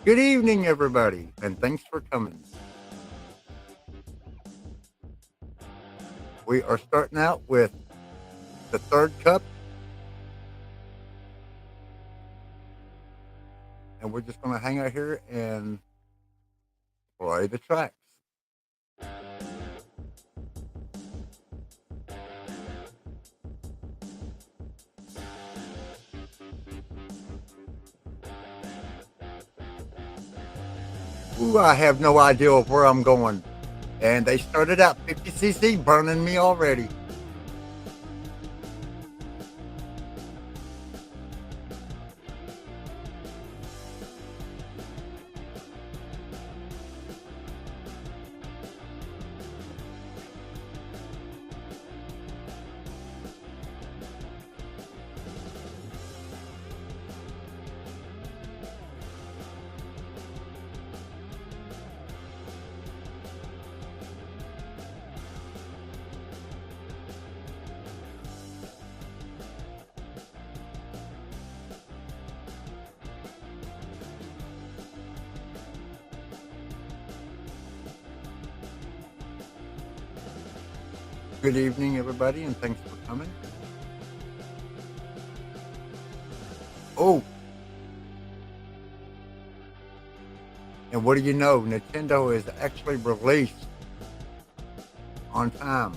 Good evening, everybody, and thanks for coming. We are starting out with the third cup, and we're just going to hang out here and play the tracks. Ooh, I have no idea of where I'm going. And they started out 50cc burning me already. Good evening, everybody, and thanks for coming. Oh, and what do you know? Nintendo is actually released on time.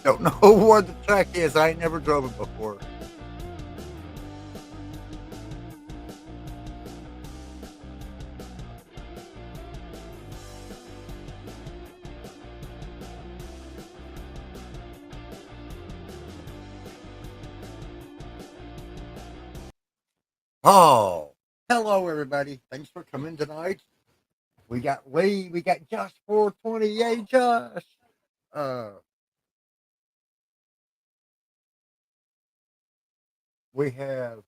Don't know what the track is. I ain't never drove it before. Oh, hello, everybody. Thanks for coming tonight. We got Lee. We got Josh 420. Yay, Josh. Uh, we have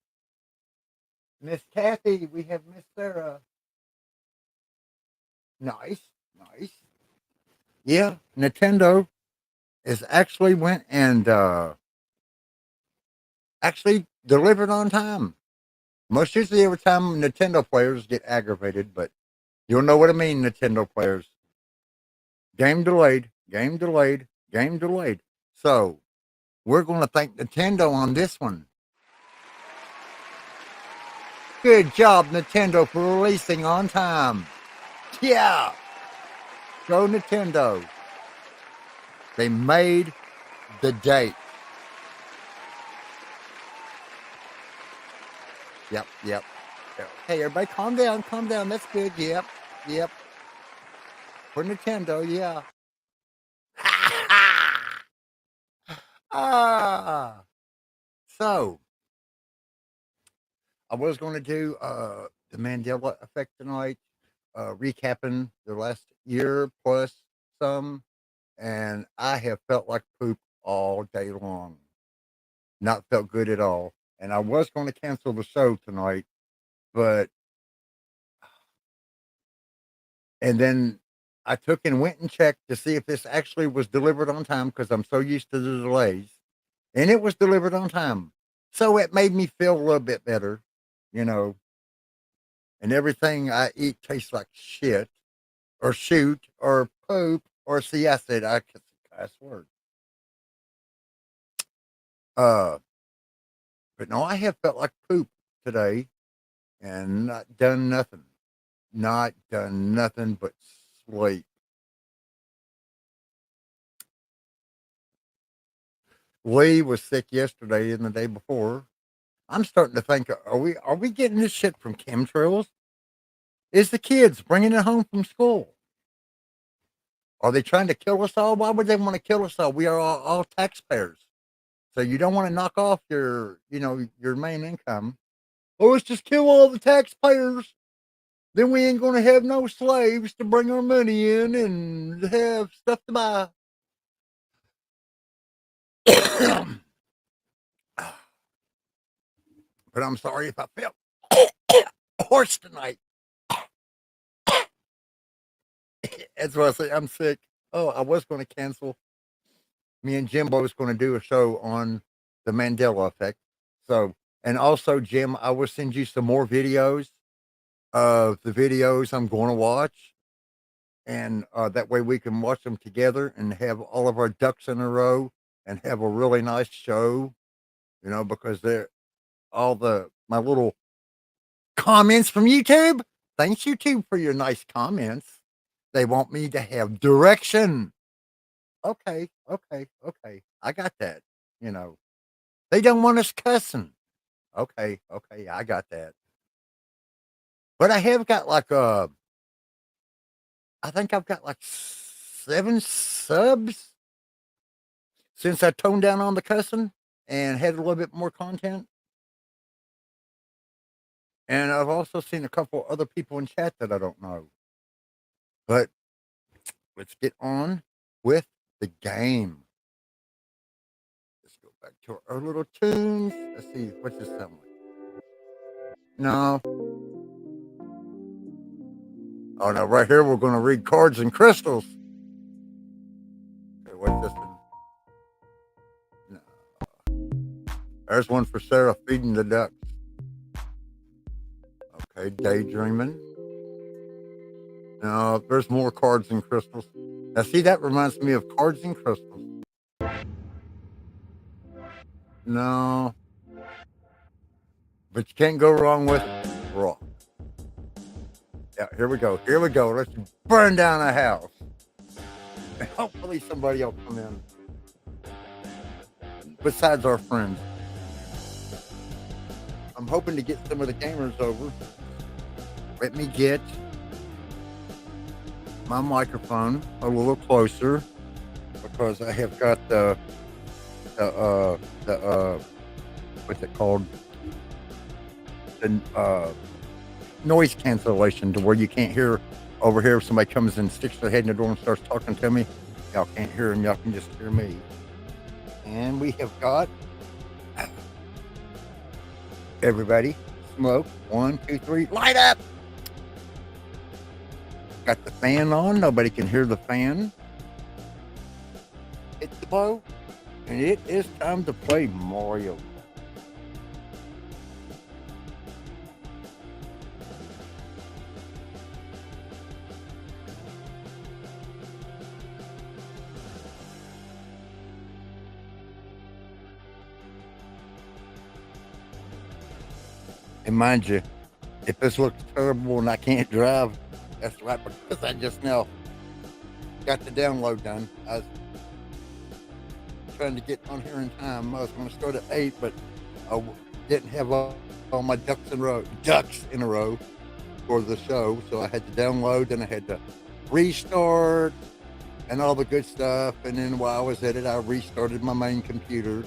Miss Kathy. We have Miss Sarah. Nice, nice. Yeah, Nintendo is actually went and actually delivered on time. Most usually, every time Nintendo players get aggravated, but you'll know what I mean, Nintendo players. Game delayed, game delayed, game delayed. So we're going to thank Nintendo on this one. Good job, Nintendo, for releasing on time. Yeah. Go Nintendo. They made the date. Yep. Hey, everybody, calm down. That's good. Yep. For Nintendo, yeah. ah. So I was going to do the Mandela Effect tonight, recapping the last year plus some, and I have felt like poop all day long. Not felt good at all. And I was going to cancel the show tonight, but and then I took and went and checked to see if this actually was delivered on time because I'm so used to the delays, and it was delivered on time. So it made me feel a little bit better, you know. And everything I eat tastes like shit, or shoot, or poop, or see. I said I could cuss word. Uh, but no, I have felt like poop today, and not done nothing. Not done nothing but sleep. Lee was sick yesterday and the day before. I'm starting to think, are we getting this shit from chemtrails? Is the kids bringing it home from school? Are they trying to kill us all? Why would they want to kill us all? We are all taxpayers. So you don't want to knock off your main income. Oh, let's just kill all the taxpayers. Then we ain't going to have no slaves to bring our money in and have stuff to buy. But I'm sorry if I felt hoarse tonight. That's what I say. I'm sick. Oh, I was going to cancel. Me and Jimbo was going to do a show on the Mandela effect. So, and also, Jim, I will send you some more videos of the videos I'm going to watch. And that way we can watch them together and have all of our ducks in a row and have a really nice show, because they're my little comments from YouTube. Thanks, YouTube, for your nice comments. They want me to have direction. Okay. I got that. They don't want us cussing. Okay, I got that. But I have got I think I've got like 7 subs since I toned down on the cussing and had a little bit more content. And I've also seen a couple other people in chat that I don't know. But let's get on with the game. Let's go back to our little tunes. Let's see, what's this sound like? No. Oh, no, right here we're going to read cards and crystals. Okay, what's this one? No. There's one for Sarah feeding the ducks. Okay, daydreaming. No, there's more cards and crystals. Now, see, that reminds me of cards and crystals. No. But you can't go wrong with raw. Yeah, here we go. Let's burn down a house. And hopefully somebody will come in. Besides our friends. I'm hoping to get some of the gamers over. Let me get my microphone a little closer because I have got the what's it called? The noise cancellation to where you can't hear over here if somebody comes and sticks their head in the door and starts talking to me. Y'all can't hear them, y'all can just hear me. And we have got everybody smoke. 1, 2, 3, light up. Got the fan on, nobody can hear the fan. Hit the bow, and it is time to play Mario. And mind you, if this looks terrible and I can't drive, that's right, because I just now got the download done. I was trying to get on here in time. I was going to start at 8, but I didn't have all my ducks in a row for the show, so I had to download and I had to restart, and all the good stuff. And then while I was at it, I restarted my main computer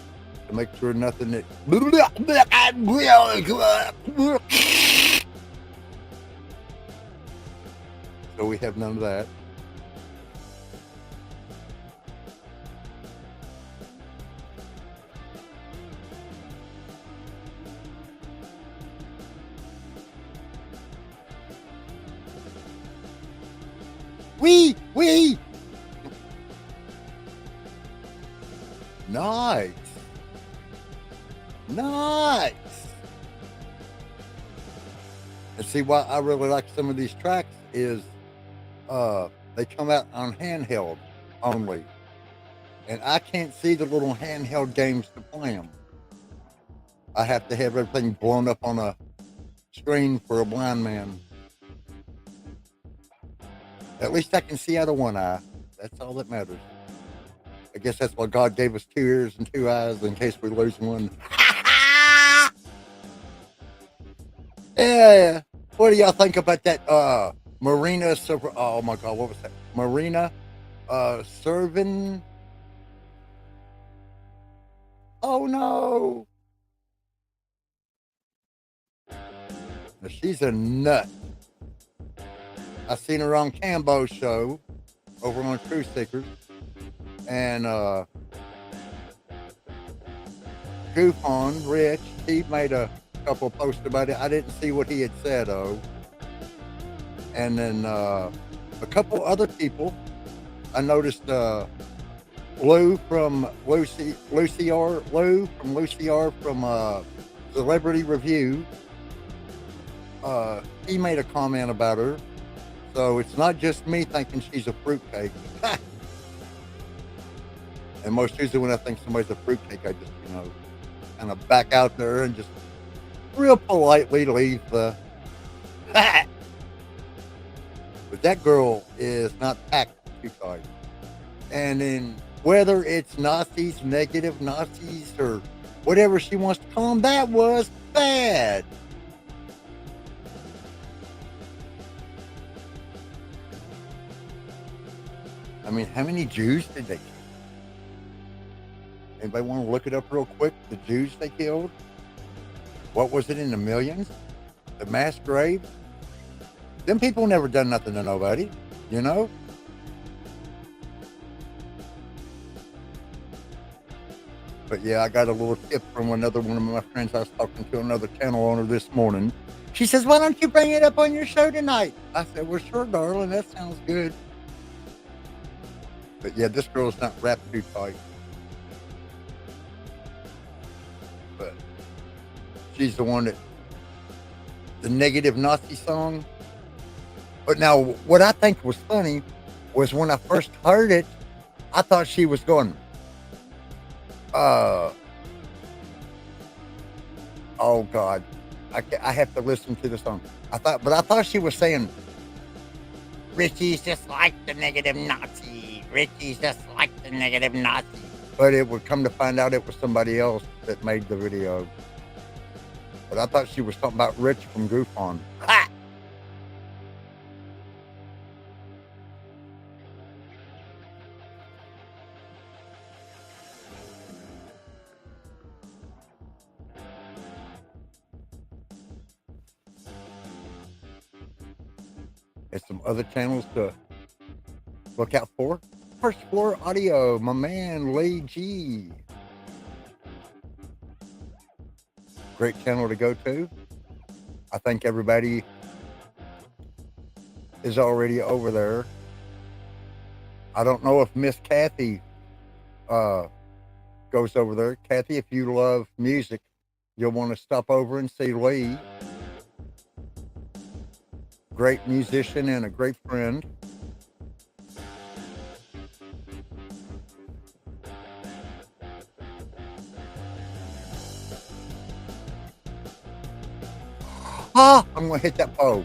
to make sure nothing that. So we have none of that. Wee! Nice. And see, why I really like some of these tracks is they come out on handheld only. And I can't see the little handheld games to play them. I have to have everything blown up on a screen for a blind man. At least I can see out of one eye. That's all that matters. I guess that's why God gave us 2 ears and 2 eyes in case we lose one. Yeah. What do y'all think about that? Marina. Oh my God, what was that? Marina Servin. Oh no. Now, she's a nut. I seen her on Cambo's show over on Truth Seekers. And Goof on Rich, he made a couple of posts about it. I didn't see what he had said though. And then a couple other people. I noticed Lou from Lucy R from Celebrity Review. He made a comment about her. So it's not just me thinking she's a fruitcake. And most usually when I think somebody's a fruitcake, I just, kind of back out there and just real politely leave the. But that girl is not packed too tight. And then whether it's Nazis, negative Nazis, or whatever she wants to call them, that was bad. I mean, how many Jews did they kill? Anybody want to look it up real quick? The Jews they killed? What was it, in the millions? The mass graves? Them people never done nothing to nobody, But yeah, I got a little tip from another one of my friends. I was talking to another channel owner this morning. She says, "Why don't you bring it up on your show tonight?" I said, "Well, sure, darling. That sounds good." But yeah, this girl's not wrapped too tight. But she's the one the negative Nazi song. But now, what I think was funny was when I first heard it, I thought she was going, oh God, I have to listen to the song. I thought she was saying, "Richie's just like the negative Nazi. Richie's just like the negative Nazi." But it would come to find out it was somebody else that made the video. But I thought she was talking about Rich from Goof On. Ha! And some other channels to look out for. First Floor Audio, my man Lee G. Great channel to go to. I think everybody is already over there. I don't know if Miss Kathy goes over there. Kathy, if you love music, you'll want to stop over and see Lee. Great musician and a great friend. I'm going to hit that pole.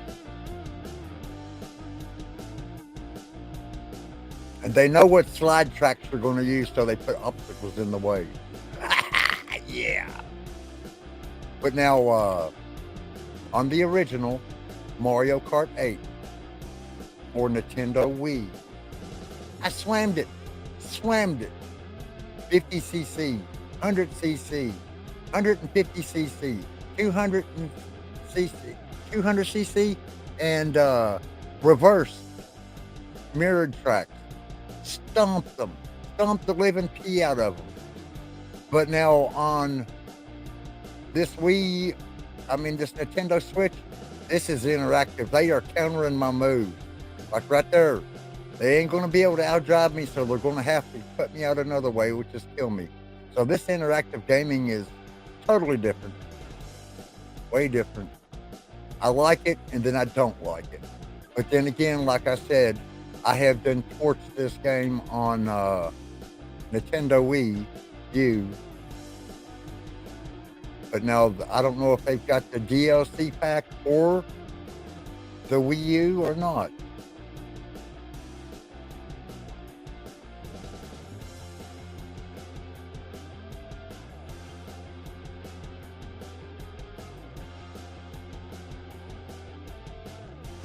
And they know what slide tracks they're going to use, so they put obstacles in the way. Yeah. But now, on the original Mario Kart 8, for Nintendo Wii. I swammed it. 50cc, 100cc, 150cc, 200cc, and reverse mirrored tracks. Stomped them. Stomped the living pee out of them. But now on this this Nintendo Switch, this is interactive. They are countering my moves. Like right there. They ain't going to be able to outdrive me, so they're going to have to put me out another way, which is kill me. So this interactive gaming is totally different. Way different. I like it, and then I don't like it. But then again, like I said, I have done torched this game on Nintendo Wii U. But now, I don't know if they've got the DLC pack for the Wii U or not.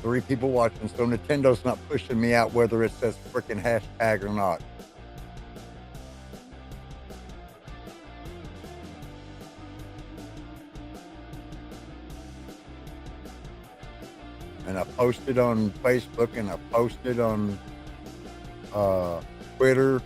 Three people watching, so Nintendo's not pushing me out whether it says freaking hashtag or not. And I posted on Facebook and I posted on Twitter.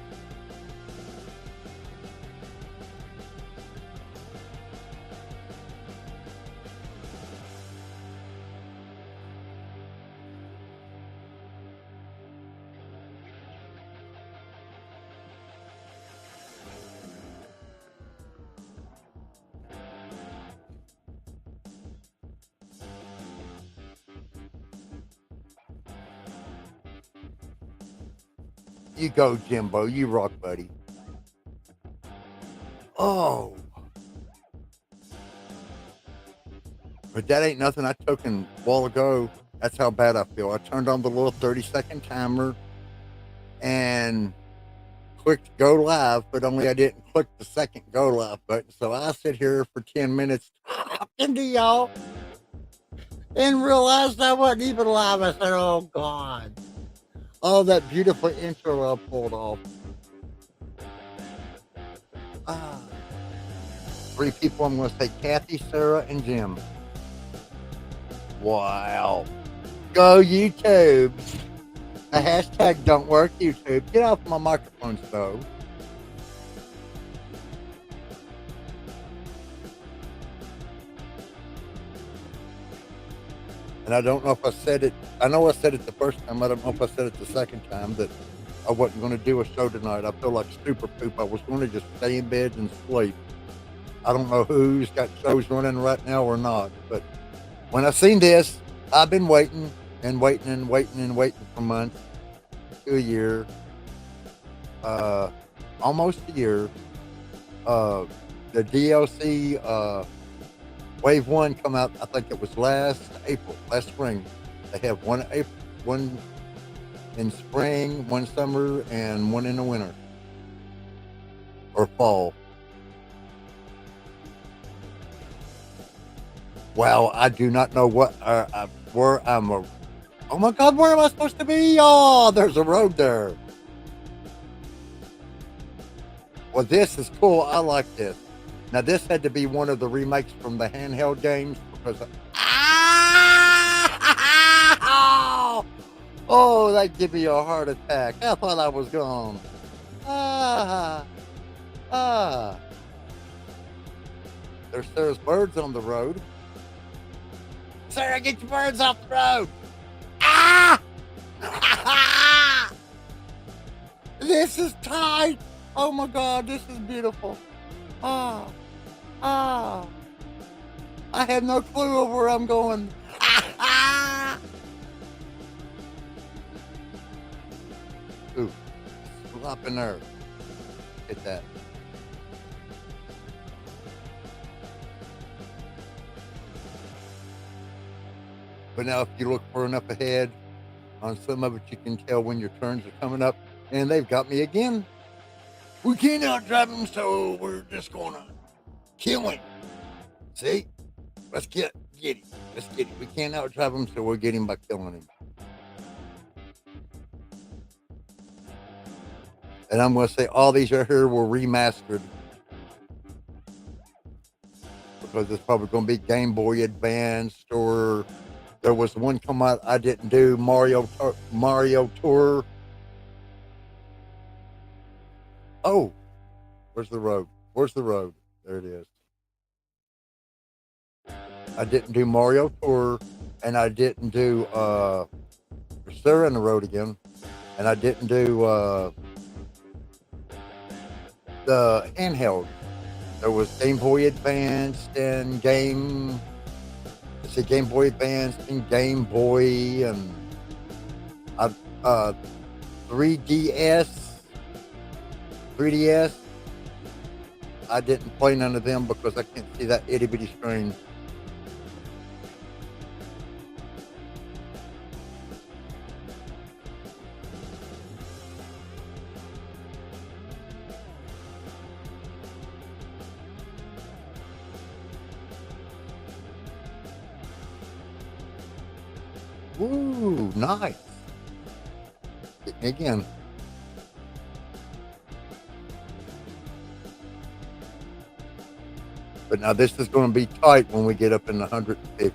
You go, Jimbo. You rock, buddy. Oh. But that ain't nothing I took a while ago. That's how bad I feel. I turned on the little 30-second timer and clicked go live, but only I didn't click the second go live button. So I sit here for 10 minutes talking to y'all and realized I wasn't even live. I said, oh, God. Oh, that beautiful intro I pulled off. Three people. I'm going to say Kathy, Sarah, and Jim. Wow. Go YouTube. The hashtag don't work, YouTube. Get off my microphone, so. And I don't know if I said it. I know I said it the first time. I don't know if I said it the second time that I wasn't going to do a show tonight. I feel like super poop. I was going to just stay in bed and sleep. I don't know who's got shows running right now or not. But when I seen this, I've been waiting and waiting and waiting and waiting for months to a year. Almost a year. The DLC Wave 1 come out, I think it was last spring. They have one in spring, one summer, and one in the winter. Or fall. Wow, I do not know where I'm. Oh my God, where am I supposed to be? Oh, there's a road there. Well, this is cool. I like this. Now, this had to be one of the remakes from the handheld games because oh, that gave me a heart attack. I thought I was gone. There's birds on the road. Sarah, get your birds off the road. This is tight. Oh my God, this is beautiful. I have no clue of where I'm going. Ooh, up in there. Get that. But now if you look far enough ahead, on some of it you can tell when your turns are coming up, and they've got me again. We can't outdrive him, so we're just gonna kill him. See? Let's get him. Let's get him. We can't outdrive him, so we'll get him by killing him. And I'm going to say all these right here were remastered because it's probably going to be Game Boy Advance, or there was one come out I didn't do, Mario Tour. Oh, where's the road? Where's the road? There it is. I didn't do Mario Tour, and I didn't do Sarah in the Road again, and I didn't do the handheld. There was Game Boy Advance and Game Boy Advance and Game Boy and 3DS. I didn't play none of them because I can't see that itty bitty screen. Ooh, nice. Hit me again. But now this is going to be tight when we get up in the 150.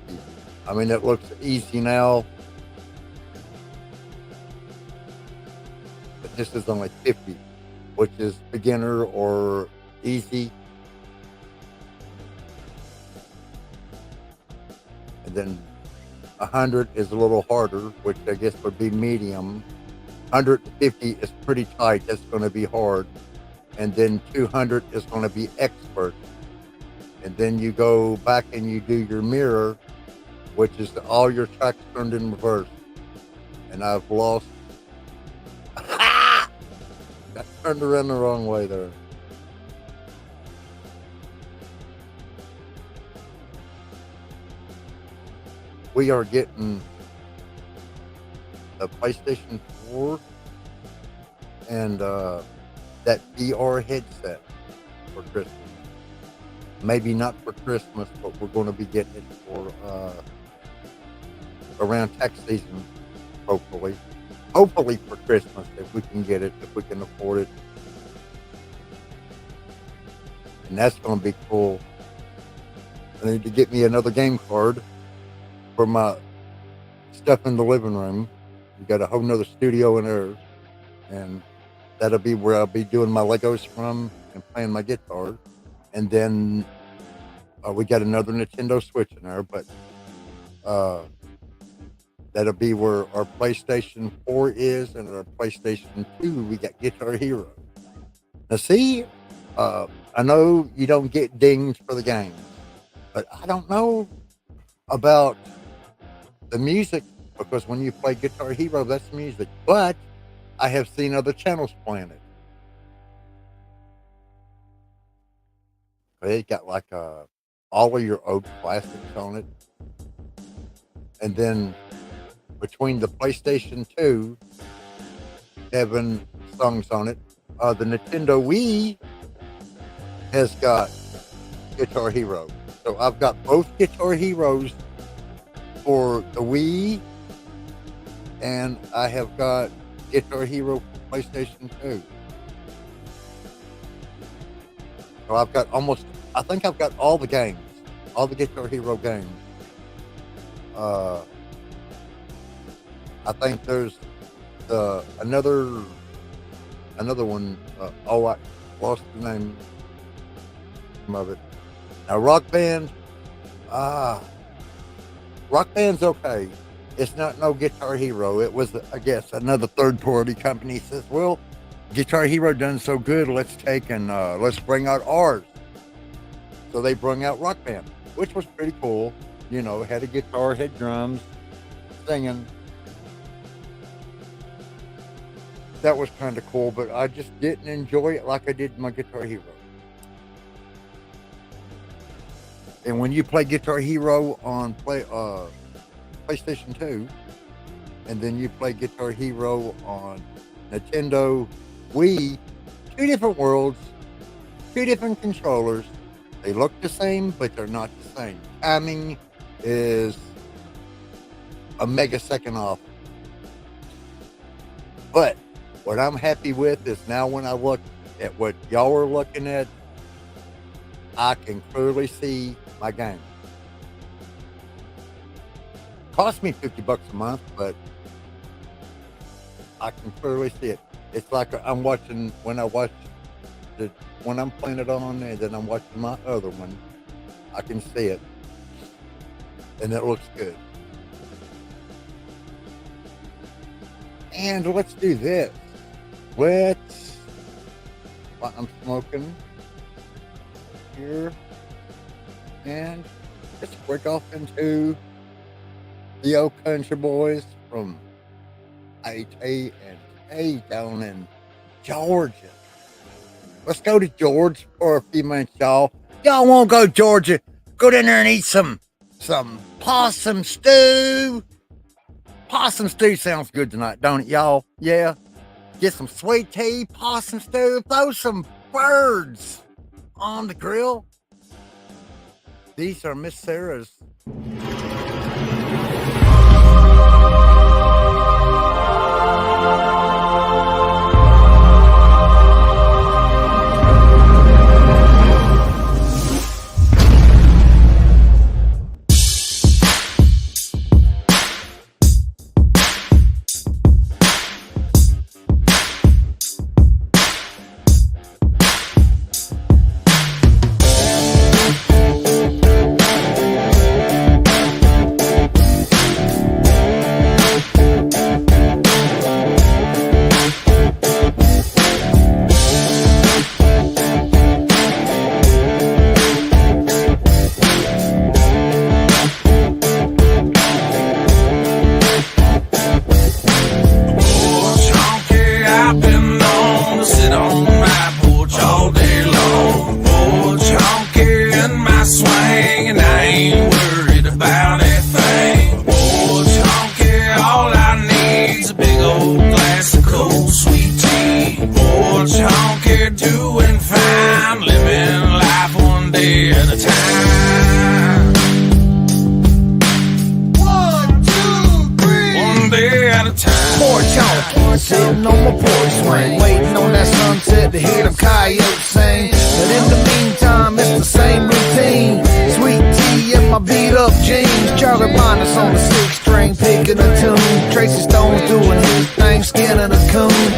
I mean, it looks easy now. But this is only 50, which is beginner or easy. And then 100 is a little harder, which I guess would be medium. 150 is pretty tight. That's going to be hard. And then 200 is going to be expert. And then you go back and you do your mirror, which is all your tracks turned in reverse. And I've lost. Got turned around the wrong way there. We are getting a PlayStation 4 and that VR headset for Christmas. Maybe not for Christmas, but we're going to be getting it for around tax season, hopefully. Hopefully for Christmas, if we can get it, if we can afford it. And that's going to be cool. I need to get me another game card for my stuff in the living room. We got a whole nother studio in there, and that'll be where I'll be doing my Legos from and playing my guitar. And then we got another Nintendo Switch in there, but that'll be where our PlayStation 4 is, and our PlayStation 2, we got Guitar Hero. Now see, I know you don't get dings for the games, but I don't know about the music, because when you play Guitar Hero, that's music. But I have seen other channels playing it. They got like all of your old classics on it. And then between the PlayStation 2, 7 songs on it. The Nintendo Wii has got Guitar Hero. So I've got both Guitar Heroes for the Wii, and I have got Guitar Hero for PlayStation 2. So I've got I think I've got all the games, all the Guitar Hero games. I think there's another one. I lost the name of it. Now Rock Band, Rock Band's okay. It's not no Guitar Hero. It was, I guess, another third-party company says, well, Guitar Hero done so good, let's bring out ours. So they brought out Rock Band, which was pretty cool. You know, had a guitar, had drums, singing. That was kind of cool, but I just didn't enjoy it like I did my Guitar Hero. And when you play Guitar Hero on PlayStation 2, and then you play Guitar Hero on Nintendo Wii, two different worlds, two different controllers. They look the same, but they're not the same. Timing is a megasecond off. But What I'm happy with is now when I look at what y'all are looking at, I can clearly see my game. Cost me $50 a month, but I can clearly see it. It's like I'm watching when I'm playing it on, and then I'm watching my other one. I can see it, and it looks good. And let's do this. While I'm smoking here, and let's break off into the old country boys from A.T. and K down in Georgia. Let's go to Georgia for a few minutes, y'all. Y'all want to go to Georgia? Go down there and eat some possum stew. Possum stew sounds good tonight, don't it, y'all? Yeah. Get some sweet tea, possum stew, throw some birds on the grill. These are Miss Sarah's. Sitting on my porch swing, waiting on that sunset to hear them coyotes sing. But in the meantime, it's the same routine. Sweet tea in my beat up jeans. Charlie Minus on the 6-string, picking a tune. Tracy Stone's doing his thing, skinning a coon.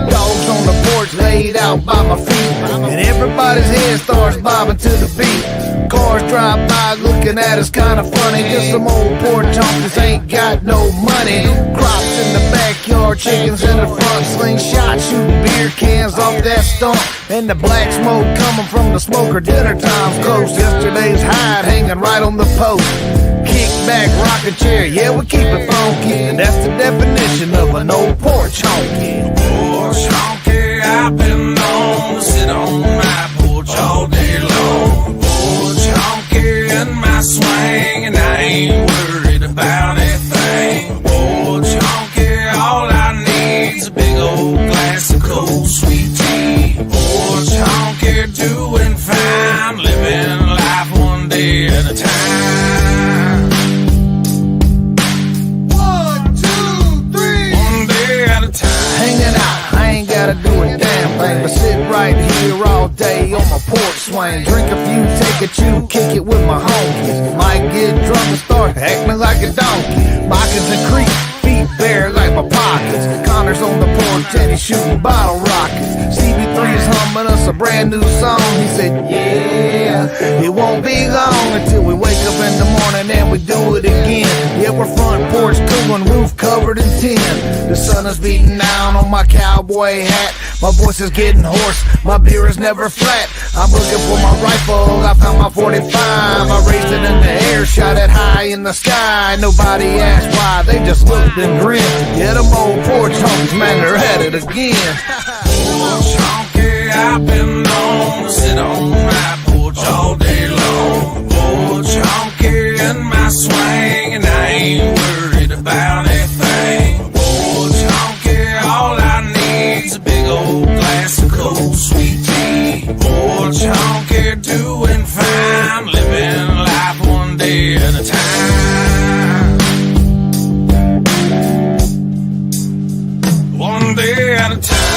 Dogs on the porch laid out by my feet, and everybody's head starts bobbing to the beat. Cars drive by looking at us kinda funny. Just some old porch honkies ain't got no money. Crops in the backyard, chickens in the front, slingshot shooting beer cans off that stump, and the black smoke coming from the smoker. Dinner time's close. Yesterday's hide hanging right on the post. Kick back, rocking chair, yeah, we keep it funky, and that's the definition of an old porch honky. Porch honky, I've been known to sit on my porch all day long. Porch honky in my swing, and I ain't worried about a thing. Porch honky, all I need's a big old glass of cold sweet tea. Porch honky, doing fine, living life one day at a time. 1, 2, 3, one day at a time. Hanging out, I ain't gotta do a damn thing but sit right here all day on my porch swing. Drink a few, take a chew, kick it with my homies. Might get drunk and start acting like a donkey. Moccasins and creep, feet bare like my pockets. Connor's on the porch and he's shooting bottle rockets. CB3's humming us a brand new song. He said, yeah, it won't be long until we wake up in the morning and we do it again. Yeah, we're front porch cooling, roof covered in tin. The sun is beating down on my cowboy hat. My voice is getting hoarse, my beer is never flat. I'm looking for my rifle, I found my 45. I raised it in the air, shot it high in the sky. Nobody asked why, they just looked and grinned. Yeah, them old porch honkies, man, they're at it again. Porch honky, I've been known to sit on my porch all day long. Porch honky in my swing, and I ain't worried about a thing. Porch honky, all I need's a big old glass of cold sweet tea. Porch honky, doing fine, living life one day at a time. One day at a time.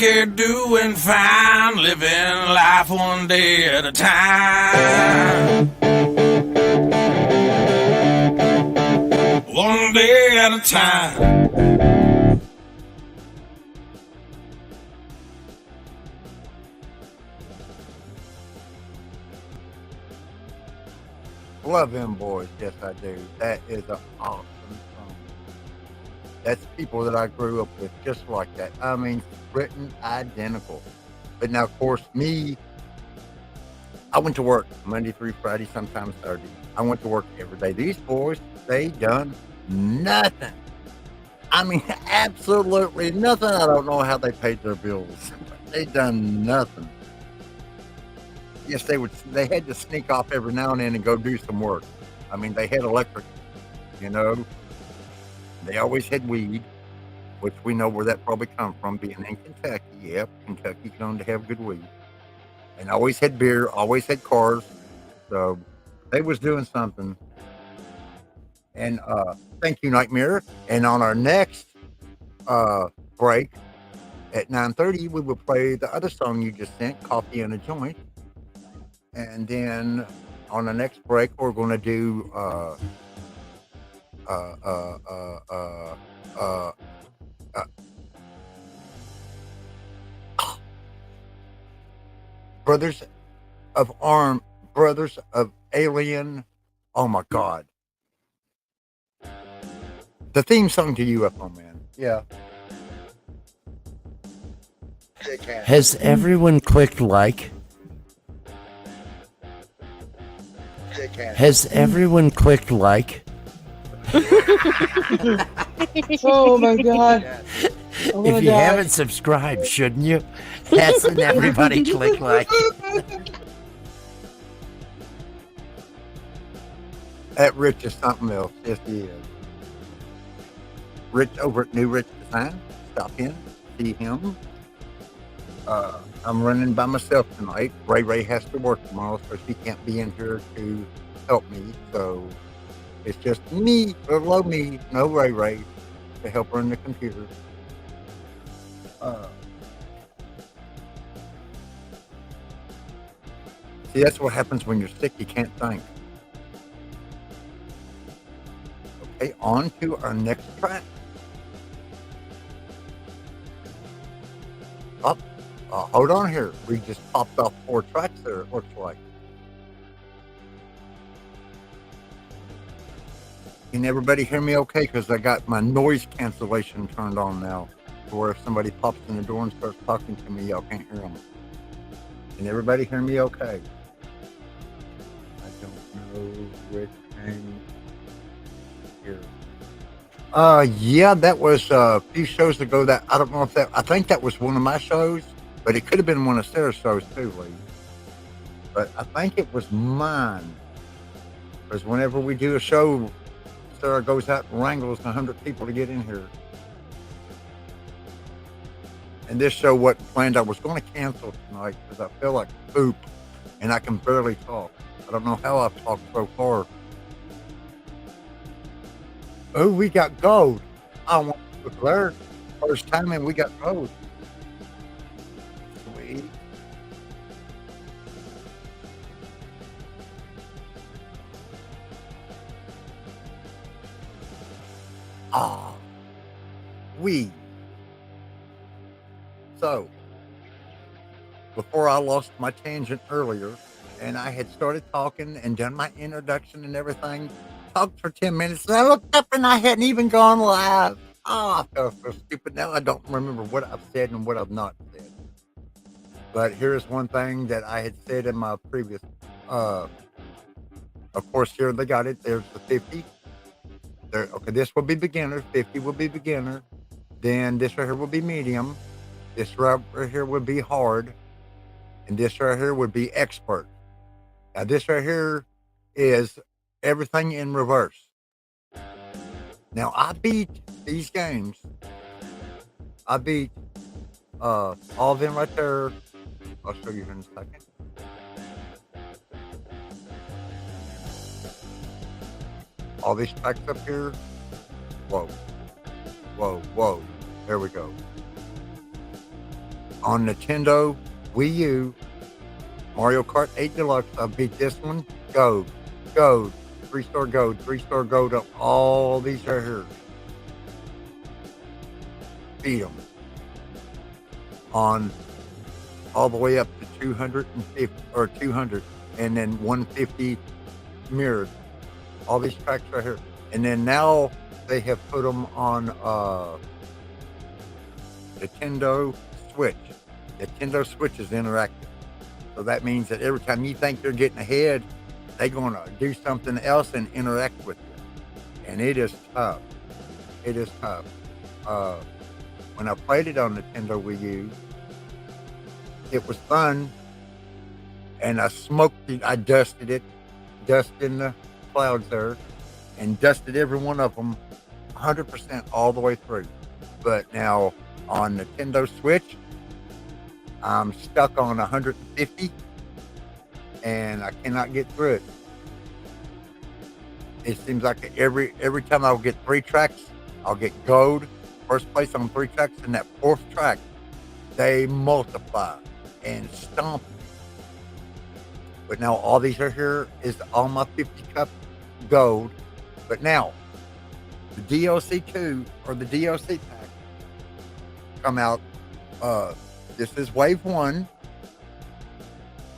care, doing fine, living life one day at a time. One day at a time. Love them boys, yes I do. That is an awesome song. That's people that I grew up with, just like that. I mean, written identical. But now, of course, me, I went to work Monday through Friday, sometimes Saturday. I went to work every day. These boys, they done nothing. I mean, absolutely nothing. I don't know how they paid their bills. They done nothing. Yes, they had to sneak off every now and then and go do some work. I mean, they had electric, you know. They always had weed, which we know where that probably come from, being in Kentucky. Yep, Kentucky's known to have good weed. And always had beer, always had cars. So they was doing something. And thank you, Nightmare. And on our next break at 9:30, we will play the other song you just sent, Coffee and a Joint. And then on the next break, we're going to do Brothers of Alien. Oh my God. The theme song to UFO Man. Yeah. Has everyone clicked like? Has everyone clicked like? Oh my God. If you haven't subscribed, shouldn't you? Hasn't everybody clicked like? That Rich is something else. Yes, he is. Rich over at New Rich Design. Stop in, see him. I'm running by myself tonight. Ray has to work tomorrow, so she can't be in here to help me. So it's just me, below me, no Ray to help run the computer. See, that's what happens when you're sick. You can't think. Okay, on to our next track. Up. Hold on here. We just popped off 4 tracks there, it looks like. Can everybody hear me okay? Because I got my noise cancellation turned on now. Or if somebody pops in the door and starts talking to me, y'all can't hear them. Can everybody hear me okay? I don't know which thing here. Yeah, that was a few shows ago. That I don't know if that. I think that was one of my shows. But it could have been one of Sarah's shows too, Lee. But I think it was mine. Because whenever we do a show, Sarah goes out and wrangles 100 people to get in here. And this show wasn't planned. I was going to cancel tonight because I feel like poop and I can barely talk. I don't know how I've talked so far. Oh, we got gold. I want to declare first time and we got gold. So, before I lost my tangent earlier, and I had started talking and done my introduction and everything, talked for 10 minutes, and I looked up and I hadn't even gone live. I felt so stupid. Now I don't remember what I've said and what I've not said. But here's one thing that I had said in my previous, of course, here they got it. There's the 50. There, okay, this will be beginner. 50 will be beginner. Then this right here will be medium. This right here would be hard. And this right here would be expert. Now this right here is everything in reverse. Now I beat these games. I beat all of them right there. I'll show you in a second. All these tracks up here. Whoa. Whoa, whoa. There we go. On Nintendo Wii U, Mario Kart 8 Deluxe, I beat this one. Gold. 3-star gold. 3-star gold up. All these are here. Beat them. On all the way up to 250 or 200. And then 150 mirrored. All these tracks right here. And then now they have put them on Nintendo Switch. Nintendo Switch is interactive. So that means that every time you think they're getting ahead, they're going to do something else and interact with you. And it is tough. It is tough. When I played it on Nintendo Wii U, it was fun. And I smoked it. I dusted it. Dusted in the clouds there. And dusted every one of them 100% all the way through. But now on Nintendo Switch, I'm stuck on 150 and I cannot get through it. It seems like every time I'll get 3 tracks, I'll get gold, first place on 3 tracks, and that 4th track, they multiply and stomp me. But now all these are here is all my 50 cup gold. But now the DLC 2 or the DLC pack come out. This is wave 1.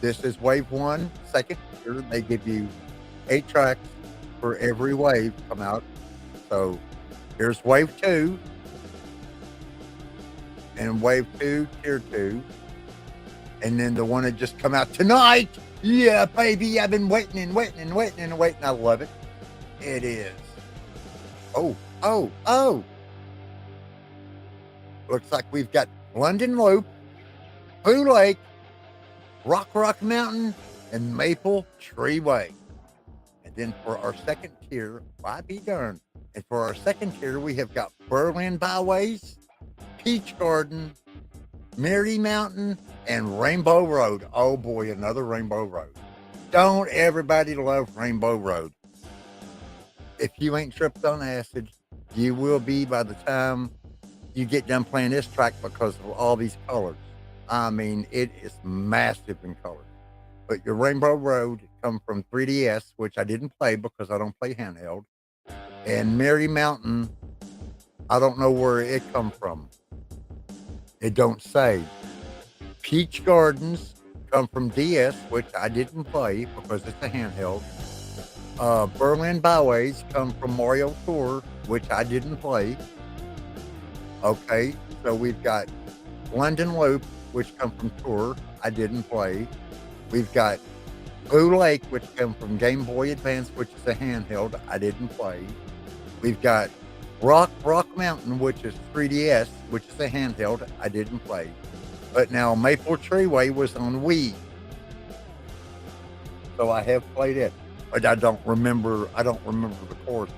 This is wave 1, second tier. They give you 8 tracks for every wave come out. So here's wave 2. And wave 2, tier 2. And then the one that just come out tonight. Yeah, baby. I've been waiting and waiting and waiting and waiting. I love it. It is. Oh. Looks like we've got London Loop, Blue Lake, Rock Mountain, and Maple Tree Way. And then for our second tier, why be darned? And for our second tier, we have got Berlin Byways, Peach Garden, Merry Mountain, and Rainbow Road. Oh boy, another Rainbow Road. Don't everybody love Rainbow Road? If you ain't tripped on acid, you will be by the time you get done playing this track because of all these colors. I mean, it is massive in color. But your Rainbow Road come from 3DS, which I didn't play because I don't play handheld. And Merry Mountain, I don't know where it come from. It don't say. Peach Gardens come from DS, which I didn't play because it's a handheld. Berlin Byways come from Mario Tour, which I didn't play. Okay, so we've got London Loop, which come from Tour, I didn't play. We've got Blue Lake, which come from Game Boy Advance, which is a handheld, I didn't play. We've got Rock Mountain, which is 3DS, which is a handheld, I didn't play. But now Maple Tree Way was on Wii, so I have played it. But I don't remember the course.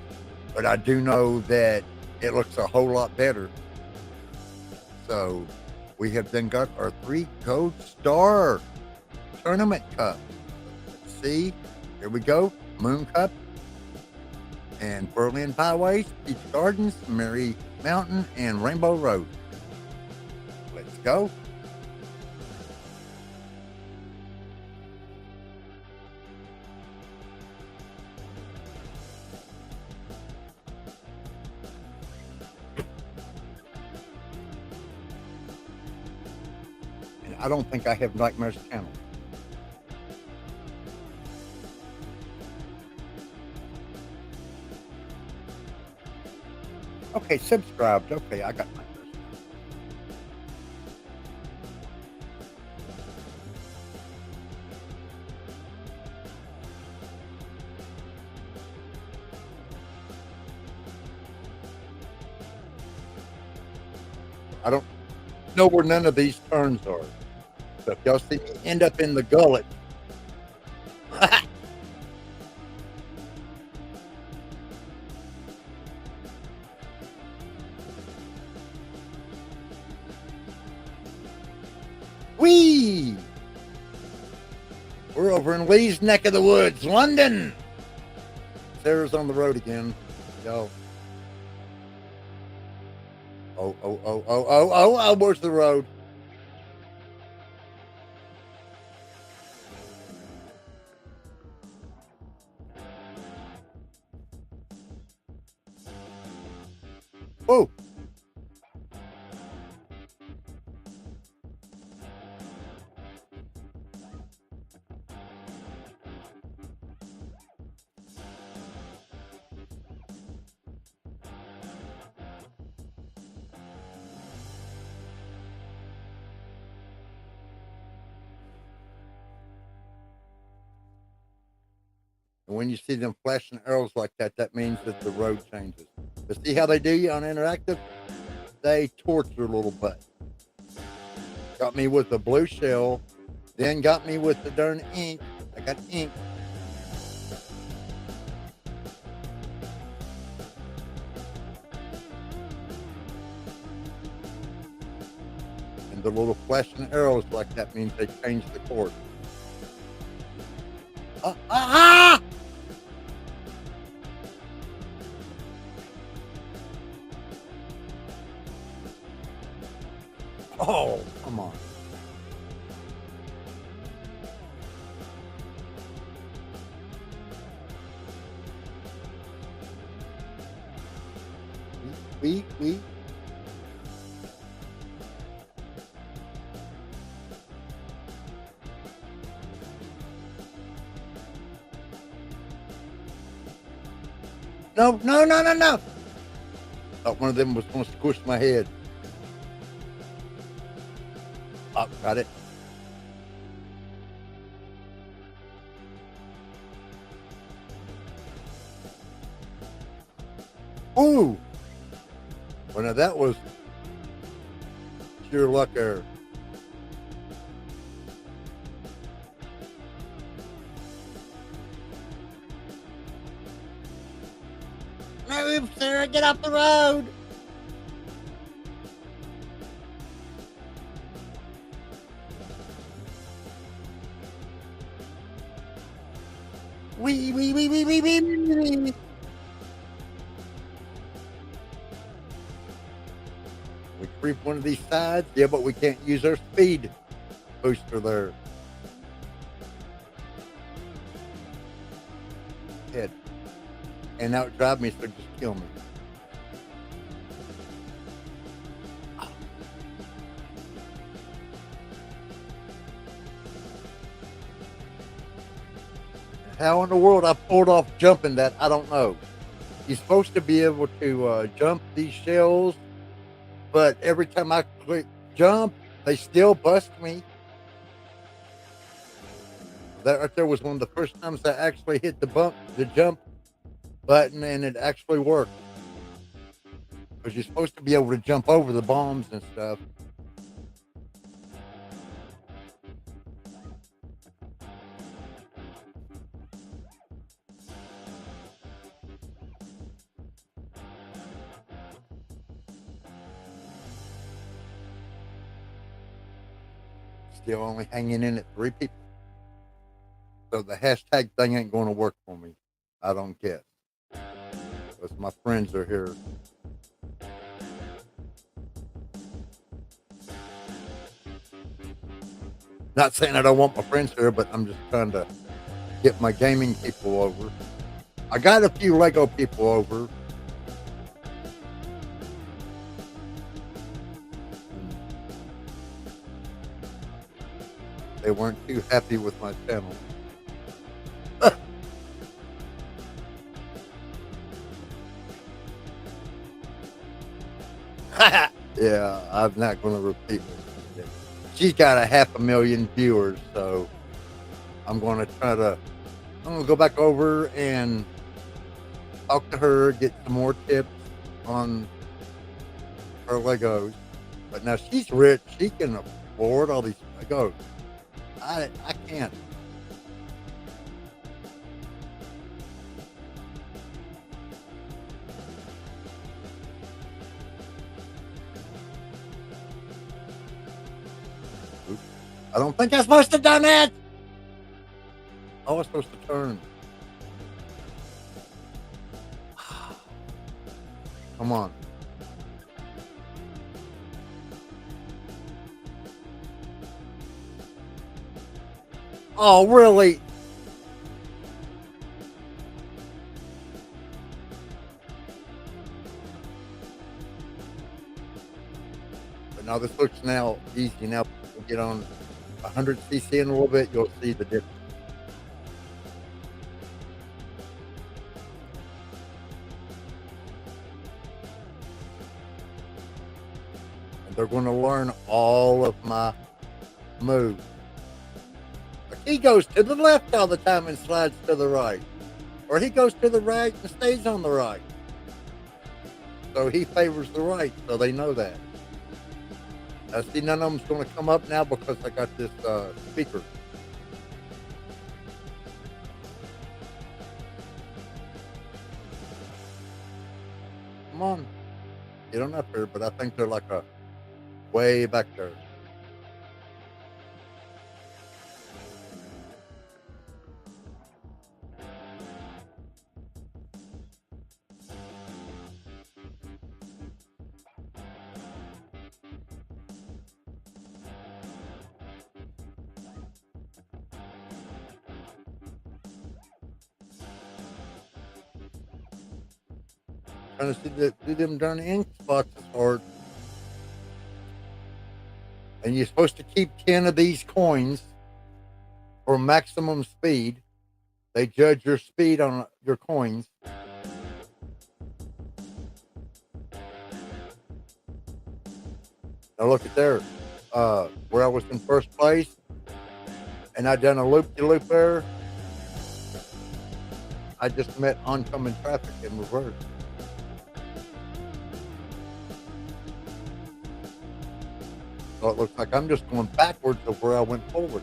But I do know that it looks a whole lot better. So we have then got our 3 Gold Star Tournament Cup. Let's see. Here we go. Moon Cup and Berlin Byways, Peach Gardens, Merry Mountain, and Rainbow Road. Let's go. I don't think I have Nightmare's channel. Okay, subscribed. Okay, I got Nightmare's channel. I don't know where none of these turns are. So if y'all see me end up in the gullet, whee! We're over in Lee's neck of the woods, London. Sarah's on the road again, y'all. Oh, where's the road? Whoa. And when you see them flashing arrows like that, that means that the road changes. But see how they do you on interactive? They torture little butt. Got me with the blue shell, then got me with the darn ink. I got ink. And the little flashing arrows like that means they changed the course. Ah! Oh, come on. We. No. Thought one of them was going to squish my head. Oh, got it. Ooh. Well, now that was pure luck error. Move, Sarah, get off the road. Wee. We creep one of these sides, yeah, but we can't use our speed booster there. Head. And now it drive me, so just kill me. How in the world I pulled off jumping that, I don't know. You're supposed to be able to jump these shells, but every time I click jump, they still bust me. That right there was one of the first times I actually hit the jump button, and it actually worked. Because you're supposed to be able to jump over the bombs and stuff. Still only hanging in at 3 people. So the hashtag thing ain't going to work for me. I don't guess. Because my friends are here. Not saying I don't want my friends here, but I'm just trying to get my gaming people over. I got a few Lego people over. They weren't too happy with my channel. Yeah, I'm not going to repeat it. She's got 500,000 viewers, so I'm going to go back over and talk to her, get some more tips on her Legos. But now she's rich. She can afford all these Legos. I can't. Oops. I don't think I'm supposed to have done that. I was supposed to turn. Come on. Oh, really? Now this looks now easy. Now we'll get on 100cc in a little bit. You'll see the difference. And they're going to learn all of my moves. Like he goes to the left all the time and slides to the right. Or he goes to the right and stays on the right. So he favors the right, so they know that. I see none of them's going to come up now because I got this speaker. Come on. Get on up here, but I think they're like a way back there. Trying to see them darn ink spots is hard. And you're supposed to keep 10 of these coins for maximum speed. They judge your speed on your coins. Now look at there, where I was in first place, and I done a loop-de-loop there. I just met oncoming traffic in reverse. So it looks like I'm just going backwards of where I went forward.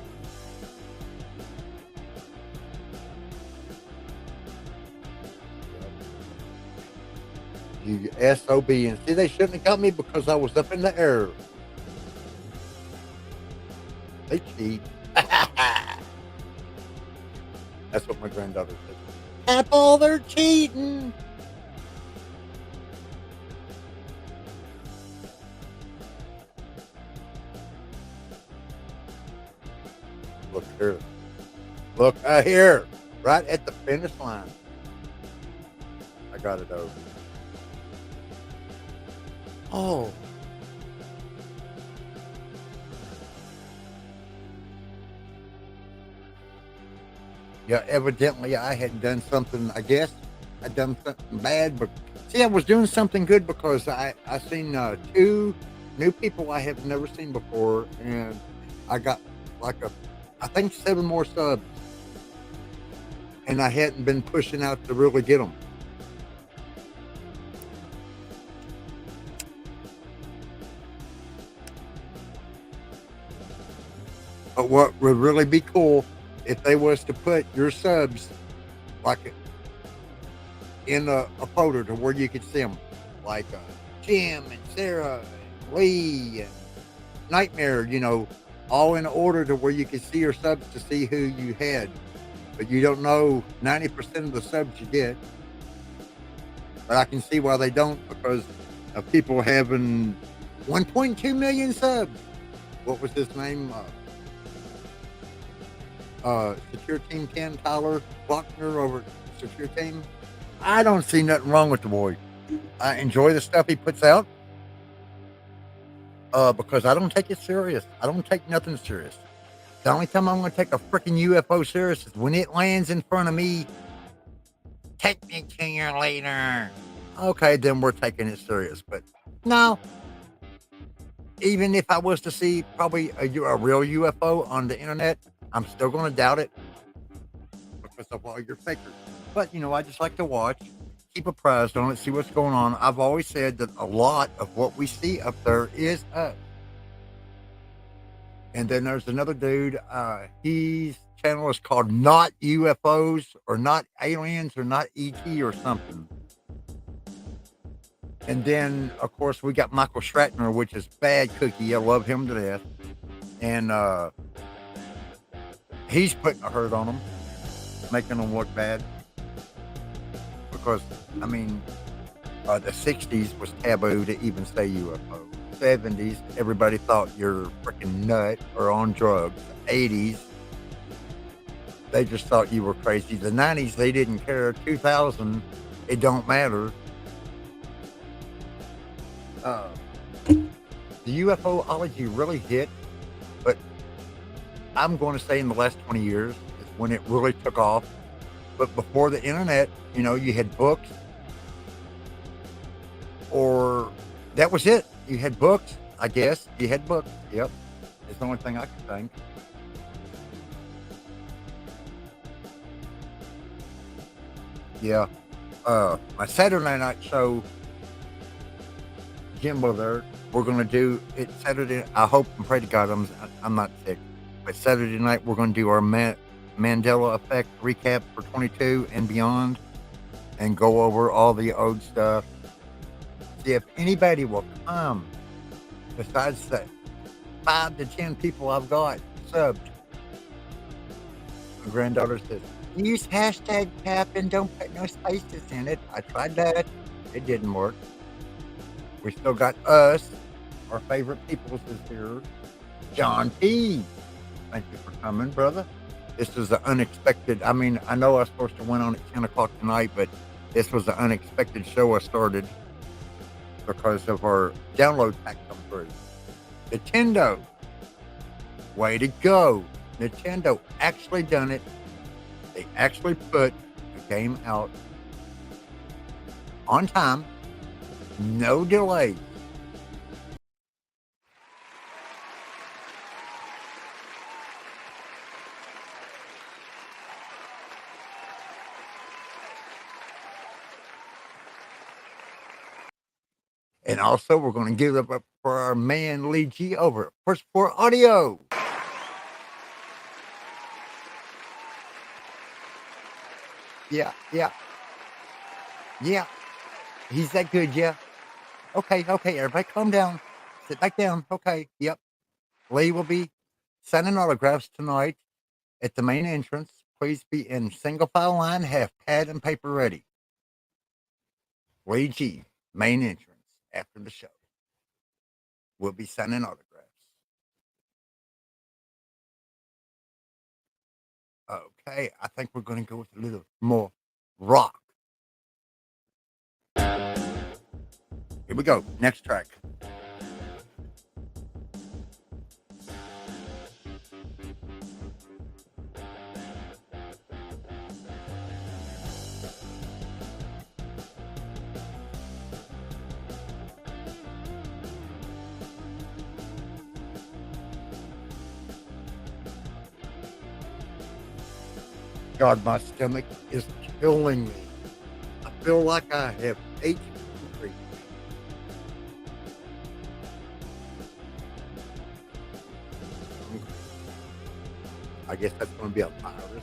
You SOB. And see, they shouldn't have got me because I was up in the air. They cheat. That's what my granddaughter said. Apple, they're cheating. Look here. Look here. Right at the finish line. I got it over. Oh. Yeah, evidently I had done something, I guess. I'd done something bad, but see, I was doing something good because I seen 2 new people I have never seen before, and I got like I think 7 more subs, and I hadn't been pushing out to really get them. But what would really be cool if they was to put your subs like in a folder to where you could see them, like Jim and Sarah and Lee and Nightmare, you know, all in order to where you could see your subs to see who you had, but you don't know 90% of the subs you get. But I can see why they don't, because of people having 1.2 million subs. What was his name? Secure Team 10, Tyler Blockner over at Secure Team. I don't see nothing wrong with the boy. I enjoy the stuff he puts out. Because I don't take it serious. I don't take nothing serious. The only time I'm going to take a freaking UFO serious is when it lands in front of me. Take me to your later. Okay, then we're taking it serious. But no. Even if I was to see probably a real UFO on the internet, I'm still going to doubt it because of all your fakers. But, you know, I just like to watch, keep apprised on it, see what's going on. I've always said that a lot of what we see up there is us. And then there's another dude, his channel is called Not UFOs or Not Aliens or Not ET or something. And then, of course, we got Michael Stratner, which is bad cookie. I love him to death. And he's putting a hurt on them, making them look bad. Because, I mean, the 60s was taboo to even say UFO. 70s, everybody thought you're freaking nut or on drugs. 80s, they just thought you were crazy. The 90s, they didn't care. 2000, it don't matter. the UFOlogy really hit, but I'm going to say in the last 20 years is when it really took off. But before the internet, you know, you had books, or that was it. You had books, I guess. You had books. Yep. It's the only thing I can think. Yeah. My Saturday night show, Jimbo there, we're going to do it Saturday. I hope and pray to God I'm not sick. But Saturday night, we're going to do our Mandela Effect recap for 22 and beyond and go over all the old stuff. See if anybody will come besides the 5 to 10 people I've got subbed. My granddaughter says, use hashtag cap and don't put no spaces in it. I tried that. It didn't work. We still got us. Our favorite peoples is here. John P. Thank you for coming, brother. This is an unexpected. I mean, I know I was supposed to went on at 10 o'clock tonight, but this was an unexpected show I started because of our download pack come through. Nintendo. Way to go. Nintendo actually done it. They actually put a game out on time, no delays. And also, we're going to give it up for our man Lee G over at First Floor Audio. Yeah. He's that good, yeah. Okay, everybody calm down. Sit back down. Okay, yep. Lee will be signing autographs tonight at the main entrance. Please be in single file line, have pad and paper ready. Lee G, main entrance after the show. We'll be signing autographs. Okay, I think we're going to go with a little more rock. Here we go. Next track. God, my stomach is killing me. I feel like I have ate. I guess that's going to be a virus.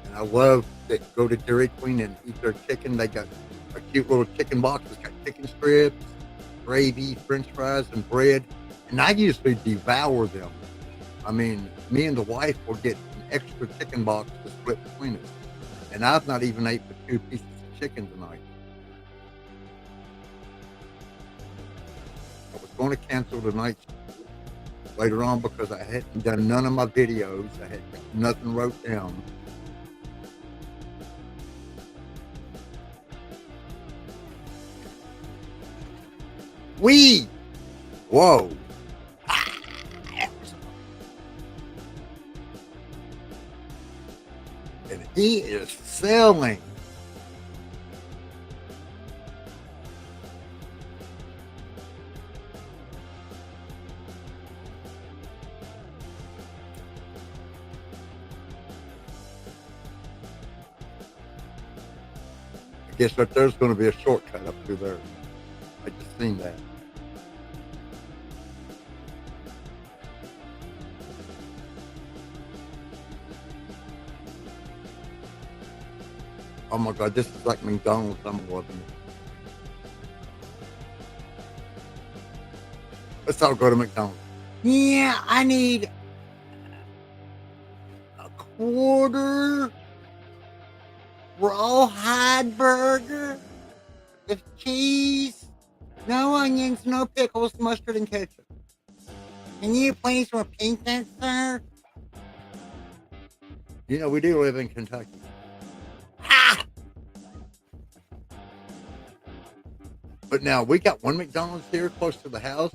And I love that go to Dairy Queen and eat their chicken. They got a cute little chicken box. It's got chicken strips, gravy, french fries, and bread. And I usually devour them. I mean, me and the wife will get an extra chicken box to split between us. And I've not even ate but 2 pieces of chicken tonight. I was going to cancel tonight later on because I hadn't done none of my videos. I had nothing wrote down. Whoa. And he is selling. I guess that there's going to be a shortcut up through there. I just seen that. Oh my God, this is like McDonald's. I'm loving it. Let's all go to McDonald's. Yeah, I need a quarter rawhide burger with cheese, no onions, no pickles, mustard, and ketchup. Can you please repeat that, sir? You know, we do live in Kentucky. Ah! But now we got one McDonald's here close to the house,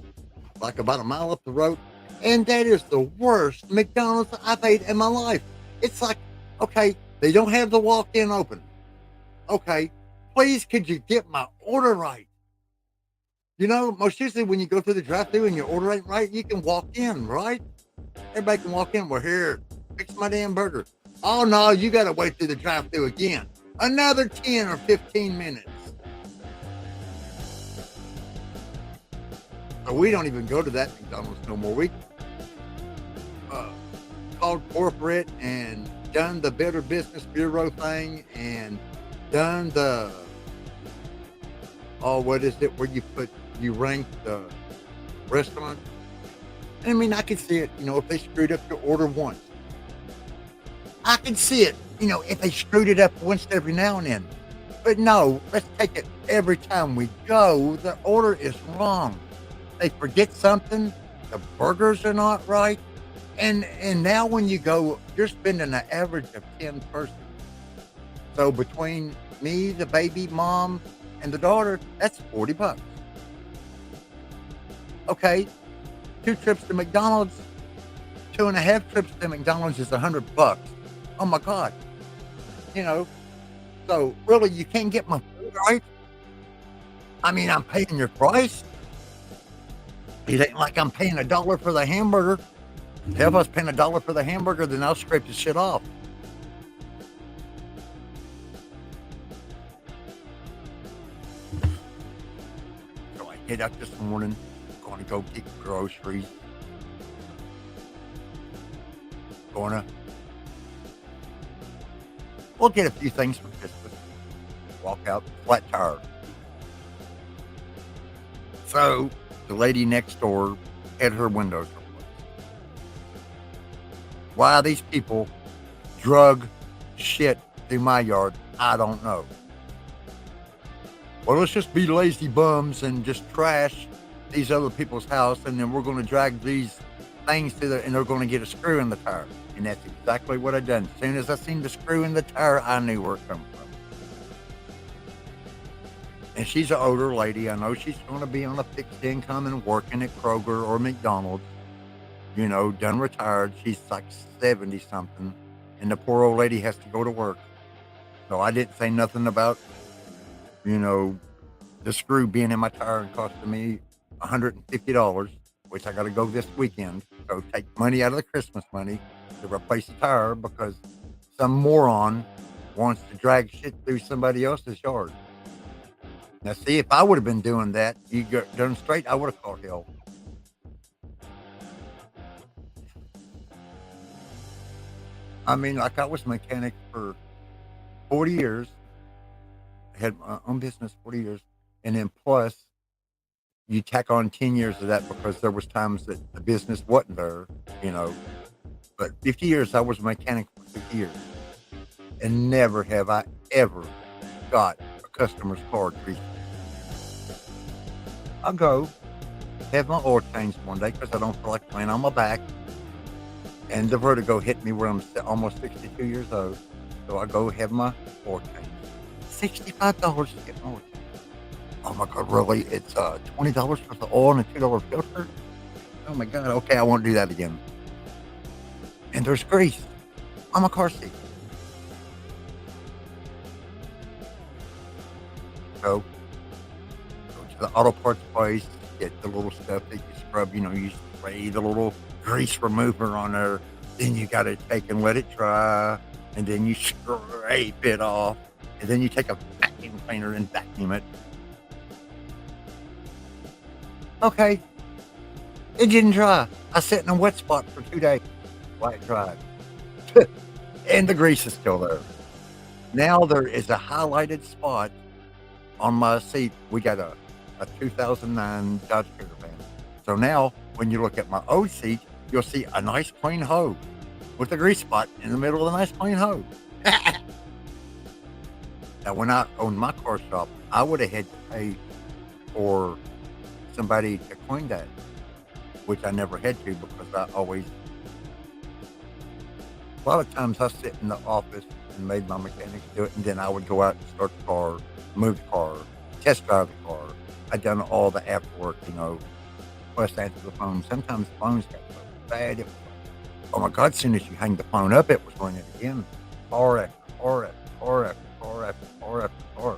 like about a mile up the road, and that is the worst McDonald's I've ate in my life. It's like, okay, they don't have the walk-in open. Okay, please, could you get my order right? You know, most usually when you go through the drive-thru and your order ain't right, you can walk in, right? Everybody can walk in. We're here. Fix my damn burger. Oh, no, you got to wait through the drive-thru again. Another 10 or 15 minutes. So we don't even go to that McDonald's no more. We called corporate and done the Better Business Bureau thing and done the, what is it, where you rank the restaurant. I mean, I can see it, you know, if they screwed up your order once. I can see it, you know, if they screwed it up once every now and then. But no, let's take it every time we go. The order is wrong. They forget something. The burgers are not right. And now when you go, you're spending an average of 10 persons. So between me, the baby, mom, and the daughter, that's $40. Okay, 2 trips to McDonald's, 2.5 trips to McDonald's is $100. Oh my God. You know, so really you can't get my food right. I mean, I'm paying your price. It ain't like I'm paying $1 for the hamburger. Hell, if I was paying $1 for the hamburger, then I'll scrape the shit off. So I get up this morning, going to go get groceries. We'll get a few things for Christmas. Walk out, flat tire. So the lady next door had her windows replaced. Why these people drug shit through my yard, I don't know. Well, let's just be lazy bums and just trash these other people's house, and then we're going to drag these things to and they're going to get a screw in the tire. And that's exactly what I done. As soon as I seen the screw in the tire, I knew where it come from. And she's an older lady. I know she's going to be on a fixed income and working at Kroger or McDonald's. You know, done retired. She's like 70 something. And the poor old lady has to go to work. So I didn't say nothing about, you know, the screw being in my tire and costing me $150, which I got to go this weekend. So take money out of the Christmas money to replace the tire because some moron wants to drag shit through somebody else's yard. Now, see, if I would have been doing that, you got done straight, I would have caught hell. I mean, like I was a mechanic for 40 years. I had my own business 40 years. And then plus, you tack on 10 years of that because there was times that the business wasn't there, you know. But 50 years, I was a mechanic for 50 years. And never have I ever got a customer's card recently. I'll go have my oil changed one day because I don't feel like laying on my back. And the vertigo hit me when I'm almost 62 years old. So I go have my oil changed. $65 to get my oil changed. Oh my God, really? It's $20 for the oil and a $2 filter? Oh my God, okay, I won't do that again. And there's grease on my car seat. So, go to the auto parts place, get the little stuff that you scrub, you know, you spray the little grease remover on there. Then you got to take and let it dry. And then you scrape it off. And then you take a vacuum cleaner and vacuum it. Okay. It didn't dry. I sat in a wet spot for 2 days while it dried. And the grease is still there. Now there is a highlighted spot on my seat. We got a 2009 Dodge Caravan. So now when you look at my old seat, you'll see a nice clean hose with a grease spot in the middle of the nice clean hose. Now when I owned my car shop, I would have had to pay for somebody to clean that, which I never had to because I always A lot of times I sit in the office and made my mechanics do it, and then I would go out and start the car, move the car, test drive the car. I'd done all the after work, plus answer the phone. Sometimes the phones got so bad. It was like, oh my God, as soon as you hang the phone up, it was ringing again. Car after car after car after car after car after car.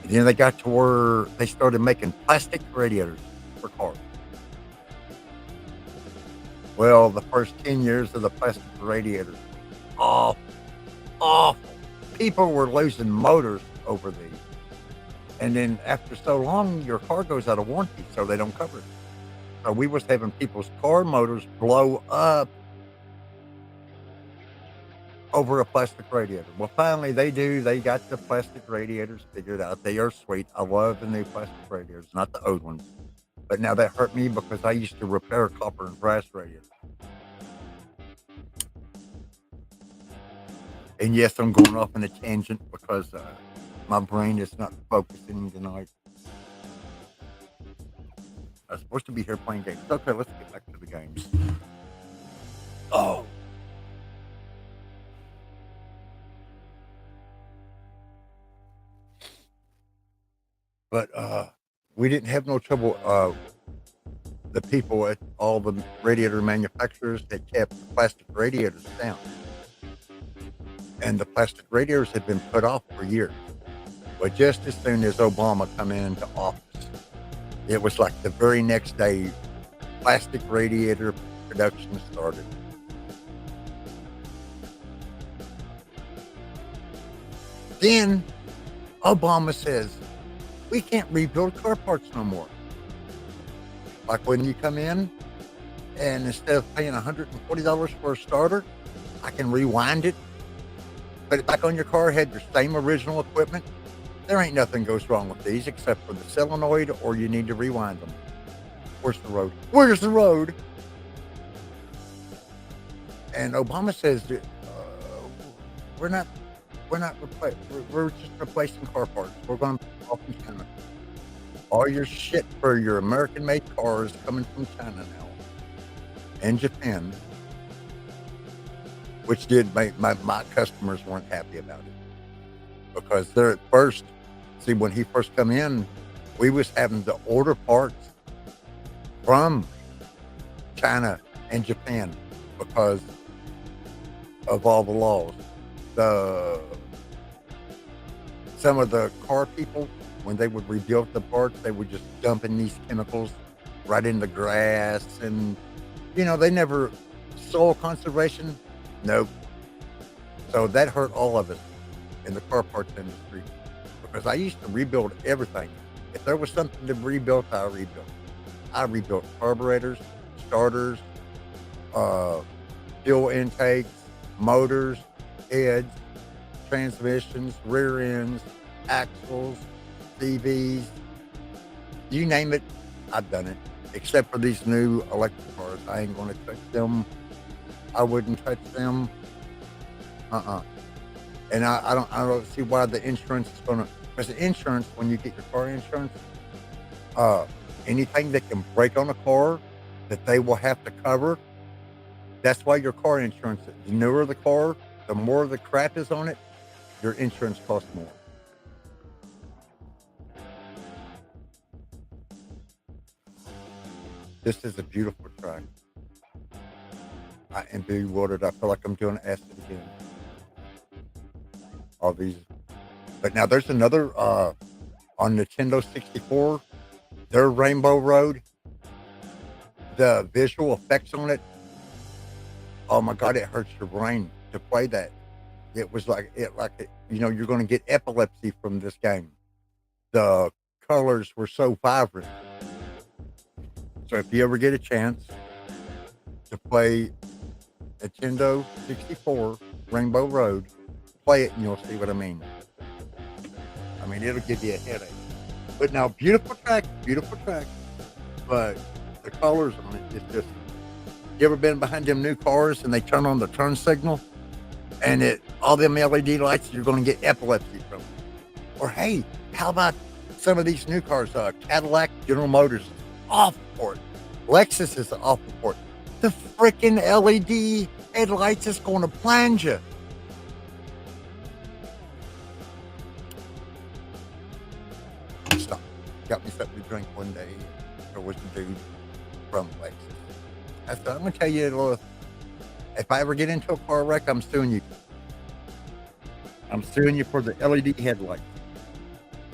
And then they got to where they started making plastic radiators for cars. Well, the first 10 years of the plastic radiators, awful, awful. People were losing motors over these. And then after so long, your car goes out of warranty, so they don't cover it. So we was having people's car motors blow up over a plastic radiator. Well, finally they do. They got the plastic radiators figured out. They are sweet. I love the new plastic radiators, not the old ones. But now that hurt me because I used to repair copper and brass radiators. And yes, I'm going off on a tangent because my brain is not focusing tonight. I was supposed to be here playing games. Okay, let's get back to the games. Oh. But we didn't have no trouble. The people at all the radiator manufacturers that kept the plastic radiators down. And the plastic radiators had been put off for years. But just as soon as Obama come into office, it was like the very next day, plastic radiator production started. Then Obama says, we can't rebuild car parts no more. Like when you come in and instead of paying $140 for a starter, I can rewind it, put it back on your car, had your same original equipment. There ain't nothing goes wrong with these except for the solenoid, or you need to rewind them. Where's the road? Where's the road? And Obama says, we're just replacing car parts. We're going to put off in China. All your shit for your American-made cars coming from China now, and Japan, which did make my customers weren't happy about it because they're at first. See, when he first come in, we was having to order parts from China and Japan because of all the laws. Some of the car people, when they would rebuild the parts, they would just dump in these chemicals right in the grass, and they never soil conservation. Nope. So that hurt all of us in the car parts industry because I used to rebuild everything. If there was something to rebuild, I rebuilt. I rebuilt carburetors, starters, fuel intakes, motors, heads, transmissions, rear ends, axles, CVs, you name it, I've done it. Except for these new electric cars, I ain't going to touch them. I wouldn't touch them. And I don't see why the insurance is going to. Because the insurance, when you get your car insurance, anything that can break on a car that they will have to cover. That's why your car insurance, the newer the car, the more the crap is on it, your insurance costs more. This is a beautiful track. I am bewildered. I feel like I'm doing acid again. All these. But now there's another on Nintendo 64, their Rainbow Road. The visual effects on it. Oh my God, it hurts your brain to play that. It was you're going to get epilepsy from this game. The colors were so vibrant. So if you ever get a chance to play Nintendo 64 Rainbow Road, play it and you'll see what I mean. I mean, it'll give you a headache. But now, beautiful track. But the colors on it is just... You ever been behind them new cars and they turn on the turn signal? And all them LED lights, you're going to get epilepsy from them. Or hey, how about some of these new cars? Cadillac, General Motors, awful for it. Lexus is awful for it. The freaking LED headlights is going to blind you. Stop. Got me something to drink one day. There was a dude from Lexus. I said, I'm going to tell you a little. If I ever get into a car wreck, I'm suing you. I'm suing you for the LED headlights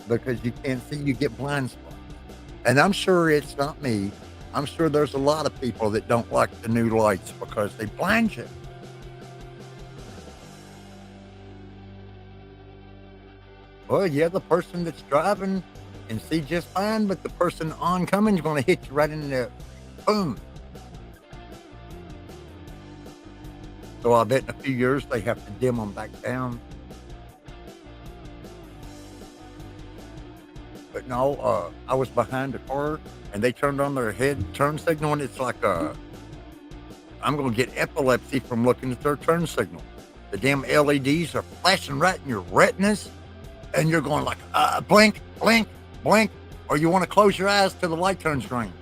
because you can't see, you get blind spots. And I'm sure it's not me. I'm sure there's a lot of people that don't like the new lights because they blind you. Well, yeah, the person that's driving can see just fine, but the person oncoming is going to hit you right in the boom. So I bet in a few years they have to dim them back down. But no, I was behind the car and they turned on their head turn signal, and it's like I'm going to get epilepsy from looking at their turn signal. The damn LEDs are flashing right in your retinas, and you're going like, blink, blink, blink, or you want to close your eyes till the light turns green.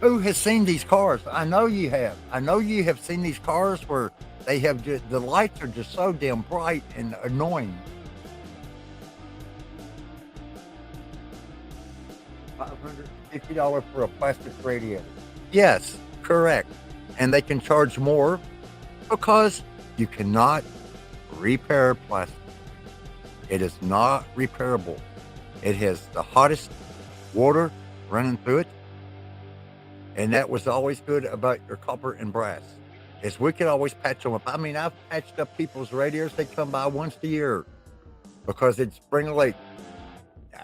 Who has seen these cars? I know you have. I know you have seen these cars where they have just, the lights are just so damn bright and annoying. $550 for a plastic radiator. Yes, correct. And they can charge more because you cannot repair plastic. It is not repairable. It has the hottest water running through it. And that was always good about your copper and brass, is we could always patch them up. I mean, I've patched up people's radiators. They come by once a year because it's spring late.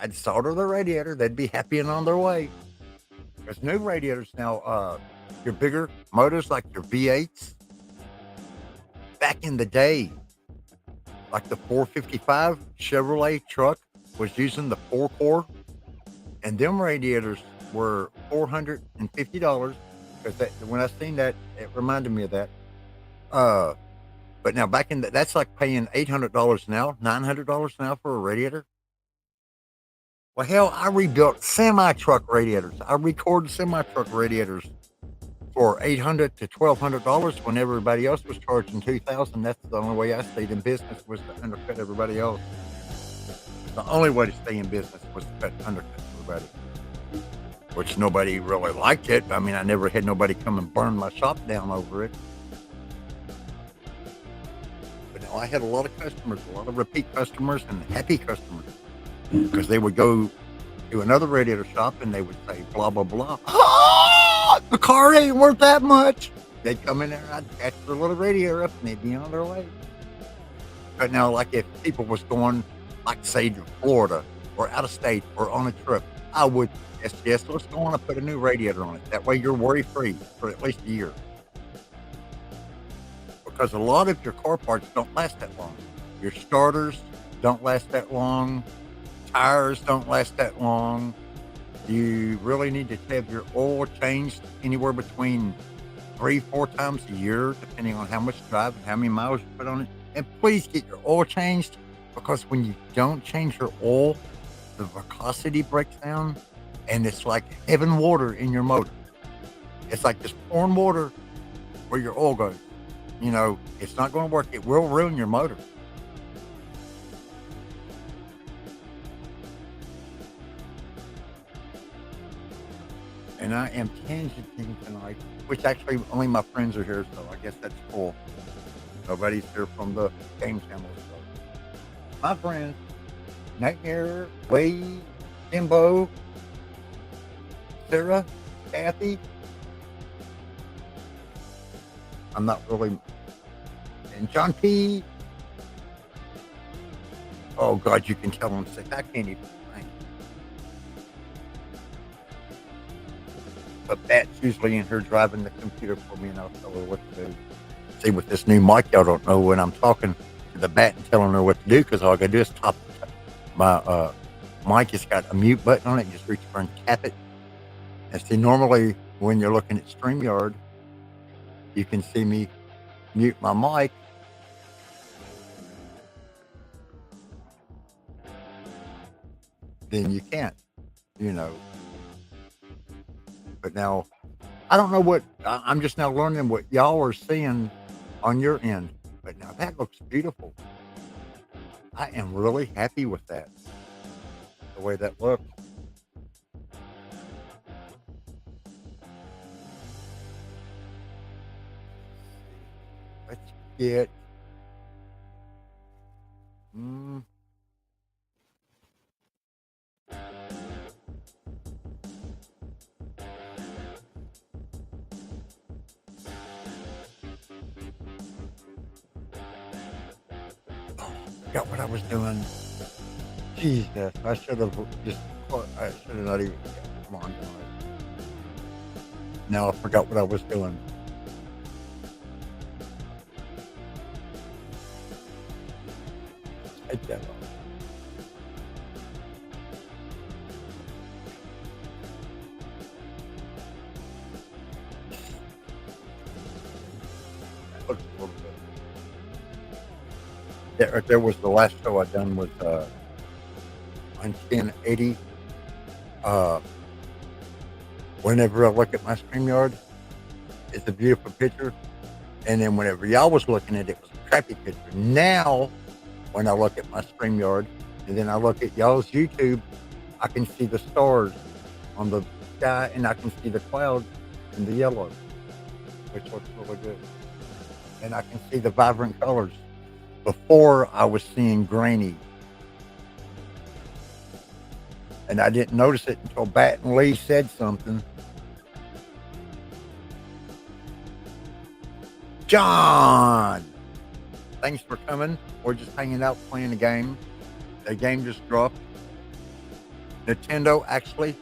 I'd solder the radiator. They'd be happy and on their way. There's new radiators now. Your bigger motors like your V8s. Back in the day, like the 455 Chevrolet truck was using the 4-core, and them radiators were $450 because when I seen that, it reminded me of that. But now back in that's like paying $800 now, $900 now for a radiator. Well, hell, I rebuilt semi-truck radiators. I recorded semi-truck radiators for $800 to $1,200 when everybody else was charging $2,000. That's the only way I stayed in business, was to undercut everybody else. The only way to stay in business was to undercut everybody, which nobody really liked it. I mean, I never had nobody come and burn my shop down over it. But no, I had a lot of customers, a lot of repeat customers and happy customers, because they would go to another radiator shop and they would say, blah, blah, blah. Oh, the car ain't worth that much. They'd come in there and I'd patch their little radiator up and they'd be on their way. But now, like if people was going, like say to Florida or out of state or on a trip, I would, yes, let's go on and put a new radiator on it. That way you're worry-free for at least a year. Because a lot of your car parts don't last that long. Your starters don't last that long. Tires don't last that long. You really need to have your oil changed anywhere between 3-4 times a year, depending on how much you drive and how many miles you put on it. And please get your oil changed, because when you don't change your oil, the viscosity breaks down and it's like heaven water in your motor. It's like just pouring water where your oil goes. You know, it's not going to work. It will ruin your motor. And I am tangenting tonight, which actually only my friends are here, so I guess that's cool. Nobody's here from the game channel. So. My friends, Nightmare, Wade, Jimbo, Sarah, Kathy. I'm not really. And John P. Oh, God, you can tell I'm sick. I can't even think. But Bat's usually in here driving the computer for me, and I'll tell her what to do. See, with this new mic, y'all don't know when I'm talking to the Bat and telling her what to do, because all I got to do is top my mic. Has got a mute button on it. You just reach over and tap it. And see, normally when you're looking at StreamYard, you can see me mute my mic. Then you can't, you know. But now I don't know what I'm just now learning what y'all are seeing on your end, but now that looks beautiful. I am really happy with that, the way that looks. Let's get. Mm, Forgot what I was doing. Jesus, I should have just. I should have not even. Come on, guys. Now I forgot what I was doing. Take that off. That looks a little bit. That right there was the last show I done with on 1080. Whenever I look at my StreamYard, it's a beautiful picture. And then whenever y'all was looking at it, it was a crappy picture. Now, when I look at my StreamYard and then I look at y'all's YouTube, I can see the stars on the sky and I can see the clouds in the yellow, which looks really good. And I can see the vibrant colors. Before I was seeing grainy. And I didn't notice it until Bat and Lee said something. John! Thanks for coming. We're just hanging out playing a game. The game just dropped. Nintendo, actually.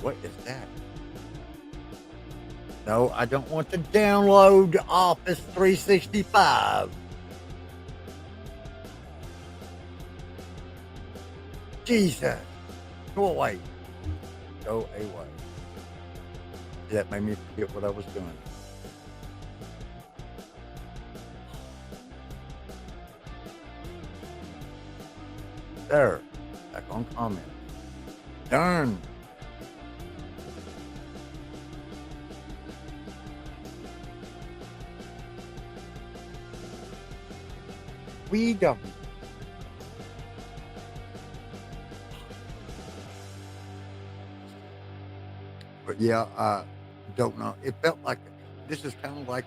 What is that? No, I don't want to download Office 365. Jesus. Go away. Go away. That made me forget what I was doing. There. Back on comments. Darn. We don't. But yeah, I don't know. It felt like this is kind of like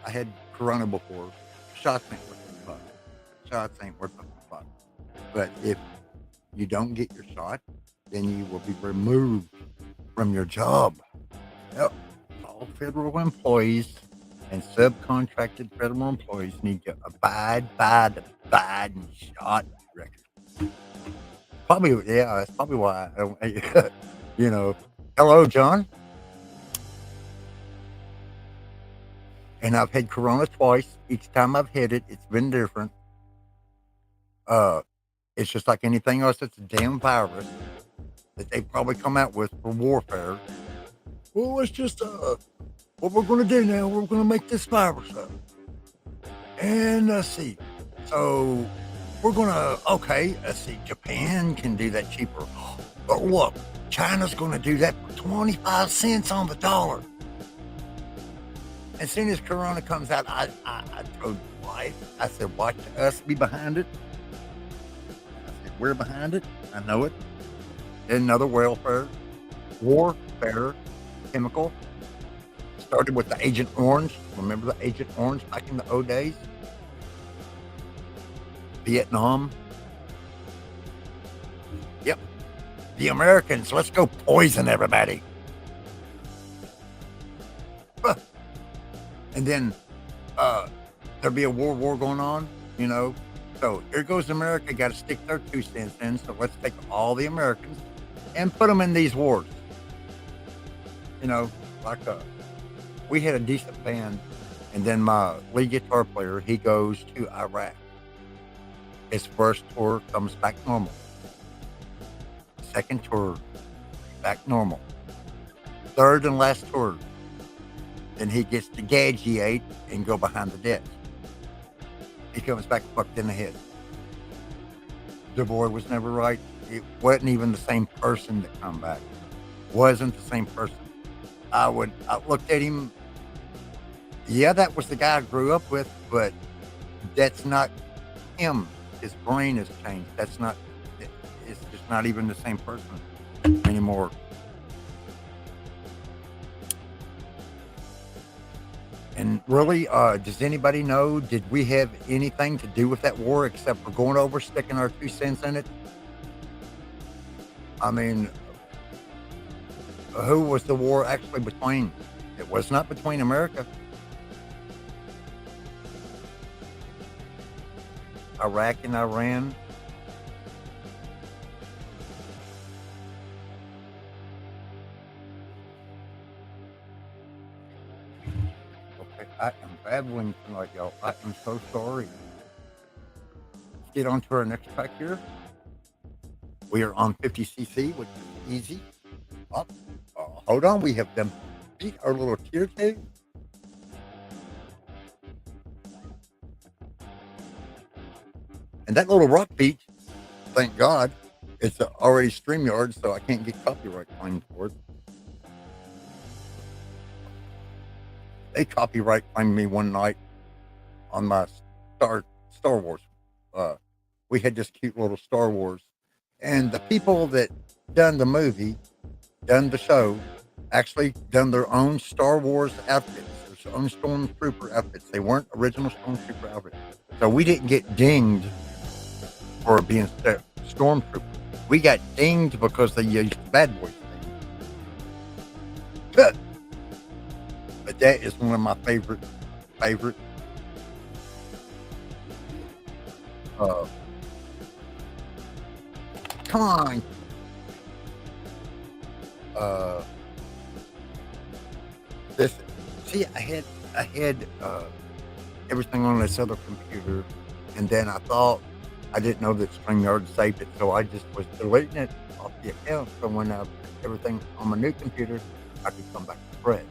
I had Corona before. Shots ain't worth the fuck. Shots ain't worth the fuck. But if you don't get your shot, then you will be removed from your job. Yep. All federal employees and subcontracted federal employees need to abide by the Biden shot record. Probably, yeah, that's probably why I don't, you know. Hello, John. And I've had Corona twice. Each time I've had it, it's been different. It's just like anything else. It's a damn virus that they probably come out with for warfare. Well, it's just what we're going to do now. We're going to make this virus up. And let's see. So we're going to, okay, let's see. Japan can do that cheaper. But look, China's going to do that for 25 cents on the dollar. As soon as Corona comes out, I told my wife, I said, watch us be behind it. I said, we're behind it. I know it. Another warfare chemical. Started with the Agent Orange. Remember the Agent Orange back in the old days? Vietnam. Yep. The Americans, let's go poison everybody. And then there'll be a war going on, you know. So here goes America, got to stick their 2 cents in. So let's take all the Americans and put them in these wars. You know, like we had a decent band, and then my lead guitar player, he goes to Iraq. His first tour comes back normal. Second tour, back normal. Third and last tour, then he gets to gadgiate and go behind the desk. He comes back fucked in the head. The boy was never right. It wasn't even the same person that come back. Wasn't the same person. I looked at him. Yeah, that was the guy I grew up with, but that's not him. His brain has changed. That's not. It's just not even the same person anymore. And really, does anybody know? Did we have anything to do with that war except for going over, sticking our 2 cents in it? I mean, who was the war actually between? It was not between America. Iraq and Iran. Okay, I am babbling tonight, y'all. I am so sorry. Let's get on to our next track here. We are on 50cc, which is easy. Oh, hold on, we have them beat our little tier tag. And that little rock beat, thank God, it's already StreamYard, so I can't get copyright claimed for it. They copyright claimed me one night on my Star Wars. We had this cute little Star Wars, and the people that done the movie, done the show, actually done their own Star Wars outfits, their own Stormtrooper outfits. They weren't original Stormtrooper outfits, so we didn't get dinged for being Stormtrooper. We got dinged because they used the Bad Boys thing. But that is one of my favorite. Come on. This. See, I had everything on this other computer, and then I thought I didn't know that StreamYard saved it, so I just was deleting it off the account. So when I put everything on my new computer, I could come back to Fred.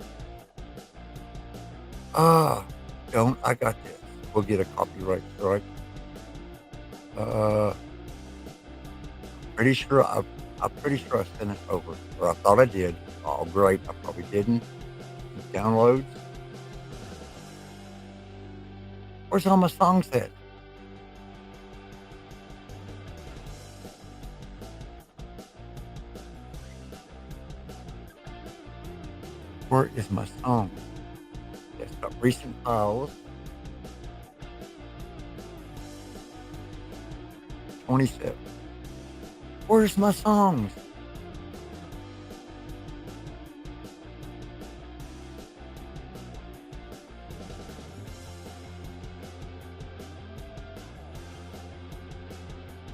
Don't I got this? We'll get a copyright strike. Pretty sure I sent it over, or I thought I did. Oh, great! I probably didn't. Downloads. Where's all my songs at? Where is my song? Desktop recent files. 27. Where's my songs?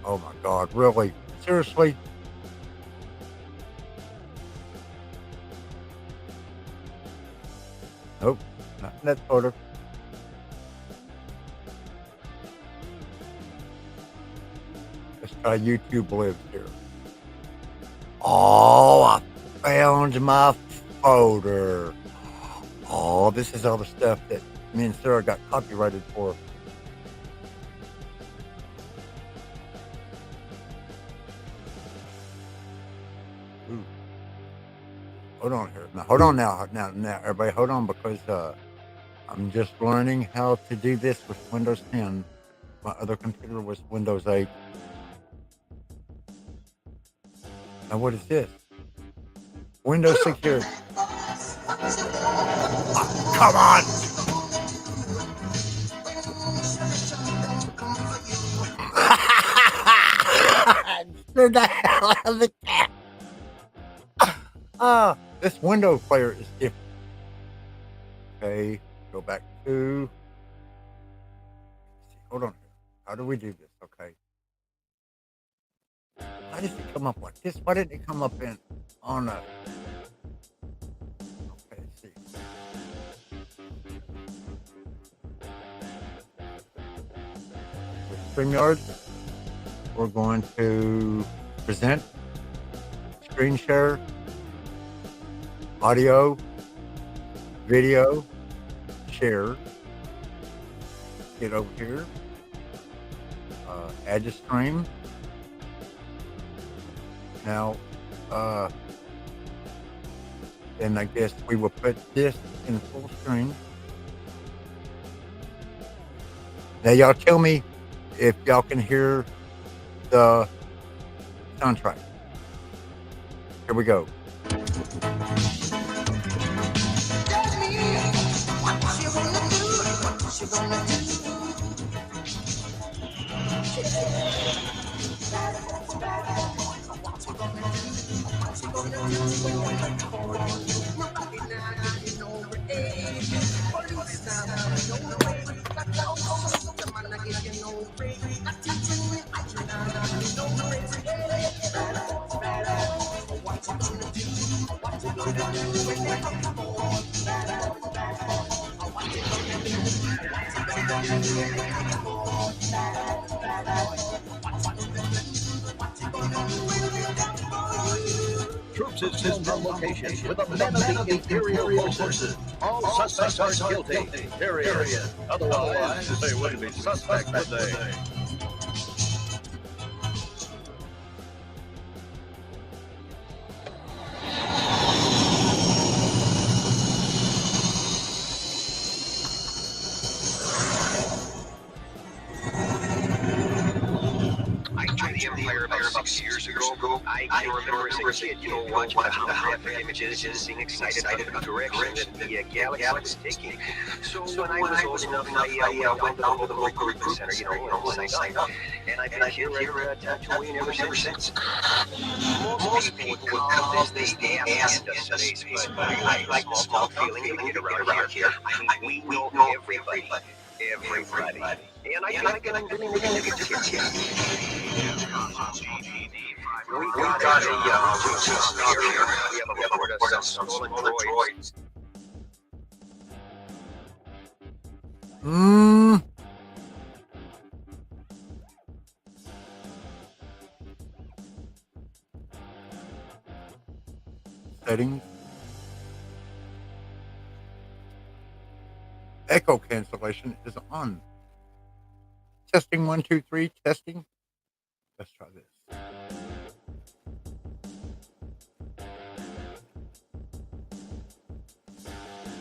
Oh my God, really? Seriously? Nope, not in that folder. Let's try YouTube Lives here. Oh, I found my folder. Oh, this is all the stuff that me and Sarah got copyrighted for. Ooh. Hold on here. Now, hold on now, everybody, hold on, because I'm just learning how to do this with Windows 10. My other computer was Windows 8. Now, what is this? Windows Security. Come on! Scared the hell out of the cat. This window player is different. Okay, go back to. Hold on here. How do we do this? Okay. Why did it come up like this? Why didn't it come up on a? Okay, let's see. With StreamYard, we're going to present, screen share, audio, video, share. Get over here. Add to stream. Now, And I guess we will put this in full screen. Now y'all tell me if y'all can hear the soundtrack. Here we go. Troops is held on location with a men of the Imperial Forces. All suspects are guilty. Period. Otherwise, they wouldn't be suspects, would they? I joined the Empire about 6 years ago. I can remember as a kid, watching the holographic images and being excited about the direction that the galaxy was taking. So when I was old enough, I went down to the local recruitment center, and signed up. And I've been here at Tatooine ever since. Most people would call this the ass of space, but I like the small feeling living around here. I mean, we know everybody. And I feel like I'm getting a good tip. We got a star here. We have a report of some stolen droids. Settings. Echo cancellation is on. Testing 1, 2, 3. Testing. Let's try this.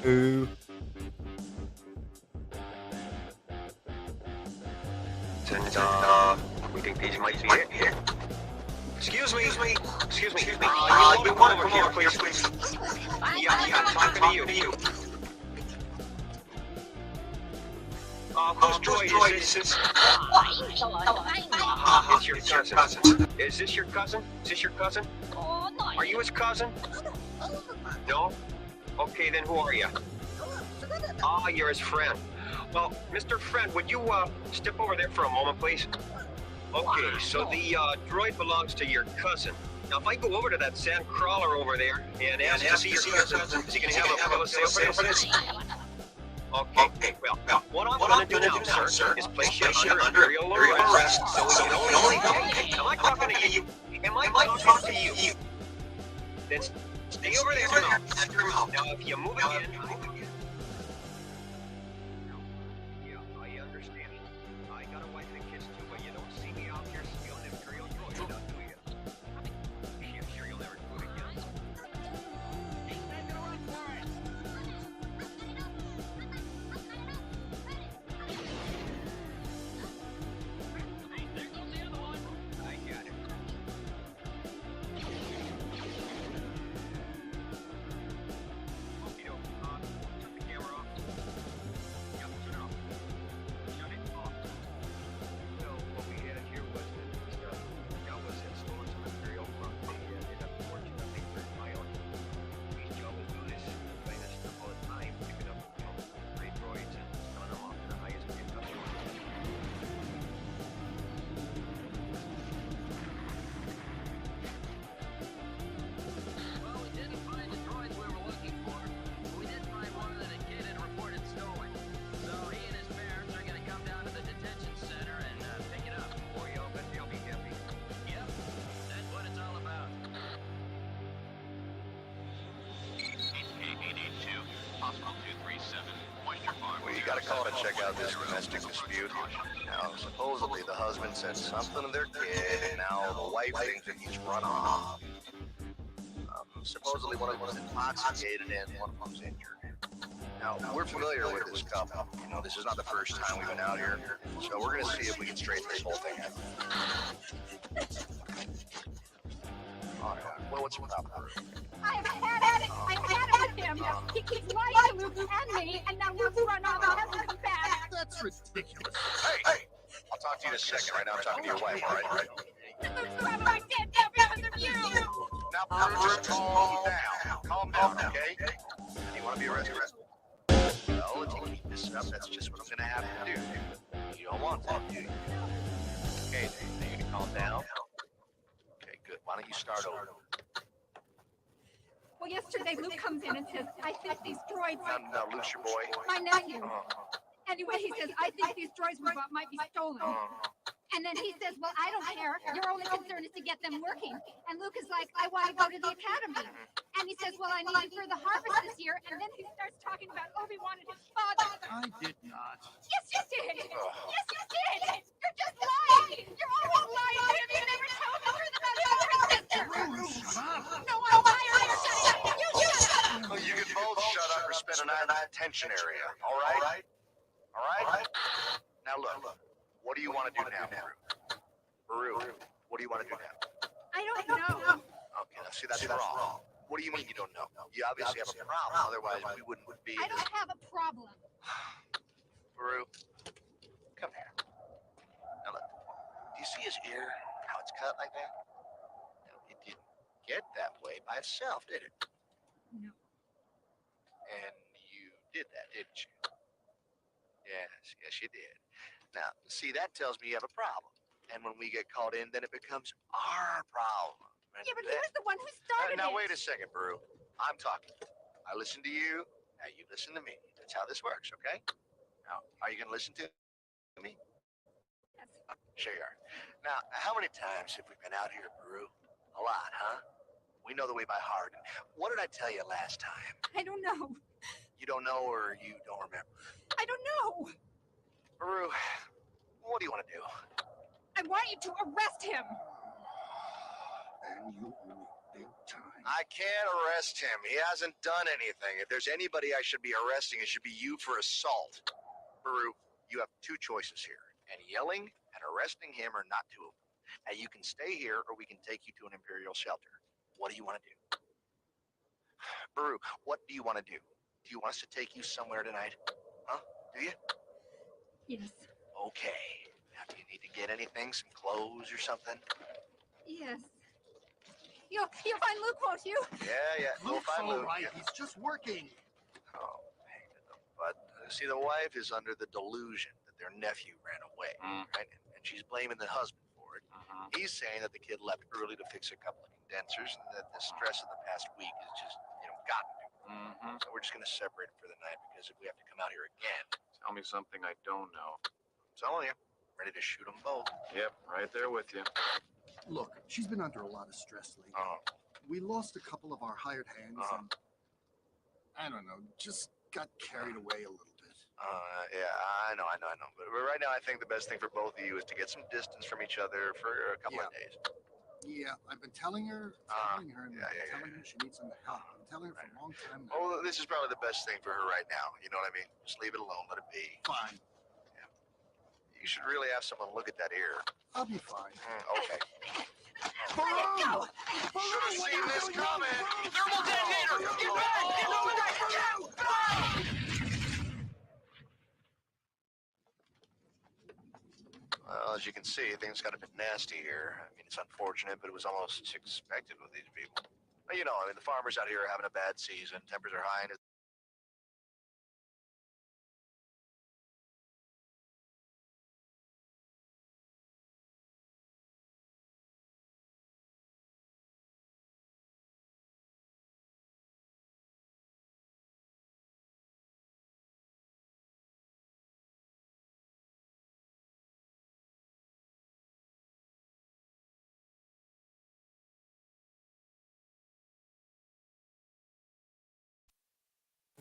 Two. We think these might be it here. Excuse me. You want to come over here, please? Yeah, I'm talking to you. Whose droid is this? It's your cousin. Is this your cousin? Are you his cousin? No? Okay, then who are you? You're his friend. Well, Mr. Friend, would you step over there for a moment, please? Okay, so the droid belongs to your cousin. Now, if I go over to that sand crawler over there and ask to see your cousin, is he going to have a bill of sale for this? Okay, well, what I'm going to do now, sir, is place you under Imperial arrest. So only am I talking to you? Am I talking to you? Then stay over there now. Now, if you move again... Yeah, I understand. I got a wife and kids too, but you don't see me out here stealing Imperial droids, do you? Yeah, sure you'll never do it again. Ain't that gonna run for it? There goes the other one. I got it. Turn the camera off. Yep, turn it off. Shut it off. So what we had here was that was stolen some material from the unfortunately for pilot. These Jawas do this kind of stuff all the time, picking up stray droids and selling them off to the highest paid customers. Well, we didn't find the droids we were looking for, but we did find one that a kid had reported stolen. So he and his parents are going to come down to the detention center and pick it up. Boy, y'all bet they'll be happy. Yep, that's what it's all about. Well, you got to call to check out this domestic dispute. Now, supposedly the husband said something to their kid, and now the wife thinks that he's run off. Supposedly one of them was intoxicated and one of them was injured. Now, we're familiar with this couple. You know, this is not the first time we've been out here. So we're going to see if we can straighten this whole thing out. All right. Well, what's the problem? I've had it with him. He keeps lying to Luke and me, and now Luke's run off and hasn't come back. That's ridiculous. Hey! I'll talk to you in a second. Right now, I'm talking to your wife, all right? Luke's grabbing my dead now because of you. Now, just calm down. Calm down, okay? You want to be arrested? Well, if you keep this up, that's just what I'm going to have to do. You don't want that, do you? Okay, then you can calm down. Okay, good. Why don't you start over? Well, yesterday Luke comes in and says, I think these droids... Now, Luke's your boy. My nephew. Anyway, he says, I think these droids we bought might be stolen. And then he says, well, I don't care. Your only concern is to get them working. And Luke is like, I want to go to the academy. And he says, well, I need it for the harvest this year. And then he starts talking about Obi-Wan and his father. I did not. Yes, you did. Yes, you did. You're just lying. You're always lying to him. You never tell the truth about your sister. No, I'm lying. Shut up. You shut up. Well, you can both shut up or spend a night in the detention area, all right? All right? Now, look. What do you want to do now, Baru? What do you want to do now? I don't know. Okay, now see, that's wrong. What do you mean you don't know? You obviously have a problem, otherwise we wouldn't be... I don't have a problem. Baru, come here. Now look, do you see his ear? How it's cut like that? No, it didn't get that way by itself, did it? No. And you did that, didn't you? Yes, you did. Now, see, that tells me you have a problem. And when we get called in, then it becomes our problem. And Yeah, but he was the one who started now, it. wait a second, Baru. I'm talking. I listen to you. Now, you listen to me. That's how this works, okay? Now, are you going to listen to me? Yes. Sure you are. Now, how many times have we been out here, Baru? A lot, huh? We know the way by heart. What did I tell you last time? I don't know. You don't know or you don't remember? I don't know. Baru, what do you want to do? I want you to arrest him. And you owe me big time. I can't arrest him. He hasn't done anything. If there's anybody I should be arresting, it should be you for assault. Baru, you have two choices here. And yelling and arresting him are not two of them. Now, you can stay here or we can take you to an Imperial shelter. What do you want to do? Baru, what do you want to do? Do you want us to take you somewhere tonight? Huh? Do you? Yes. Okay. Now, do you need to get anything? Some clothes or something? Yes. You'll find Luke, won't you? Yeah. We'll Luke's find all Luke. right. Yeah. He's just working. Oh, pain in the butt. See, the wife is under the delusion that their nephew ran away, right? And she's blaming the husband for it. He's saying that the kid left early to fix a couple of condensers and that the stress of the past week has just, gotten to him. So we're just going to separate him for the night because if we have to come out here again... Tell me something I don't know. I'm telling you, ready to shoot them both. Yep, right there with you. Look, she's been under a lot of stress lately. Oh. We lost a couple of our hired hands and, I don't know, just got carried away a little bit. Yeah, I know. But right now, I think the best thing for both of you is to get some distance from each other for a couple of days. Yeah, I've been telling her, and telling her she needs some help. I'm telling her for a long time now. Well, this is probably the best thing for her right now. You know what I mean? Just leave it alone. Let it be. Fine. Yeah. You should really have someone look at that ear. I'll be fine. Okay. Let it go! Should have seen this coming. Thermal detonator! Get back! Get over! Well, as you can see, things got a bit nasty here. I mean, it's unfortunate, but it was almost expected with these people. But, the farmers out here are having a bad season. Tempers are high. And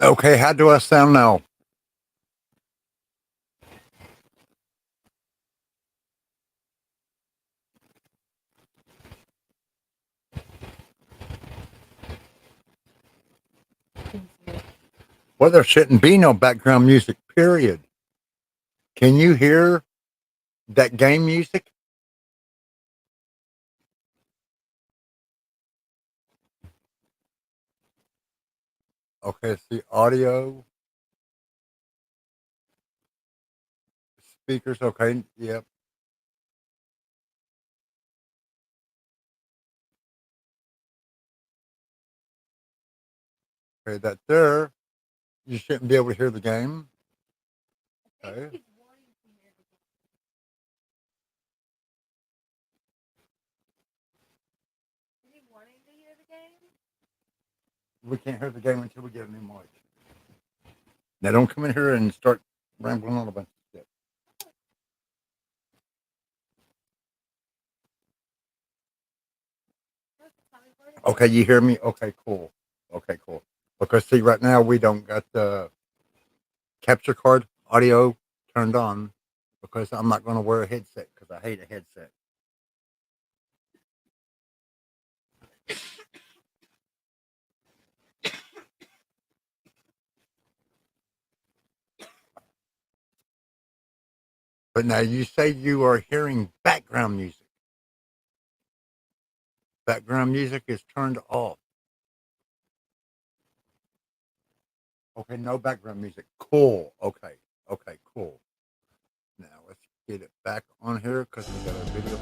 Okay, how do I sound now? Well, there shouldn't be no background music, period. Can you hear that game music? Okay, see audio, speakers, okay, yep. Okay, that there. You shouldn't be able to hear the game. Okay. We can't hear the game until we get a new mic. Now, don't come in here and start rambling on a bunch of shit. Okay, you hear me? Okay, cool. Okay, cool. Because see, right now we don't got the capture card audio turned on because I'm not going to wear a headset because I hate a headset. But now you say you are hearing background music. Background music is turned off. Okay, no background music. Cool. Okay. Okay, cool. Now let's get it back on here because we got a video.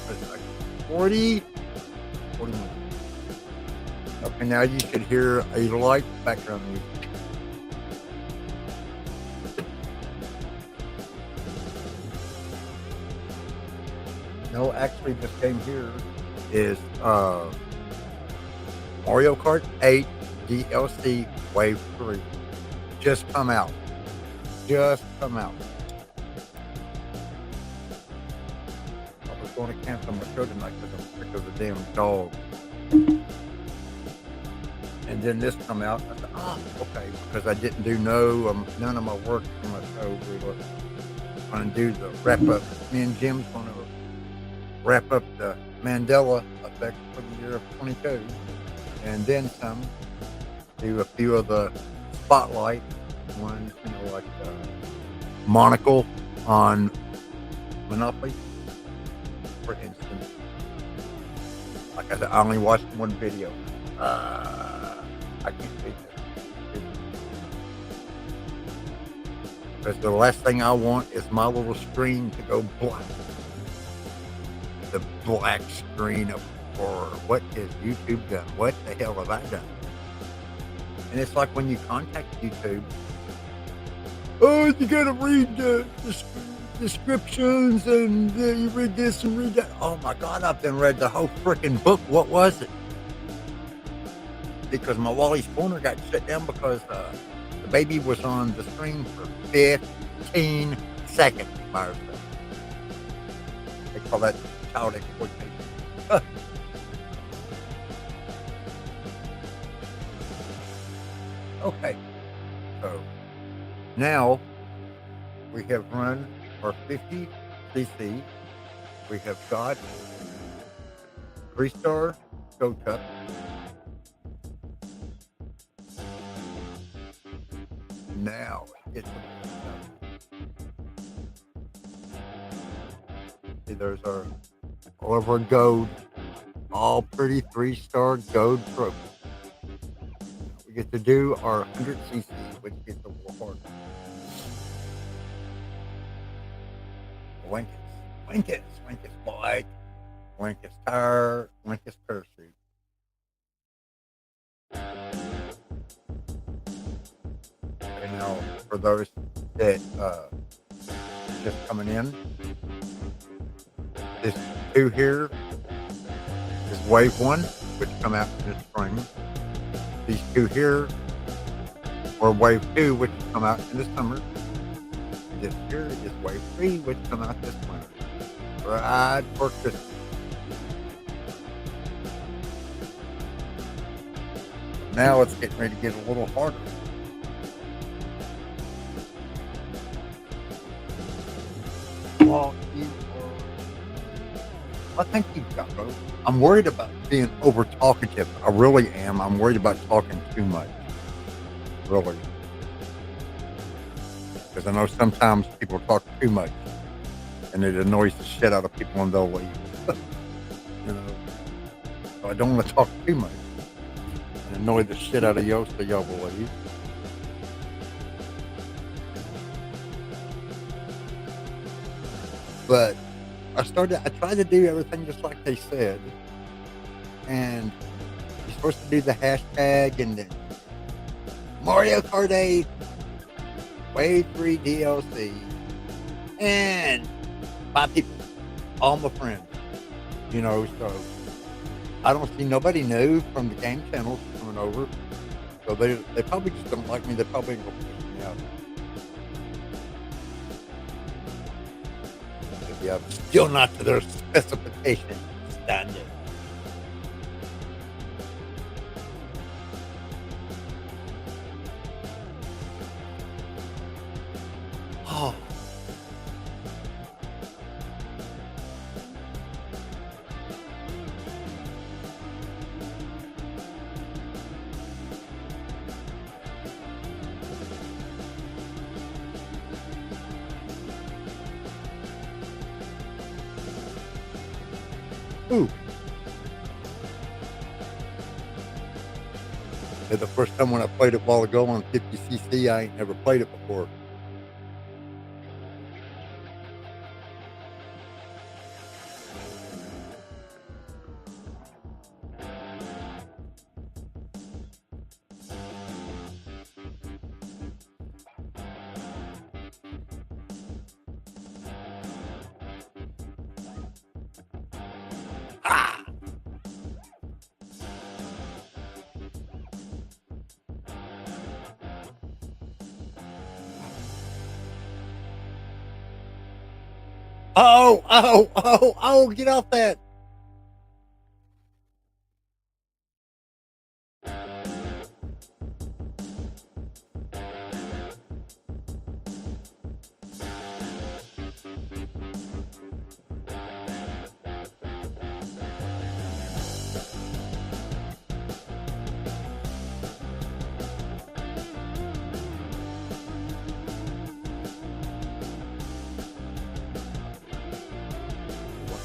It's like 40 minutes. Okay, now you should hear a light background music. No, actually, this game here is Mario Kart 8 DLC Wave 3. Just come out. Just come out. I was going to cancel my show tonight because I'm sick of the damn dog. And then this come out. I said, oh, okay, because I didn't do none of my work for my show. We were going to do the wrap up. Me and Jim's going to wrap up the Mandela effect for the year of 22, and then some. Do a few of the spotlight ones, like Monocle on Monopoly, for instance. Like I said, I only watched one video. I can't beat that. Because the last thing I want is my little screen to go black. The black screen of horror. What has YouTube done? What the hell have I done? And it's like when you contact YouTube, oh, you gotta read the descriptions and you read this and read that. Oh my God, I've been read the whole freaking book. What was it? Because my Wally's Corner got shut down because the baby was on the screen for 15 seconds by herself. They call that child exploitation. Okay, so now we have run our 50 cc. We have got 3-star Go Cup. Now it's see, there's all of our gold, all pretty 3-star gold trophies. We get to do our 100 cc, which gets a little harder. Lincoln's bike, Lincoln's tire, Lincoln's parachute. And now, for those that just coming in, this 2 here is Wave 1, which come out in the spring. These 2 here are Wave 2, which come out in the summer. This here is Wave 3, which come out this winter. Right for Christmas. Now it's getting ready to get a little harder. I thank you, Jocko. I'm worried about being over talkative. I really am. I'm worried about talking too much. Really. Because I know sometimes people talk too much and it annoys the shit out of people and they'll leave. You know. So I don't want to talk too much and annoy the shit out of y'all so y'all will leave. But I tried to do everything just like they said. And you're supposed to do the hashtag and then Mario Kart 8, Wave 3 DLC, and my people, all my friends, you know, so I don't see nobody new from the game channels coming over. So they probably just don't like me. They probably ain't gonna push me out. Yeah, still not to their specification standard. Oh. Ooh. Yeah, the first time when I played it a while ago on 50cc, I ain't never played it before. Ah! Oh, get off that.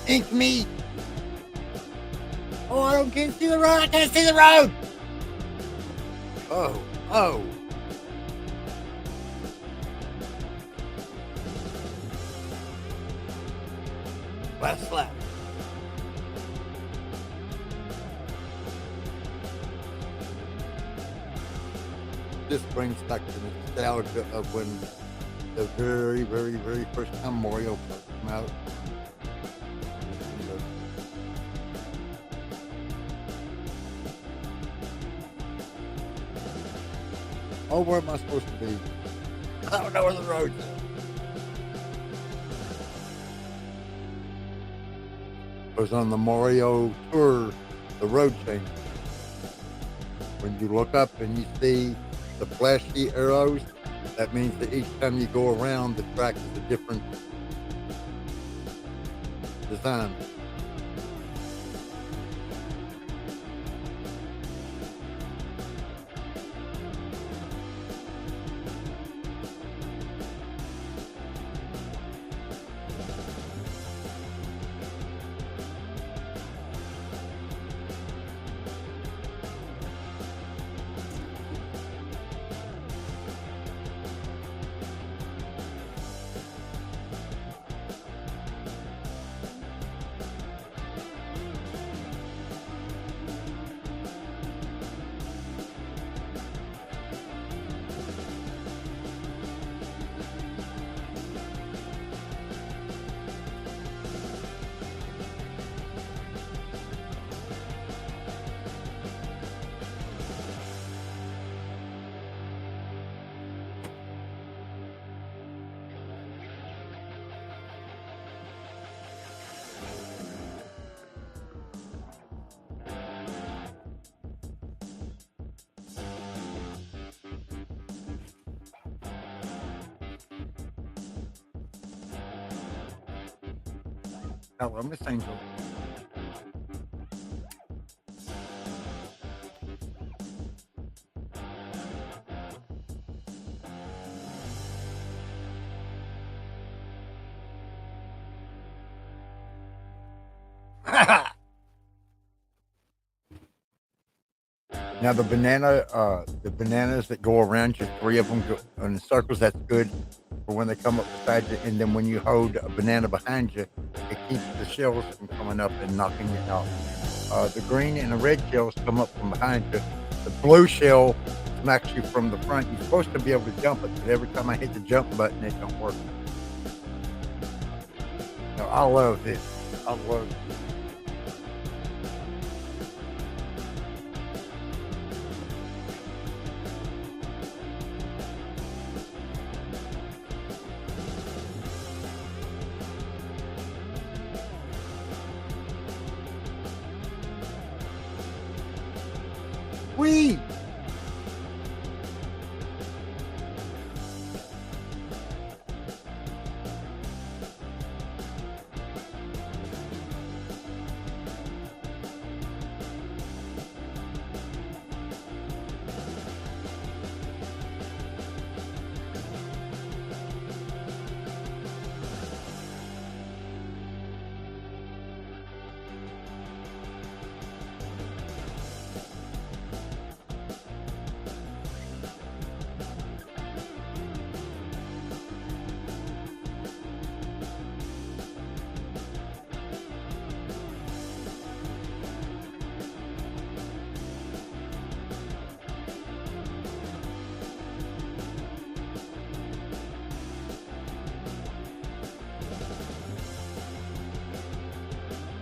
Ink me. Oh, I can't see the road. I can't see the road. Oh. Last lap. This brings back the nostalgia of when the very, very, very first time Mario came out. Oh, where am I supposed to be? I don't know where the road is. Because on the Mario Tour, the road changes. When you look up and you see the flashy arrows, that means that each time you go around, the track is a different design. Hello, Miss Angel. Now the bananas that go around you, 3 of them go in circles. That's good for when they come up beside you. And then when you hold a banana behind you, it keeps the shells from coming up and knocking you out. The green and the red shells come up from behind you. The blue shell smacks you from the front. You're supposed to be able to jump it, but every time I hit the jump button, it don't work. No, I love this. I love it. Whee!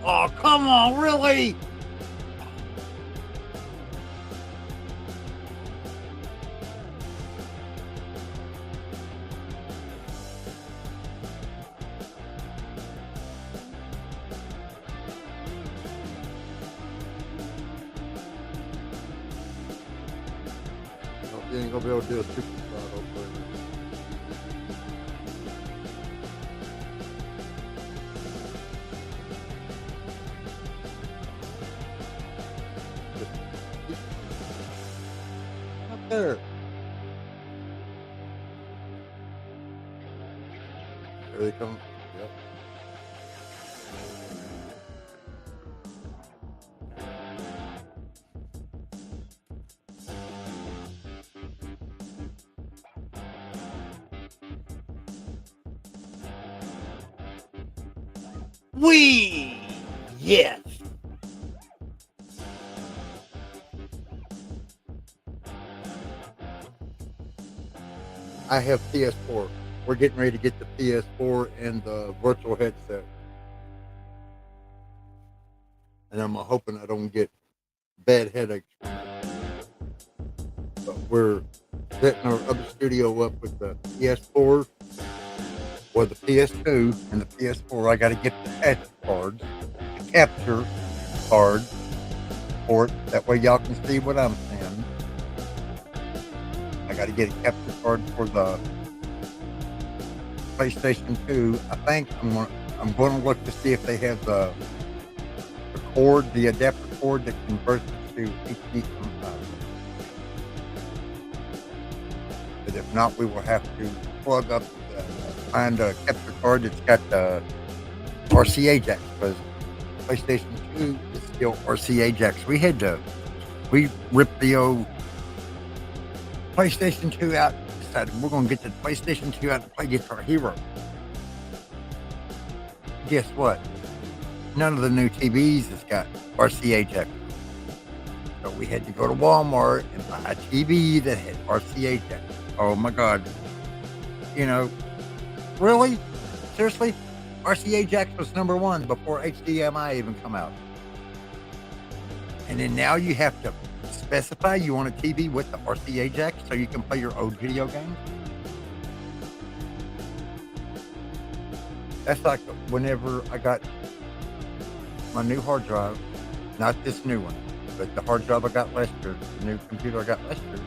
Oh, come on, really? You ain't gonna be able to do a super shot, hopefully. Up there. There they come. Yep. Wee! Yes. I have PS4. We're getting ready to get the PS4 and the virtual headset. And I'm hoping I don't get bad headaches. But we're setting our other studio up with the PS4 or the PS2 and the PS4. I got to get the capture cards, the capture card for it. That way y'all can see what I'm saying. I got to get a capture card for the PlayStation 2. I think I'm going to look to see if they have the cord, the adapter cord that converts it to HD. But if not, we will have to plug up, find a capture card that's got the RCA jacks, because PlayStation 2 is still RCA jacks. We ripped the old PlayStation 2 out, decided we're going to get the PlayStation 2 out to play Guitar Hero. Guess what? None of the new TVs has got RCA jacks. So we had to go to Walmart and buy a TV that had RCA jacks. Oh my God. You know, really? Seriously? RCA jacks was number one before HDMI even come out. And then now you have to specify you want a TV with the RCA jack so you can play your old video games. That's like whenever I got my new hard drive, not this new one, but the hard drive I got last year, the new computer I got last year.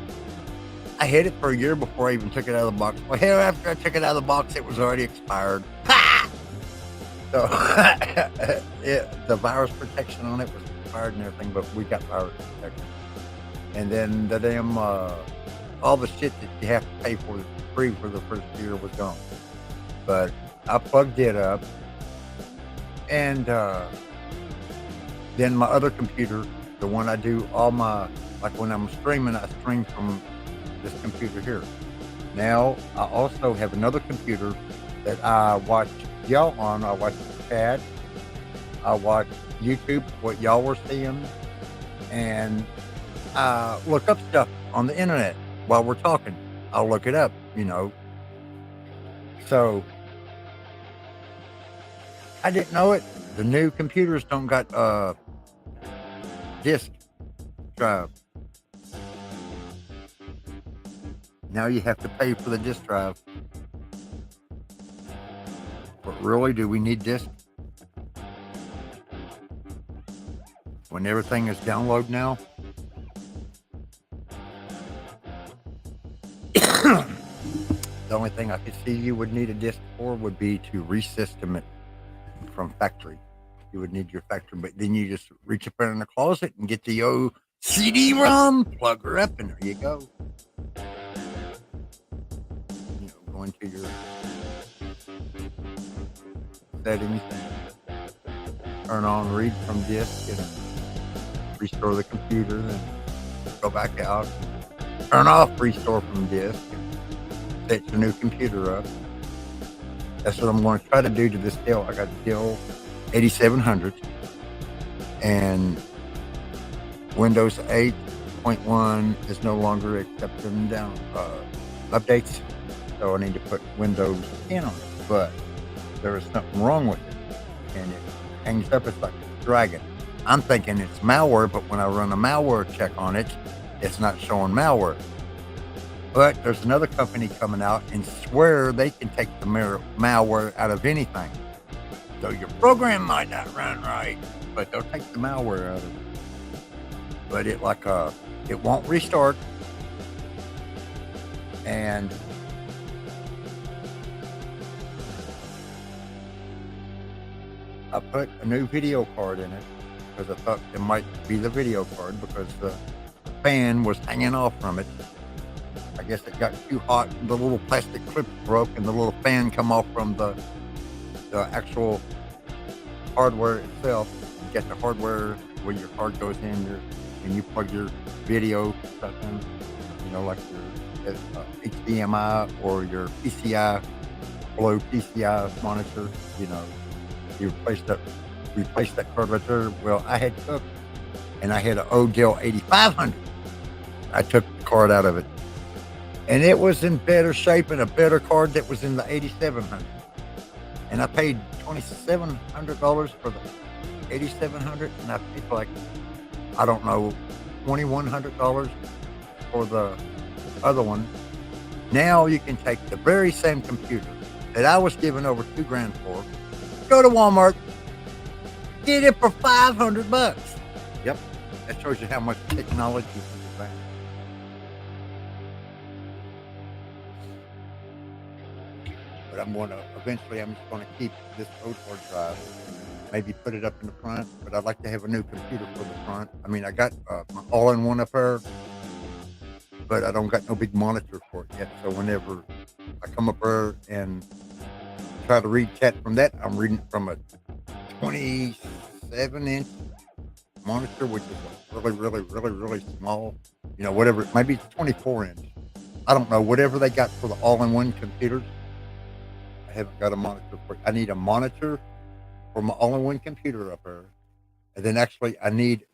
I had it for a year before I even took it out of the box. Well, hell, after I took it out of the box, it was already expired. Ha! So the virus protection on it was expired and everything, but we got virus protection. And then the damn all the shit that you have to pay for free for the first year was gone. But I plugged it up, and then my other computer the one I do all my, like when I'm streaming, I stream from this computer here. Now, I also have another computer that I watch y'all on. I watch the chat. I watch YouTube, what y'all were seeing, and look up stuff on the internet while we're talking. I'll look it up, you know. So, I didn't know it. The new computers don't got disk drive. Now you have to pay for the disk drive. But really, do we need disk? When everything is download now? The only thing I could see you would need a disk for would be to resystem it from factory. You would need your factory, but then you just reach up in the closet and get the old CD-ROM, plug her up, and there you go. You know, go into your settings, turn on read from disk, and restore the computer, and go back out, turn off restore from disk, and set your new computer up. That's what I'm going to try to do to this Dell. I got a Dell 8700, and Windows 8.1 is no longer accepting down updates, so I need to put Windows 10 on it. But there is something wrong with it, and it hangs up. It's like a dragon. I'm thinking it's malware, but when I run a malware check on it, it's not showing malware. But there's another company coming out and swear they can take the malware out of anything. So your program might not run right, but they'll take the malware out of it. But it it won't restart. And I put a new video card in it because I thought it might be the video card because the fan was hanging off from it. I guess it got too hot. The little plastic clip broke and the little fan come off from the actual hardware itself. You get the hardware where your card goes in and you plug your video stuff in, you know, like your HDMI or your PCI, below PCI monitor, you know, you replace that card right there. Well, I had took, and I had an Dell 8500. I took the card out of it, and it was in better shape than a better card that was in the 8700. And I paid $2,700 for the 8700, and I paid like, I don't know, $2,100 for the other one. Now you can take the very same computer that I was giving over $2,000 for, go to Walmart, get it for $500. Yep, that shows you how much technology is advanced. But I'm just going to keep this old hard drive, maybe put it up in the front, but I'd like to have a new computer for the front. I mean, I got my all-in-one up there, but I don't got no big monitor for it yet. So whenever I come up there and try to read chat from that, I'm reading from a 27-inch monitor, which is really, really, really, really small. You know, whatever, maybe it's 24-inch. I don't know, whatever they got for the all-in-one computers. I haven't got a monitor for it. I need a monitor for my all-in-one computer up there. And then actually I need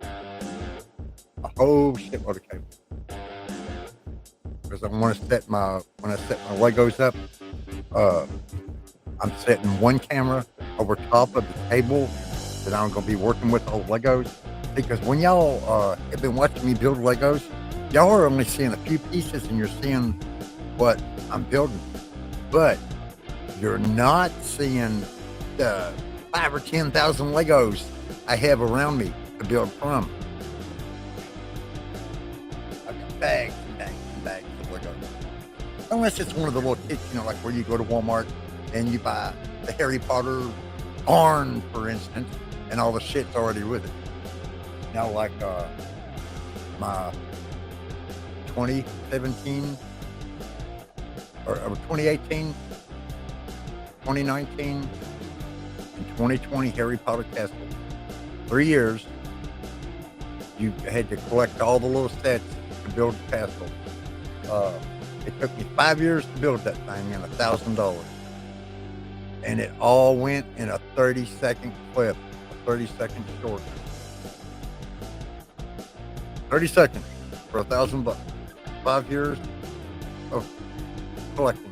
a whole shitload of cable. Because I want to set when I set my Legos up, I'm setting one camera over top of the table that I'm going to be working with old Legos. Because when y'all have been watching me build Legos, y'all are only seeing a few pieces and you're seeing what I'm building. But you're not seeing the 5,000 or 10,000 Legos I have around me to build from. I've got bags and bags and bags of Legos. Unless it's one of the little kits, you know, like where you go to Walmart and you buy the Harry Potter barn, for instance, and all the shit's already with it. Now, like my 2017 or 2018, 2019, and 2020 Harry Potter Castle. 3 years, you had to collect all the little sets to build the castle. It took me 5 years to build that thing and $1,000. And it all went in a 30-second clip, a 30-second short. 30 seconds for $1,000. 5 years of collecting.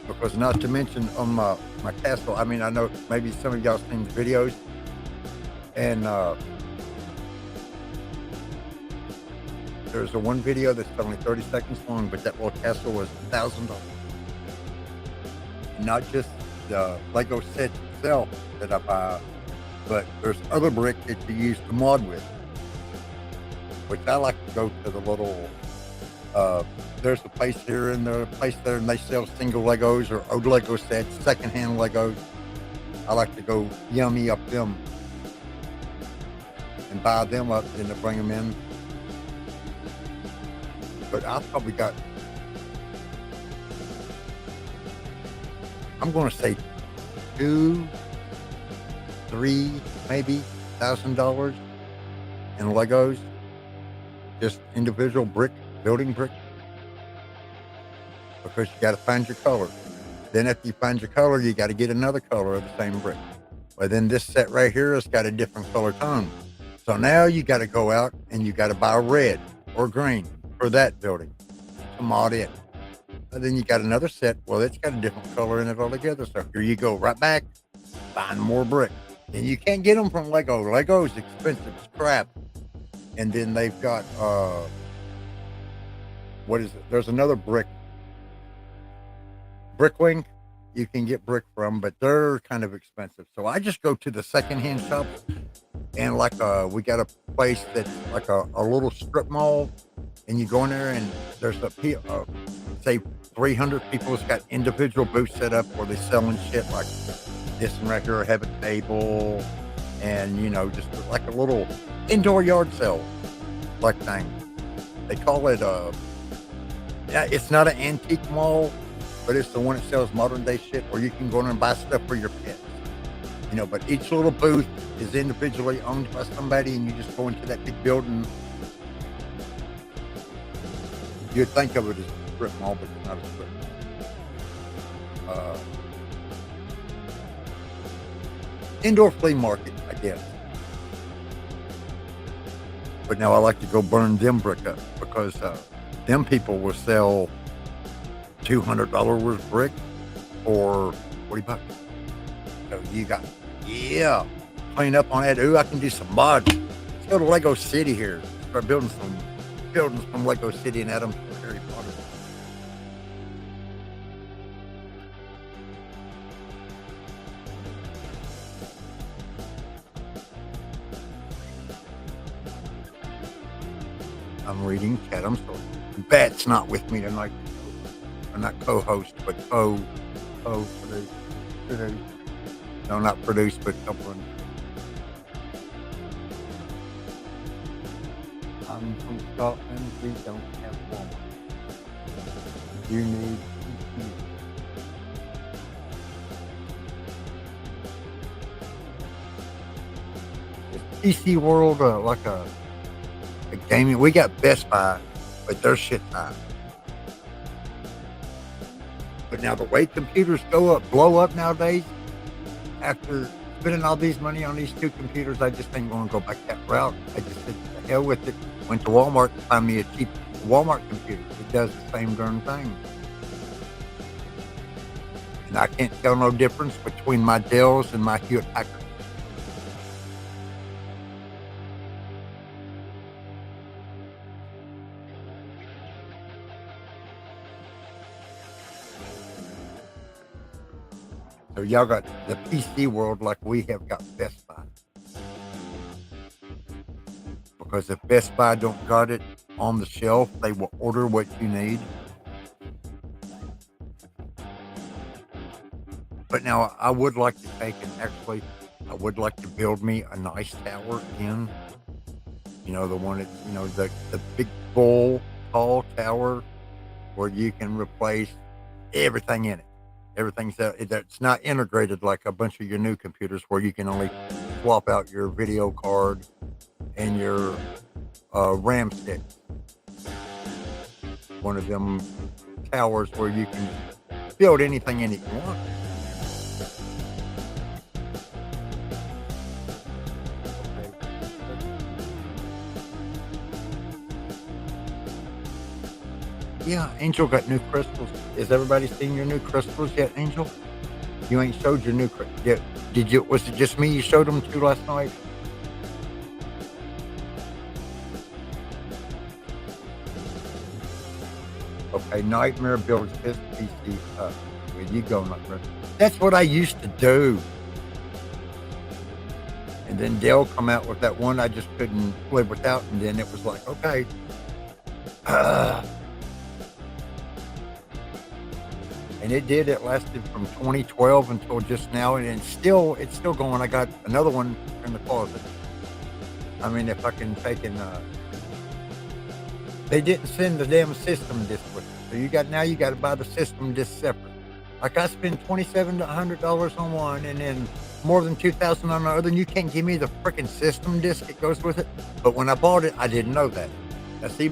Because not to mention on my castle, I mean, I know maybe some of y'all seen the videos, and there's a one video that's only 30 seconds long, but that little castle was $1,000. Not just the Lego set itself that I buy, but there's other brick that you use to mod with, which I like to go to the little, there's a place here and there's a place there, and they sell single Legos or old Lego sets, secondhand Legos. I like to go yummy up them and buy them up and to bring them in. But I've probably got, I'm going to say $2, $3, maybe $1,000 in Legos, just individual brick, building brick, because you got to find your color. Then after you find your color, you got to get another color of the same brick. Well, then this set right here has got a different color tone. So now you got to go out and you got to buy red or green for that building to mod it. And then you got another set. Well, it's got a different color in it altogether. So here you go, right back, buying more brick. And you can't get them from Lego. Lego is expensive as crap. And then they've got, what is it? There's another brick. Brickwing, you can get brick from, but they're kind of expensive. So I just go to the secondhand shops, and like we got a place that's like a little strip mall, and you go in there and there's say 300 people that's got individual booths set up where they're selling shit like this one right here, have a table, and you know, just like a little indoor yard sale like thing. They call it it's not an antique mall, but it's the one that sells modern day shit where you can go in and buy stuff for your pets. You know, but each little booth is individually owned by somebody, and you just go into that big building. You'd think of it as a strip mall, but it's not a strip mall. Indoor flea market, I guess. But now I like to go burn them brick up, because them people will sell $200 worth of brick for $40. So you got, clean up on that. Ooh, I can do some mods. Let's go to Lego City here. Start building some buildings from Lego City and Adams for Harry Potter. I'm reading chat. I'm sorry. Bat's not with me tonight. I'm not co-host, but co-produce. No, not produce, but couple. I'm from Scotland. We don't have one. You need PC World, like a gaming. We got Best Buy, but their shit's high. But now the way computers blow up nowadays, after spending all these money on these two computers, I just ain't going to go back that route. I just said, the hell with it. Went to Walmart to find me a cheap Walmart computer. It does the same darn thing. And I can't tell no difference between my Dells and my Hewlett Packard. So y'all got the PC world like we have got Best Buy. Because if Best Buy don't got it on the shelf, they will order what you need. But now I would like to I would like to build me a nice tower again. You know, the one that, the big full tall tower where you can replace everything in it. Everything's that's not integrated like a bunch of your new computers where you can only swap out your video card and your RAM stick. One of them towers where you can build anything in it you want. Yeah, Angel got new crystals. Is everybody seeing your new crystals yet, Angel? You ain't showed your new crystals yet. Did you? Was it just me you showed them to last night? Okay, Nightmare builds his PC up. Where you go, Nightmare? That's what I used to do. And then Dell come out with that one I just couldn't live without, and then it was like, okay. And it did. It lasted from 2012 until just now, and it's still going. I got another one in the closet. I mean, if I can take and they didn't send the damn system disc with it, so you got to buy the system disc separate. Like I spend $27 to $100 on one, and then more than $2,000 on the other, and you can't give me the freaking system disc that goes with it. But when I bought it, I didn't know that. Now, see,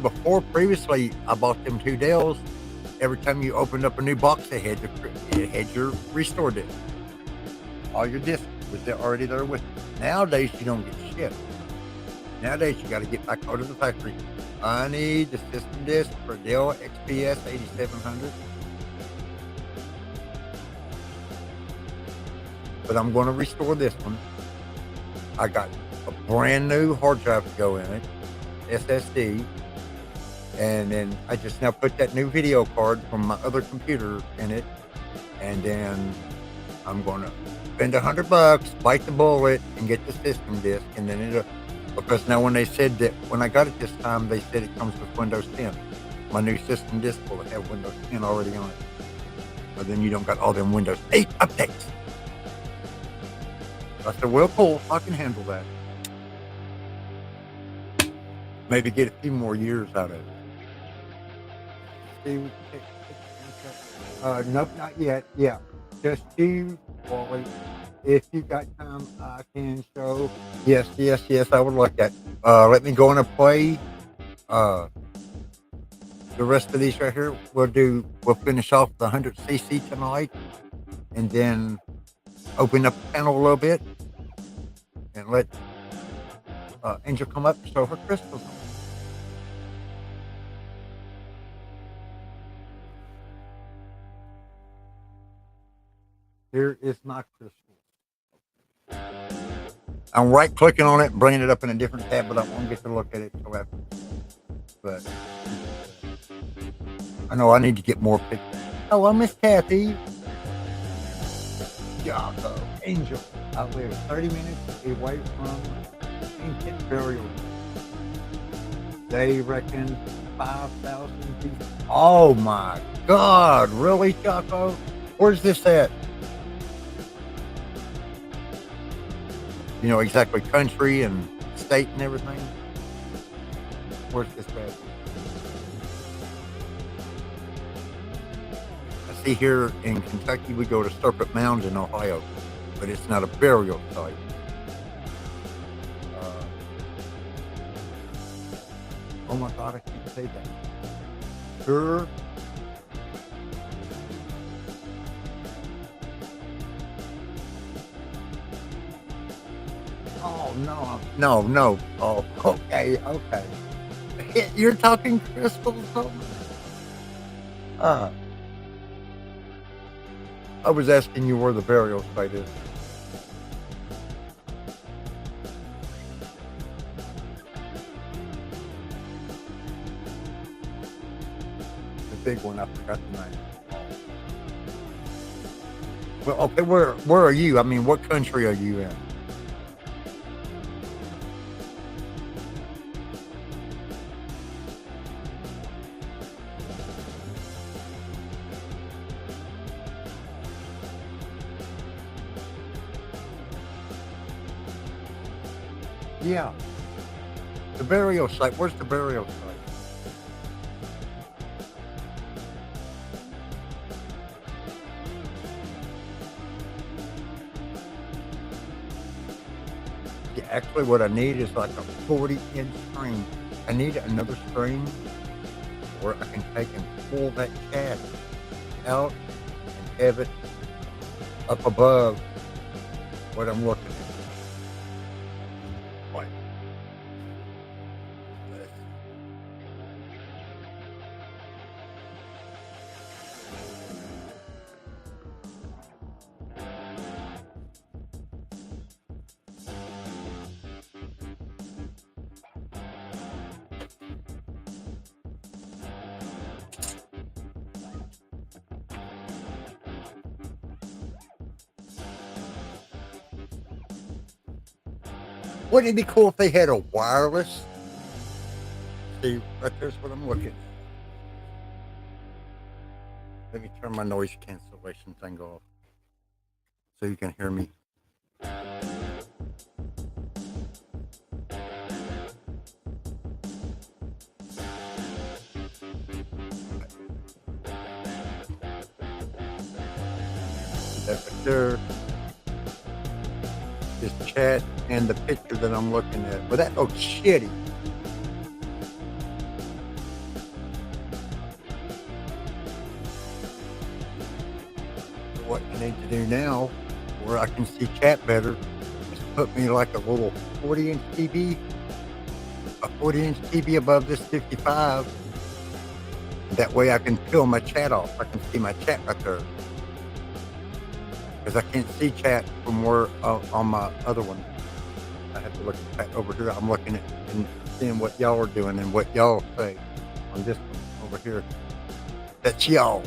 previously, I bought them 2 Dells. Every time you opened up a new box, it had your restore disc. All your discs was already there with it. Nowadays, you don't get shit. Nowadays, you got to get back out of the factory. I need the system disc for Dell XPS 8700. But I'm going to restore this one. I got a brand new hard drive to go in it, SSD. And then I just now put that new video card from my other computer in it. And then I'm going to spend $100, bite the bullet, and get the system disc. And then because now when they said that, when I got it this time, they said it comes with Windows 10. My new system disc will have Windows 10 already on it. But then you don't got all them Windows 8 updates. I said, well, cool, I can handle that. Maybe get a few more years out of it. Nope, not yet. Yeah, just see, Wally. If you got time, I can show. Yes, I would like that. Let me go in and play. The rest of these right here, we'll finish off the 100cc tonight, and then open up the panel a little bit, and let Angel come up and show her crystals. Here is my crystal. I'm right clicking on it and bringing it up in a different tab, but I won't get to look at it until after. But I know I need to get more pictures. Hello, Miss Kathy. Yago, Angel. I live 30 minutes away from ancient burial. They reckon 5,000 people. Oh my God, really, Chaco? Where's this at? You know exactly country and state and everything. Where's this at? I see here in Kentucky we go to Serpent Mound in Ohio, but it's not a burial site. Oh my God, I can't say that. Sure. Oh, no. Oh, okay. You're talking crystals? I was asking you where the burial site is. The big one, I forgot the name. Well, okay, where are you? I mean, what country are you in? Yeah. The burial site. Where's the burial site? Yeah, actually, what I need is like a 40-inch screen. I need another screen where I can take and pull that cat out and have it up above what I'm looking at. Like, wouldn't it be cool if they had a wireless? See, right there's what I'm looking at. Let me turn my noise cancellation thing off so you can hear me. That picture is chat and the picture that I'm looking at. Well, that looks shitty. What I need to do now, where I can see chat better, is put me like a little 40-inch TV, a 40-inch TV above this 55. That way I can peel my chat off. I can see my chat right there. Because I can't see chat from where on my other one. I have to look at chat over here. I'm looking at and seeing what y'all are doing and what y'all say on this one over here. That's y'all.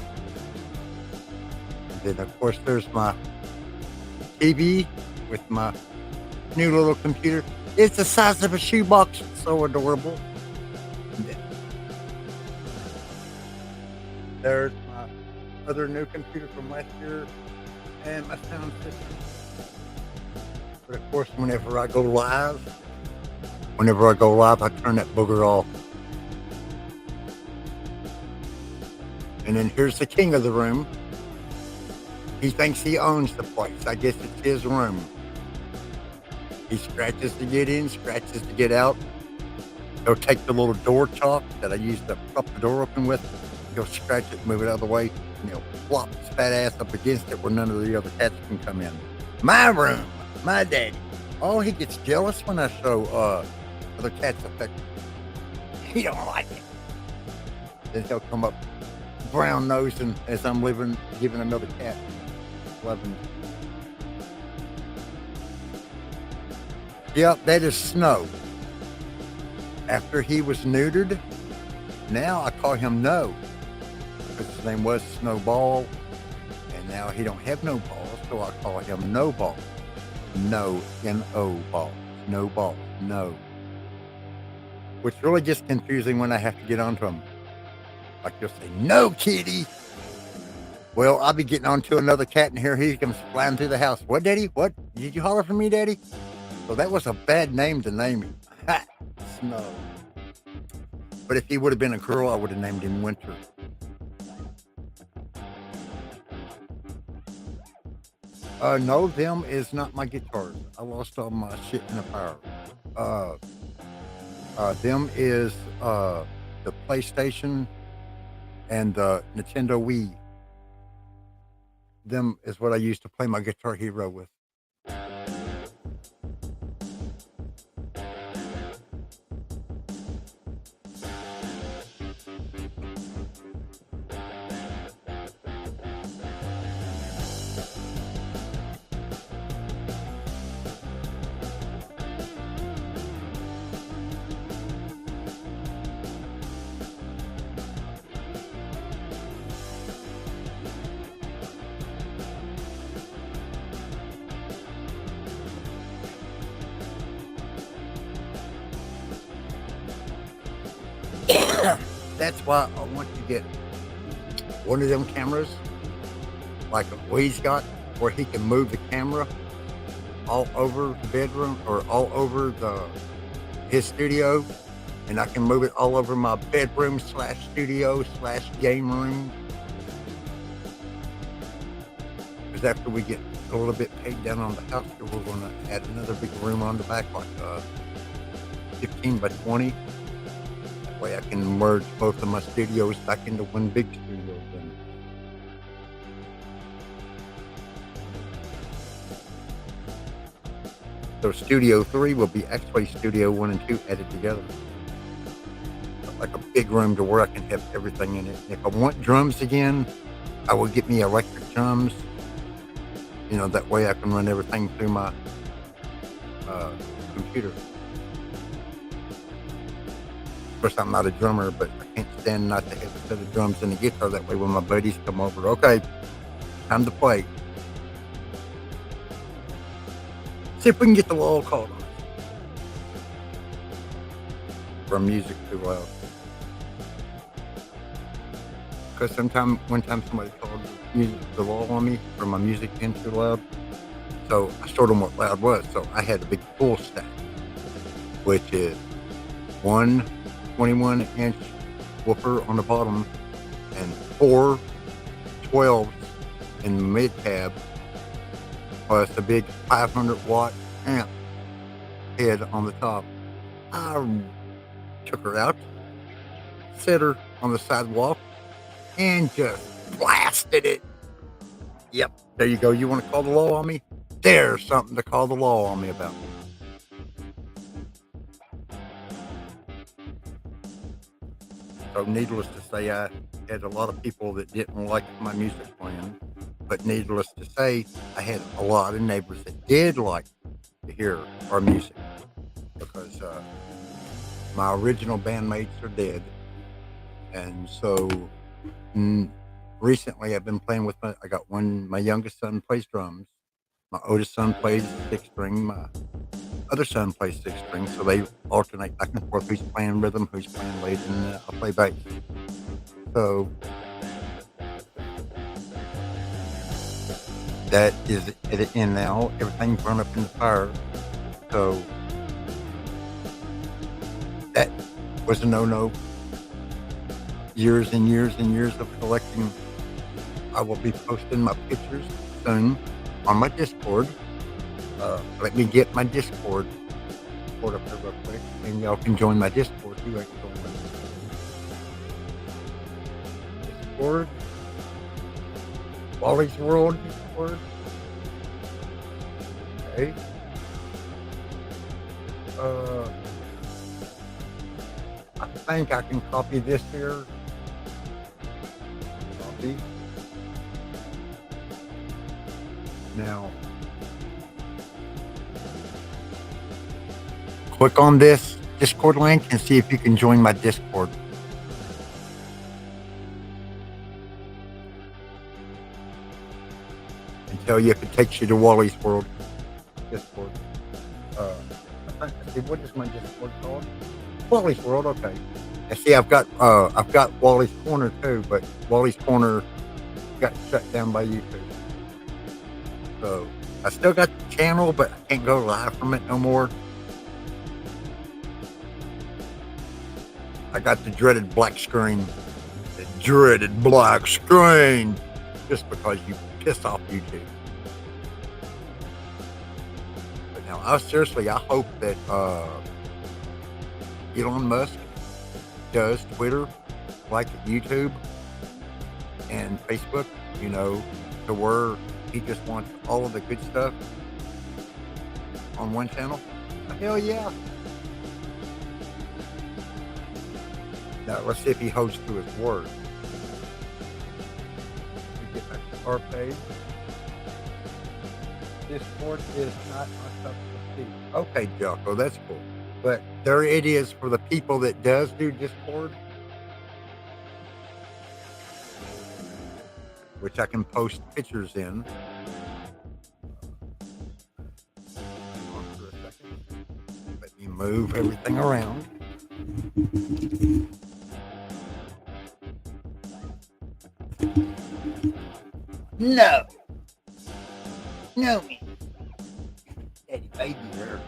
And then of course there's my TV with my new little computer. It's the size of a shoebox. It's so adorable. And then there's my other new computer from last year. And my sound system. But of course, whenever I go live, I turn that booger off. And then here's the king of the room. He thinks he owns the place. I guess it's his room. He scratches to get in, scratches to get out. He'll take the little door chalk that I use to prop the door open with. He'll scratch it, move it out of the way, and he'll flop his fat ass up against it where none of the other cats can come in. My room, my daddy. Oh, he gets jealous when I show other cats affected. He don't like it. Then he'll come up brown nosing as I'm giving another cat loving. Yep, that is Snow. After he was neutered, now I call him No. Because his name was Snowball, and now he don't have no balls, so I call him No Ball. No, N-O ball. No ball, no. Which really gets confusing when I have to get onto him. Like you'll say, no kitty. Well, I'll be getting onto another cat, and here he comes flying through the house. What, Daddy? What? Did you holler for me, Daddy? So that was a bad name to name him. Ha! Snow. But if he would have been a girl, I would have named him Winter. No, them is not my guitars. I lost all my shit in the fire. Them is the PlayStation and the Nintendo Wii. Them is what I used to play my Guitar Hero with. That's why I want to get one of them cameras like Wade's got, where he can move the camera all over the bedroom or all over his studio, and I can move it all over my bedroom / studio / game room. Because after we get a little bit paid down on the house, so we're going to add another big room on the back, like 15 by 20. That way I can merge both of my studios back into one big studio. Then. So Studio 3 will be actually Studio 1 and 2 added together. Like a big room to where I can have everything in it. If I want drums again, I will get me electric drums. You know, that way I can run everything through my computer. Of course, I'm not a drummer, but I can't stand not to have a set of drums and a guitar. That way when my buddies come over, okay, time to play. See if we can get the wall called on us. For music too loud. Because one time somebody called the law on me for my music being too loud. So I showed them what loud was. So I had a big full stack, which is one 21-inch woofer on the bottom and 4 12s in the mid tab, plus a big 500-watt amp head on the top. I took her out, set her on the sidewalk, and just blasted it. Yep, there you go. You want to call the law on me? There's something to call the law on me about. So needless to say, I had a lot of people that didn't like my music playing. But needless to say, I had a lot of neighbors that did like to hear our music. Because my original bandmates are dead. And so recently I've been playing with I got my youngest son plays drums. My oldest son plays 6-string. My other son plays 6-string. So they alternate back and forth. Who's playing rhythm, who's playing lead, and I play bass. So that is at the end now. Everything's burned up in the fire. So that was a no-no. Years and years and years of collecting. I will be posting my pictures soon on my Discord. Let me get my Discord up there real quick, and y'all can join my Discord too. I can join my Discord. Wally's World Discord. Okay. I think I can copy this here. Copy. Now, click on this Discord link and see if you can join my Discord. And tell you if it takes you to Wally's World Discord. What is my Discord called? Wally's World, okay. And see, I've got Wally's Corner too, but Wally's Corner got shut down by YouTube. So I still got the channel, but I can't go live from it no more. I got the dreaded black screen. The dreaded black screen. Just because you piss off YouTube. But now, I hope that Elon Musk does Twitter like YouTube and Facebook, you know, to where he just wants all of the good stuff on one channel. Hell yeah. Now let's see if he holds to his word. We get back to our page. Discord is not my cup of tea. Okay, Jocko, that's cool. But there it is for the people that does do Discord, which I can post pictures in. Hold on for a second. Let me move everything around. No. No. Daddy baby there.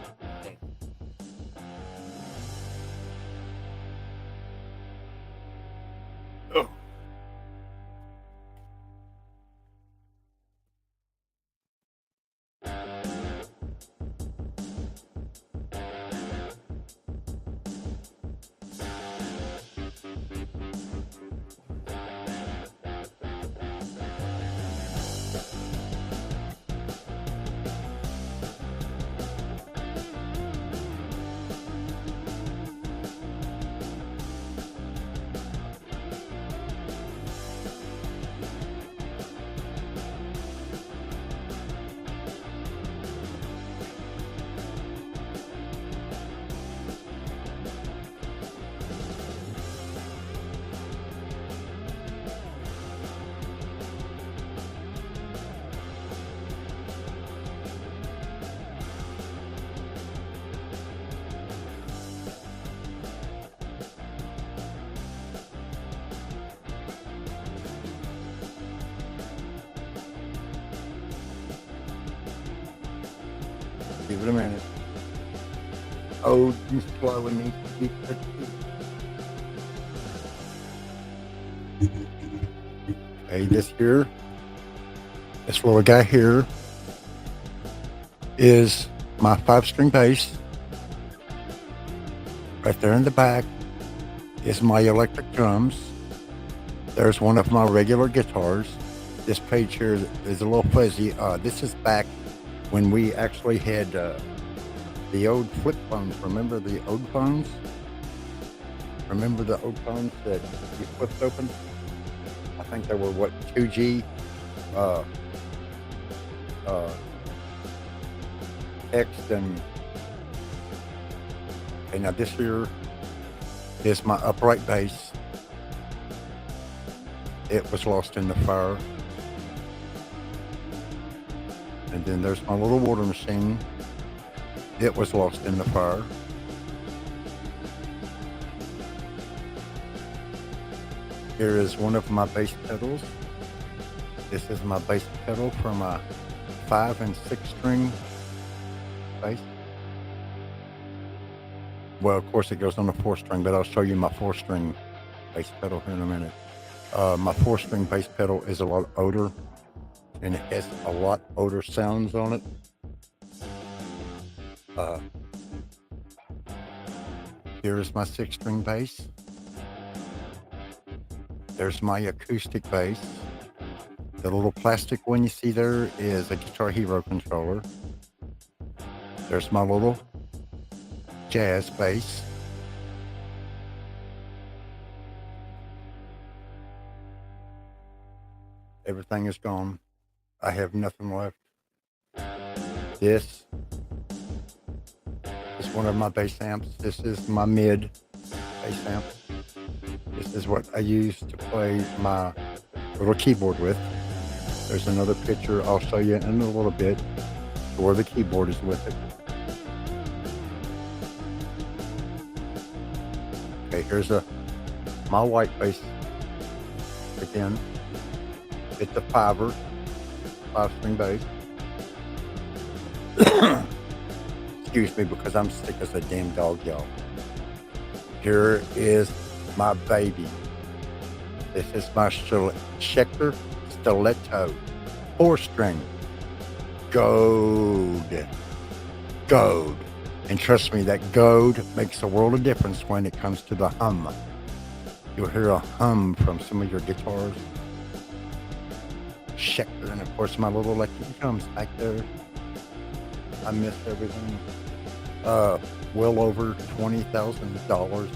Give it a minute. Oh, you slow and needs to be cut. Okay, this little guy here is my 5-string bass. Right there in the back is my electric drums. There's one of my regular guitars. This page here is a little fuzzy. This is back when we actually had the old flip phones. Remember the old phones? Remember the old phones that you flipped open? I think they were, what, 2G? Text and... Okay, now this here is my upright bass. It was lost in the fire. And then there's my little water machine. It was lost in the fire. Here is one of my bass pedals. This is my bass pedal for my 5 and 6 string bass. Well, of course it goes on the 4-string, but I'll show you my 4-string bass pedal here in a minute. My 4-string bass pedal is a lot older, and it has a lot older sounds on it. Here is my 6-string bass. There's my acoustic bass. The little plastic one you see there is a Guitar Hero controller. There's my little jazz bass. Everything is gone. I have nothing left. This is one of my bass amps. This is my mid bass amp. This is what I use to play my little keyboard with. There's another picture I'll show you in a little bit where the keyboard is with it. Okay, here's my white bass again. It's a 5-string bass. Excuse me, because I'm sick as a damn dog, y'all. Here is my baby. This is my Schecter Stiletto 4-string. Gold. And trust me, that gold makes a world of difference when it comes to the hum. You'll hear a hum from some of your guitars. Schecter, and of course my little electric drums back there. I miss everything. Well over $20,000.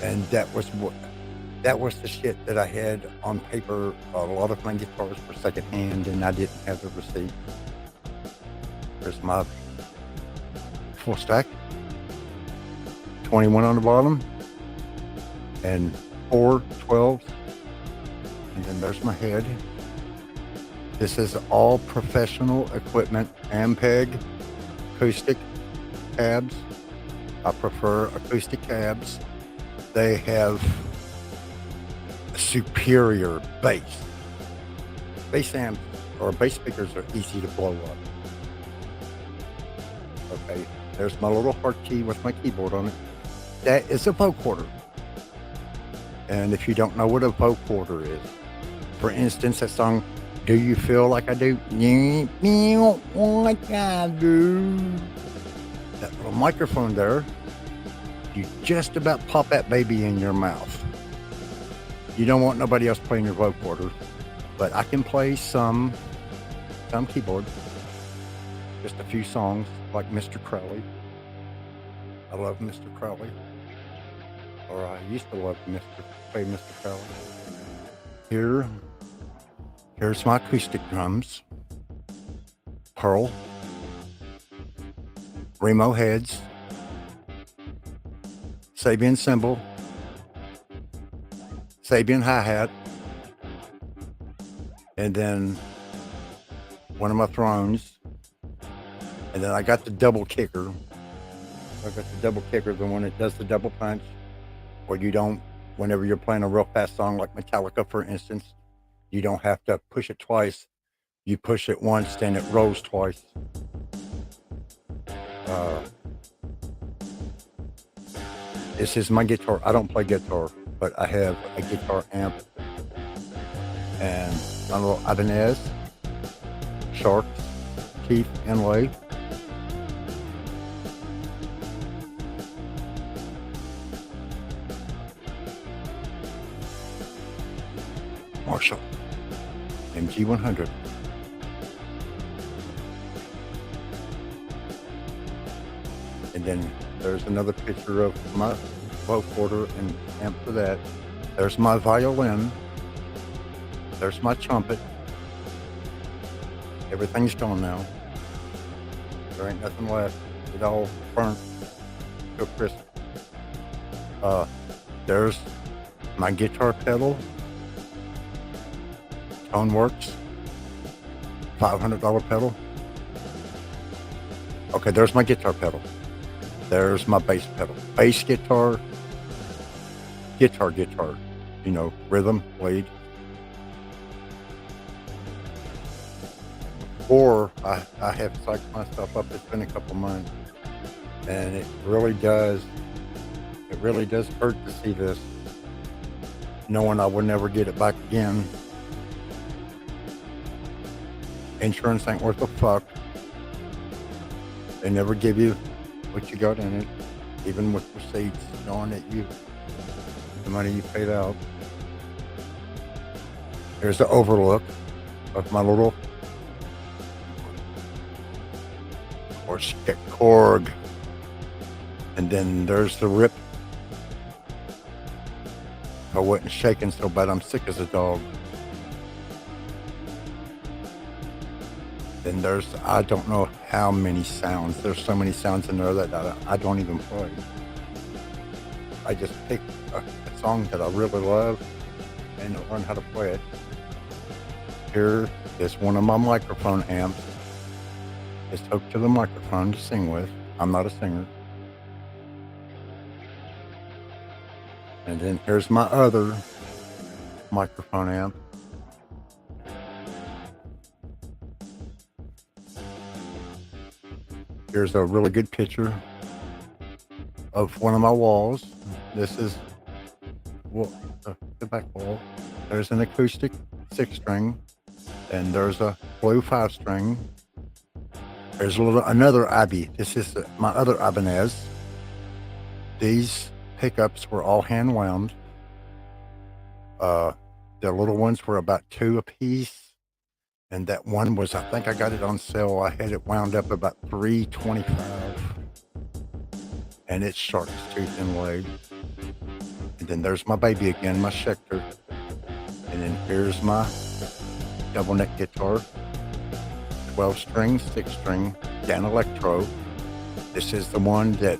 And that was the shit that I had on paper. A lot of my guitars were secondhand, and I didn't have the receipt. There's my full stack. 21 on the bottom, and 4 12s. And then there's my head. This is all professional equipment. Ampeg, acoustic cabs. I prefer acoustic cabs. They have superior bass. Bass amps or bass speakers are easy to blow up. Okay, there's my little heart key with my keyboard on it. That is a vocoder. And if you don't know what a vocoder is, for instance, that song, Do You Feel Like I Do? Like I do. That little microphone there, you just about pop that baby in your mouth. You don't want nobody else playing your vocoder, but I can play some keyboard. Just a few songs like Mr. Crowley. I love Mr. Crowley. Or I used to love play Mr. Crowley. Here's my acoustic drums. Pearl. Remo heads. Sabian cymbal. Sabian hi-hat. And then one of my thrones. And then I got the double kicker. The one that does the double punch. Or you don't, whenever you're playing a real fast song like Metallica, for instance, you don't have to push it twice. You push it once, then it rolls twice. This is my guitar. I don't play guitar, but I have a guitar amp and my little Ibanez shark teeth inlay. Marshall MG100. And then there's another picture of my vocoder and amp for that. There's my violin. There's my trumpet. Everything's gone now. There ain't nothing left. It all burnt to a crisp. There's my guitar pedal. Toneworks. $500 pedal. Okay, there's my guitar pedal. There's my bass pedal. Bass guitar. Guitar. You know, rhythm, lead. Or I have psyched myself up. It's been a couple months. And it really does hurt to see this. Knowing I will never get it back again. Insurance ain't worth a fuck. They never give you what you got in it, even with receipts, knowing that the money you paid out. Here's the overlook of my little Korg. And then there's the rip. I wasn't shaking so bad, I'm sick as a dog. Then there's, I don't know how many sounds. There's so many sounds in there that I don't even play. I just pick a song that I really love and learn how to play it. Here is one of my microphone amps. It's hooked to the microphone to sing with. I'm not a singer. And then here's my other microphone amp. Here's a really good picture of one of my walls. This is the back wall. There's an acoustic 6-string, and there's a blue 5-string. There's another IB. This is my other Ibanez. These pickups were all hand wound. The little ones were about $2 a piece. And that one was, I think I got it on sale. I had it wound up about $3.25. And it's shark's tooth inlaid. And then there's my baby again, my Schecter. And then here's my double neck guitar. 12-string, 6-string, Dan Electro. This is the one that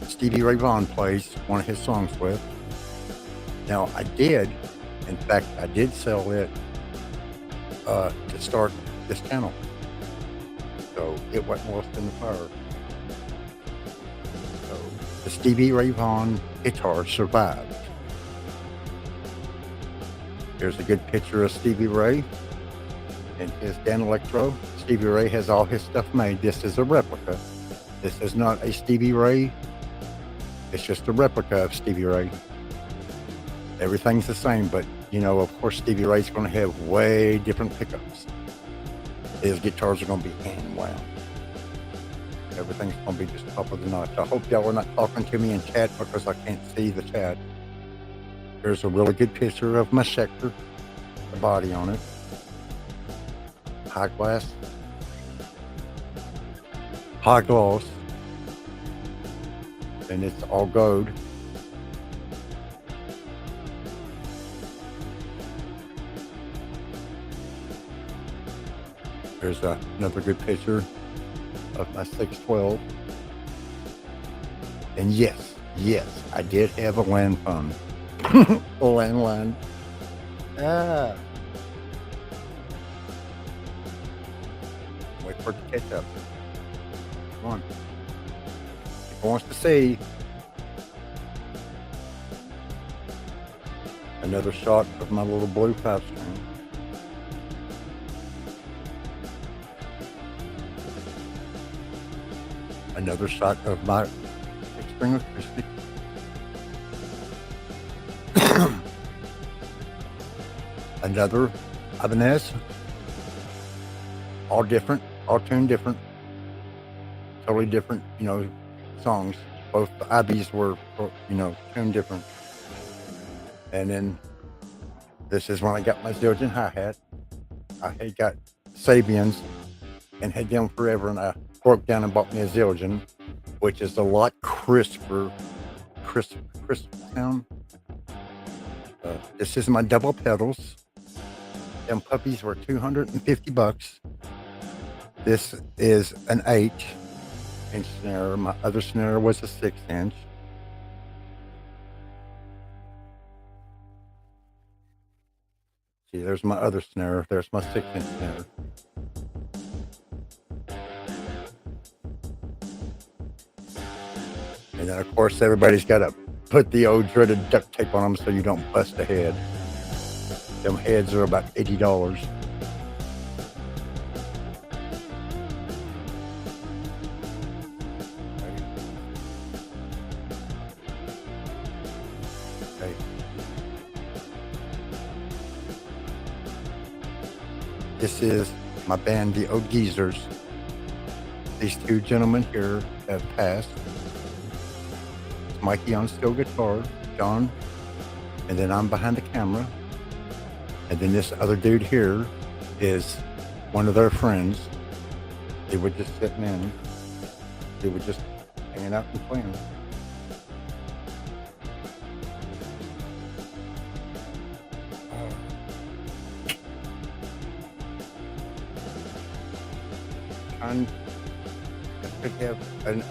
Stevie Ray Vaughan plays one of his songs with. Now I did sell it to start this channel, so it wasn't lost in the fire. So the Stevie Ray Vaughan guitar survived. Here's a good picture of Stevie Ray and his Dan Electro. Stevie Ray has all his stuff made. This is a replica. This is not a Stevie Ray. It's just a replica of Stevie Ray. Everything's the same, but you know, of course, Stevie Ray's going to have way different pickups. His guitars are going to be hand wound. Everything's going to be just top of the notch. I hope y'all are not talking to me in chat because I can't see the chat. Here's a really good picture of my Schecter, the body on it. High glass. High gloss. And it's all gold. Here's another good picture of my 612. And yes, I did have a land phone. A landline. Wait for it to catch up. Come on. Who wants to see another shot of my little blue 5-string? Another shot of my six-string acoustic. Another Ibanez. All different, all tuned different, totally different, songs. Both the IBs were, tuned different. And then this is when I got my Zildjian hi-hat. I had got Sabians and had them forever, and I broke down and bought me a Zildjian, which is a lot crisper sound. This is my double pedals. Them puppies were $250. This is an 8-inch snare. My other snare was a 6-inch. See, there's my other snare. There's my 6-inch snare. And then, of course, everybody's got to put the old dreaded duct tape on them so you don't bust a head. Them heads are about $80. Okay. This is my band, the Old Geezers. These two gentlemen here have passed. It's Mikey on steel guitar, John, and then I'm behind the camera. And then this other dude here is one of their friends. They were just sitting in. They were just hanging out and playing.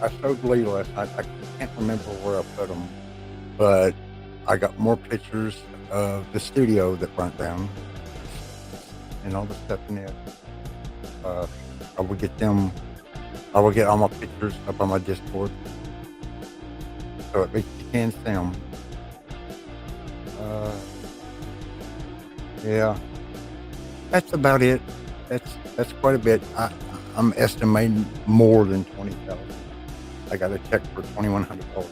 I showed Lee last night. I can't remember where I put them, but I got more pictures of the studio that burnt down and all the stuff in there. I will get all my pictures up on my Discord, so at least you can see them. Yeah, that's about it. That's quite a bit. I'm estimating more than 20,000. I got a check for $2,100.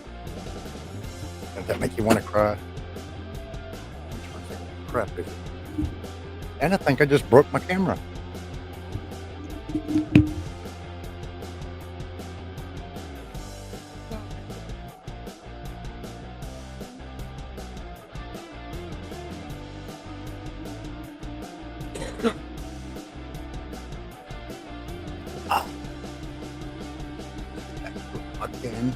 Does that make you want to cry? Crap is it? And I think I just broke my camera. Again.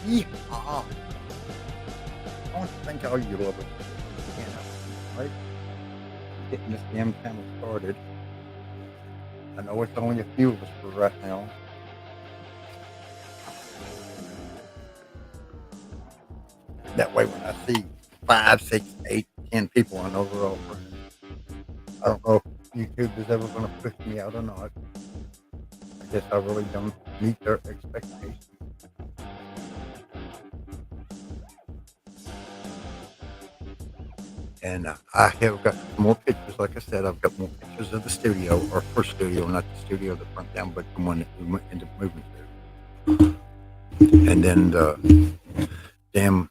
Yeehaw. I want to thank all you lovers, right? Getting this damn channel started. I know it's only a few of us for right now. That way when I see 5, 6, 8, 10 people, I know they're all friends. I don't know if YouTube is ever going to push me out or not. I guess I really don't meet their expectations. And I have got more pictures. Like I said, I've got more pictures of the studio, or first studio, not the studio that burnt down, but the one that we went into moving to. And then the damn,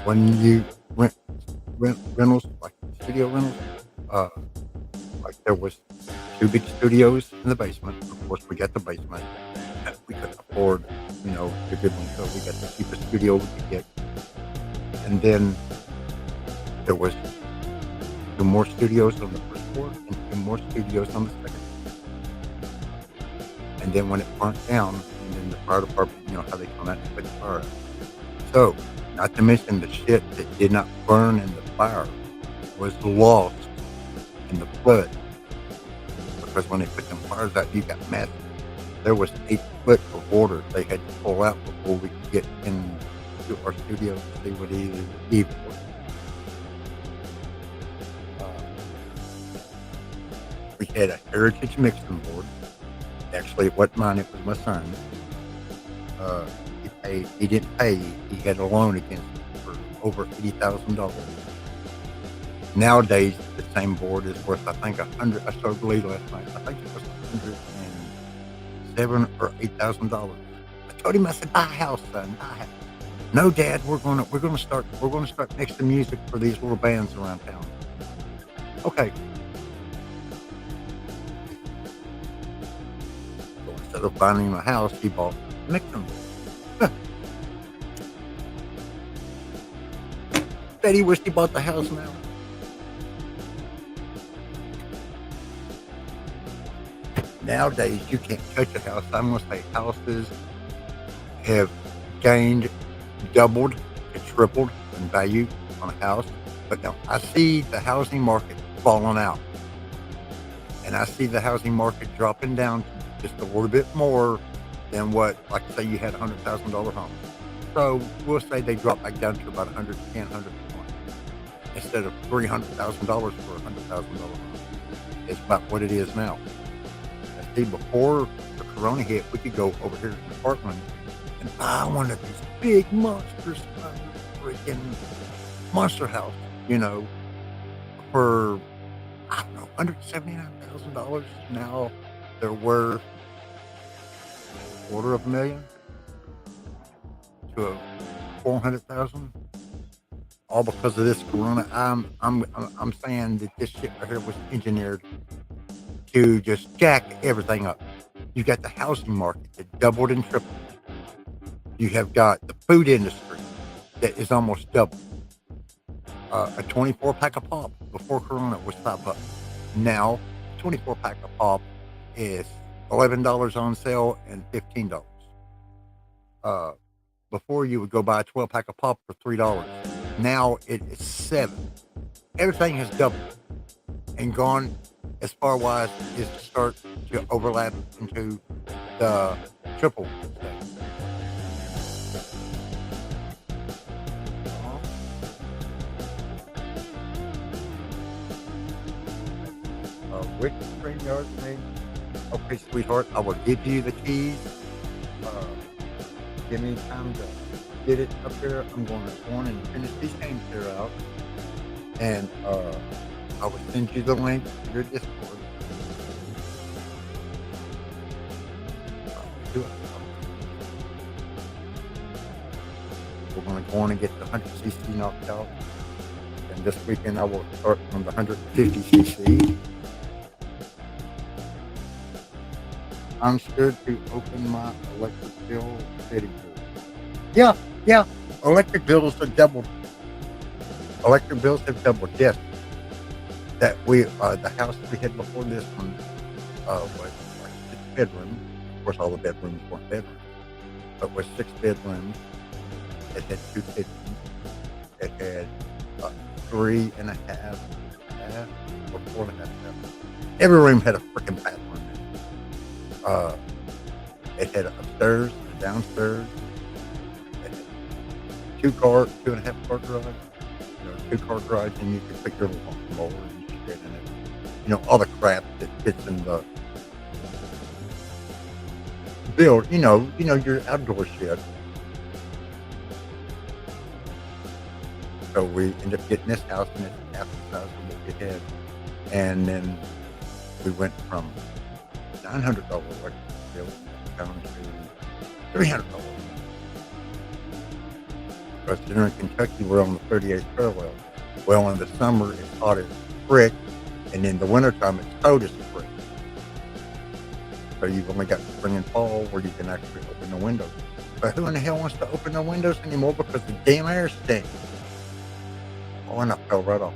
when you rent rentals, like studio rentals, like there was 2 big studios in the basement. Of course, we got the basement. We couldn't afford, the good one, so we got the cheapest studio we could get. And then there was 2 more studios on the first floor and 2 more studios on the second floor. And then when it burnt down, and then the fire department, how they come out and put the fire out. So, not to mention the shit that did not burn in the fire was lost in the flood. Because when they put them fires out, you got massive. There was 8 foot of water they had to pull out before we could get into our studio to see what it even was. We had a Heritage mixing board. Actually, it wasn't mine, it was my son's. He didn't pay. He had a loan against him for over $80,000. Nowadays, the same board is worth, I think, 100. I showed Lee last night. I think it was $107,000 or $8,000. I told him, I said, buy a house, son, buy a house. No, Dad, we're gonna start mixing music for these little bands around town. Okay. So instead of buying him a house, he bought a mixing board. Bet he wished he bought the house now. Nowadays, you can't touch a house. I'm going to say houses have gained, doubled, and tripled in value on a house. But now I see the housing market falling out. And I see the housing market dropping down to just a little bit more than what, like say you had a $100,000 home. So we'll say they drop back down to about $110,000, $120,000 instead of $300,000 for a $100,000 home. It's about what it is now. See, before the corona hit, we could go over here to Portland and buy one of these big monsters, freaking monster house, for, I don't know, $179,000. Now they're worth $250,000 to $400,000, all because of this corona. I'm saying that this shit right here was engineered to just jack everything up. You got the housing market that doubled and tripled. You have got the food industry that is almost double. A 24-pack of pop before Corona was $5. Now, a 24-pack of pop is $11 on sale and $15. Before you would go buy a 12-pack of pop for $3. Now it is $7. Everything has doubled and gone as far wise is to start to overlap into the triple thing. Which StreamYard name? Okay, sweetheart, I will give you the keys. Give me time to get it up there. I'm going to go on and finish these games here out. And I will send you the link to your Discord. We're going to go on and get the 100cc knocked out. And this weekend I will start on the 150cc. I'm scared to open my electric bill city bill. Yeah. Electric bills have doubled. Electric bills have doubled, yes. That the house we had before this one was like 6 bedrooms. Of course, all the bedrooms weren't bedrooms, but was 6 bedrooms. It had 2 kitchens. It had 3.5 baths or 4.5 baths. Every room had a freaking bathroom in it. It had upstairs, downstairs. It had 2.5 car garage. 2-car garage, and you could put your little mower and shit in it. All the crap that fits in the build. Your outdoor shit. So we ended up getting this house, and it's half the size of what we had. And then we went from $900 electric bill down to $300. Because here in Kentucky, we're on the 38th parallel. Well, in the summer, it's hot as frick, and in the wintertime, it's cold as frick. So you've only got spring and fall where you can actually open the windows. But who in the hell wants to open the windows anymore because the damn air stinks? Oh, and I fell right off.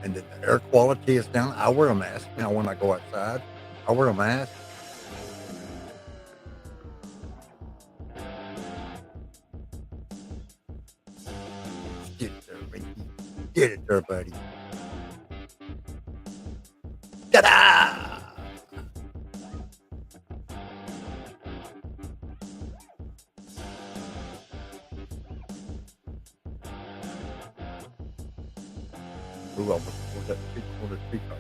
And the air quality is down. I wear a mask now when I go outside. I wear a mask. Get it there, Ricky. Get it there, buddy. Ta-da! Ooh, almost pulled that 3/4 tree cut.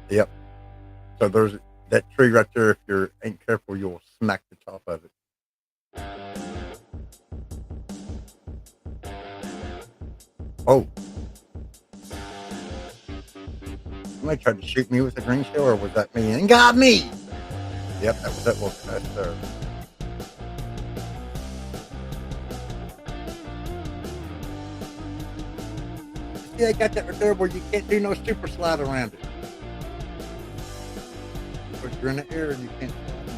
Yep. So there's that tree right there. If you ain't careful, you'll smack the top of it. Oh. Somebody tried to shoot me with a green shell, or was that me? And got me! Yep, that was that wolf nest there. See, I got that right there where you can't do no super slide around it. Because you're in the air and you can't slide in the air.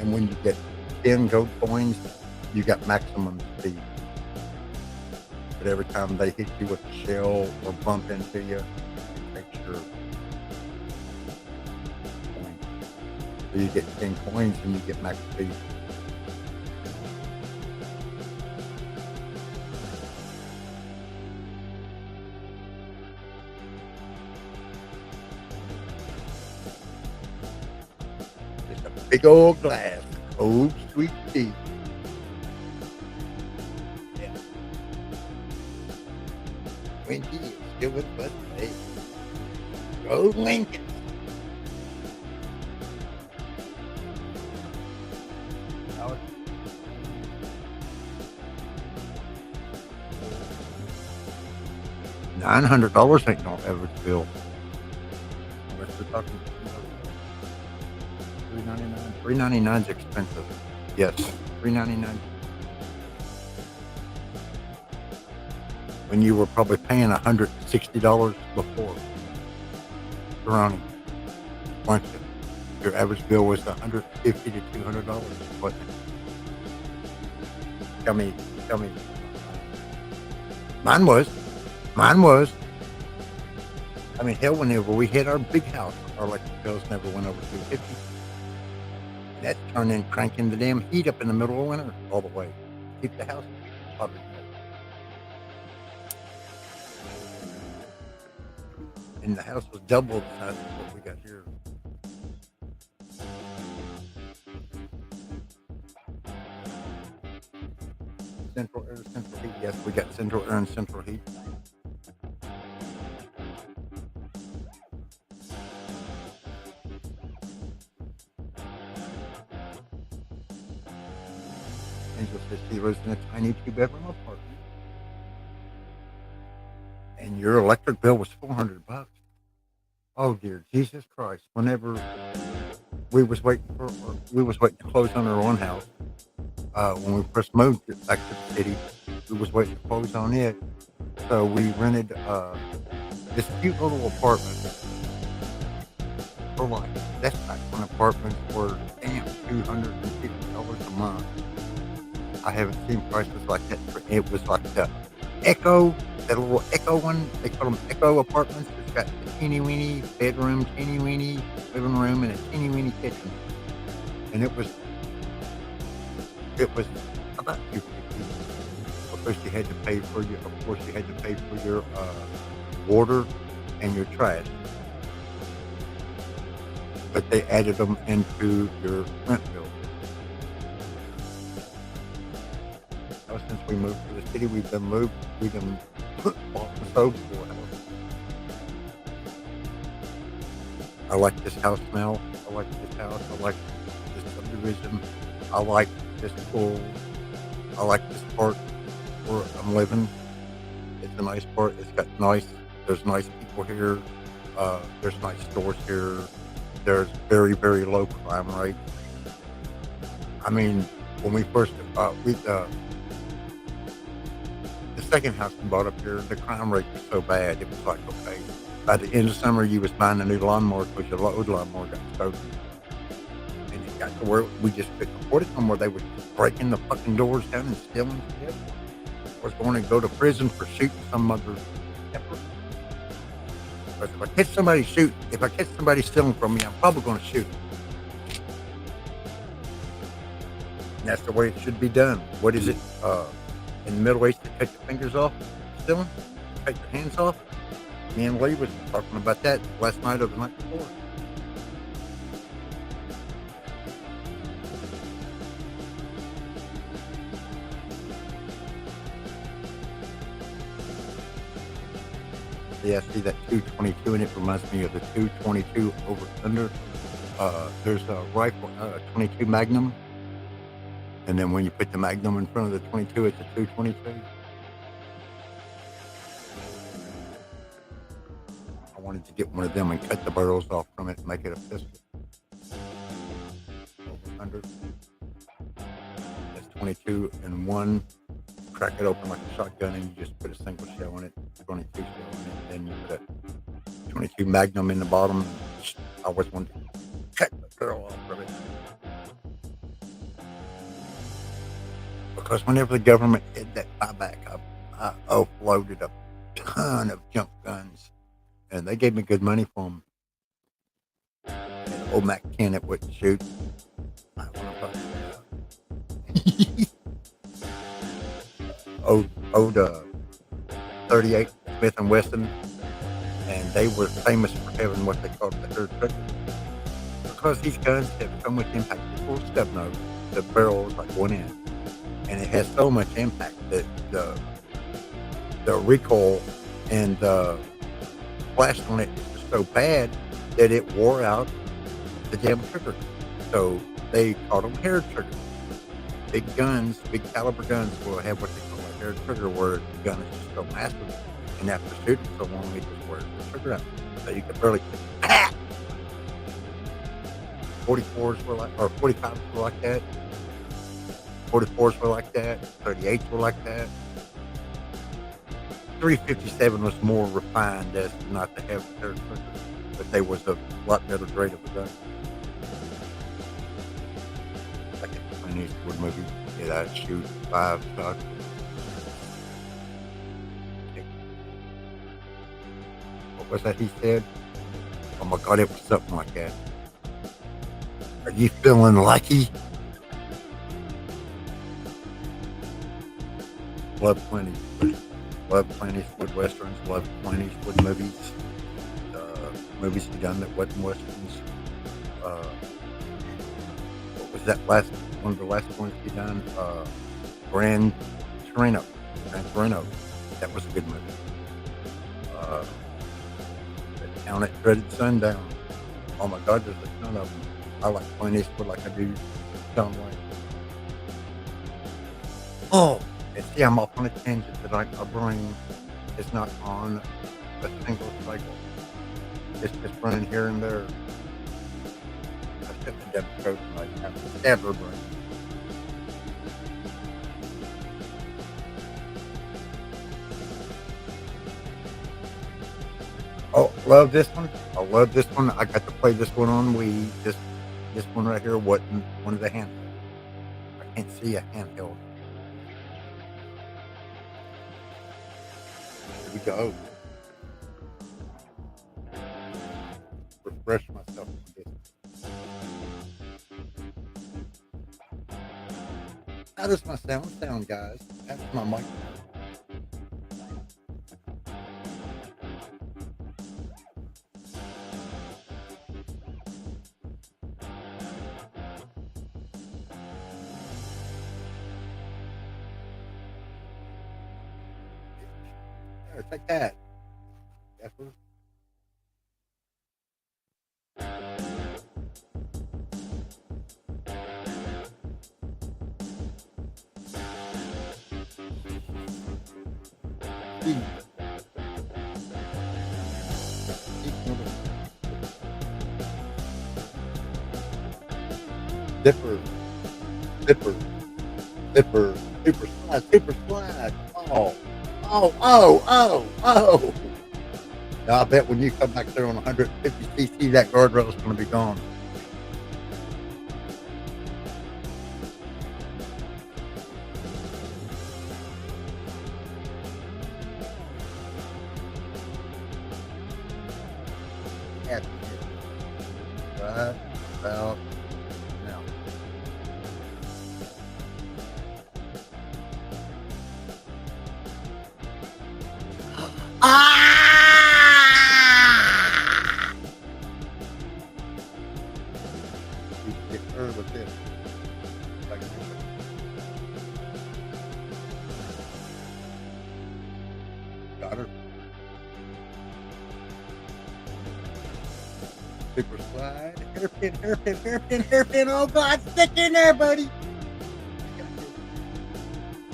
And when you get 10 gold coins, you got maximum speed. But every time they hit you with a shell or bump into you, it takes your coins. So you get 10 coins and you get max speed. Just a big old glass of cold sweet tea. Winky is still with us today. Go Lincoln! $900 ain't no average bill. Unless we're talking $399. $399 is expensive. Yes, $399. When you were probably paying $160 before. Surrounding. Weren't you? Your average bill was $150 to $200, wasn't it? Tell me. Mine was. I mean, hell, whenever we hit our big house, our electric bills never went over $250. That turned in cranking the damn heat up in the middle of winter all the way. Keep the house hot. And the house was double the size of what we got here. Central air, central heat. Yes, we got central air and central heat. Angel says she lives in a tiny 2-bedroom apartment. And your electric bill was $400. Oh dear Jesus Christ! Whenever we was waiting to close on our own house, when we first moved back to the city, we was waiting to close on it. So we rented this cute little apartment for like that's back when apartments were damn $250 a month. I haven't seen prices like that. It was like the Echo. That little Echo one, they call them Echo apartments. It's got a teeny weeny bedroom, teeny weeny living room, and a teeny weeny kitchen. And it was about $250. Of course, you had to pay for your water and your trash. But they added them into your rent bill. Since we moved to the city, we've been bought and sold for a house. I like this house now. I like this house. I like this subdivision. I like this pool. I like this part where I'm living. It's a nice part. There's nice people here. There's nice stores here. There's very, very low crime rate. I mean, when we first, the second house we bought up here, the crime rate was so bad. It was like, okay, by the end of summer, you was buying a new lawnmower because your old lawnmower got stolen. And it got to where we just couldn't afford it no more. They were just breaking the fucking doors down and stealing shit. I was going to go to prison for shooting some mother effer. But if I catch somebody stealing from me, I'm probably going to shoot them. And that's the way it should be done. What is it? In the Middle East, they cut your fingers off, stealing, cut your hands off. Me and Lee was talking about that last night or the night before. See, I see that 222, and it reminds me of the 222 over under. There's a rifle, 22 Magnum, and then when you put the Magnum in front of the 22, it's a 222. I wanted to get one of them and cut the barrels off from it and make it a pistol. Over under. That's 22 and one. Crack it open like a shotgun, and you just put a single shell in it, 22 shell in it, then you put a 22 Magnum in the bottom. I always wanted to cut the barrel off of it. Because whenever the government did that buyback, I offloaded a ton of junk guns, and they gave me good money for them. And old Mac 10 it wouldn't shoot. I want to old 38 Smith & Wesson, and they were famous for having what they called the third trigger. Because these guns have so much impact, the full stub nose, the barrel is like one inch, and it has so much impact that the recoil and the blast on it is just so bad that it wore out the damn trigger. So they called them hair triggers. Big guns, big caliber guns will have what they call a hair trigger, where the gun is just so massive, and after shooting so long, it just wears the trigger out. So you can barely. 44s were like, or 45s were like that. 44s were like that. 38s were like that. 357 was more refined as not to have the hair trigger, but they was a lot better grade of a gun. Like a Clint Eastwood movie, yeah, I'd shoot 5 shots. What was that he said? Oh my God, it was something like that. Are you feeling lucky? Love Clint Eastwood. Love Clint Eastwood westerns. Love Clint Eastwood movies. Movies he done that wasn't westerns. What was that last one of the last ones he done? Gran Torino. That was a good movie. The Town at Dreaded Sundown. Oh my God, there's a ton of them. I like Clint Eastwood like I do John Wayne. Oh, and see, I'm off on a tangent that my brain is not on a single cycle. It's just running here and there. I took the Deborah Coach and I have to stab her brain. Oh, love this one. I love this one. I got to play this one on Wii. This one right here wasn't one of the handhelds. I can't see a handheld. Here we go. Refresh myself with this. How does my sound, guys? That's my mic. Take that. Effort. Zipper. Super slide. Oh. Now, I bet when you come back there on 150cc, that guardrail is going to be gone. Right about now. You can get her with this. Got her. Super slide. Hairpin, hairpin, hairpin, hairpin. Oh, God, stick in there, buddy.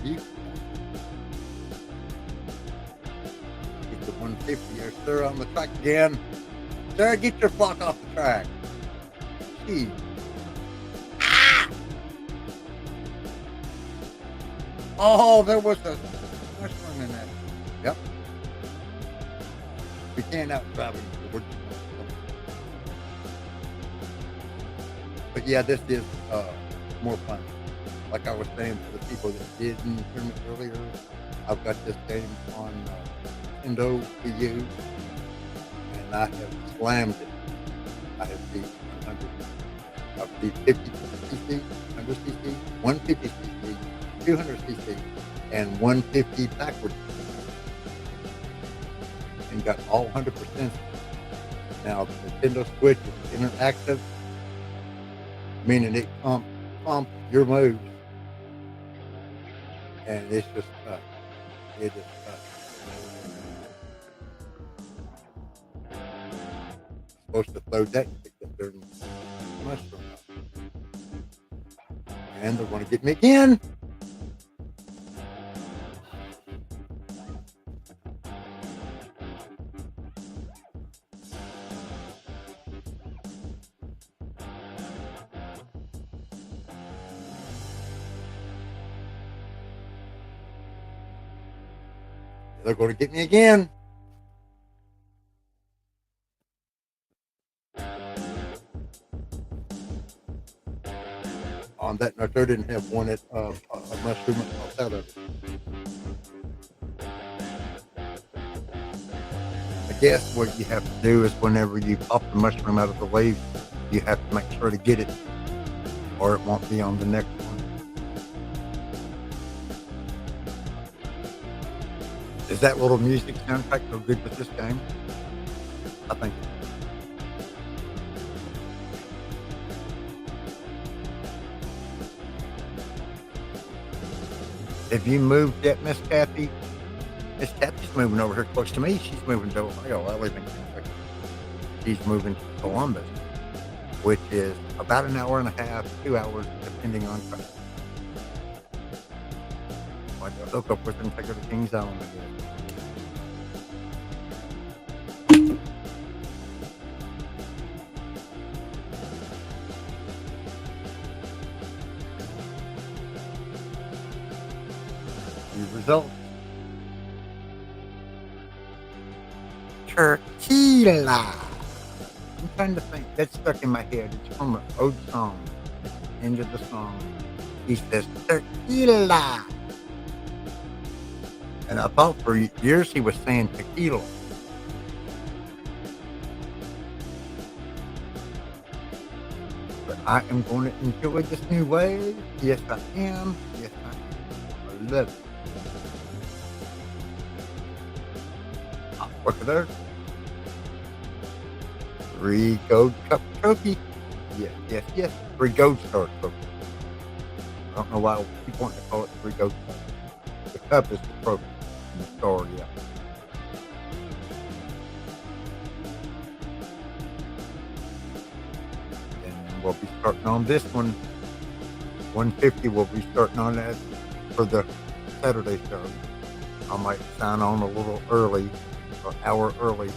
You get the 150 there, sir, on the track again. Sir, get your flock off the track. Gee. Oh, there was a mushroom in that. Yep. We can't out-drive it. But yeah, this is more fun. Like I was saying to the people that didn't hear me earlier, I've got this game on Nintendo Wii U, and I have slammed it. I have beat 100. I've beat 50cc, 100cc, 150cc, 200cc, and 150 backwards, and got all 100%. Now the Nintendo Switch is interactive, meaning it pumps your moves, and it's just tough. It is tough. Supposed to throw that to get their mushroom up. And they're going to get me again. They're going to get me again. On that note, I didn't have one at a mushroom outside of it. I guess what you have to do is whenever you pop the mushroom out of the leaf, you have to make sure to get it, or it won't be on the next one. Is that little music soundtrack so good with this game? I think it is. If you moved yet, Miss Kathy? Miss Kathy's moving over here close to me. She's moving to Ohio. I live in Kentucky. She's moving to Columbus, which is about an hour and a half, 2 hours, depending on traffic. Like I hook up with her and take her to King's Island again. Results. Tequila. I'm trying to think. That's stuck in my head. It's from an old song. At the end of the song, he says tequila. And I thought for years he was saying tequila. But I am going to enjoy this new wave. Yes, I am. Yes, I am. I love it. Look at there. 3 gold cup trophy. Yes, yes, yes. 3 gold star trophy. I don't know why people want to call it 3 gold cup. The cup is the trophy. And the star, yeah. And we'll be starting on this one. 150 we'll be starting on that for the Saturday show. I might sign on a little early. An hour early.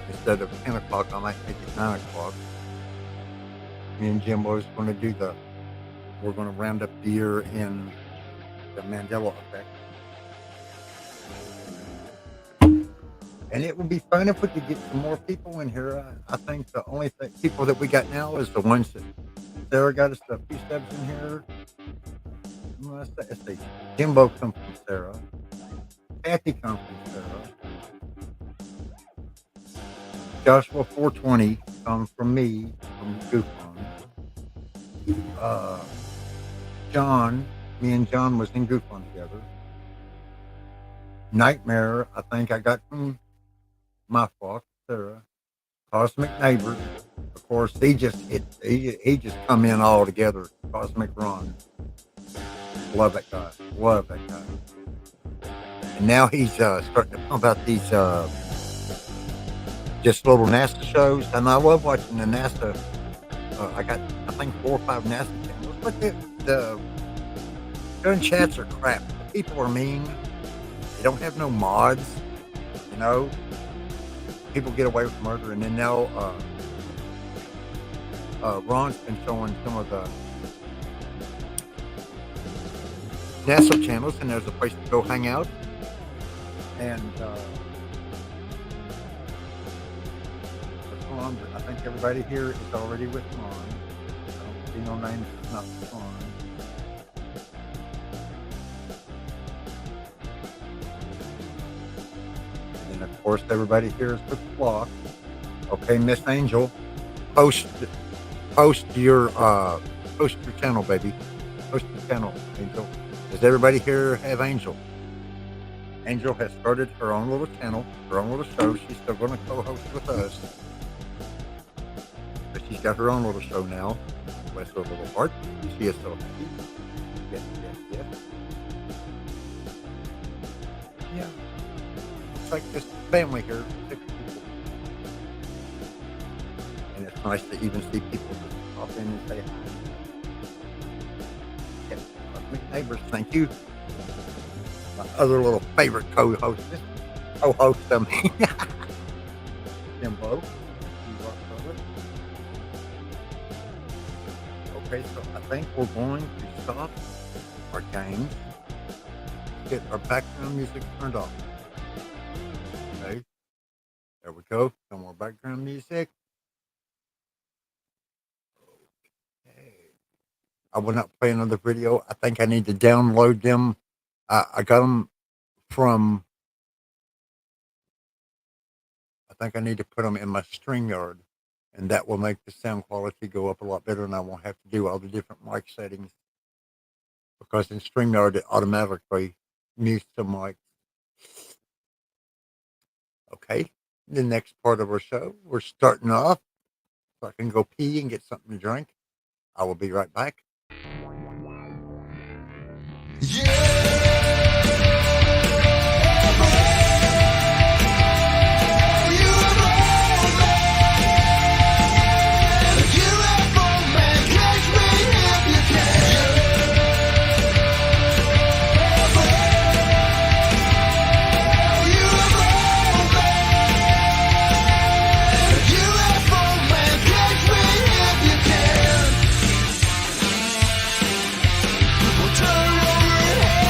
Instead of 10 o'clock, I might make it 9 o'clock. Me and Jimbo's going to do we're going to round up deer in the Mandela effect. And it would be fun if we could get some more people in here. I think the only people that we got now is the ones that Sarah got us a few steps in here. Let's see. Jimbo comes from Sarah. Kathy comes from Sarah. Joshua 420 comes from me, from Goof On. John, me and John was in Goof On together. Nightmare, I think I got from my flock, Sarah. Cosmic Neighbor, of course, he just come in all together. Cosmic Ron. Love that guy. Love that guy. And now he's starting to pump out these just little NASA shows, and I love watching the NASA. I got, I think, 4 or 5 NASA channels, but the gun chats are crap. The people are mean. They don't have no mods, you know. People get away with murder, and then now Ron's been showing some of the NASA channels, and there's a place to go hang out. And I think everybody here is already with Ron. I don't see no names that's not with Ron. And then of course everybody here is with Flock. Okay, Miss Angel, post your channel, baby. Post your channel, Angel. Does everybody here have Angel? Angel has started her own little channel, her own little show. She's still going to co-host with us. But she's got her own little show now. Bless her little heart. She is so happy. Yes, yes, yes. Yeah. It's like this family here, 6 people. And it's nice to even see people just pop in and say hi. Yes, neighbors, thank you. My other little favorite co-host, I mean, Jimbo. Okay, so I think we're going to stop our games, get our background music turned off. Okay, there we go. No more background music. Okay, I will not play another video. I think I need to download them. I got them from, I think I need to put them in my StreamYard, and that will make the sound quality go up a lot better, and I won't have to do all the different mic settings, because in StreamYard it automatically mutes the mic. Okay, the next part of our show, we're starting off, so I can go pee and get something to drink. I will be right back. Yeah! Turn over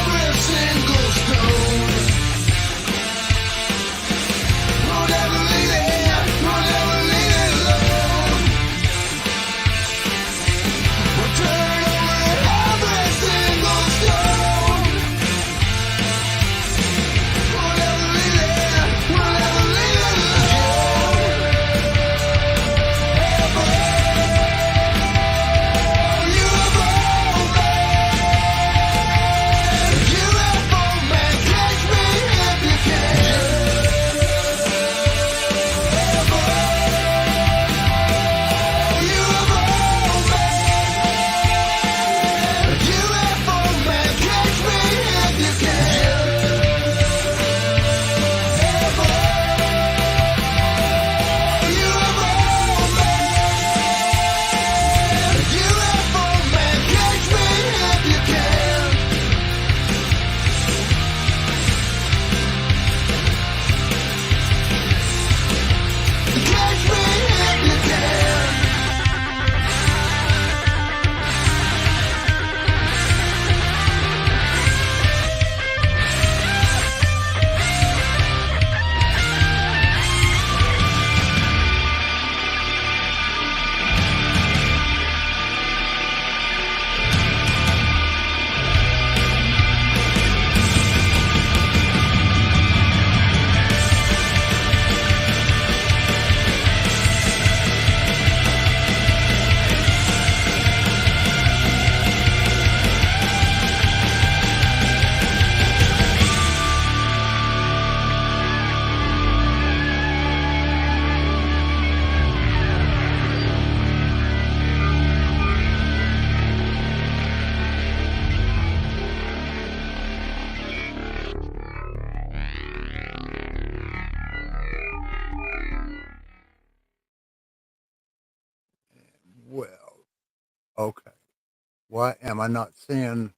Why am I not seeing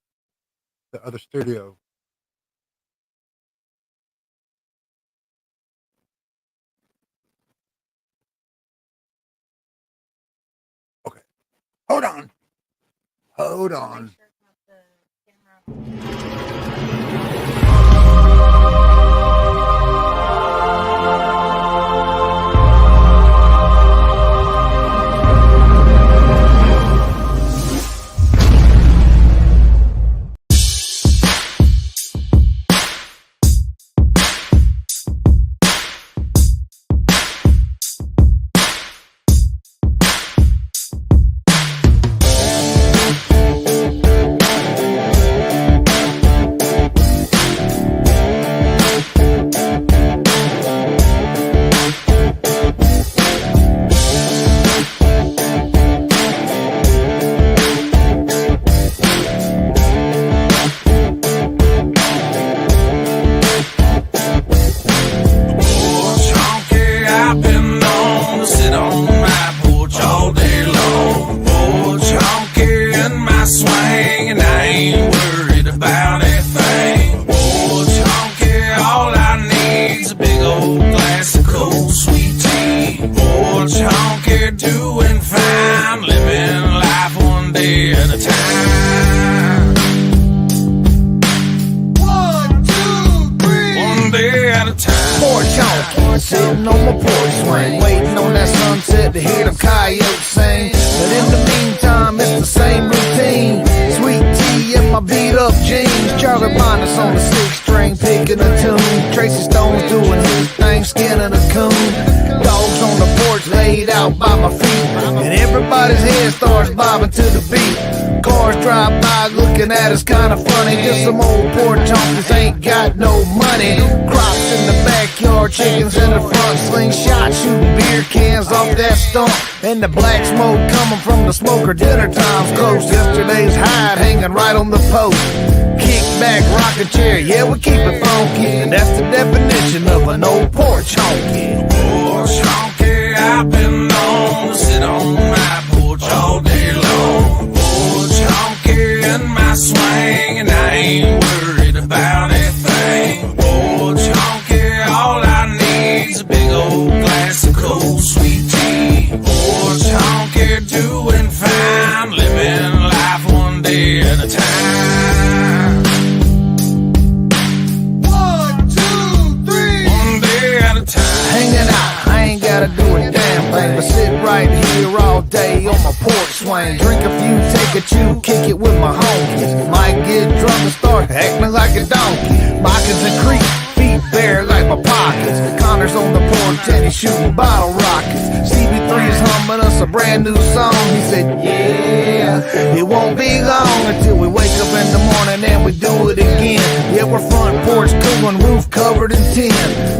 the other studio? Okay. Hold on. Hold on. Sitting on my porch swing, waiting on that sunset to hear them coyotes sing. But in the meantime, it's the same routine. Sweet tea in my beat up jeans. Charlie Bonus on the 6-string, picking a tune. Tracy Stone's doing his thing, skinning a coon. Dogs on the porch laid out by my feet, and everybody's head starts bobbing to the beat. Cars drive by looking at us kinda funny. Just some old porch honkies ain't got no money. Crops in the backyard, chickens in the front, slingshot shooting beer cans off that stump. And the black smoke coming from the smoker, dinner time's close. Yesterday's hide hanging right on the post. Kick back, rocking chair, yeah, we keep it funky. And that's the definition of an old porch honky. Porch honky, I've been known to sit on my porch all day long. Porch honky in my swing, and I ain't worried about a thing. Porch honky, all I need's a big old glass of cold sweet tea. Porch honky, doing fine, living life one day at a time. 1, 2, 3. One day at a time. Hanging out, I ain't gotta do a damn thing but sit right here all day on my porch swing. Drink a few, take a chew, kick it with my homies. Might get drunk and start acting like a donkey. Moccasins and creep, feet bare like my pockets. Connor's on the porch and he's shooting bottle rockets. CB3's humming us a brand new song. He said, yeah, it won't be long until we wake up in the morning and we do it again. Yeah, we're front porch cooling, roof covered in tin.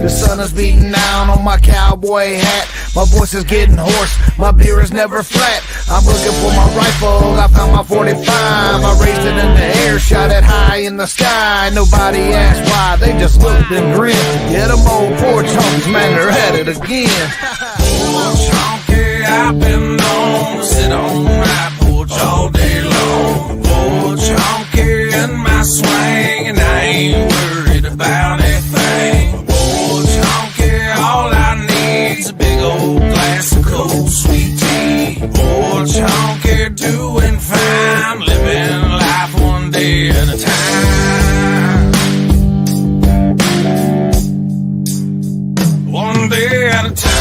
The sun is beating down on my cowboy hat. My voice is getting hoarse, my beer is never flat. I'm looking for my rifle, I found my 45. I raised it in the air, shot it high in the sky. Nobody asked why, they just looked and grinned. Yeah, them old porch honkies, man, they're at it again. Porch honky, I've been known to sit on my porch all day long. Porch honky in my swing, and I ain't worried about a thing. Porch honky, all I need's a big old glass of cold sweet tea. Porch honky, doing fine, living life one day at a time. One day at a time.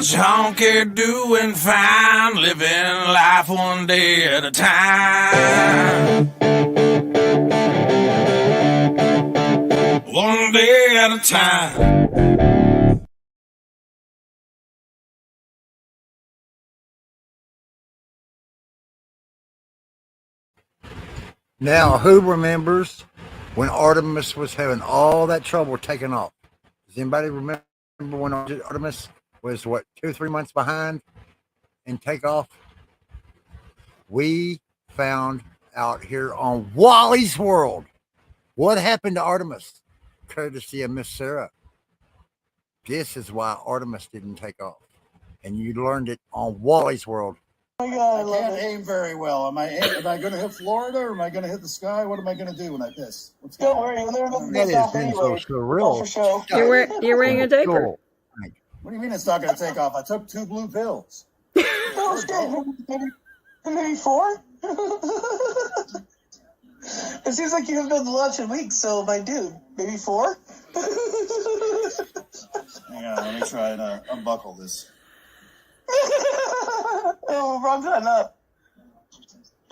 Honky doing fine, living life one day at a time. one day at a time. Now, who remembers when Artemis was having all that trouble taking off? Does anybody remember when Artemis was, what, 2-3 months behind in takeoff? We found out here on Wally's World what happened to Artemis, courtesy of Miss Sarah. This is why Artemis didn't take off. And you learned it on Wally's World. Oh my God, I can't aim very well. Am I going to hit Florida or am I going to hit the sky? What am I going to do when I piss? Don't worry, That is anyway. So surreal. For sure. You're wearing a diaper. Cool. What do you mean it's not going to take off? I took 2 blue pills. No, maybe 4? It seems like you haven't been to lunch in weeks, so my dude, maybe 4? Hang on, let me try and unbuckle this. Oh, Ron's not up.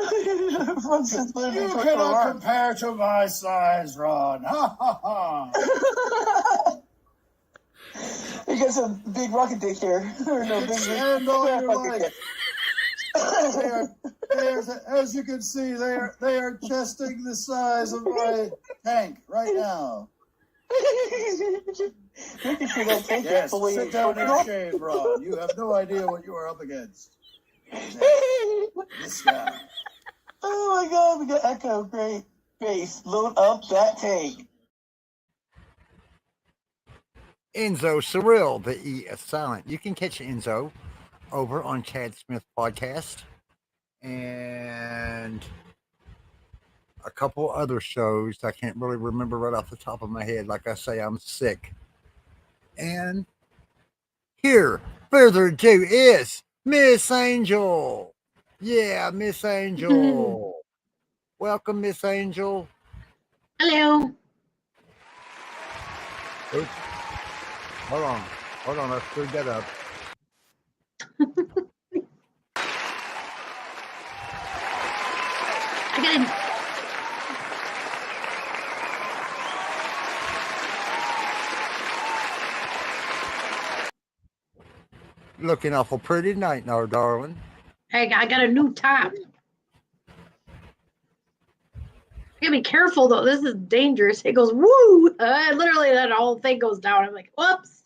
You cannot compare to my size, Ron. Ha ha ha. You got some big rocket dick here. Or no, big stand on your life. As you can see, they are testing the size of my tank right now. Yes, sit down and shave, Ron. You have no idea what you are up against. This guy. Oh my God, we got echo. Great. Face. Load up that tank. Enzo Surreal, the E is silent. You can catch Enzo over on Chad Smith Podcast and a couple other shows I can't really remember right off the top of my head. Like I say, I'm sick. And here, further ado, is Miss Angel. Yeah, Miss Angel. Welcome, Miss Angel. Hello. Oops. Hold on, I screwed that up. Looking awful pretty tonight now, darling. Hey, I got a new top. You gotta be careful though. This is dangerous. It goes woo. Literally, that whole thing goes down. I'm like, whoops.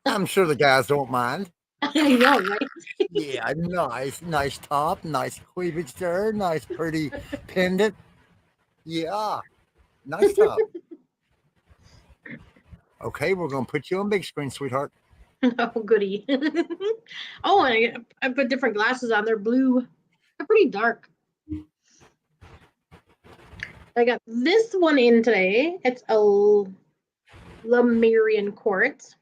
I'm sure the guys don't mind. I know, right? Yeah, nice top, nice cleavage there, nice pretty pendant. Yeah, nice top. Okay, we're gonna put you on big screen, sweetheart. Oh, goody. Oh, and I put different glasses on. They're blue. They're pretty dark. I got this one in today. It's a Lemurian quartz.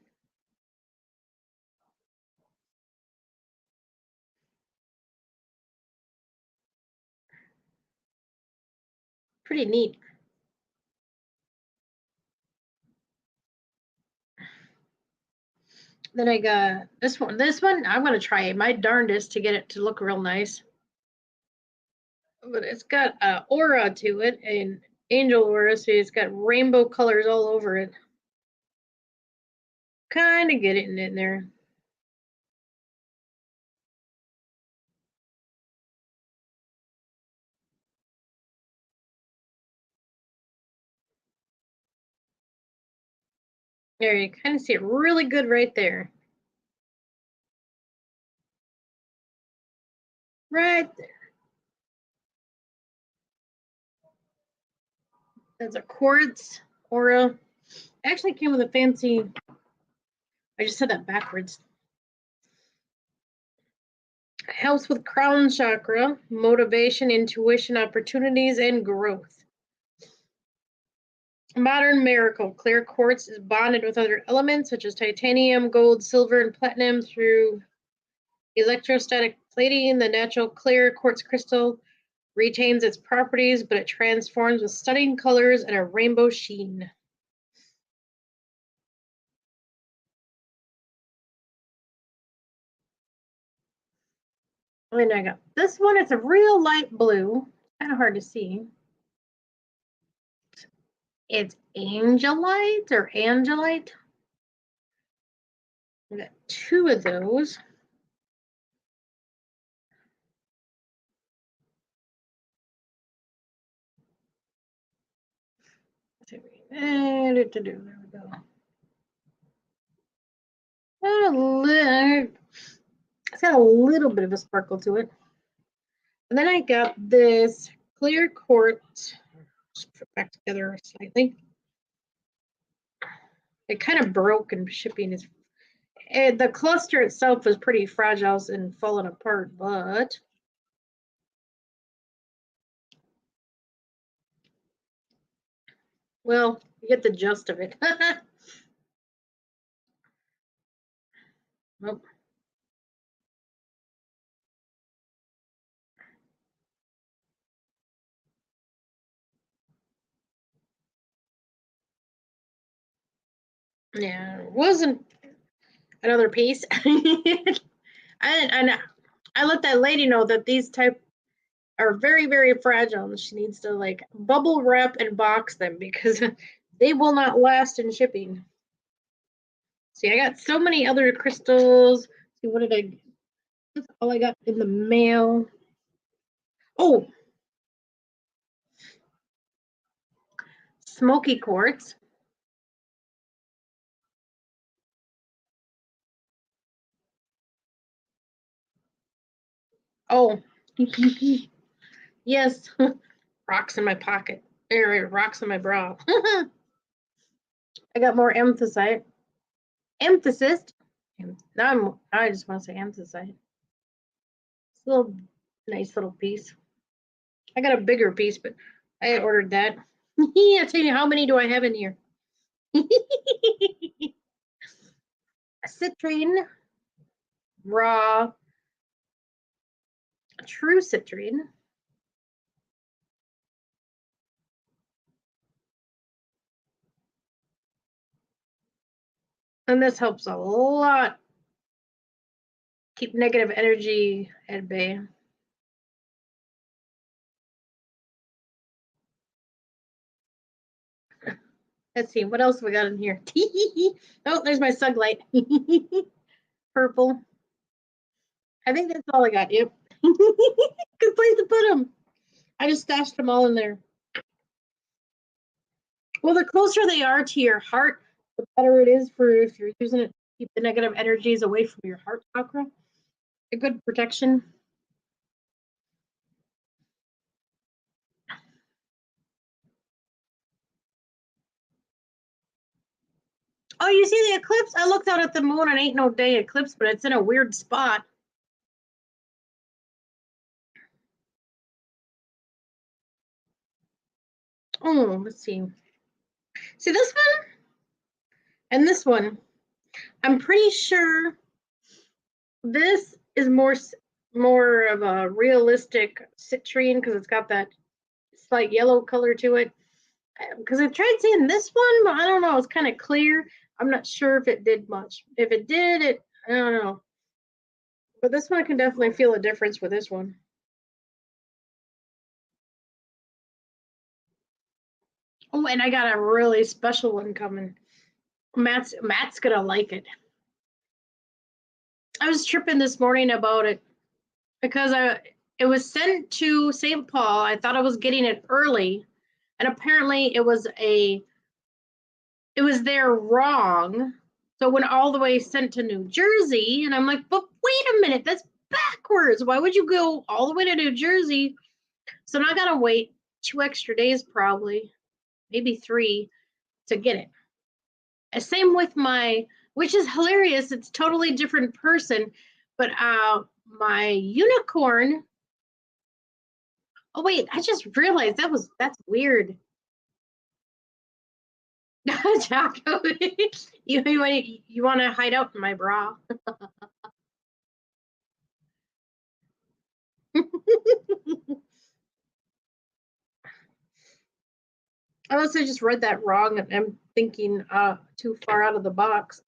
Pretty neat. Then I got this one. This one, I'm going to try my darndest to get it to look real nice. But it's got aura to it, and angel aura, so it's got rainbow colors all over it. Kind of get it in there. There, you kind of see it really good right there. Right there. That's a quartz aura. Actually came with a fancy, I just said that backwards. Helps with crown chakra, motivation, intuition, opportunities, and growth. Modern miracle. Clear quartz is bonded with other elements such as titanium, gold, silver, and platinum through electrostatic plating. The natural clear quartz crystal retains its properties, but it transforms with stunning colors and a rainbow sheen. And I got this one. It's a real light blue. Kind of hard to see. It's Angelite or Angelite. I got 2 of those. There we go. It's got a little bit of a sparkle to it. And then I got this clear quartz. Just put it back together slightly. It kind of broke in shipping. The cluster itself is pretty fragile and falling apart, but well, you get the gist of it. Nope. Yeah, it wasn't another piece. I let that lady know that these type are very, very fragile and she needs to like bubble wrap and box them because they will not last in shipping. See, I got so many other crystals. See, what did I get? That's all I got in the mail. Oh, smoky quartz. Oh, yes, rocks in my pocket. Rocks in my bra. I got more amethyst. Now I just want to say amethyst. It's a little nice little piece. I got a bigger piece, but I ordered that. I'll tell you, how many do I have in here? Citrine, raw, true citrine. And this helps a lot keep negative energy at bay. Let's see, what else we got in here? Oh, there's my suglight. Purple. I think that's all I got. Yep. Good place to put them. I just stashed them all in there. Well, the closer they are to your heart, the better it is for if you're using it to keep the negative energies away from your heart chakra. A good protection. Oh, you see the eclipse? I looked out at the moon and ain't no day eclipse, but it's in a weird spot. Oh, let's see. See this one? And this one. I'm pretty sure this is more of a realistic citrine because it's got that slight yellow color to it. Because I tried seeing this one, but I don't know. It's kind of clear. I'm not sure if it did much. If it did, I don't know. But this one I can definitely feel a difference with this one. Oh, and I got a really special one coming. Matt's gonna like it. I was tripping this morning about it because it was sent to St. Paul. I thought I was getting it early, and apparently it was there wrong. So it went all the way sent to New Jersey, and I'm like, but wait a minute, that's backwards. Why would you go all the way to New Jersey? So now I gotta wait 2 extra days, probably, maybe 3, to get it. And same with which is hilarious. It's totally different person, but my unicorn. Oh wait, I just realized that's weird. Jocko, you want to hide out in my bra? Unless I just read that wrong and I'm thinking too far out of the box.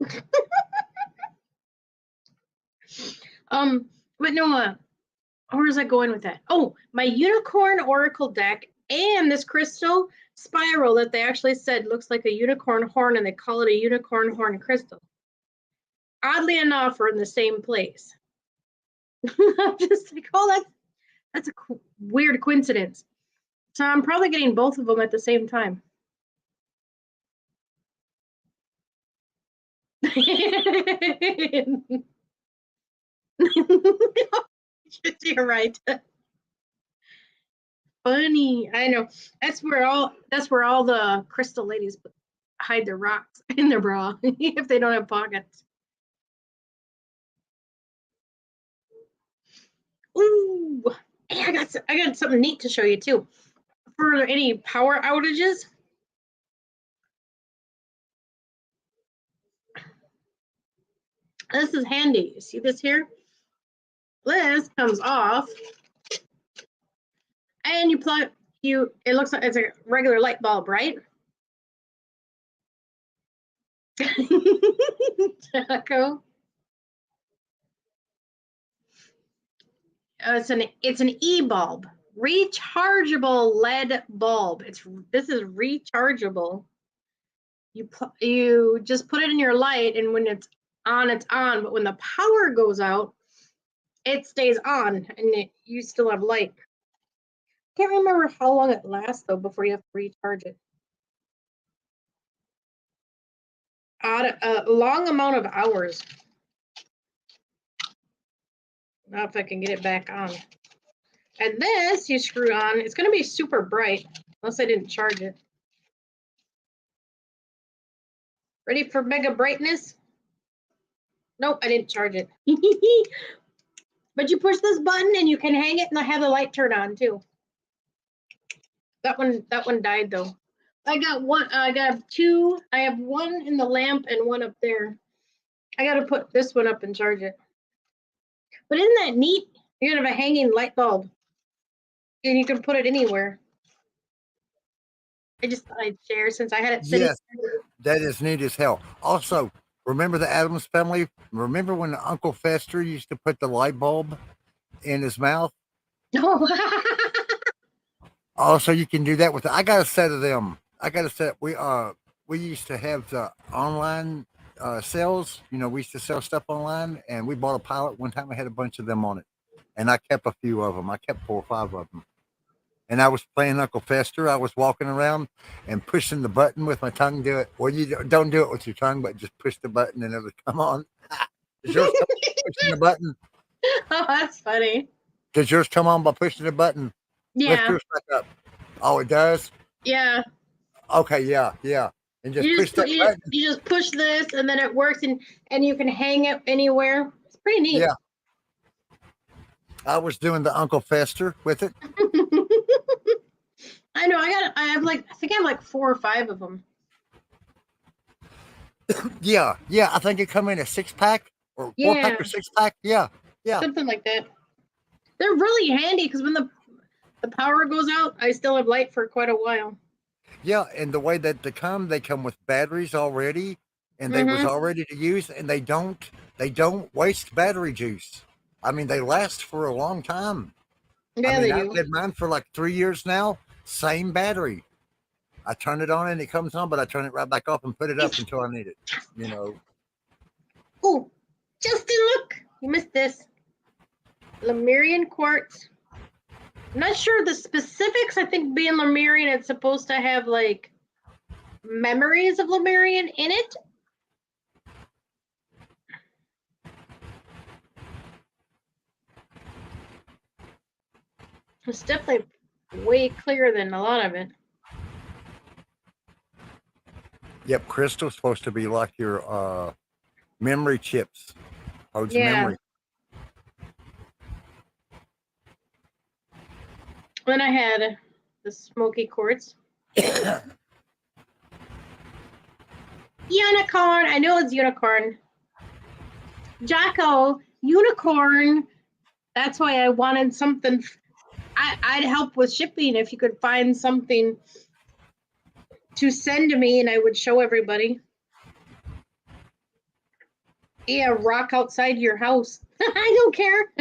But no, where is I going with that? Oh, my unicorn oracle deck And this crystal spiral that they actually said looks like a unicorn horn, and they call it a unicorn horn crystal. Oddly enough, we're in the same place. I'm just like, oh, that's a weird coincidence. So I'm probably getting both of them at the same time. You're right. Funny. I know. That's where all the crystal ladies hide their rocks in their bra if they don't have pockets. Ooh, hey, I got something neat to show you too. For any power outages, this is handy. You see this here? This comes off, and you plug. It looks like it's a regular light bulb, right? Jacko. It's an e-bulb, rechargeable LED bulb. This is rechargeable. You just put it in your light, and when it's on, it's on. But when the power goes out, it stays on, and you still have light. Can't remember how long it lasts though before you have to recharge it. A long amount of hours. Now if I can get it back on. And this you screw on. It's going to be super bright unless I didn't charge it. Ready for mega brightness? Nope, I didn't charge it. But you push this button and you can hang it and have the light turn on too. That one died though. I got one. I got two. I have one in the lamp and one up there. I got to put this one up and charge it. But isn't that neat? You're gonna have a hanging light bulb, and you can put it anywhere. I just thought I'd share since I had it sitting. Yes, that is neat as hell. Also, remember the Addams family? Remember when Uncle Fester used to put the light bulb in his mouth? No. Also, you can do that with. I got a set of them. I got a set. We used to have the online sales. You know, we used to sell stuff online, and we bought a pallet one time. I had a bunch of them on it, and I kept a few of them. I kept 4 or 5 of them. And I was playing Uncle Fester. I was walking around and pushing the button with my tongue. Do it. Well, you don't do it with your tongue, but just push the button and it'll come on. Does yours come on by pushing the button? Oh, that's funny. Does yours come on by pushing the button? Yeah. Lift yours back up. Oh, it does? Yeah. Okay, yeah. And just push that button. You just push this and then it works and you can hang it anywhere. It's pretty neat. Yeah. I was doing the Uncle Fester with it. I know. I think I have like 4 or 5 of them. Yeah. I think it come in a 6-pack or 4-pack or 6-pack. Yeah. Something like that. They're really handy because when the power goes out, I still have light for quite a while. Yeah, and the way that they come with batteries already, and they was all ready to use, and they don't waste battery juice. I mean, they last for a long time. Yeah, I mean, they I've do. had mine for like 3 years now. Same battery. I turn it on and it comes on, but I turn it right back off and put it up until I need it. You know. Oh, Justin, look! You missed this. Lemurian quartz. I'm not sure the specifics. I think being Lemurian, it's supposed to have like memories of Lemurian in it. It's definitely way clearer than a lot of it. Yep, crystal's supposed to be like your memory chips. Holds memory. Then I had the smoky quartz. Unicorn. I know it's unicorn. Jocko, unicorn. That's why I wanted something. I'd help with shipping if you could find something to send to me and I would show everybody. Yeah, rock outside your house. I don't care.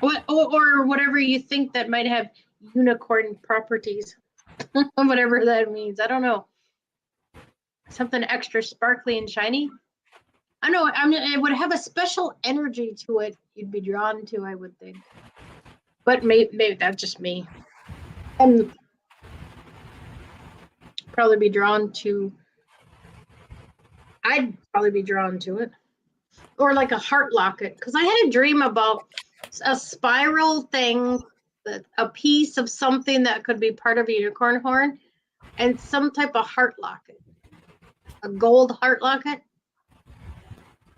or whatever you think that might have unicorn properties. Whatever that means. I don't know. Something extra sparkly and shiny. I know. I mean, it would have a special energy to it. You'd be drawn to, I would think. But maybe that's just me. And probably be drawn to. I'd probably be drawn to it, or like a heart locket, because I had a dream about a spiral thing, a piece of something that could be part of a unicorn horn, and some type of heart locket, a gold heart locket.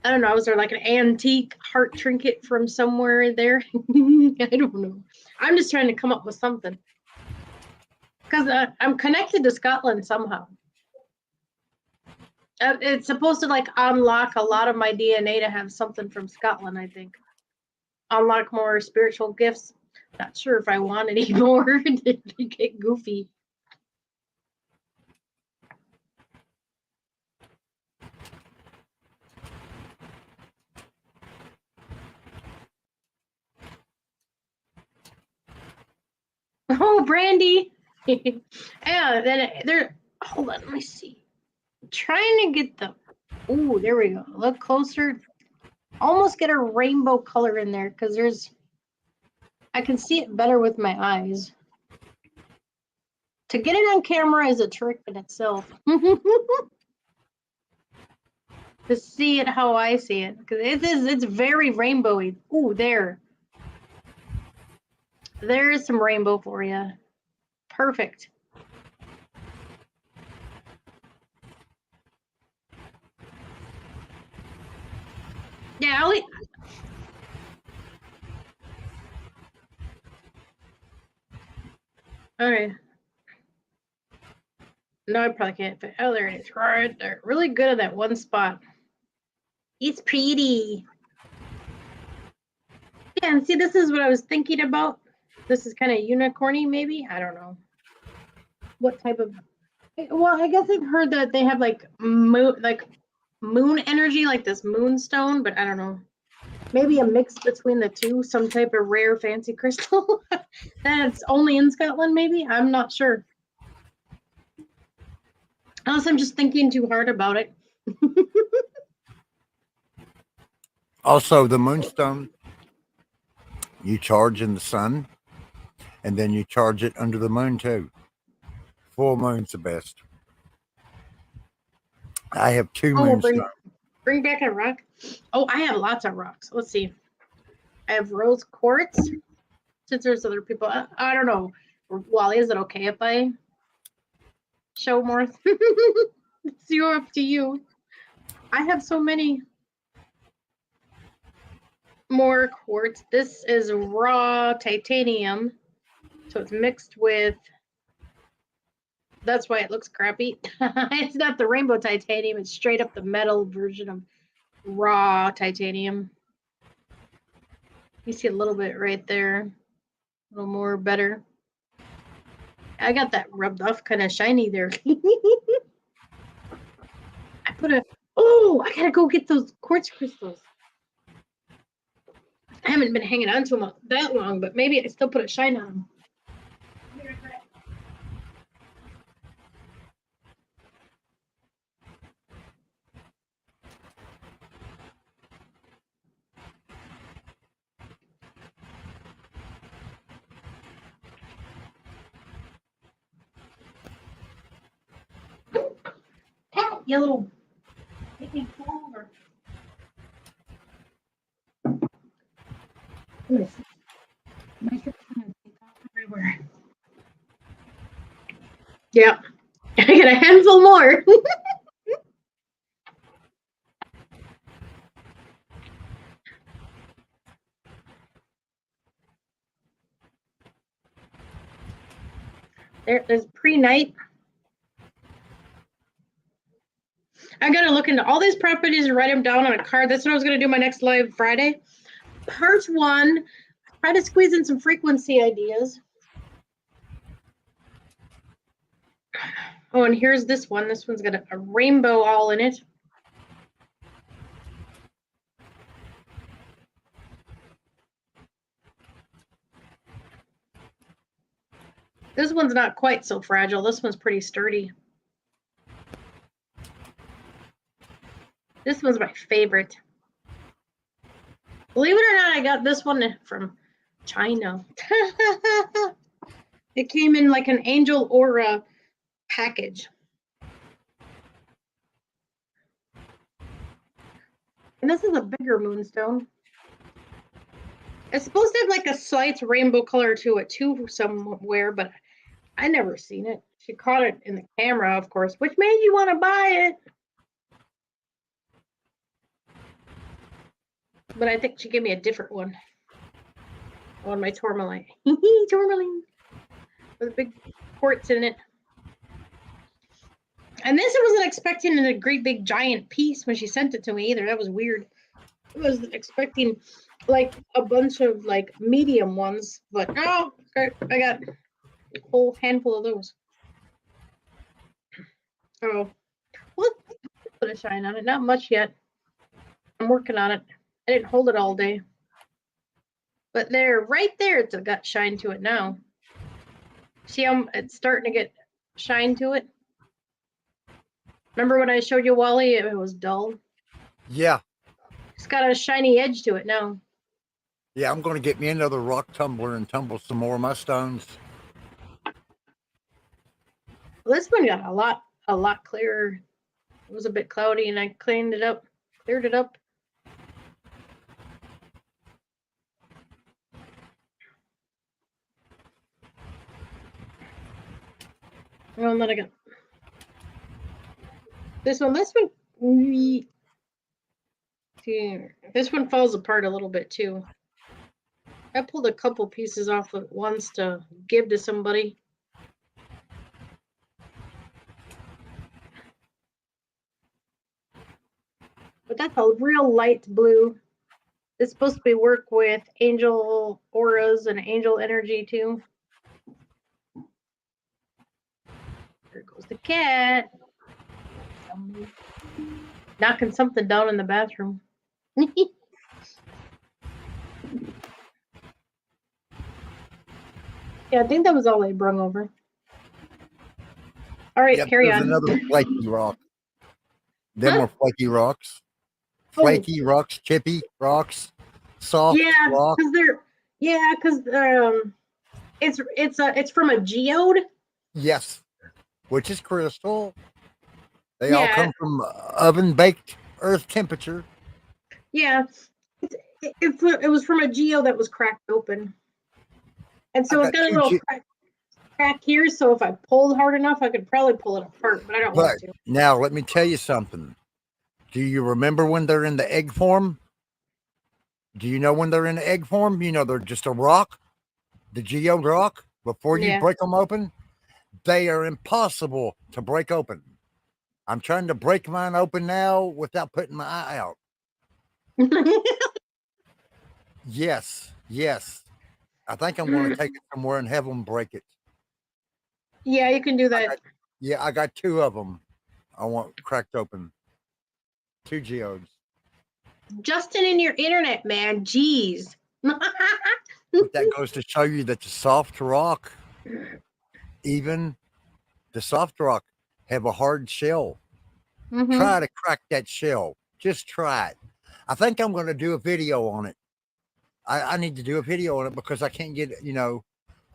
I don't know. Was there like an antique heart trinket from somewhere there? I don't know. I'm just trying to come up with something because I'm connected to Scotland somehow. It's supposed to like unlock a lot of my DNA to have something from Scotland, I think. Unlock more spiritual gifts. Not sure if I want any more. They get goofy. Oh, Brandy. Yeah, then there. Hold on, let me see. Trying to get the. Oh, there we go. Look closer. Almost get a rainbow color in there because there's. I can see it better with my eyes. To get it on camera is a trick in itself. To see it how I see it, because it's very rainbowy. Ooh, there. There's some rainbow for you. Perfect. Yeah, okay. No, I probably can't fit. Oh, there it is. Right there. Really good at that one spot. It's pretty. Yeah, and see, this is what I was thinking about. This is kind of unicorny, maybe. I don't know. What type of? Well, I guess I've heard that they have like moon energy, like this moonstone, but I don't know. Maybe a mix between the two, some type of rare fancy crystal that's only in Scotland, maybe? I'm not sure. Unless I'm just thinking too hard about it. Also, the moonstone, you charge in the sun, and then you charge it under the moon too. Full moon's the best. I have two moonstones. Bring back a rock. Oh, I have lots of rocks. Let's see. I have rose quartz. Since there's other people, I don't know. Wally, is it okay if I show more? It's up to you. I have so many more quartz. This is raw titanium, so it's mixed with. That's why it looks crappy. It's not the rainbow titanium. It's straight up the metal version of raw titanium. You see a little bit right there. A little more better. I got that rubbed off kind of shiny there. I put a. Oh, I gotta go get those quartz crystals. I haven't been hanging on to them that long, but maybe I still put a shine on them. You little. Make me pull over. My shirt's gonna take off everywhere. Yeah. I got a handful more. There's pre-night. I gotta look into all these properties and write them down on a card. That's what I was gonna do my next live Friday. Part 1, try to squeeze in some frequency ideas. Oh, and here's this one. This one's got a rainbow all in it. This one's not quite so fragile. This one's pretty sturdy. This one's my favorite. Believe it or not, I got this one from China. It came in like an angel aura package. And this is a bigger moonstone. It's supposed to have like a slight rainbow color to it too somewhere, but I never seen it. She caught it in the camera, of course, which made you want to buy it. But I think she gave me a different one. On my tourmaline. Tourmaline. With big quartz in it. And this I wasn't expecting in a great big giant piece when she sent it to me either. That was weird. I was expecting like a bunch of like medium ones, but no, I got a whole handful of those. Oh, well, put a shine on it. Not much yet. I'm working on it. I didn't hold it all day. But there, right there, it's got shine to it now. See how it's starting to get shine to it? Remember when I showed you Wally? It was dull. Yeah. It's got a shiny edge to it now. Yeah, I'm going to get me another rock tumbler and tumble some more of my stones. Well, this one got a lot clearer. It was a bit cloudy and I cleaned it up, cleared it up. Oh, and then I got this one. This one falls apart a little bit too. I pulled a couple pieces off at once to give to somebody. But that's a real light blue. It's supposed to work with angel auras and angel energy too. There goes the cat. Knocking something down in the bathroom. Yeah, I think that was all I brung over. All right, carry on. Another flaky rock. Them were flaky rocks. Flaky rocks, chippy rocks, soft rock. Because it's from a geode. Yes, which is crystal. They all come from oven baked earth temperature. Yeah, it was from a geo that was cracked open, and so it's got a little crack here. So if I pulled hard enough, I could probably pull it apart, but I don't want to. Now let me tell you something. Do you remember when they're in the egg form? Do you know when they're in the egg form? You know they're just a rock, the geode rock. Before you break them open, they are impossible to break open. I'm trying to break mine open now without putting my eye out. Yes. I think I'm going to take it somewhere and have them break it. Yeah, you can do that. I got 2 of them. I want cracked open. 2 geodes. Justin in your internet, man. Jeez. But that goes to show you that the soft rock, even the soft rock, have a hard shell. Try to crack that shell. Just try it. I think I'm going to do a video on it. I need to do a video on it because I can't get it,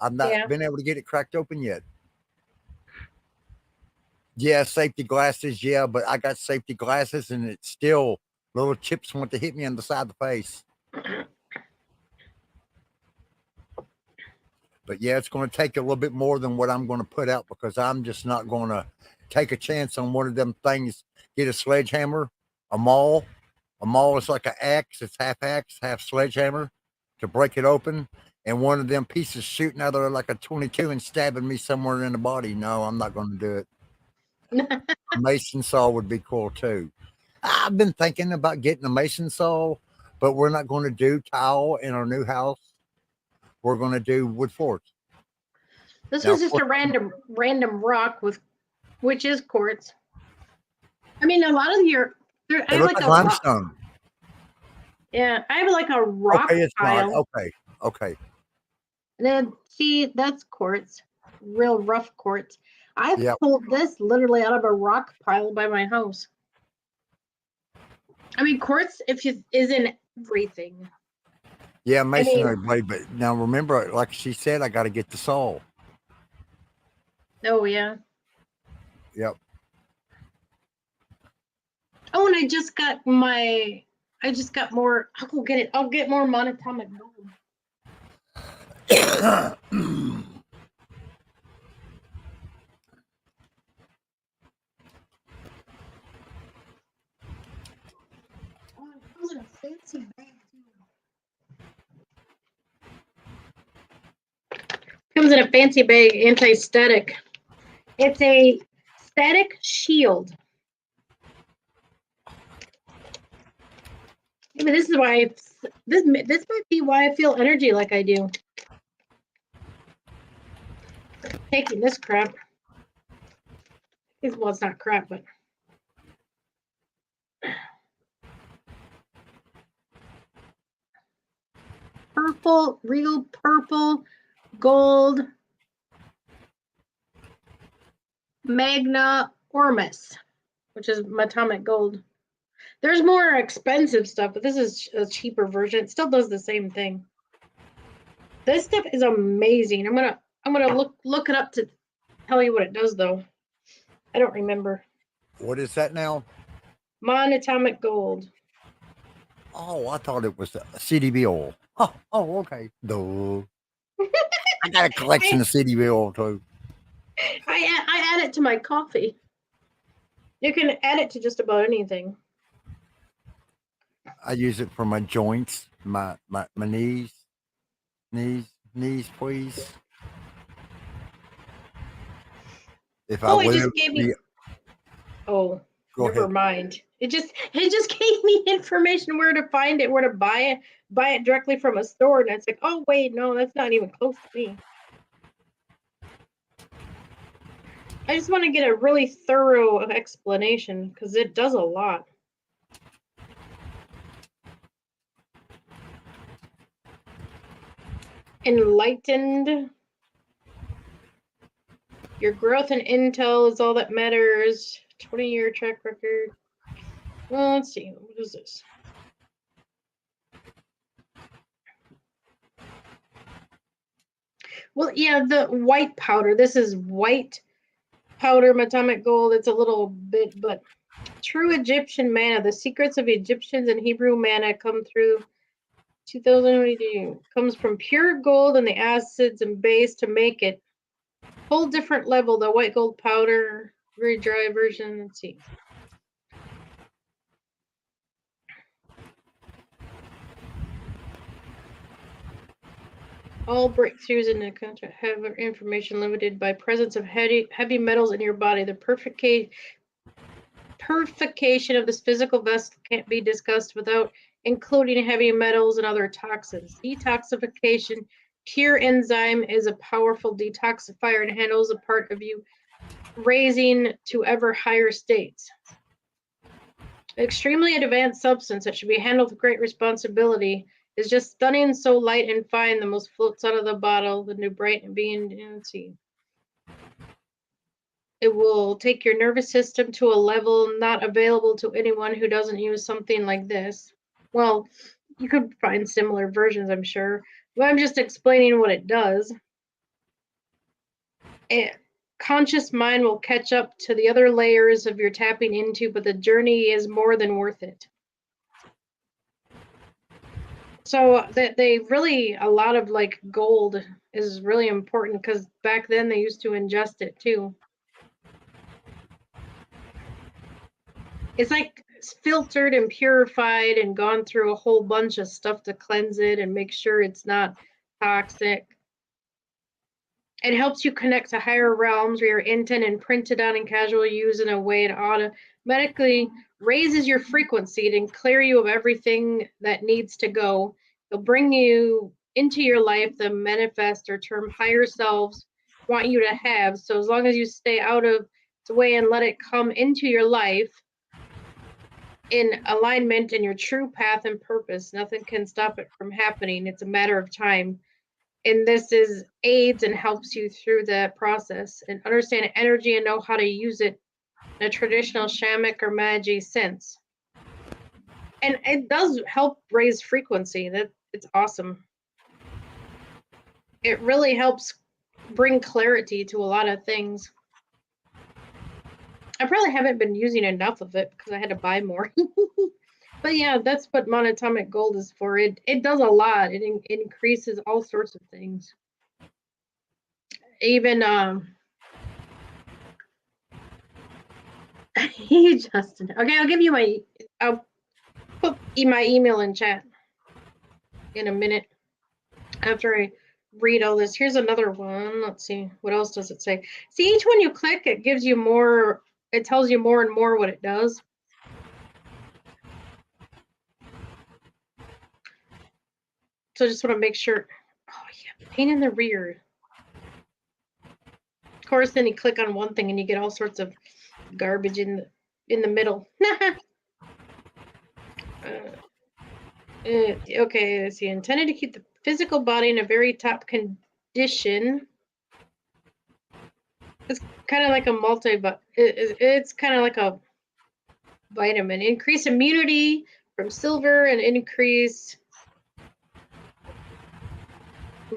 I've not been able to get it cracked open yet. Yeah, safety glasses. Yeah, but I got safety glasses and it's still little chips want to hit me on the side of the face. But yeah, it's going to take a little bit more than what I'm going to put out because I'm just not going to take a chance on one of them things. Get a sledgehammer, a maul. A maul is like an axe. It's half axe, half sledgehammer to break it open. And one of them pieces shooting out there like a 22 and stabbing me somewhere in the body. No, I'm not going to do it. A mason saw would be cool too. I've been thinking about getting a mason saw, but we're not going to do tile in our new house. We're going to do wood forks. This was just a random rock which is quartz. I mean, a lot of your I have like a limestone. Rock. Yeah, I have like a rock tile. Okay. And then see, that's quartz. real rough quartz. I Yep. pulled this literally out of a rock pile by my house. I mean, quartz is in everything. Yeah, masonry blade. But now remember, like she said, I got to get the saw. Oh yeah. Yep. Oh, and I just got more. I'll go get it. I'll get more monatomic gold. Oh, it comes in a fancy bag too. Comes in a fancy bag, anti-static. It's a static shield. Maybe this is why this might be why I feel energy like I do. Taking this crap. Well, it's not crap, but purple, real purple, gold, Magna Ormus, which is atomic gold. There's more expensive stuff, but this is a cheaper version. It still does the same thing. This stuff is amazing. I'm gonna look it up to tell you what it does though. I don't remember. What is that now? Monatomic gold. Oh, I thought it was CDB oil. Oh, okay. Duh. I got a collection of CDB oil too. I add it to my coffee. You can add it to just about anything. I use it for my joints, my knees, please. If I it just gave me. Oh, never mind. It just gave me information where to find it, where to buy it directly from a store, and it's like, oh wait, no, that's not even close to me. I just want to get a really thorough explanation because it does a lot. Enlightened. Your growth and intel is all that matters. 20-year track record. Well, let's see. What is this? Well, yeah, the white powder. This is white powder, atomic gold. It's a little bit, but true Egyptian mana. The secrets of Egyptians and Hebrew mana come through 2022. Comes from pure gold and the acids and base to make it. Whole different level. The white gold powder, very dry version. Let's see. All breakthroughs in the contract have information limited by presence of heavy metals in your body. The purification of this physical vessel can't be discussed without including heavy metals and other toxins. Detoxification, pure enzyme is a powerful detoxifier and handles a part of you raising to ever higher states. Extremely advanced substance that should be handled with great responsibility. Is just stunning, so light and fine, the most floats out of the bottle, the new bright and being, let's see. It will take your nervous system to a level not available to anyone who doesn't use something like this. Well, you could find similar versions, I'm sure, but I'm just explaining what it does. A conscious mind will catch up to the other layers of your tapping into, but the journey is more than worth it. So they really, a lot of like gold is really important because back then they used to ingest it too. It's like it's filtered and purified and gone through a whole bunch of stuff to cleanse it and make sure it's not toxic. It helps you connect to higher realms where your intent and printed on in casual use in a way it automatically raises your frequency and clear you of everything that needs to go. It'll bring you into your life the manifest or term higher selves want you to have. So as long as you stay out of its way and let it come into your life in alignment in your true path and purpose, nothing can stop it from happening. It's a matter of time. And this is aids and helps you through that process and understand energy and know how to use it in a traditional shamanic or magi sense. And it does help raise frequency. That it's awesome. It really helps bring clarity to a lot of things. I probably haven't been using enough of it because I had to buy more. But yeah, that's what monatomic gold is for. It does a lot. It increases all sorts of things. Even hey Justin. Okay, I'll put my email in chat in a minute after I read all this. Here's another one. Let's see. What else does it say? See, each one you click, it gives you more, it tells you more and more what it does. So I just want to make sure. Oh yeah, pain in the rear. Of course, then you click on one thing and you get all sorts of garbage in the middle. Okay, let's see. Intended to keep the physical body in a very top condition. It's kind of like a it's kind of like a vitamin. Increase immunity from silver and increase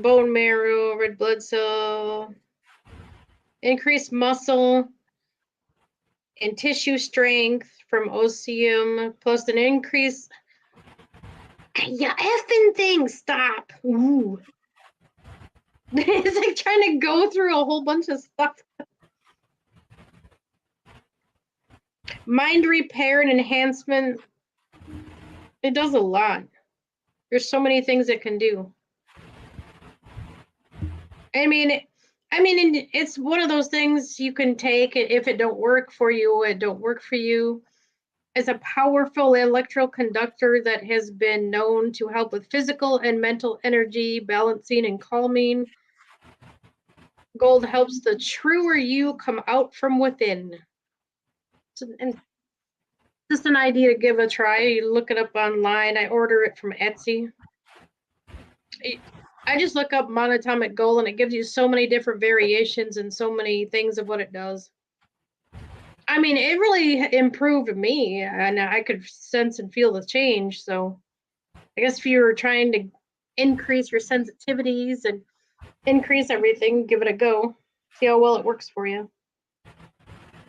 bone marrow, red blood cell, increase muscle and tissue strength from osmium, plus an increase. Yeah, effing thing, stop. Ooh. It's like trying to go through a whole bunch of stuff. Mind repair and enhancement. It does a lot. There's so many things it can do. I mean, it's one of those things you can take. If it don't work for you, it don't work for you. It's a powerful electroconductor that has been known to help with physical and mental energy balancing and calming. Gold helps the truer you come out from within. And just an idea to give a try. You look it up online. I order it from Etsy. I just look up monatomic gold and it gives you so many different variations and so many things of what it does. I mean, it really improved me and I could sense and feel the change. So I guess if you're trying to increase your sensitivities and increase everything, give it a go. See how well it works for you.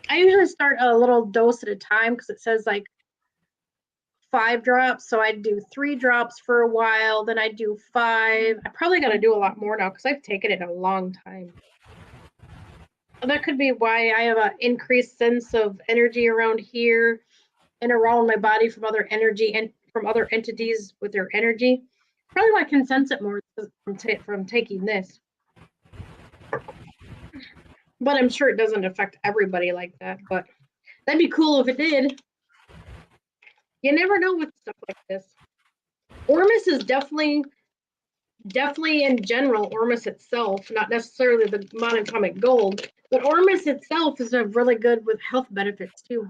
I usually start a little dose at a time because it says like 5 drops. So I do 3 drops for a while, then I do 5. I probably got to do a lot more now because I've taken it a long time. That could be why I have an increased sense of energy around here and around my body from other energy and from other entities with their energy. Probably why I can sense it more from taking this. But I'm sure it doesn't affect everybody like that. But that'd be cool if it did. You never know with stuff like this. Ormus is definitely in general, Ormus itself, not necessarily the monatomic gold, but Ormus itself is really good with health benefits too.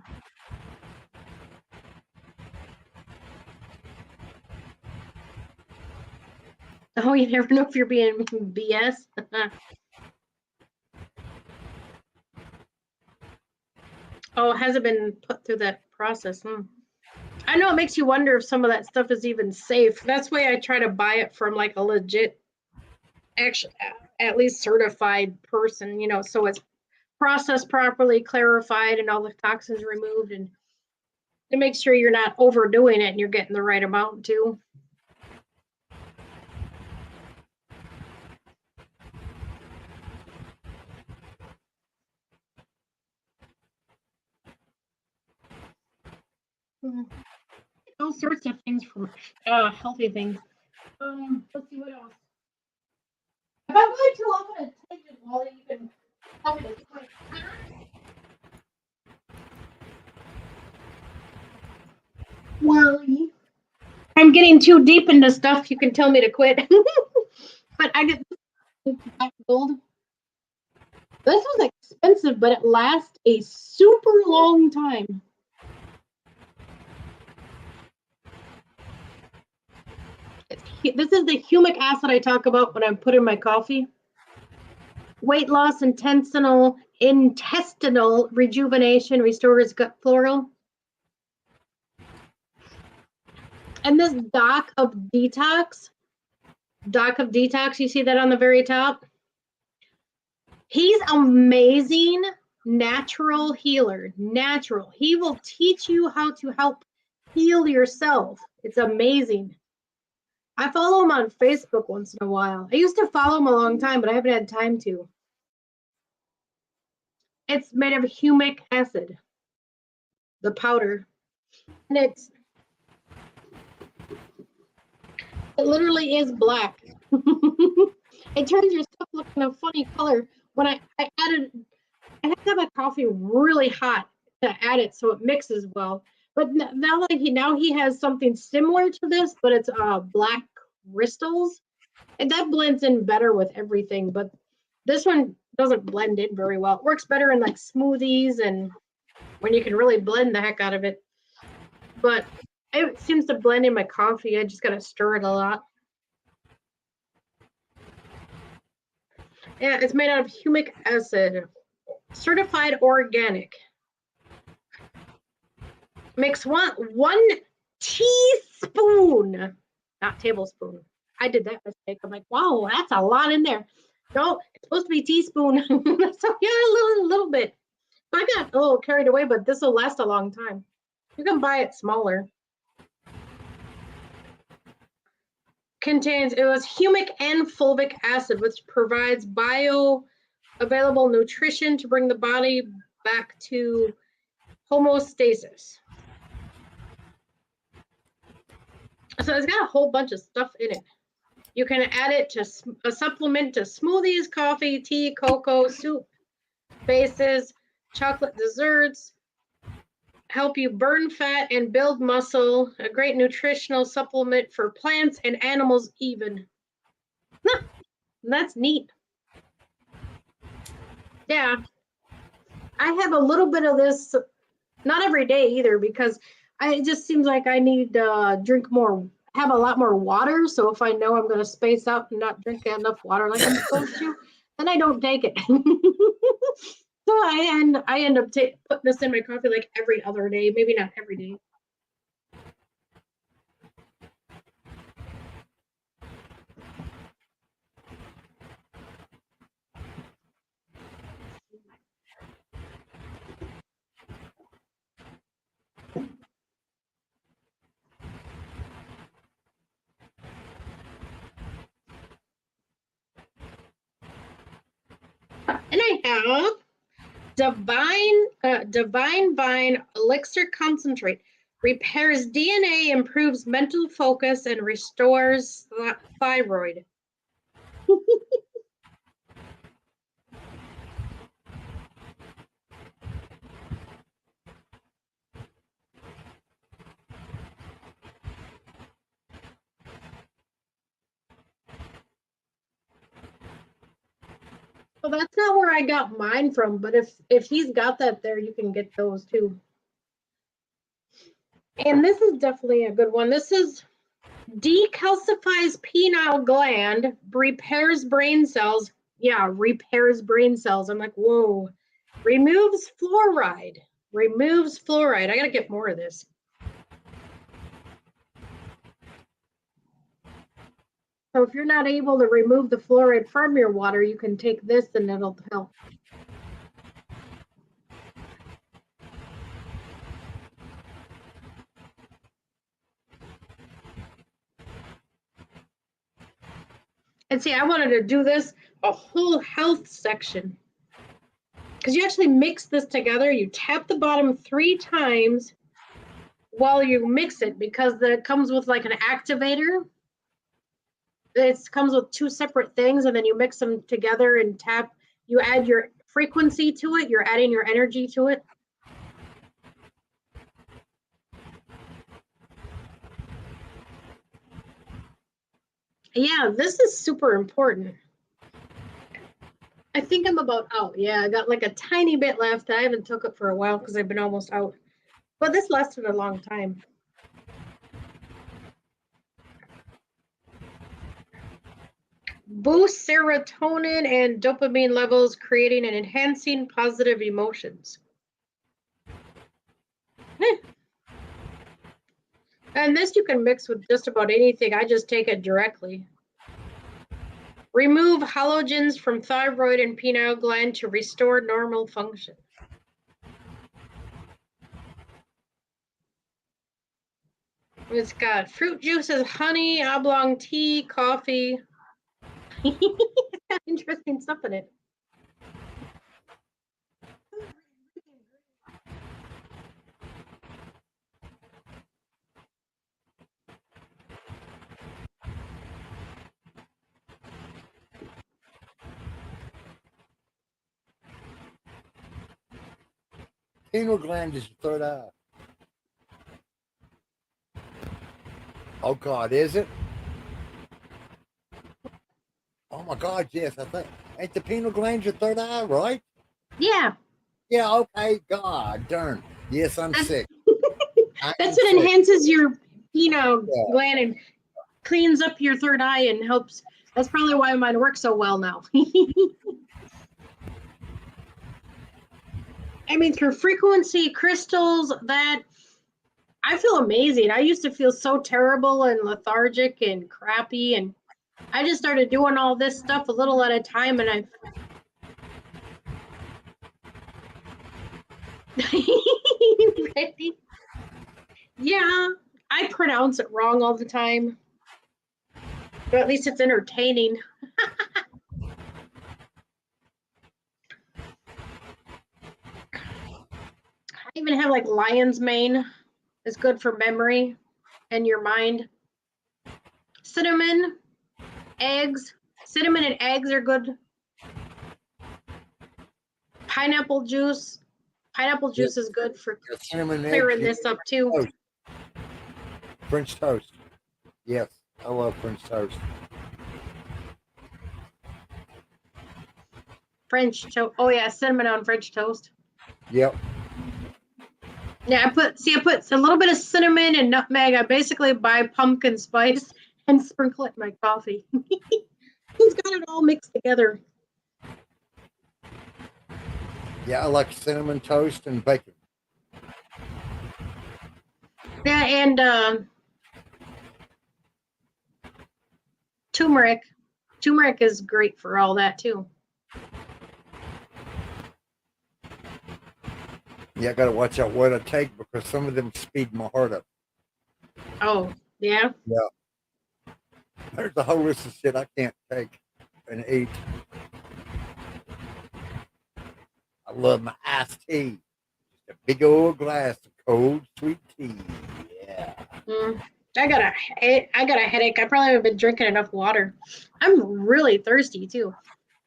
Oh, you never know if you're being BS. Oh, it hasn't been put through that process. I know it makes you wonder if some of that stuff is even safe. That's why I try to buy it from like a legit, actually, at least certified person, you know, so it's processed properly, clarified, and all the toxins removed, and to make sure you're not overdoing it and you're getting the right amount too. All sorts of things from healthy things. Let's see what else. If I'm going too long, I'm going to take it, Wally. You can tell me to quit. Wally. I'm getting too deep into stuff. You can tell me to quit. But I get gold. This was expensive, but it lasts a super long time. It's this is the humic acid I talk about when I put in my coffee. Weight loss, intestinal rejuvenation, restores gut flora. And this Doc of Detox, you see that on the very top? He's amazing natural healer, natural. He will teach you how to help heal yourself. It's amazing. I follow him on Facebook once in a while. I used to follow him a long time, but I haven't had time to. It's made of humic acid, the powder. And it literally is black. It turns your stuff looking a funny color. When I have to have my coffee really hot to add it so it mixes well. But now he has something similar to this, but it's black crystals, and that blends in better with everything. But this one doesn't blend in very well. It works better in like smoothies and when you can really blend the heck out of it. But it seems to blend in my coffee. I just gotta stir it a lot. Yeah, it's made out of humic acid, certified organic. Mix one teaspoon, not tablespoon. I did that mistake. I'm like, wow, that's a lot in there. No, it's supposed to be teaspoon. So yeah, a little bit. I got a little carried away, but this will last a long time. You can buy it smaller. It was humic and fulvic acid, which provides bioavailable nutrition to bring the body back to homeostasis. So it's got a whole bunch of stuff in it. You can add it to a supplement to smoothies, coffee, tea, cocoa, soup, bases, chocolate desserts, help you burn fat and build muscle, a great nutritional supplement for plants and animals even. That's neat. Yeah. I have a little bit of this, not every day either, because it just seems like I need to have a lot more water. So if I know I'm going to space out and not drink enough water like I'm supposed to, then I don't take it. So I end up putting this in my coffee like every other day, maybe not every day. And I have Divine Vine Elixir Concentrate. Repairs DNA, improves mental focus, and restores thyroid. Well, that's not where I got mine from, but if he's got that there, you can get those too. And this is definitely a good one. This is decalcifies pineal gland, repairs brain cells. Yeah, repairs brain cells. I'm like, whoa. Removes fluoride. I gotta get more of this. So if you're not able to remove the fluoride from your water, you can take this and it'll help. And see, I wanted to do this a whole health section. Because you actually mix this together. You tap the bottom 3 times while you mix it, because it comes with like an activator. It comes with 2 separate things, and then you mix them together and tap. You add your frequency to it. You're adding your energy to it. Yeah, this is super important. I think I'm about out. Yeah, I got like a tiny bit left. I haven't took it for a while because I've been almost out. But this lasted a long time. boosts serotonin and dopamine levels, creating and enhancing positive emotions. And this you can mix with just about anything. I just take it directly. Remove halogens from thyroid and pineal gland to restore normal function. It's got fruit juices, honey, oolong tea, coffee. It's got interesting stuff in it. Pineal gland is the third eye. Oh God, is it? Oh my God, yes, I think. Ain't the pineal gland your third eye, right? Yeah. Yeah, okay, God darn. Yes, I'm sick. That's what enhances your gland and cleans up your third eye and helps. That's probably why mine works so well now. I mean, through frequency crystals, that I feel amazing. I used to feel so terrible and lethargic and crappy, and I just started doing all this stuff a little at a time, and I. Ready? Yeah, I pronounce it wrong all the time, but at least it's entertaining. I even have like lion's mane. It's good for memory and your mind. Cinnamon, eggs. Cinnamon and eggs are good. Pineapple juice. Pineapple juice is good for clearing this up too. French toast. Yes, I love French toast. French toast. Oh yeah, cinnamon on French toast. Yep. Yeah, I put a little bit of cinnamon and nutmeg. I basically buy pumpkin spice and sprinkle it in my coffee. It's got it all mixed together. Yeah, I like cinnamon toast and bacon. Yeah, and turmeric. Turmeric is great for all that too. Yeah, I gotta watch out what I take because some of them speed my heart up. Oh, yeah? Yeah. There's a whole list of shit I can't take and eat. I love my iced tea. Just a big old glass of cold, sweet tea. Yeah. I got a headache. I probably haven't been drinking enough water. I'm really thirsty too.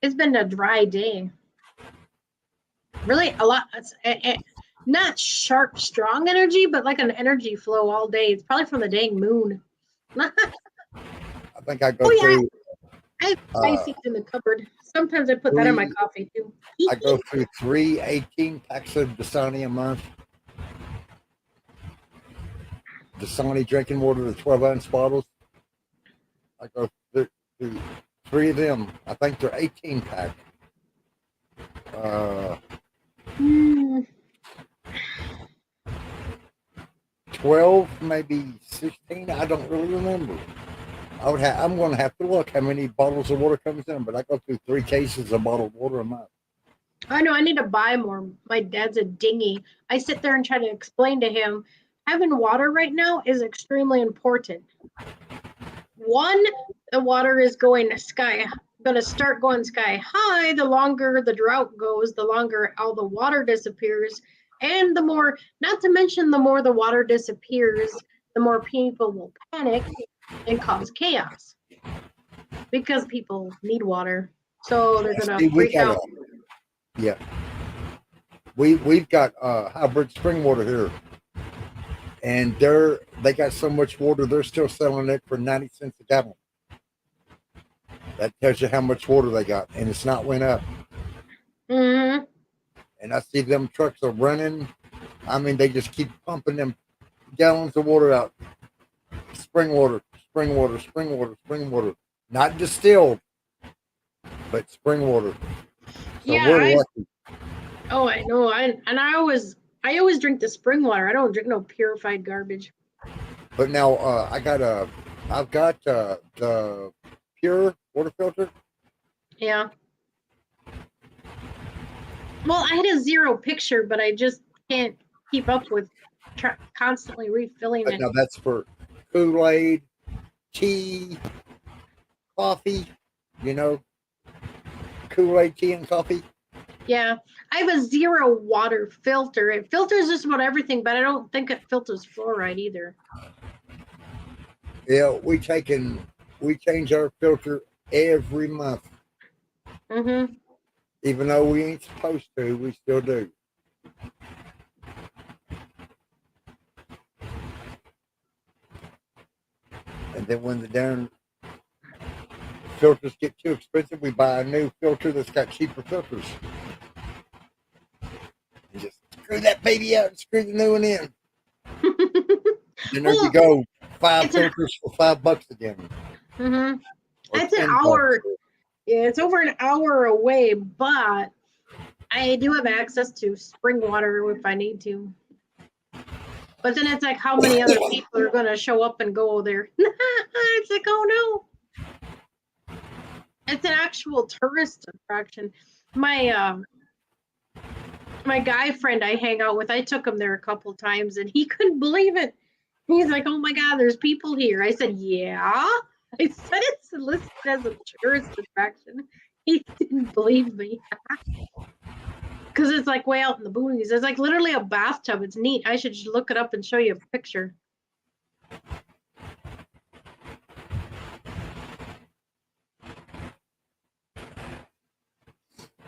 It's been a dry day. Really a lot. Not sharp, strong energy, but like an energy flow all day. It's probably from the dang moon. I think I go through. I have ice in the cupboard. Sometimes I put that in my coffee too. I go through 3 18 packs of Dasani a month. Dasani drinking water, the 12-ounce bottles. I go through 3 of them. I think they're 18 pack. 12, maybe 16. I don't really remember. I'm going to have to look how many bottles of water comes in, but I go through 3 cases of bottled water a month. I know I need to buy more. My dad's a dingy. I sit there and try to explain to him having water right now is extremely important. One, the water is going to start going sky high. The longer the drought goes, the longer all the water disappears. And the more, not to mention the more the water disappears, the more people will panic and cause chaos because people need water. So they're going to freak out. Yeah. We've got hybrid spring water here. And they got so much water, they're still selling it for 90 cents a gallon. That tells you how much water they got, and it's not went up. Mm-hmm. And I see them trucks are running. I mean, they just keep pumping them gallons of water out. Spring water, spring water, spring water, spring water. Not distilled, but spring water. So Yeah, we're lucky. Oh, I know. I always drink the spring water. I don't drink no purified garbage. But now I've got the pure water filter. Yeah. Well, I had a zero picture, but I just can't keep up with constantly refilling But it. now that's for Kool-Aid, tea, coffee. You know, Kool-Aid, tea, and coffee. Yeah, I have a zero water filter. It filters just about everything, but I don't think it filters fluoride either. Yeah, we change our filter every month. Mm-hmm. Even though we ain't supposed to, we still do. And then when the darn filters get too expensive, we buy a new filter that's got cheaper filters. And just screw that baby out and screw the new one in. And there you go. 5 filters for $5 again. Mm-hmm. It's an $10. hour. Yeah, it's over an hour away, but I do have access to spring water if I need to. But then it's like, how many other people are going to show up and go there? It's like, oh no. It's an actual tourist attraction. My guy friend I hang out with, I took him there a couple times and he couldn't believe it. He's like, oh my God, there's people here. I said, yeah. I said it's listed as a tourist attraction. He didn't believe me. Because it's like way out in the boonies. It's like literally a bathtub. It's neat. I should just look it up and show you a picture.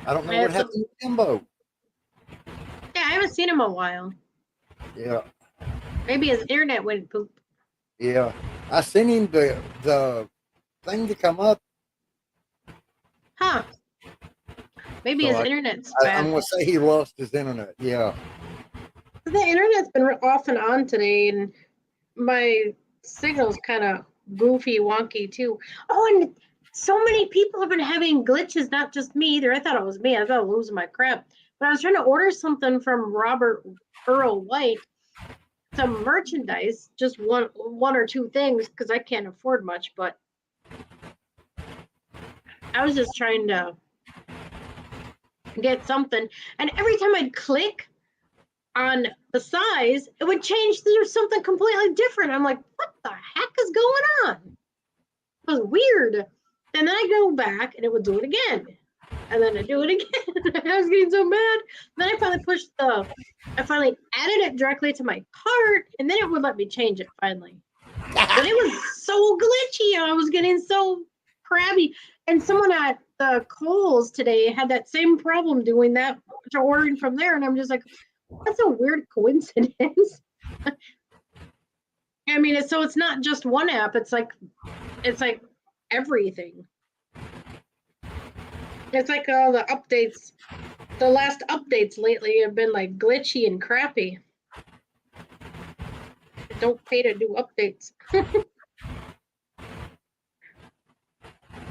I don't know what happened to Timbo. Yeah, I haven't seen him in a while. Yeah. Maybe his internet went poop. Yeah. I sent him the thing to come up. Huh. Maybe So his internet's bad. I'm going to say he lost his internet. Yeah. The internet's been off and on today, and my signal's kind of goofy, wonky too. Oh, and so many people have been having glitches, not just me either. I thought it was me. I thought I was losing my crap. But I was trying to order something from Robert Earl White, some merchandise, just one or two things, because I can't afford much, but I was just trying to get something. And every time I'd click on the size, it would change to something completely different. I'm like, what the heck is going on? It was weird. And then I go back and it would do it again. And then I do it again. I was getting so mad. Then I finally added it directly to my cart, and then it would let me change it finally. But it was so glitchy. I was getting so crabby. And someone at the Kohl's today had that same problem doing that to ordering from there. And I'm just like, that's a weird coincidence. I mean, so it's not just one app. It's like everything. It's like all the updates. The last updates lately have been like glitchy and crappy. Don't pay to do updates.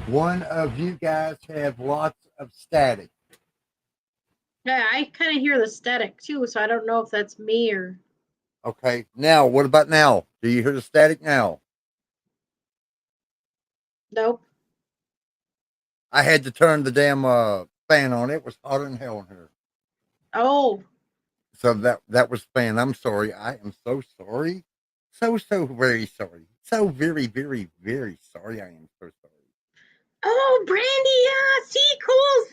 One of you guys have lots of static. Yeah, I kind of hear the static too, so I don't know if that's me or. Okay, now what about now? Do you hear the static now? Nope. I had to turn the damn fan on. It was hotter than hell in here. Oh. So that was fan. I'm sorry. I am so sorry. So very sorry. So very, very, very sorry. I am so sorry. Oh, Brandy, yeah, see, cool.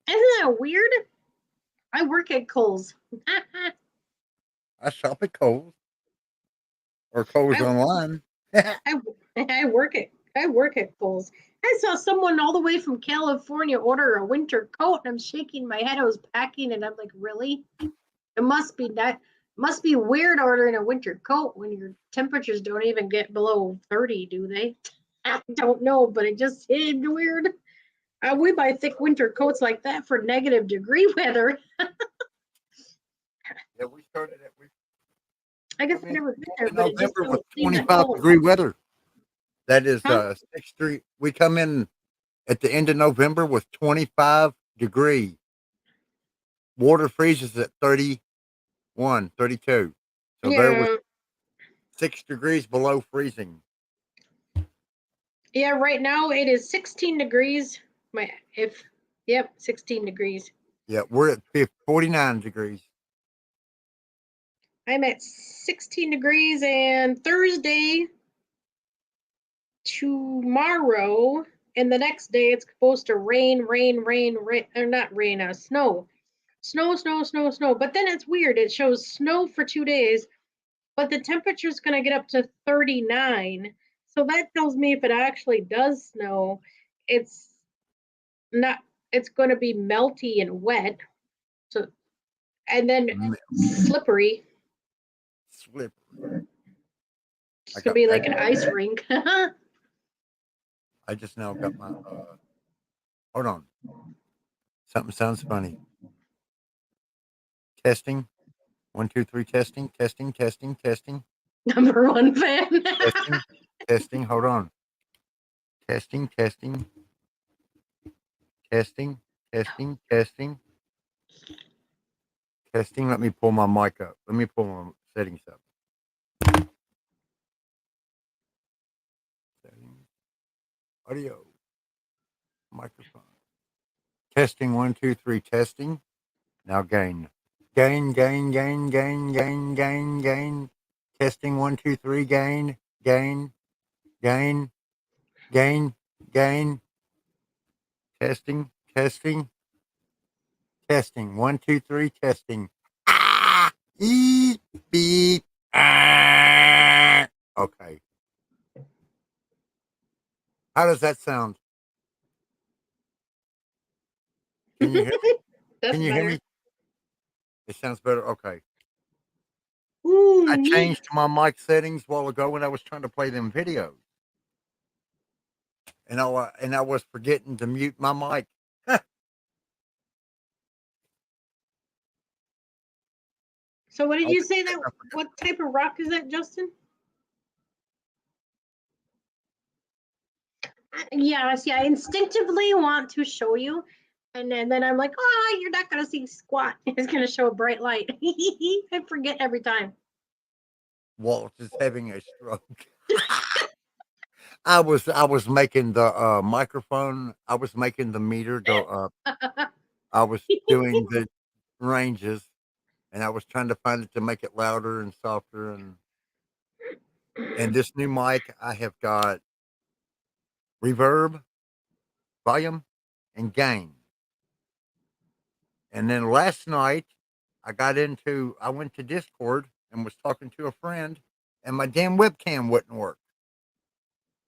Isn't that weird? I work at Kohl's. I shop at Kohl's or Kohl's online. I work at Kohl's. I saw someone all the way from California order a winter coat, and I'm shaking my head. I was packing, and I'm like, really? It must be weird ordering a winter coat when your temperatures don't even get below 30, do they? I don't know, but it just seemed weird. We buy thick winter coats like that for negative degree weather. Yeah, we started at. I guess I've never been there, but it just November with don't seem that 25 cold. degree weather. That is Huh? 6 we come in at the end of November with 25 degree. Water freezes at 31, 32. So there was Yeah. 6 degrees below freezing. Yeah, right now it is 16 degrees. Yep, 16 degrees. Yeah, we're at 49 degrees. I'm at 16 degrees, and Thursday, tomorrow, and the next day it's supposed to rain, or not rain, snow. Snow. But then it's weird. It shows snow for 2 days, but the temperature's going to get up to 39. So that tells me if it actually does snow, it's not, it's going to be melty and wet. So, and then slippery. Slippery. It's going to be like an ice rink. I just now got my hold on. Something sounds funny. Testing. 1, 2, 3, testing. Number one fan. Testing. Hold on. Testing. Let me pull my mic up. Let me pull my settings up. Settings. Audio. Microphone. Testing. 1, 2, 3, testing. Now gain. Gain. Testing. 1, 2, 3, gain. Testing. 1, 2, 3, testing. Beep. Okay. How does that sound? Can you hear me? That's Can you hear better. me? It sounds better. Okay. Ooh, I neat. changed my mic settings a while ago when I was trying to play them videos, and I was forgetting to mute my mic. So what did you say that, what type of rock is that, Justin? Yeah, see, I instinctively want to show you, and then I'm like, oh, you're not gonna see squat. It's gonna show a bright light. I forget every time. Walt is having a stroke. I was making the microphone. I was making the meter go up. I was doing the ranges, and I was trying to find it to make it louder and softer. And this new mic, I have got reverb, volume, and gain. And then last night, I went to Discord and was talking to a friend, and my damn webcam wouldn't work.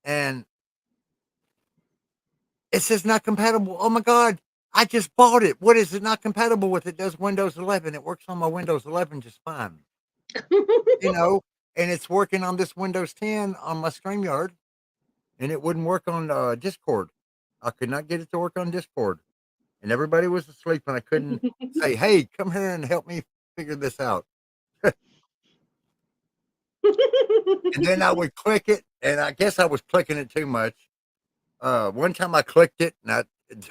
And it says not compatible. Oh my God, I just bought it. What is it not compatible with? It does Windows 11. It works on my Windows 11 just fine. And it's working on this Windows 10 on my StreamYard, and it wouldn't work on Discord. I could not get it to work on Discord. And everybody was asleep, and I couldn't say, hey, come here and help me figure this out. And then I would click it, and I guess I was clicking it too much. One time I clicked it, and That's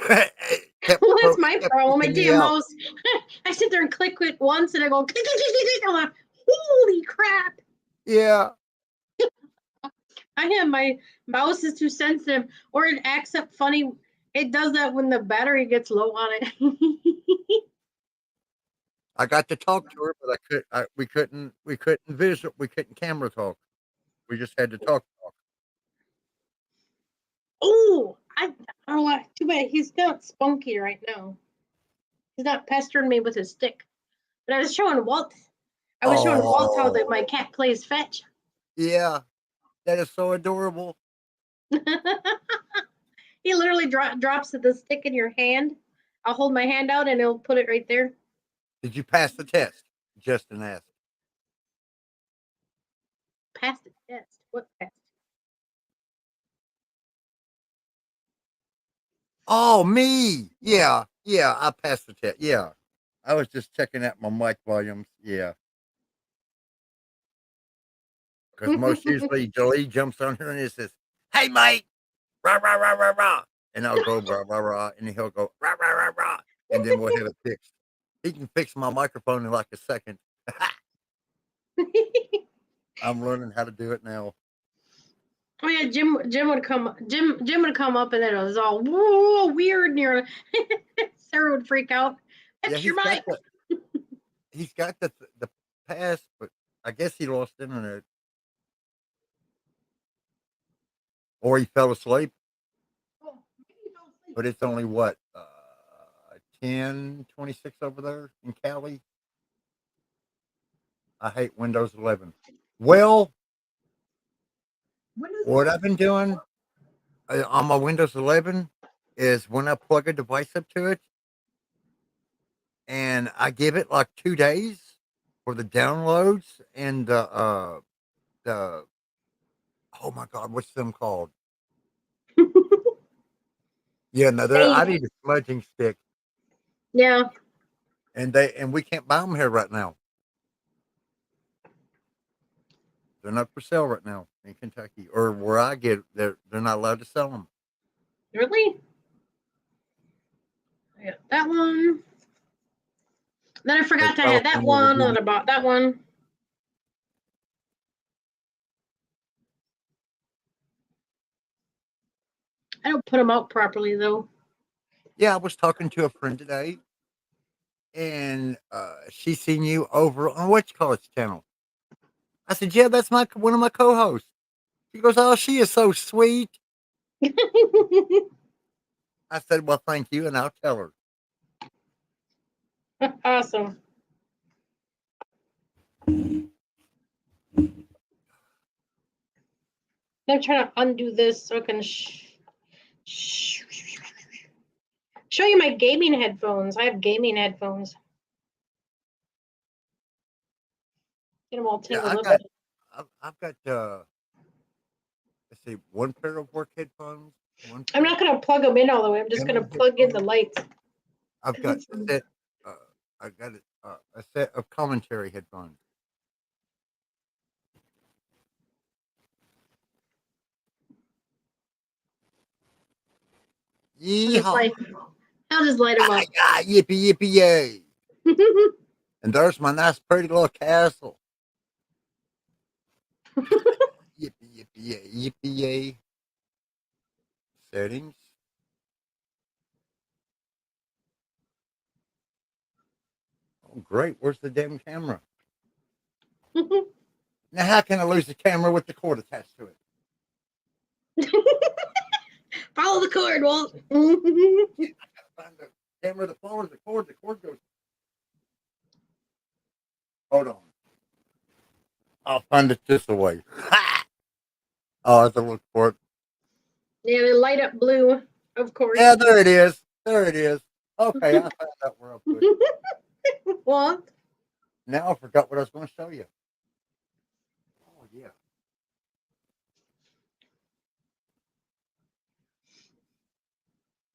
my problem. My damn mouse. I sit there and click it once, and I go, click, click, click, click. I'm like, holy crap. Yeah. My mouse is too sensitive, or it acts up funny. It does that when the battery gets low on it. I got to talk to her, but we couldn't we couldn't camera talk. We just had to talk. Oh, too bad he's not spunky right now. He's not pestering me with his stick. But I was showing Walt. Showing Walt how my cat plays fetch. Yeah, that is so adorable. He literally drops the stick in your hand. I'll hold my hand out and he'll put it right there. Did you pass the test? Justin asked. Pass the test? What test? Oh, me. Yeah, I passed the test. Yeah. I was just checking out my mic volumes. Yeah. Because most usually Jolie jumps on here and it says, "Hey, mate, rah rah rah rah rah," and I'll go rah rah rah, and he'll go rah rah rah rah, and then we'll have it fixed. He can fix my microphone in like a second. I'm learning how to do it now. Oh yeah, Jim would come up and then it was all whoa weird near Sarah would freak out. That's your mic. He's got the pass, but I guess he lost internet. Or he fell asleep. But it's only what 10:26 over there in Cali. I hate Windows 11. Well, what I've been doing on my Windows 11 is when I plug a device up to it, and I give it like 2 days for the downloads and the oh my god, what's them called? Yeah, no, I need a smudging stick. Yeah. And we can't buy them here right now. They're not for sale right now in Kentucky, or where I get. They're not allowed to sell them. Really? I got that one. Then I forgot I had that one, and then I bought that one. I don't put them out properly though. Yeah, I was talking to a friend today, and she seen you over on what you call it channel. I said, "Yeah, that's one of my co-hosts." She goes, "Oh, she is so sweet." I said, "Well, thank you," and I'll tell her. Awesome. I'm trying to undo this so I can show you my gaming headphones. I have gaming headphones. Get them all tangled up. I've got let's see, one pair of work headphones. I'm not going to plug them in all the way. I'm just going to plug in the lights. I've got a set of commentary headphones. Yeehaw! I'll just light them up. Yippee yippee yay! And there's my nice pretty little castle. Yippee yippee yay! Yippee yay! Settings. Oh, great! Where's the damn camera? Now, how can I lose the camera with the cord attached to it? Follow the cord, Walt. I gotta find the camera that follows the cord. The cord goes. Hold on. I'll find it this way. Oh, I have to look for it. Yeah, they light up blue, of course. Yeah, there it is. There it is. Okay, I found out where I put it. What? Now I forgot what I was going to show you. Oh, yeah.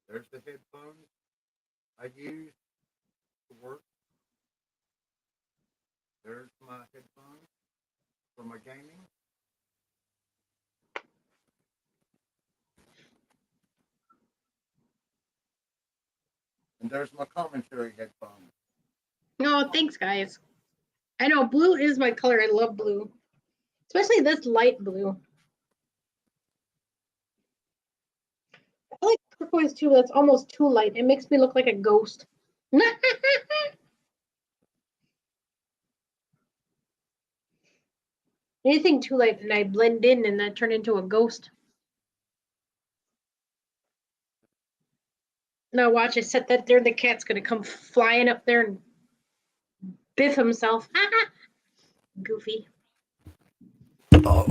There's the headphones I use to work. There's my headphones for my gaming. And there's my commentary headphones. Oh, thanks, guys. I know blue is my color. I love blue, especially this light blue. I like turquoise too, but it's almost too light. It makes me look like a ghost. Anything too light and I blend in and I turn into a ghost. Now watch, I set that there. The cat's gonna come flying up there and biff himself. Goofy. Oh.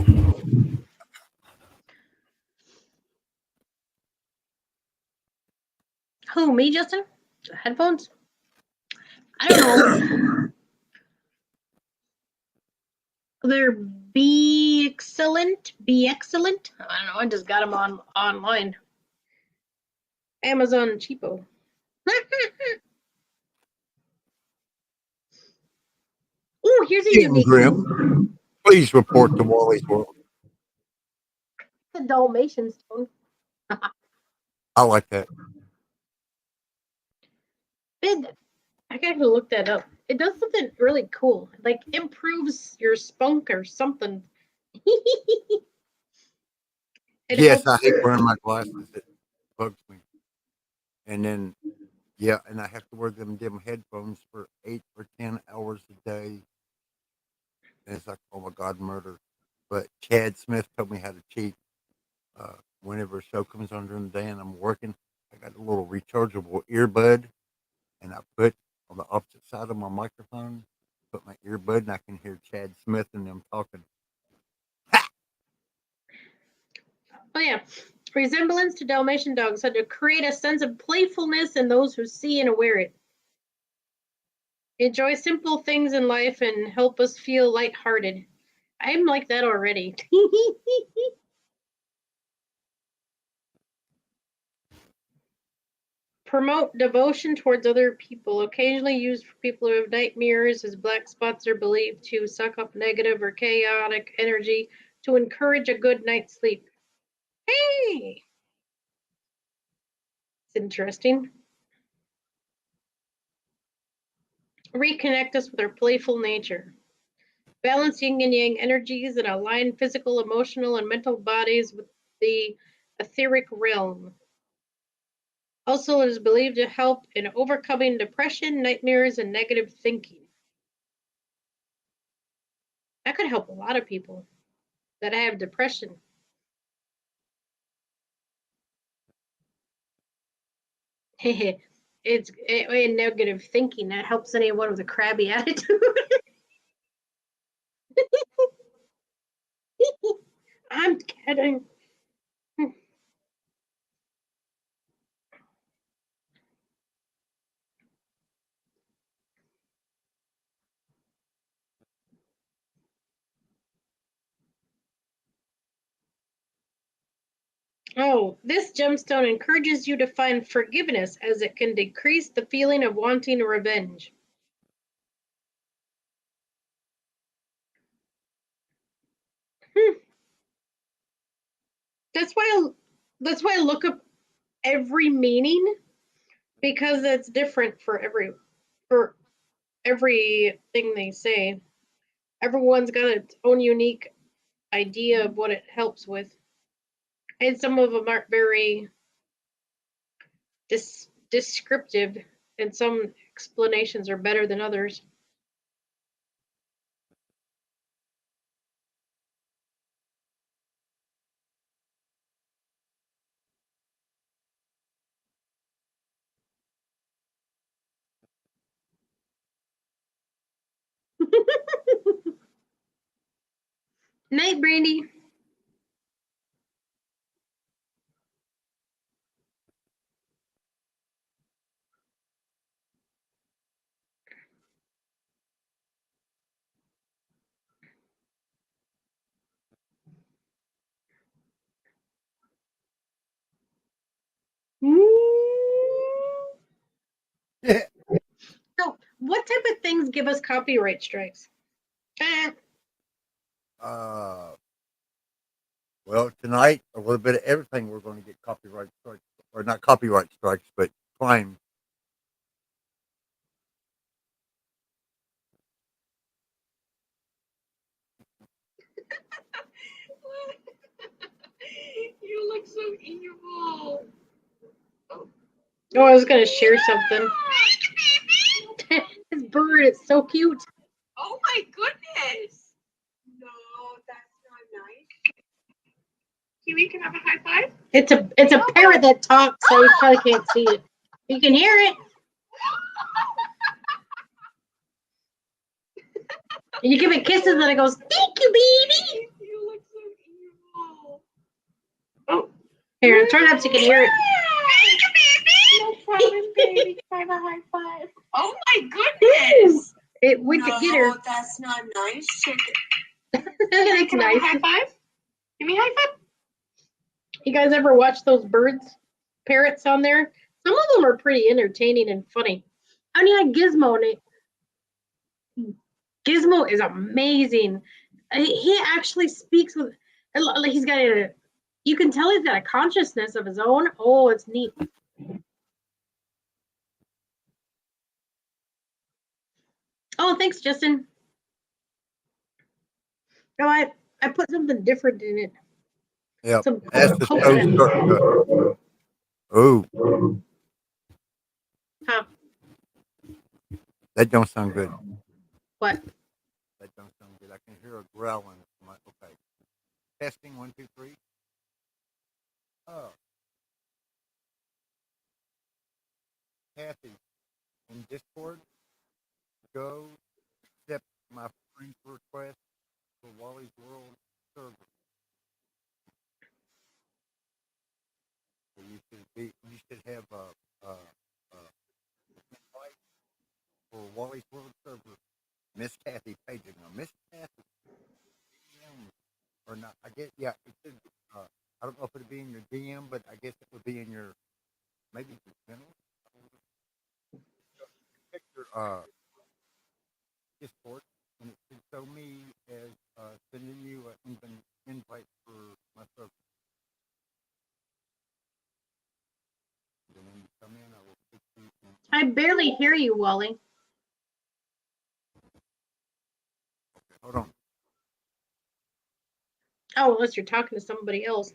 Who, me, Justin? Headphones? I don't know. They're Be Excellent. I don't know. I just got them online. Amazon cheapo. Oh, here's a unique. Grim, please report to Wally's World. The Dalmatian stone. I like that. I gotta look that up. It does something really cool. Like improves your spunk or something. Yes, I hate wearing my glasses. It bugs me. And then, yeah, and I have to wear them dim headphones for 8 or 10 hours a day. And it's like, oh my God, murder. But Chad Smith told me how to cheat. Whenever a show comes on during the day and I'm working, I got a little rechargeable earbud, and I put on the opposite side of my microphone, put my earbud, and I can hear Chad Smith and them talking. Oh yeah, resemblance to Dalmatian dogs had to create a sense of playfulness in those who see and wear it. Enjoy simple things in life and help us feel lighthearted. I'm like that already. Promote devotion towards other people, occasionally used for people who have nightmares, as black spots are believed to suck up negative or chaotic energy to encourage a good night's sleep. Hey! It's interesting. Reconnect us with our playful nature. Balance yin and yang energies and align physical, emotional, and mental bodies with the etheric realm. Also, it is believed to help in overcoming depression, nightmares, and negative thinking. That could help a lot of people that have depression. It's negative thinking that helps anyone with a crabby attitude. I'm kidding. Oh, this gemstone encourages you to find forgiveness as it can decrease the feeling of wanting revenge. That's why I look up every meaning, because it's different for everything they say. Everyone's got its own unique idea of what it helps with, and some of them aren't very descriptive, and some explanations are better than others. Night, Brandy. So, what type of things give us copyright strikes? Well, tonight, a little bit of everything we're going to get copyright strikes, or not copyright strikes, but claims. You look so evil. Oh, I was going to share something. This bird is so cute. Oh my goodness! No, that's not nice. Kiwi can have a high five. It's a parrot that talks, so you probably can't see it. You can hear it. You give it kisses and it goes, "Thank you, baby." You look so evil. Oh, here, turn it up so you can hear it. No problem, baby. Try a high five. Oh my goodness! We could get her. No, that's not nice. It's Can I have a nice. high five? Give me a high five. You guys ever watch those birds, parrots on there? Some of them are pretty entertaining and funny. I mean, like Gizmo. Gizmo is amazing. He actually speaks with. He's got a You can tell he's got a consciousness of his own. Oh, it's neat. Oh, thanks, Justin. No, I put something different in it. Yep. Some That's the stove coconut. starting to. Oh, Huh? that don't sound good. What? That don't sound good. I can hear a growling. Okay. Testing 1, 2, 3. Oh, Kathy, in Discord, go accept my friend request for Wally's World server. So you should have a invite for Wally's World server. Miss Kathy paging her. Miss Kathy, or not? I guess yeah. It should. I don't know if it'd be in your DM, but I guess it would be in your maybe your general. Pick your Discord, and it should show me as sending you an invite for my server. And when you come in, I will put you in. I barely hear you, Wally. Okay, hold on. Oh, unless you're talking to somebody else.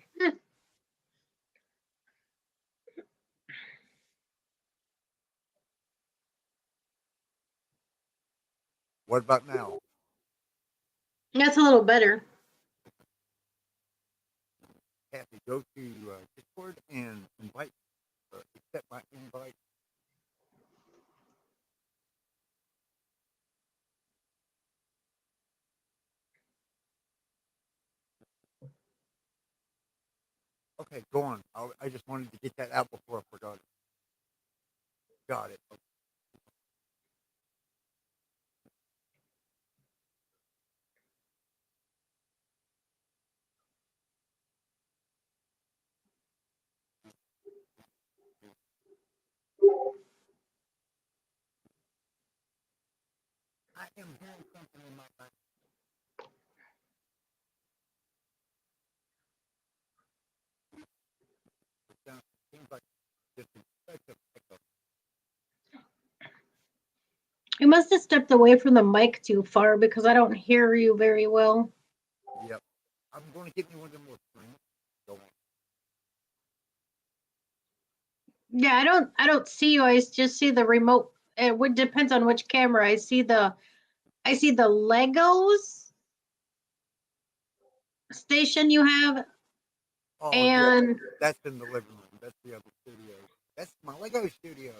What about now? That's a little better. Kathy, go to Discord and invite, accept my invite. Okay, go on. I just wanted to get that out before I forgot it. Got it. Okay. I am hearing something in my mind. It seems like just such a echo. You must have stepped away from the mic too far because I don't hear you very well. Yep. I'm going to get me one of them more screens. Go on. Yeah, I don't see you. I just see the remote. It depends on which camera. I see the Legos station you have, Oh, and yeah. That's in the living room. That's the other studio. That's my Lego studio.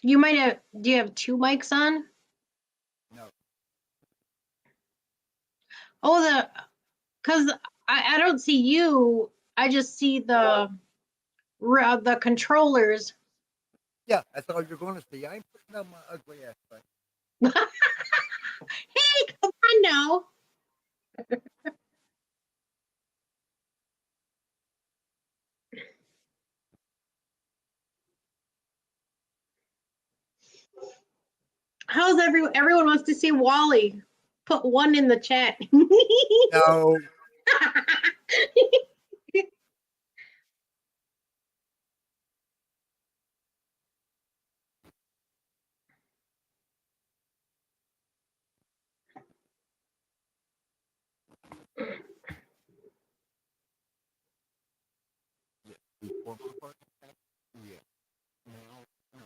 you might have. Do you have two mics on? No. Oh, because I don't see you. I just see the controllers. Yeah, that's all you're going to see. I ain't putting on my ugly ass thing. Hey, come on now. How's everyone wants to see Wally? Put one in the chat. No. Yeah. Before my party. Yeah. Now. No.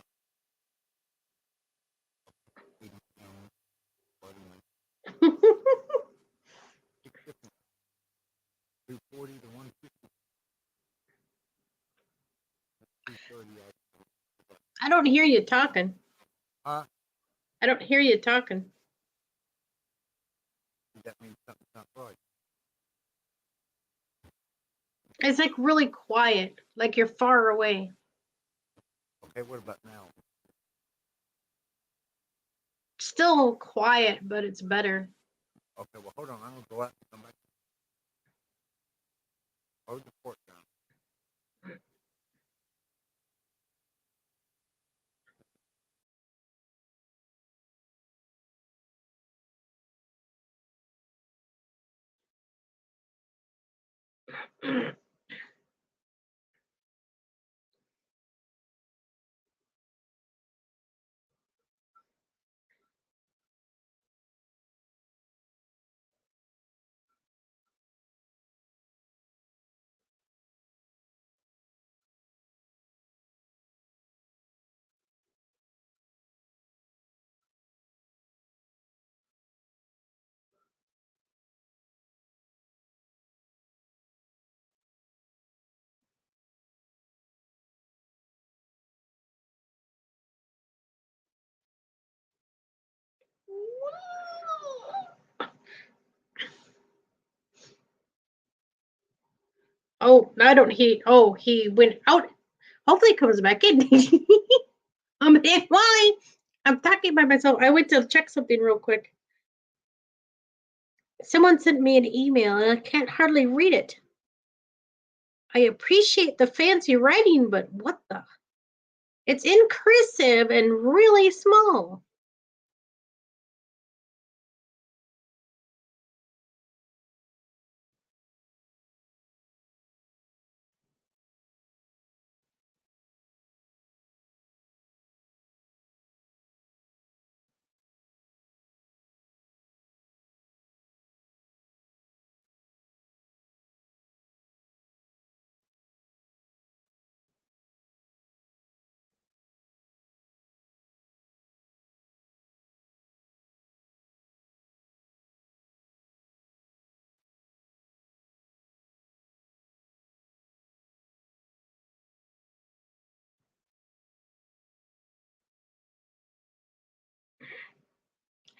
240 to 150. 230. I don't hear you talking. Huh? I don't hear you talking. That means something's not right. It's like really quiet, like you're far away. Okay, what about now? Still quiet, but it's better. Okay, well, hold on. I'm going to go out and come back. Hold the port down. Oh, I don't. He went out. Hopefully, he comes back in. Why? I'm talking by myself. I went to check something real quick. Someone sent me an email, and I can't hardly read it. I appreciate the fancy writing, but what the? It's in cursive and really small.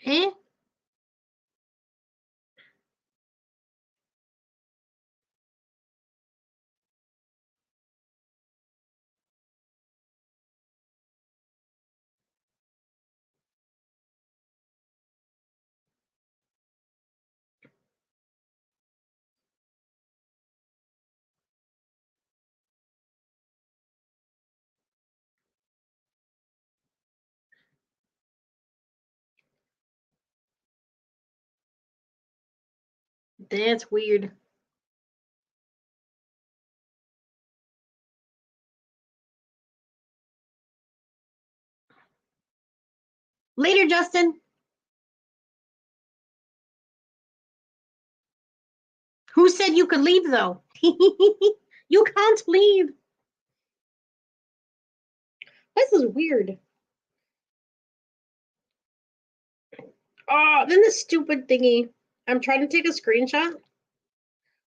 Eh? That's weird. Later, Justin. Who said you could leave, though? You can't leave. This is weird. Oh, then the stupid thingy. I'm trying to take a screenshot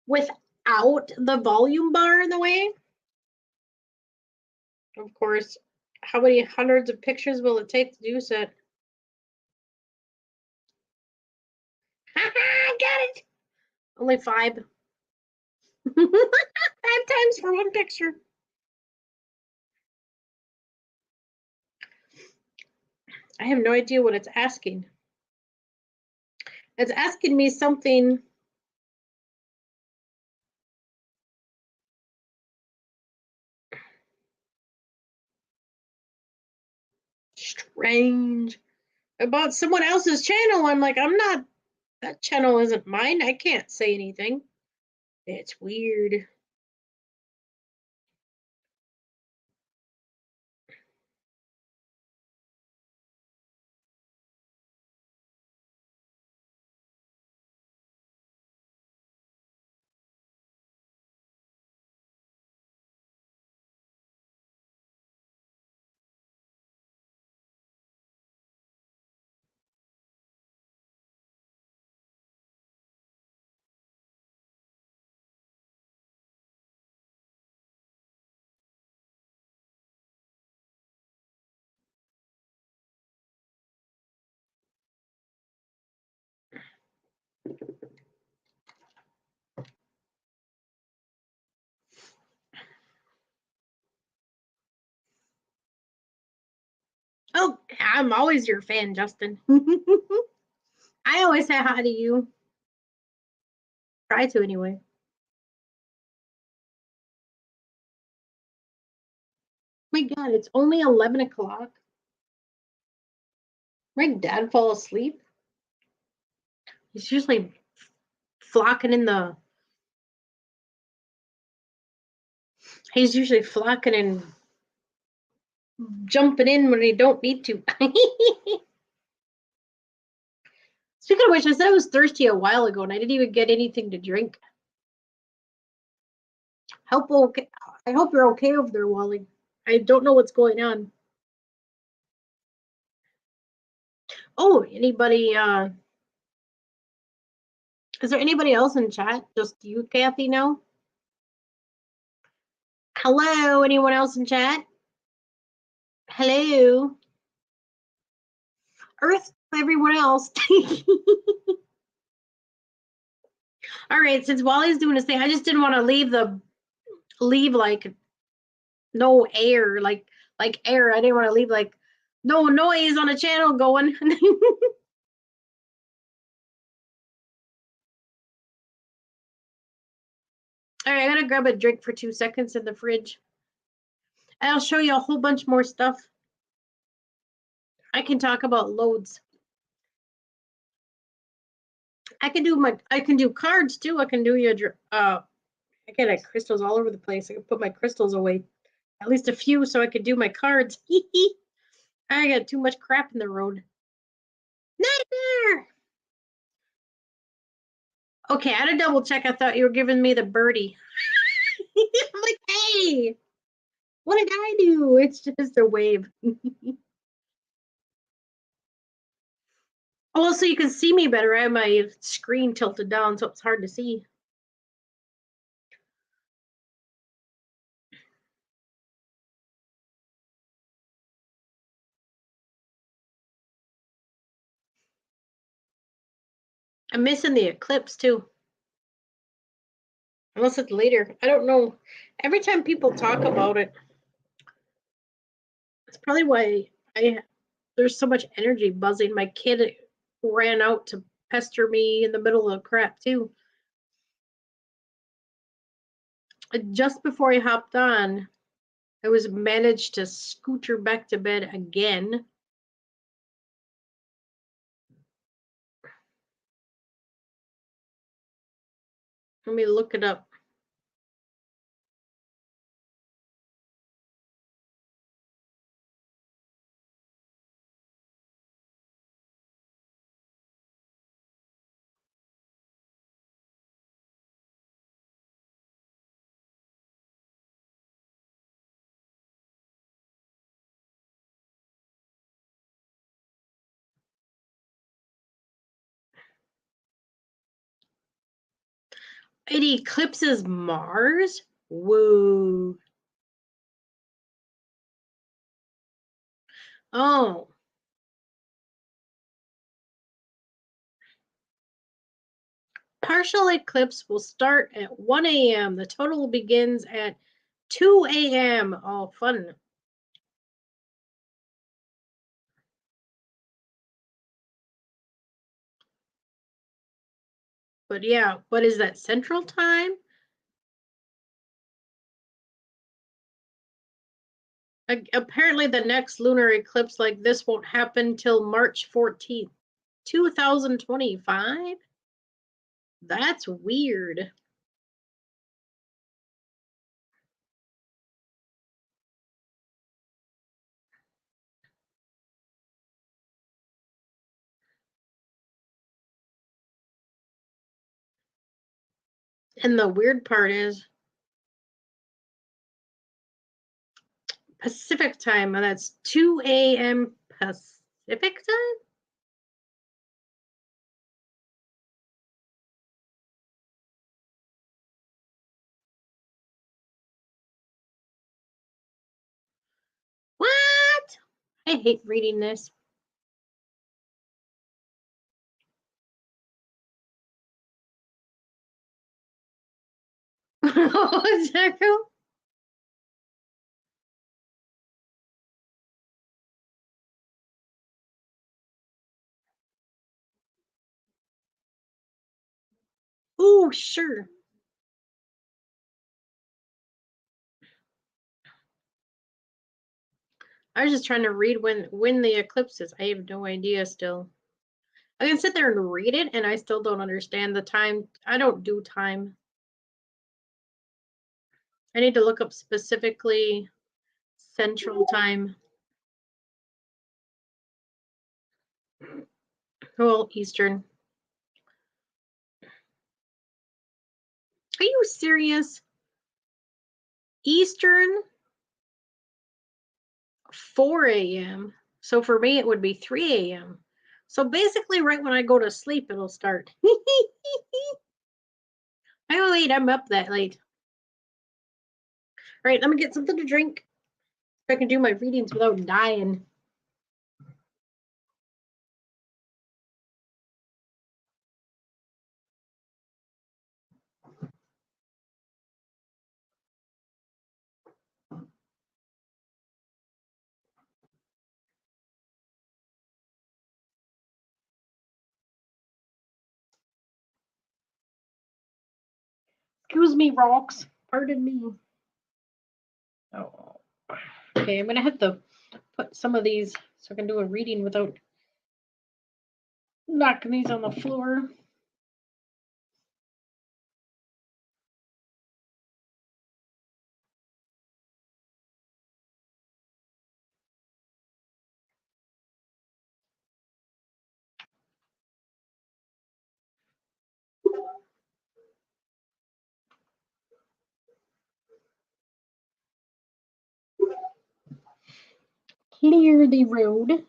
without the volume bar in the way. Of course, how many hundreds of pictures will it take to do so? I got it. Only 5. 5 times for one picture. I have no idea what it's asking. It's asking me something. Strange. About someone else's channel. I'm like, I'm not, that channel isn't mine. I can't say anything. It's weird. Oh, I'm always your fan, Justin. I always say hi to you. Try to anyway. My God, it's only 11 o'clock. My dad fall asleep. He's usually flocking in the He's usually flocking and jumping in when he don't need to. Speaking of which, I said I was thirsty a while ago, and I didn't even get anything to drink. Okay. I hope you're okay over there, Wally. I don't know what's going on. Oh, anybody? Is there anybody else in chat? Just you, Kathy, now? Hello, anyone else in chat? Hello. Earth, everyone else. All right, since Wally's doing his thing, I just didn't want to leave like no air, like air. I didn't want to leave like no noise on a channel going. All right, I gotta grab a drink for 2 seconds in the fridge. And I'll show you a whole bunch more stuff. I can talk about loads. I can do cards too. I can do your I got crystals all over the place. I can put my crystals away. At least a few so I could do my cards. I got too much crap in the road. Nightmare! Okay, I had to double check. I thought you were giving me the birdie. I'm like, hey, what did I do? It's just a wave. Oh, so you can see me better. I have my screen tilted down, so it's hard to see. I'm missing the eclipse too. Unless it's later. I don't know. Every time people talk about it, it's probably why there's so much energy buzzing. My kid ran out to pester me in the middle of crap too. Just before I hopped on, I was managed to scoot her back to bed again. Let me look it up. It eclipses Mars? Whoa. Oh. Partial eclipse will start at 1 a.m. The total begins at 2 a.m. Oh, fun. But yeah, what is that, Central Time? Apparently the next lunar eclipse like this won't happen till March 14th, 2025? That's weird. And the weird part is Pacific time, and that's 2 a.m. Pacific time? What? I hate reading this. Is that cool? Oh, sure. I was just trying to read when the eclipse is. I have no idea still. I can sit there and read it, and I still don't understand the time. I don't do time. I need to look up specifically Central Time. Well, Eastern. Are you serious? Eastern, 4 a.m. So for me, it would be 3 a.m. So basically, right when I go to sleep, it'll start. Oh, wait, I'm up that late. All right, let me get something to drink so I can do my readings without dying. Excuse me, rocks. Pardon me. Oh. Okay, I'm gonna have to put some of these so I can do a reading without knocking these on the floor. Clear the road.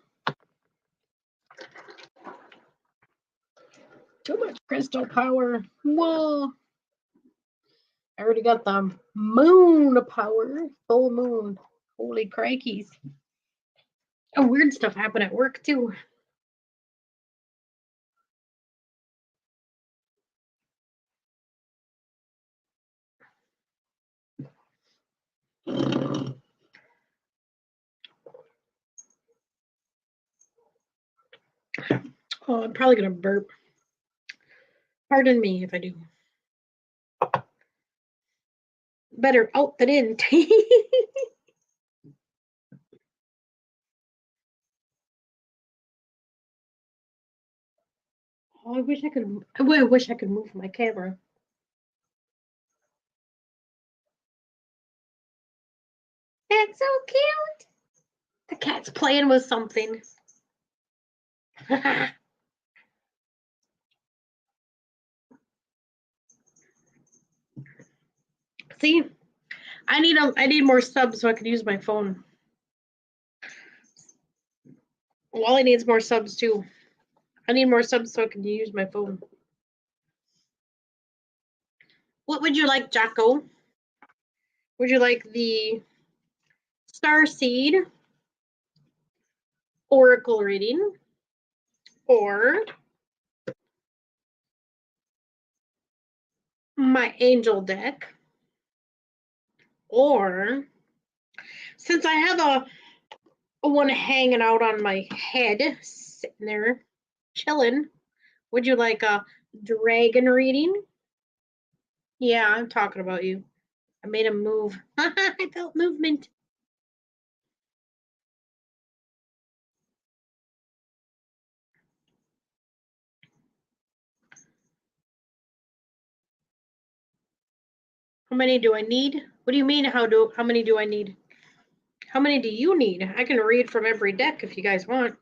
Too much crystal power. Whoa. I already got the moon power. Full moon. Holy crikeys. Oh, weird stuff happened at work too. Oh, I'm probably gonna burp. Pardon me if I do. Better out than in. Oh, I wish I could. I wish I could move my camera. That's so cute. The cat's playing with something. See, I need more subs so I can use my phone. Wally needs more subs too. I need more subs so I can use my phone. What would you like, Jocko? Would you like the Star Seed Oracle reading, or my Angel deck, or since I have a one hanging out on my head, sitting there, chilling, would you like a Dragon reading? Yeah, I'm talking about you. I made him move. I felt movement. How many do I need? What do you mean, how many do I need? How many do you need? I can read from every deck if you guys want.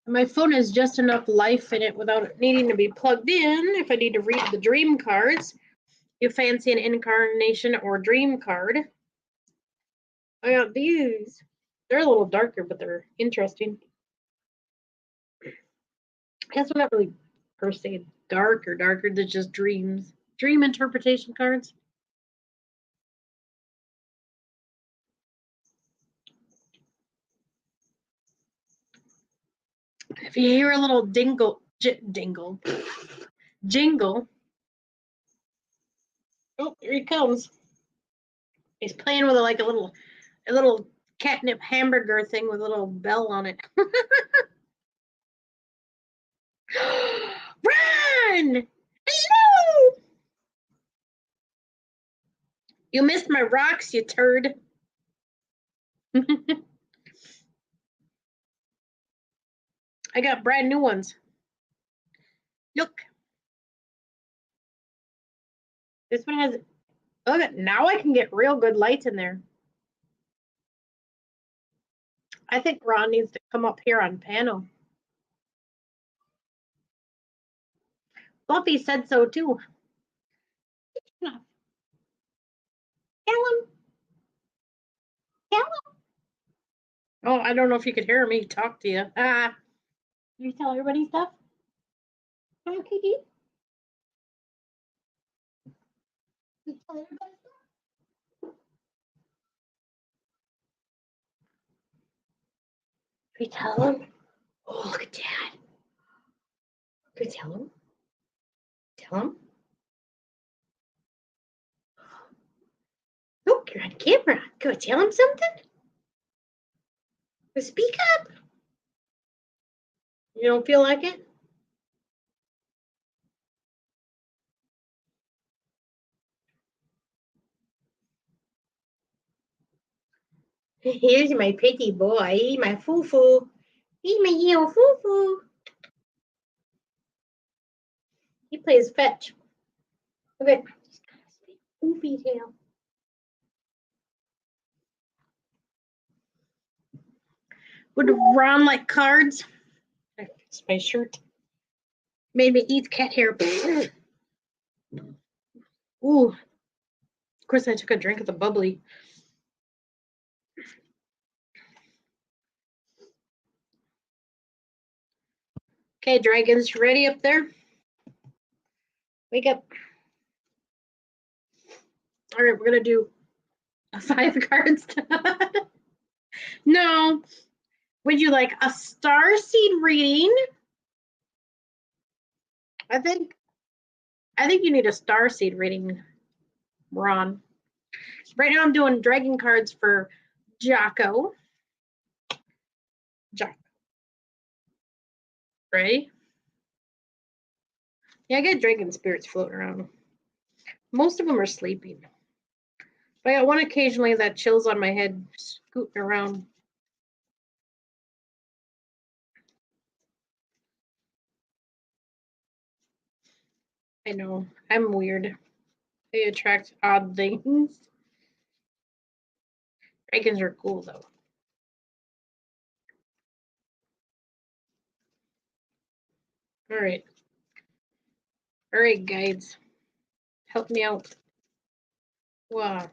My phone has just enough life in it without it needing to be plugged in if I need to read the dream cards. You fancy an incarnation or dream card? I got these. They're a little darker, but they're interesting. I guess they're not really per se darker. They're just dreams. Dream interpretation cards. If you hear a little jingle. Oh, here he comes. He's playing with a little catnip hamburger thing with a little bell on it. Run! Hello! You missed my rocks, you turd. I got brand new ones. Look. This one has, look at, now I can get real good lights in there. I think Ron needs to come up here on panel. Fluffy said so too. Tell him. Tell him. Oh, I don't know if you could hear me talk to you. You tell everybody stuff? Okay, Kitty. You tell everybody stuff? You tell him? Oh, look at Dad. Go tell him. Tell him. Look, you're on camera. Go tell him something. Go speak up. You don't feel like it? Here's my pretty boy, my foo-foo. He's my little foo-foo. He plays fetch. Okay. Goofy tail. Would Ron like cards? It's my shirt. Made me eat cat hair. Ooh. Of course, I took a drink of the bubbly. Okay, dragons, you ready up there? Wake up. All right, we're going to do 5 cards. No. Would you like a star seed reading? I think you need a star seed reading, Ron. Right now I'm doing dragon cards for Jocko. Ready? Yeah, I got dragon spirits floating around. Most of them are sleeping. But I got one occasionally that chills on my head, scooting around. I know, I'm weird. They attract odd things. Dragons are cool though. All right. All right, guides. Help me out. Wow.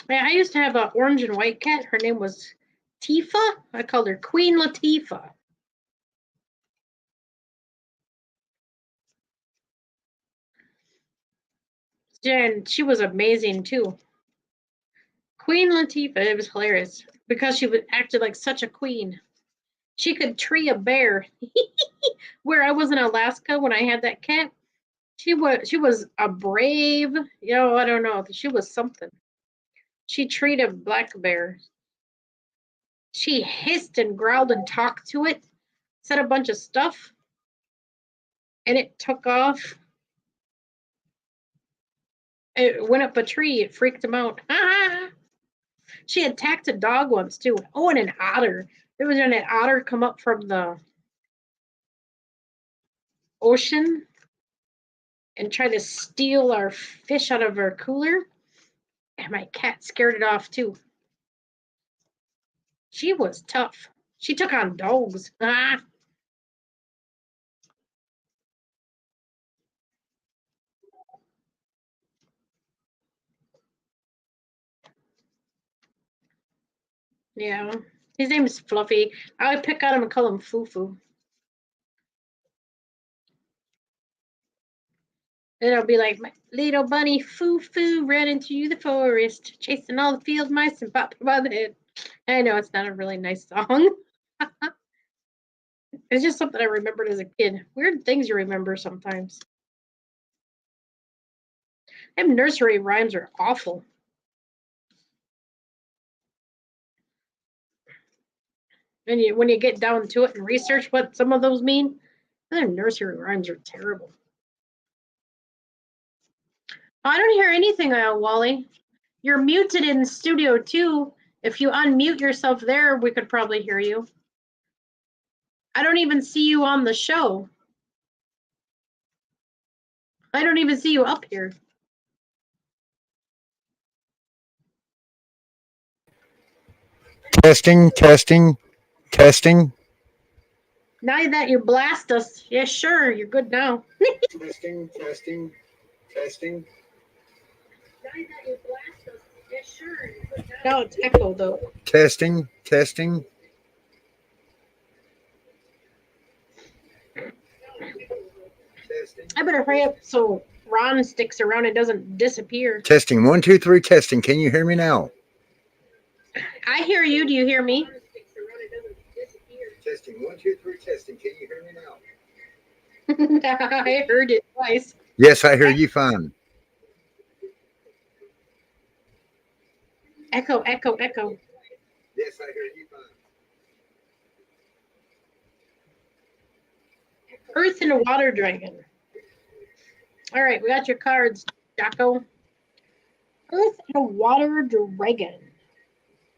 Yeah, I used to have an orange and white cat. Her name was Tifa. I called her Queen Latifah. And she was amazing too. Queen Latifah, it was hilarious because she acted like such a queen. She could tree a bear. Where I was in Alaska when I had that cat, she was a brave, I don't know, she was something. She treed a black bear. She hissed and growled and talked to it, said a bunch of stuff, and it took off. It went up a tree. It freaked him out. She attacked a dog once too. Oh, and an otter. There was an otter come up from the ocean and tried to steal our fish out of our cooler. And my cat scared it off too. She was tough. She took on dogs. Yeah. His name is Fluffy. I would pick on him and call him Foo-Foo. And it'll be like, my little bunny Foo-Foo ran into the forest, chasing all the field mice and popped by the head. I know it's not a really nice song. It's just something I remembered as a kid. Weird things you remember sometimes. Them nursery rhymes are awful. And when you get down to it and research what some of those mean, their nursery rhymes are terrible. I don't hear anything, Wally. You're muted in studio too. If you unmute yourself there, we could probably hear you. I don't even see you on the show. I don't even see you up here. Testing, testing, testing. Now that you blast us, yeah, sure, you're good now. Testing, testing, testing. Now that you blast us, yeah, sure, you're good now. No, it's echo though. Testing, testing. I better hurry up so Ron sticks around and doesn't disappear. Testing. 1, 2, 3, testing. Can you hear me now? I hear you. Do you hear me? Testing. 1, 2, 3, testing. Can you hear me now? I heard it twice. Yes, I hear you fine. Echo, echo, echo. Yes, I hear you fine. Earth and a water dragon. All right, we got your cards, Jocko. Earth and a water dragon.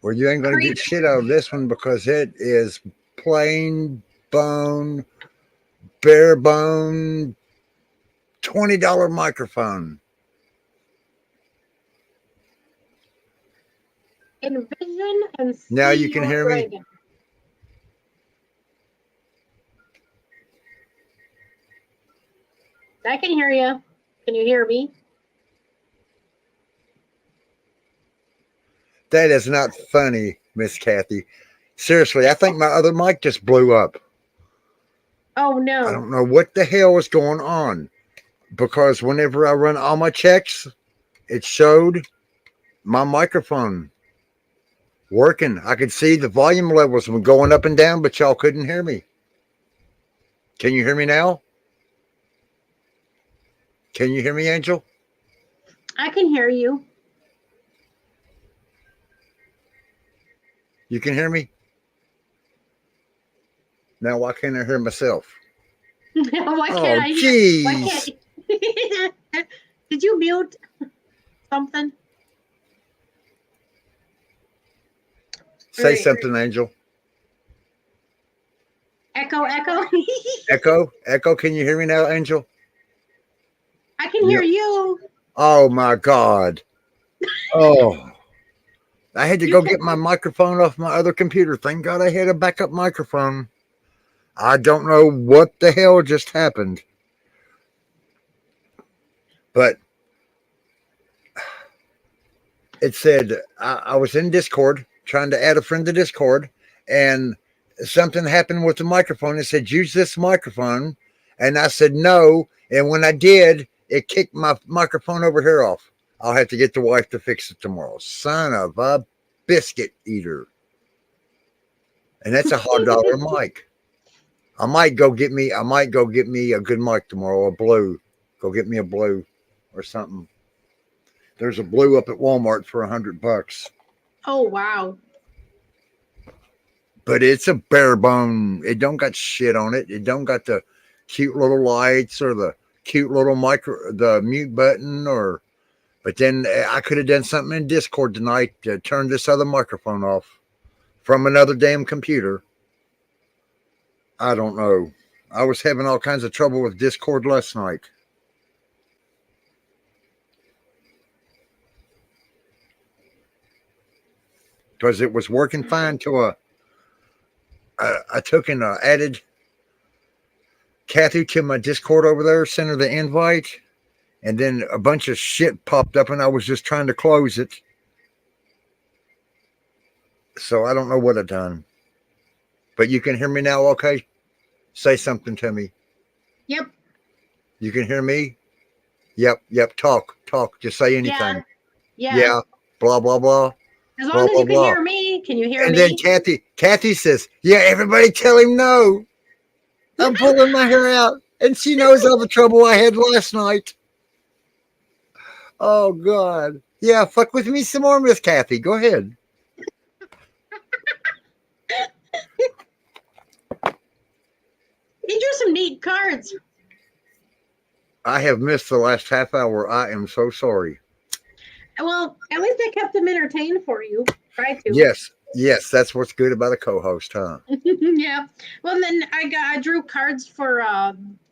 Well, you ain't going to get shit out of this one because it is plain bone, bare bone, $20 microphone. Envision and see Now you can your hear dragon. me. I can hear you. Can you hear me? That is not funny, Miss Kathy. Seriously, I think my other mic just blew up. Oh, no. I don't know what the hell is going on because whenever I run all my checks, it showed my microphone working. I could see the volume levels were going up and down, but y'all couldn't hear me. Can you hear me now? Can you hear me, Angel? I can hear you. You can hear me? Now, why can't I hear myself? Why can't I hear? Geez. Why can't? Did you mute something? Say something, Angel. Echo, echo. Echo, echo. Can you hear me now, Angel? I can hear you. Oh my God. Oh, I had to go get my microphone off my other computer. Thank God I had a backup microphone. I don't know what the hell just happened, but it said I was in Discord trying to add a friend to Discord, and something happened with the microphone. It said, use this microphone. And I said, no. And when I did, it kicked my microphone over here off. I'll have to get the wife to fix it tomorrow. Son of a biscuit eater. And that's a hard dollar mic. I might go get me a good mic tomorrow, a blue. Go get me a blue or something. There's a blue up at Walmart for $100. Oh, wow. But it's a bare bone. It don't got shit on it. It don't got the cute little lights or the cute little the mute button or. But then I could have done something in Discord tonight to turn this other microphone off from another damn computer. I don't know. I was having all kinds of trouble with Discord last night. Because it was working fine till I took and added Kathy to my Discord over there, sent her the invite, and then a bunch of shit popped up and I was just trying to close it. So I don't know what I've done. But you can hear me now, okay? Say something to me. Yep. You can hear me? Yep. Talk. Just say anything. Yeah. Blah, blah, blah. As long as you can hear me, can you hear me? And then Kathy says, yeah, everybody tell him no. I'm pulling my hair out. And she knows all the trouble I had last night. Oh, God. Yeah, fuck with me some more, Miss Kathy. Go ahead. These are some neat cards. I have missed the last half hour. I am so sorry. Well, at least I kept them entertained for you. Try to. Yes, that's what's good about a co-host, huh? Yeah. Well, then I drew cards for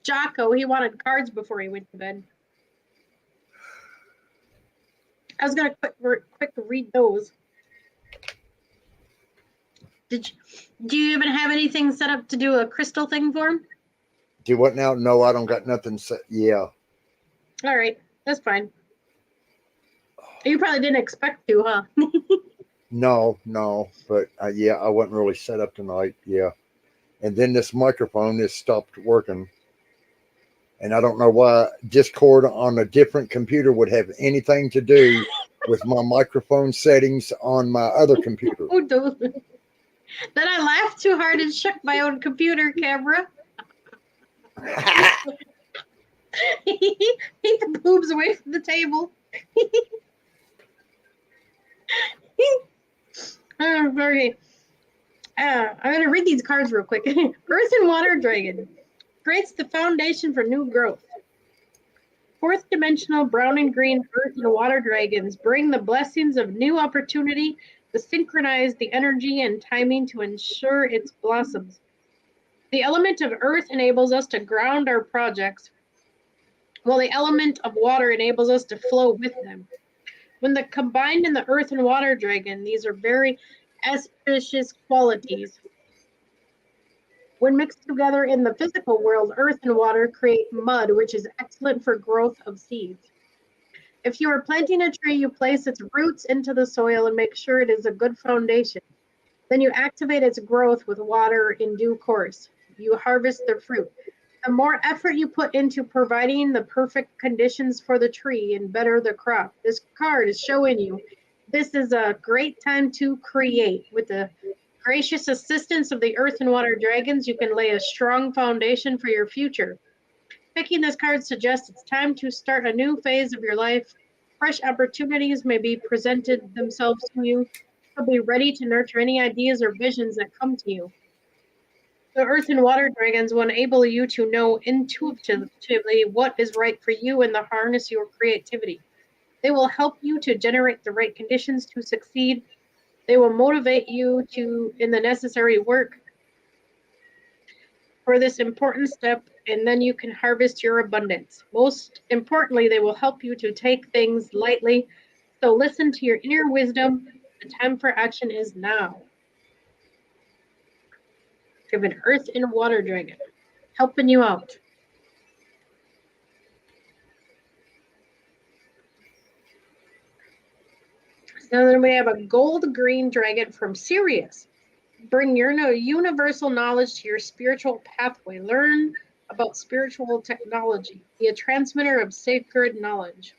Jocko. He wanted cards before he went to bed. I was gonna quick read those. Do you even have anything set up to do a crystal thing for him? Do what now? No, I don't got nothing set. Yeah. All right, that's fine. You probably didn't expect to, huh? No, but yeah, I wasn't really set up tonight. Yeah, and then this microphone has stopped working, and I don't know why Discord on a different computer would have anything to do with my microphone settings on my other computer. Oh, then I laughed too hard and shook my own computer camera. He the boobs away from the table. Okay. I'm going to read these cards real quick. Earth and Water Dragon creates the foundation for new growth. Fourth dimensional brown and green earth and water dragons bring the blessings of new opportunity to synchronize the energy and timing to ensure its blossoms. The element of earth enables us to ground our projects, while the element of water enables us to flow with them. When they're combined in the earth and water dragon, these are very auspicious qualities. When mixed together in the physical world, earth and water create mud, which is excellent for growth of seeds. If you are planting a tree, you place its roots into the soil and make sure it is a good foundation. Then you activate its growth with water in due course. You harvest the fruit. The more effort you put into providing the perfect conditions for the tree and better the crop. This card is showing you this is a great time to create. With the gracious assistance of the earth and water dragons, you can lay a strong foundation for your future. Picking this card suggests it's time to start a new phase of your life. Fresh opportunities may be presented themselves to you. So be ready to nurture any ideas or visions that come to you. The earth and water dragons will enable you to know intuitively what is right for you and to harness your creativity. They will help you to generate the right conditions to succeed. They will motivate you in the necessary work for this important step, and then you can harvest your abundance. Most importantly, they will help you to take things lightly. So listen to your inner wisdom. The time for action is now. You have an earth and water dragon helping you out. So then we have a gold green dragon from Sirius. Bring your universal knowledge to your spiritual pathway. Learn about spiritual technology. Be a transmitter of sacred knowledge.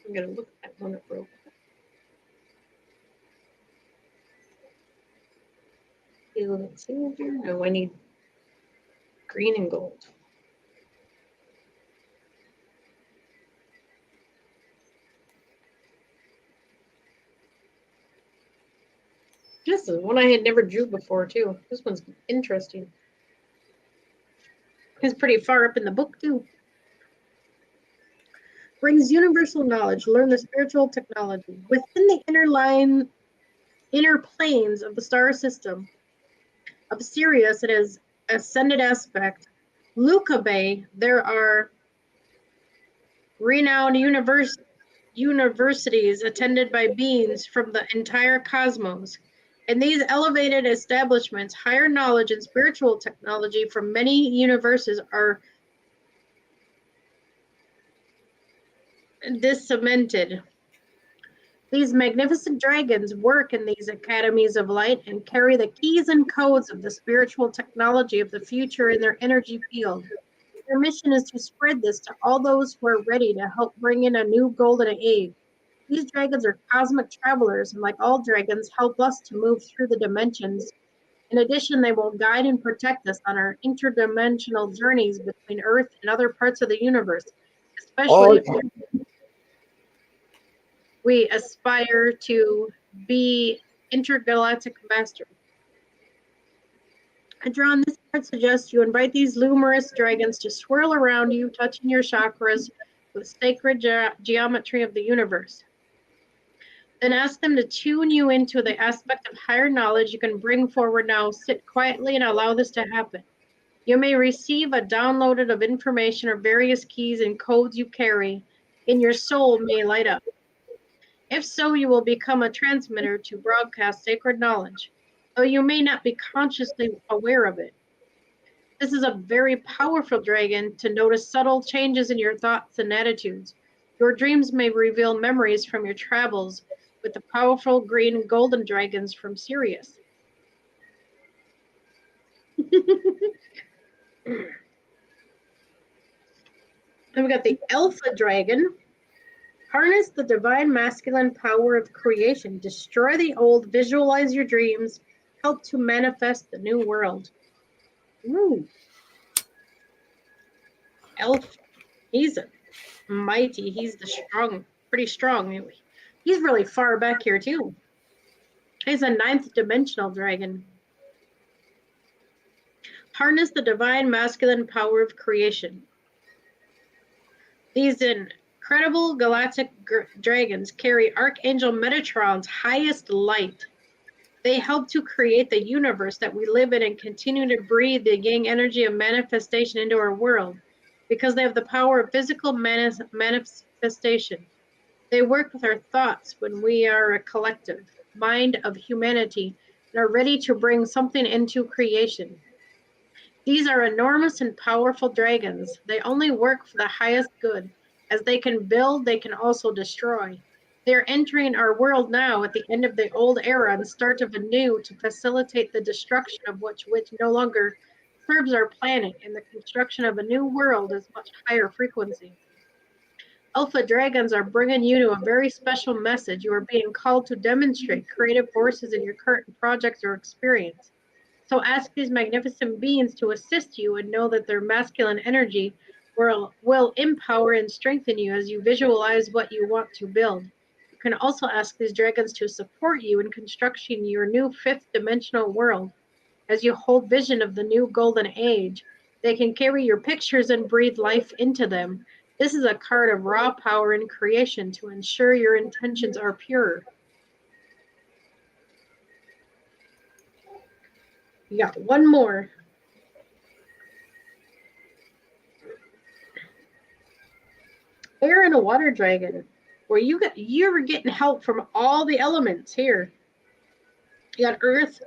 I'm going to look at that one up real quick. Let's see here. No, I need green and gold. This is one I had never drew before, too. This one's interesting. It's pretty far up in the book, too. Brings universal knowledge. Learn the spiritual technology. Within the inner planes of the star system of Sirius, it is ascended aspect. Lucabe, there are renowned universities attended by beings from the entire cosmos. In these elevated establishments, higher knowledge and spiritual technology from many universes are disseminated. These magnificent dragons work in these academies of light and carry the keys and codes of the spiritual technology of the future in their energy field. Their mission is to spread this to all those who are ready to help bring in a new golden age. These dragons are cosmic travelers, and like all dragons, help us to move through the dimensions. In addition, they will guide and protect us on our interdimensional journeys between Earth and other parts of the universe, especially if we aspire to be intergalactic masters. A draw on this card suggests you invite these luminous dragons to swirl around you, touching your chakras with sacred geometry of the universe. Then ask them to tune you into the aspect of higher knowledge you can bring forward now. Sit quietly and allow this to happen. You may receive a downloaded of information or various keys and codes you carry in your soul may light up. If so, you will become a transmitter to broadcast sacred knowledge, though you may not be consciously aware of it. This is a very powerful dragon to notice subtle changes in your thoughts and attitudes. Your dreams may reveal memories from your travels with the powerful green and golden dragons from Sirius. Then we got the Alpha Dragon. Harness the divine masculine power of creation. Destroy the old. Visualize your dreams. Help to manifest the new world. Ooh. Alpha. He's mighty. He's pretty strong. He's really far back here too. He's a 9th dimensional dragon. Harness the divine masculine power of creation. These incredible galactic dragons carry Archangel Metatron's highest light. They help to create the universe that we live in and continue to breathe the yang energy of manifestation into our world because they have the power of physical manifestation. They work with our thoughts when we are a collective mind of humanity and are ready to bring something into creation. These are enormous and powerful dragons. They only work for the highest good. As they can build, they can also destroy. They are entering our world now at the end of the old era and start of a new to facilitate the destruction of which no longer serves our planet and the construction of a new world is much higher frequency. Alpha dragons are bringing you to a very special message. You are being called to demonstrate creative forces in your current projects or experience. So ask these magnificent beings to assist you and know that their masculine energy will empower and strengthen you as you visualize what you want to build. You can also ask these dragons to support you in constructing your new 5th dimensional world. As you hold vision of the new golden age, they can carry your pictures and breathe life into them. This is a card of raw power in creation to ensure your intentions are pure. You got one more. Air and a water dragon, where you're getting help from all the elements here. You got earth,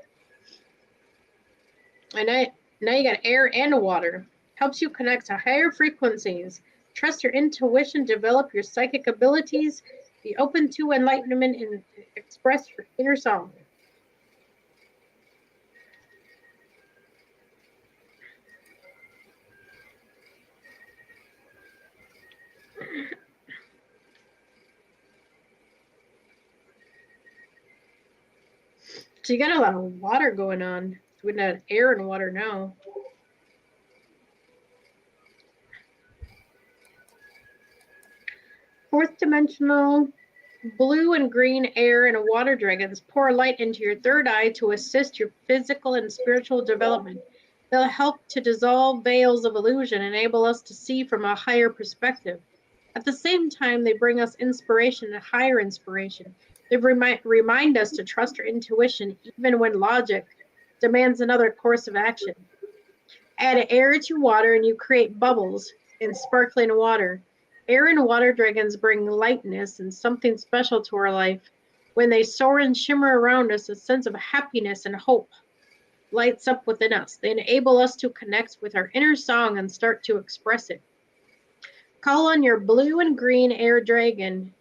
and now you got air and water. Helps you connect to higher frequencies. Trust your intuition, develop your psychic abilities, be open to enlightenment, and express your inner song. So you got a lot of water going on. We got air and water now. Fourth dimensional, blue and green air and water dragons pour light into your third eye to assist your physical and spiritual development. They'll help to dissolve veils of illusion, enable us to see from a higher perspective. At the same time, they bring us inspiration and higher inspiration. They remind us to trust our intuition even when logic demands another course of action. Add air to water and you create bubbles in sparkling water. Air and water dragons bring lightness and something special to our life. When they soar and shimmer around us, a sense of happiness and hope lights up within us. They enable us to connect with our inner song and start to express it. Call on your blue and green air dragon,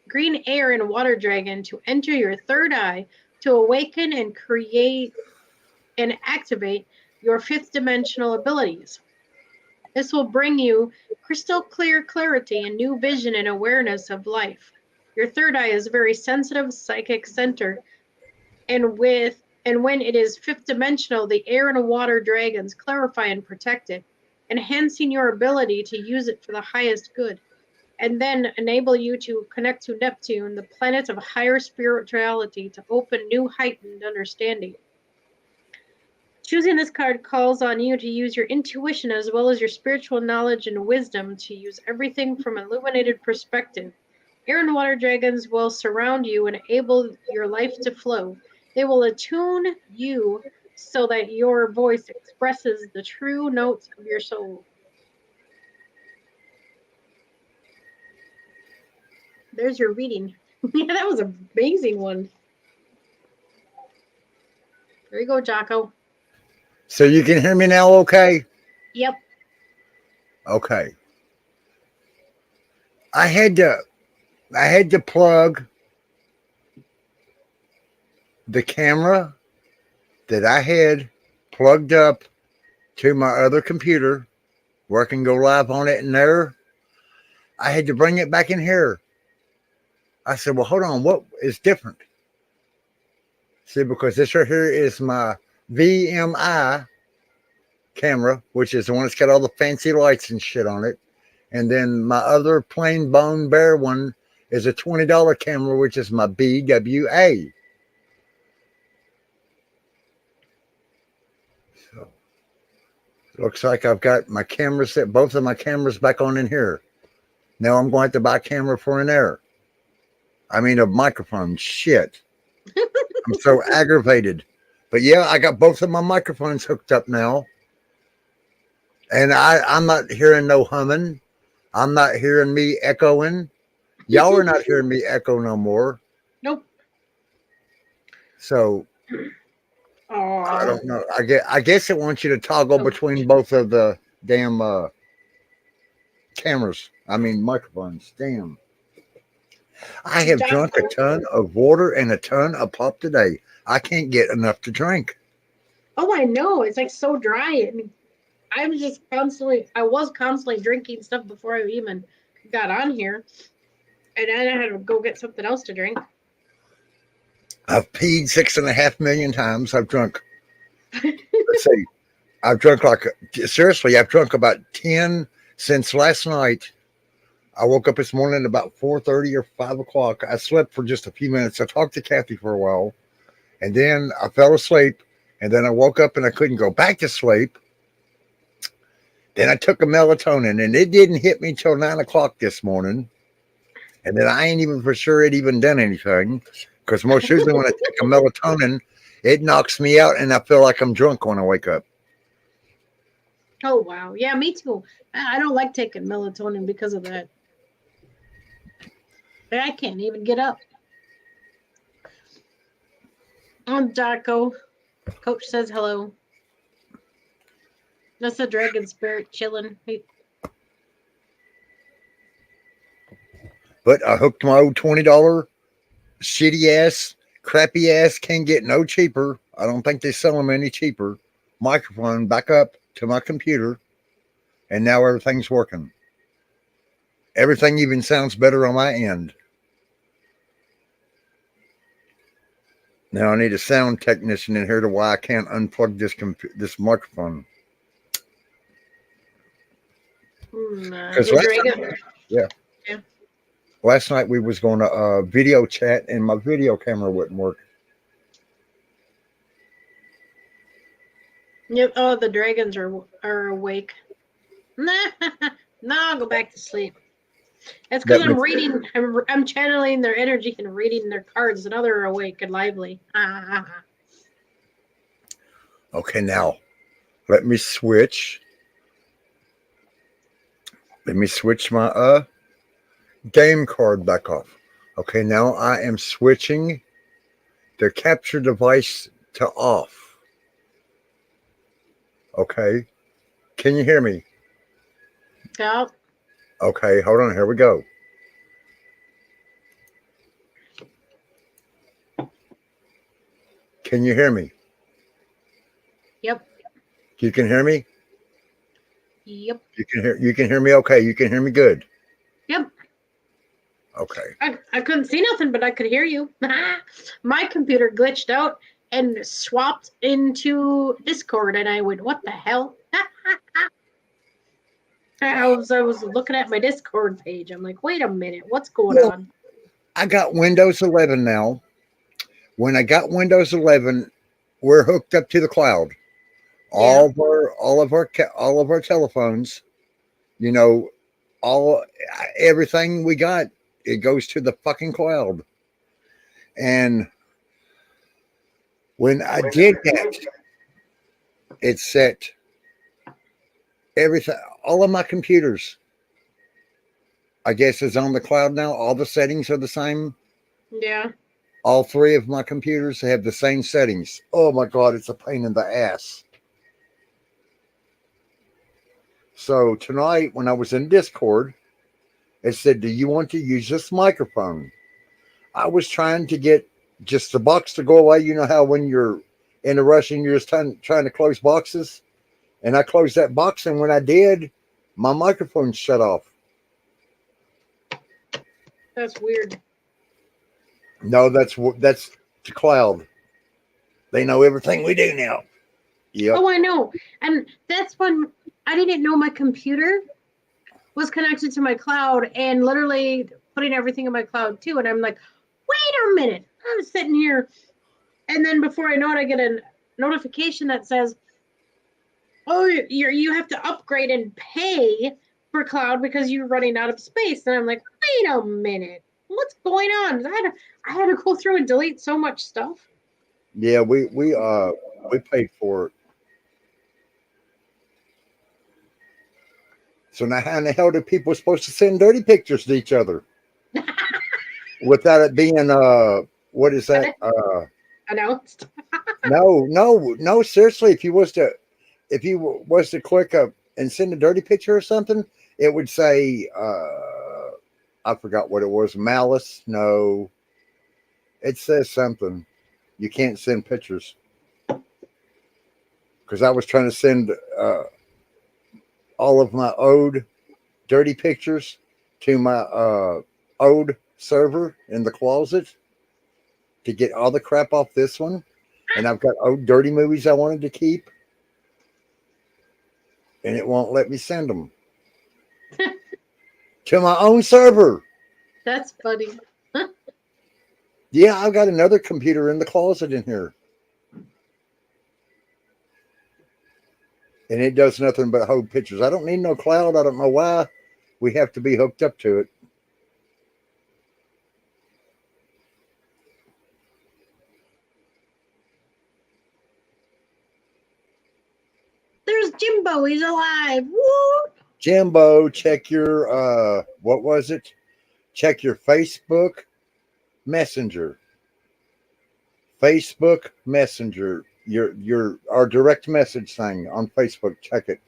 green air and water dragon to enter your third eye to awaken and create and activate your 5th dimensional abilities. This will bring you crystal clear clarity and new vision and awareness of life. Your third eye is a very sensitive psychic center, and when it is 5th dimensional, the air and water dragons clarify and protect it, enhancing your ability to use it for the highest good, and then enable you to connect to Neptune, the planet of higher spirituality, to open new heightened understanding. Choosing this card calls on you to use your intuition as well as your spiritual knowledge and wisdom to use everything from an illuminated perspective. Air and water dragons will surround you and enable your life to flow. They will attune you so that your voice expresses the true notes of your soul. There's your reading. Yeah, that was an amazing one. There you go, Jocko. So you can hear me now, okay? Yep. Okay. I had to plug the camera that I had plugged up to my other computer where I can go live on it in there. I had to bring it back in here. I said, well, hold on, what is different? See, because this right here is my VMI camera, which is the one that's got all the fancy lights and shit on it. And then my other plain bone bare one is a $20 camera, which is my BWA. So looks like I've got my camera set, both of my cameras back on in here. Now I'm going to have to buy a camera for in there. I mean, a microphone. Shit. I'm so aggravated. But yeah, I got both of my microphones hooked up now. And I'm not hearing no humming. I'm not hearing me echoing. Y'all are not hearing me echo no more. Nope. So I don't know. I guess it wants you to toggle between both of the damn cameras. I mean microphones. Damn. I have drunk a ton of water and a ton of pop today. I can't get enough to drink. Oh, I know. It's like so dry. I mean, I was constantly drinking stuff before I even got on here. And then I had to go get something else to drink. I've peed 6.5 million times. I've drunk. Let's see. I've drunk seriously, I've drunk about 10 since last night. I woke up this morning about 4:30 or 5 o'clock. I slept for just a few minutes. I talked to Kathy for a while. And then I fell asleep. And then I woke up and I couldn't go back to sleep. Then I took a melatonin and it didn't hit me till 9 o'clock this morning. And then I ain't even for sure it even done anything. Because most usually when I take a melatonin, it knocks me out and I feel like I'm drunk when I wake up. Oh, wow. Yeah, me too. I don't like taking melatonin because of that. I can't even get up. Jocko. Coach says hello. That's the dragon spirit chilling. But I hooked my old $20 shitty ass, crappy ass, can't get no cheaper. I don't think they sell them any cheaper. Microphone back up to my computer. And now everything's working. Everything even sounds better on my end. Now I need a sound technician in here to why I can't unplug this microphone. Because last night we was going to video chat and my video camera wouldn't work. Yep. Oh, the dragons are awake. Nah, I'll go back to sleep. That's because I'm reading. I'm channeling their energy and reading their cards, and now they're awake and lively. Okay, now let me switch. Let me switch my game card back off. Okay, now I am switching the capture device to off. Okay, can you hear me? Yeah. Okay, hold on. Here we go. Can you hear me? Yep. You can hear me? Yep. You can hear me okay. You can hear me good. Yep. Okay. I couldn't see nothing, but I could hear you. My computer glitched out and swapped into Discord, and I went, "What the hell?" I was looking at my Discord page. I'm like, "Wait a minute, what's going on?" I got Windows 11 now. When I got Windows 11, we're hooked up to the cloud. All of our telephones, you know, everything we got, it goes to the fucking cloud. And when I did that, it set everything, all of my computers, I guess, is on the cloud now. All the settings are the same. Yeah. All three of my computers have the same settings. Oh my God, it's a pain in the ass. So tonight, when I was in Discord, it said, "Do you want to use this microphone?" I was trying to get just the box to go away. You know how when you're in a rush and you're just trying to close boxes? And I closed that box, and when I did, my microphone shut off. That's weird. No, that's the cloud. They know everything we do now. Yep. Oh, I know. And that's when I didn't know my computer was connected to my cloud and literally putting everything in my cloud too. And I'm like, wait a minute. I'm sitting here. And then before I know it, I get a notification that says, oh, you have to upgrade and pay for cloud because you're running out of space. And I'm like, wait a minute. What's going on? I had to go through and delete so much stuff. Yeah, we paid for it. So now how in the hell do people supposed to send dirty pictures to each other? Without it being what is that? Announced. No, seriously, if you was to click up and send a dirty picture or something, it would say I forgot what it was, malice. No. It says something. You can't send pictures. Because I was trying to send all of my old dirty pictures to my old server in the closet to get all the crap off this one. And I've got old dirty movies I wanted to keep. And it won't let me send them to my own server. That's funny. Yeah, I've got another computer in the closet in here. And it does nothing but hold pictures. I don't need no cloud. I don't know why we have to be hooked up to it. There's Jimbo. He's alive. Woo! Jimbo, check your what was it? Check your Facebook Messenger. Facebook Messenger. Your our direct message thing on Facebook. Check it.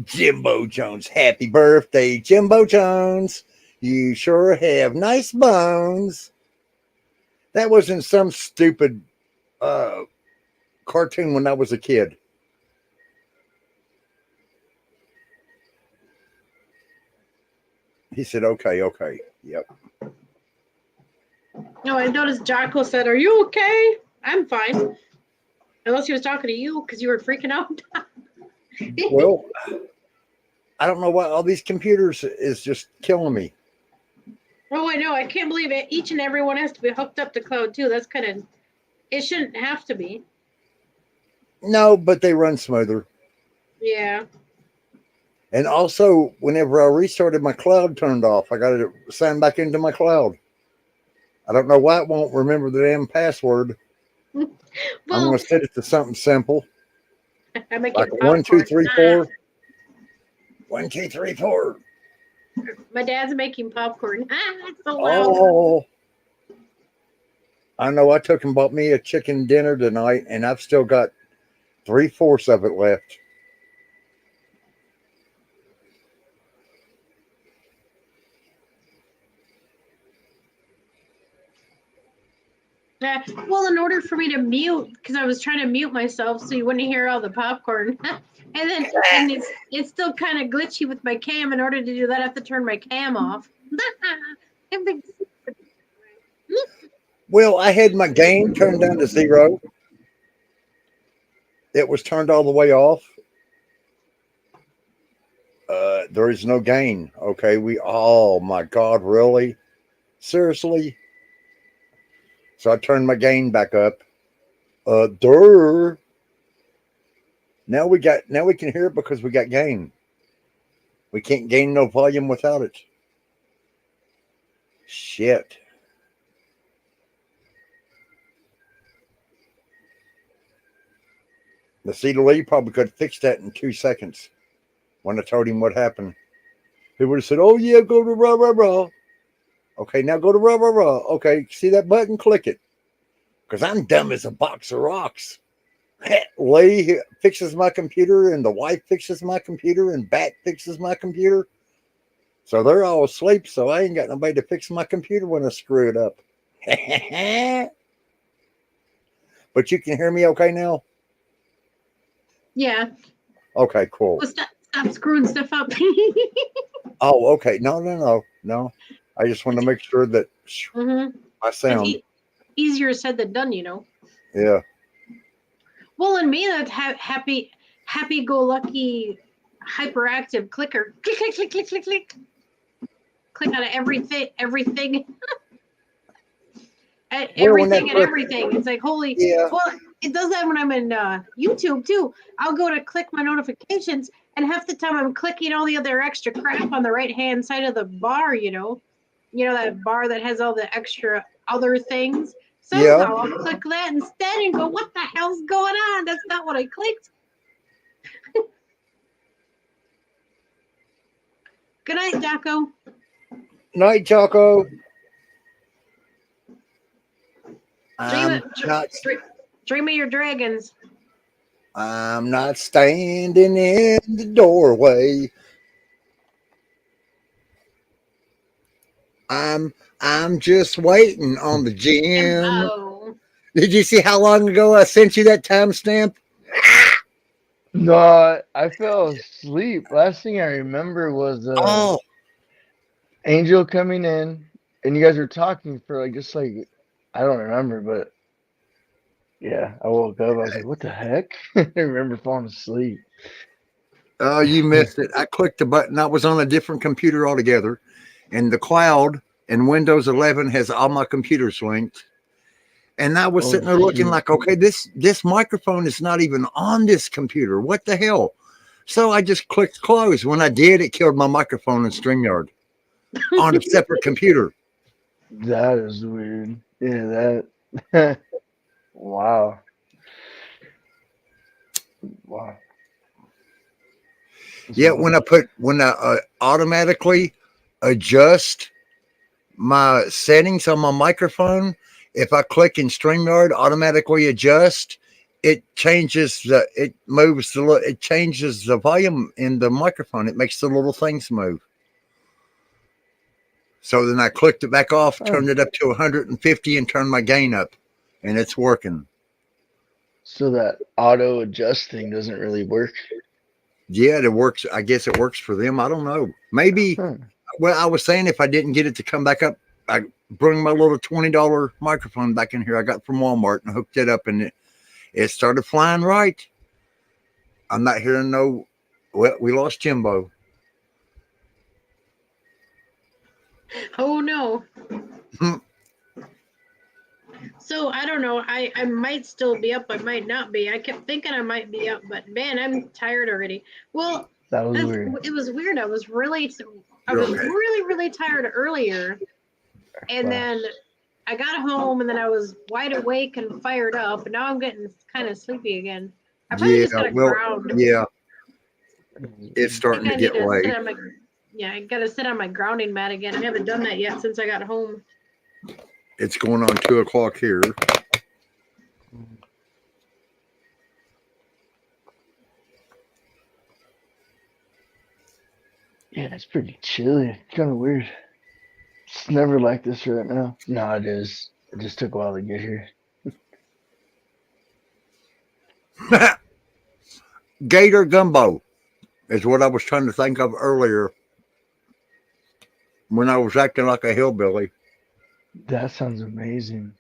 Jimbo Jones, happy birthday, Jimbo Jones. You sure have nice bones. That was in some stupid cartoon when I was a kid. He said, okay. Yep. No, I noticed Jocko said, are you okay? I'm fine. Unless he was talking to you because you were freaking out. Well, I don't know why all these computers is just killing me. Oh, I know. I can't believe it. Each and every one has to be hooked up to cloud too. That's kind of, it shouldn't have to be. No, but they run smoother. Yeah. And also, whenever I restarted, my cloud turned off. I got to sign back into my cloud. I don't know why it won't remember the damn password. Well, I'm going to set it to something simple. I'm making Like popcorn. 1, 2, 3, 4. 1, 2, 3, 4. My dad's making popcorn. It's so loud. Oh. I know I took and bought me a chicken dinner tonight, and I've still got 3/4 of it left. Well, in order for me to mute, because I was trying to mute myself so you wouldn't hear all the popcorn. and it's still kind of glitchy with my cam. In order to do that, I have to turn my cam off. Well, I had my game turned down to 0. It was turned all the way off. There is no gain. Okay, oh my God, really? Seriously? So I turned my gain back up. Durr. Now we can hear it because we got gain. We can't gain no volume without it. Shit. The Cedar Lee probably could fix that in 2 seconds. When I told him what happened, he would have said, "Oh yeah, go to rah rah rah." Okay, now go to rah rah rah. Okay, see that button? Click it. Because I'm dumb as a box of rocks. Lee fixes my computer, and the wife fixes my computer, and Bat fixes my computer. So they're all asleep, so I ain't got nobody to fix my computer when I screw it up. But you can hear me okay now? Yeah. Okay, cool. Well, stop screwing stuff up. Oh, okay. No. I just want to make sure that my sound. Easier said than done, you know. Yeah. Well, and me, that happy-go-lucky, hyperactive clicker. Click, click, click, click, click, click. Click on everything. Everything and everything. It's like, holy. Yeah. Well, it does that when I'm in YouTube, too. I'll go to click my notifications, and half the time I'm clicking all the other extra crap on the right-hand side of the bar, you know. You know, that bar that has all the extra other things. Somehow I'll click that instead and go, what the hell's going on? That's not what I clicked. Good night, Jocko. Night, Jocko. Dream of your dragons. I'm not standing in the doorway. I'm just waiting on the gym. Oh. Did you see how long ago I sent you that timestamp? No, I fell asleep. Last thing I remember was Angel coming in, and you guys were talking for I don't remember, but yeah, I woke up. I was like, "What the heck?" I remember falling asleep. Oh, you missed it. I clicked the button. I was on a different computer altogether, and the cloud and Windows 11 has all my computers linked. And I was sitting there looking like, okay, this microphone is not even on this computer. What the hell? So I just clicked close. When I did, it killed my microphone in StreamYard on a separate computer. That is weird. Yeah, that. Wow. Wow. Yeah, when I automatically adjust my settings on my microphone, if I click in StreamYard, automatically adjust, it changes it changes the volume in the microphone. It makes the little things move. So then I clicked it back off, turned it up to 150, and turned my gain up, and it's working. So that auto adjust thing doesn't really work. Yeah, it works. I guess it works for them. I don't know. Maybe. Well, I was saying if I didn't get it to come back up, I bring my little $20 microphone back in here I got from Walmart and hooked it up, and it started flying right. I'm not hearing no. Well, we lost Jimbo. Oh no. So I don't know. I might still be up. I might not be. I kept thinking I might be up, but man, I'm tired already. Well, that was weird. It was weird. I was really tired earlier, and then I got home, and then I was wide awake and fired up, and now I'm getting kind of sleepy again. I probably just got to ground. Yeah, it's starting to get late. I got to sit on my grounding mat again. I haven't done that yet since I got home. It's going on 2 o'clock here. Yeah, it's pretty chilly. Kind of weird. It's never like this right now. No, it is. It just took a while to get here. Gator gumbo is what I was trying to think of earlier when I was acting like a hillbilly. That sounds amazing.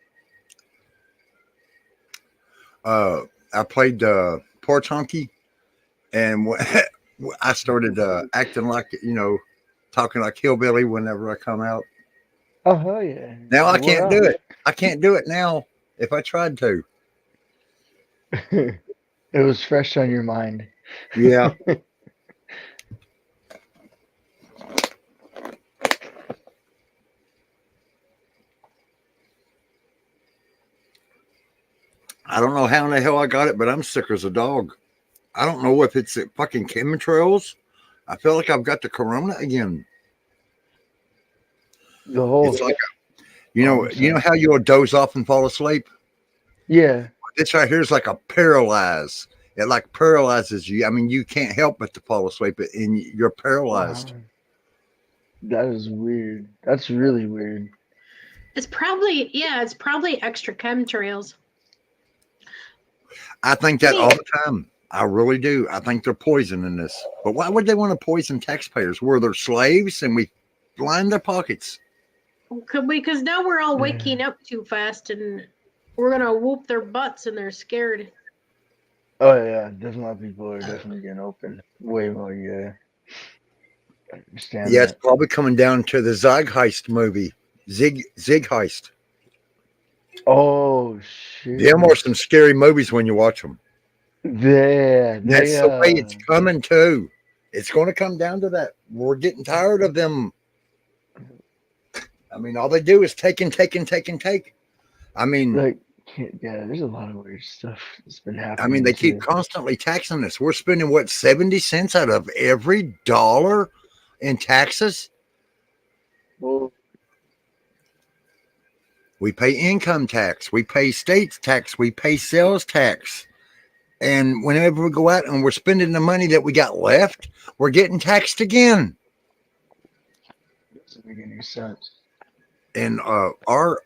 I played porch honky, and I started acting like, talking like hillbilly whenever I come out. Oh hell yeah! Now I So we're can't do on. it. I can't do it now if I tried to. It was fresh on your mind. Yeah. I don't know how in the hell I got it, but I'm sick as a dog. I don't know if it's fucking chemtrails. I feel like I've got the corona again. The whole. It's like, you know how you'll doze off and fall asleep? Yeah. This right here is like a paralyze. It like paralyzes you. I mean, you can't help but to fall asleep, and you're paralyzed. Wow. That is weird. That's really weird. It's probably extra chemtrails. I think that all the time. I really do. I think they're poisoning us. But why would they want to poison taxpayers? We're their slaves and we line their pockets. Because now we're all waking up too fast and we're going to whoop their butts and they're scared. Oh yeah, definitely a lot of people are definitely getting open. Way more, yeah. I understand Yeah, that. it's probably coming down to the Zig movie. Zig Heist. Oh shit. Them are some scary movies when you watch them. That's the way it's coming too. It's going to come down to that. We're getting tired of them. I mean, all they do is take and take and take and take. I mean, like, yeah, there's a lot of weird stuff that's been happening. I mean, they keep constantly taxing us. We're spending what, 70 cents out of every dollar in taxes? Well, we pay income tax, we pay state tax, we pay sales tax. And whenever we go out and we're spending the money that we got left, we're getting taxed again. Doesn't make any sense. And our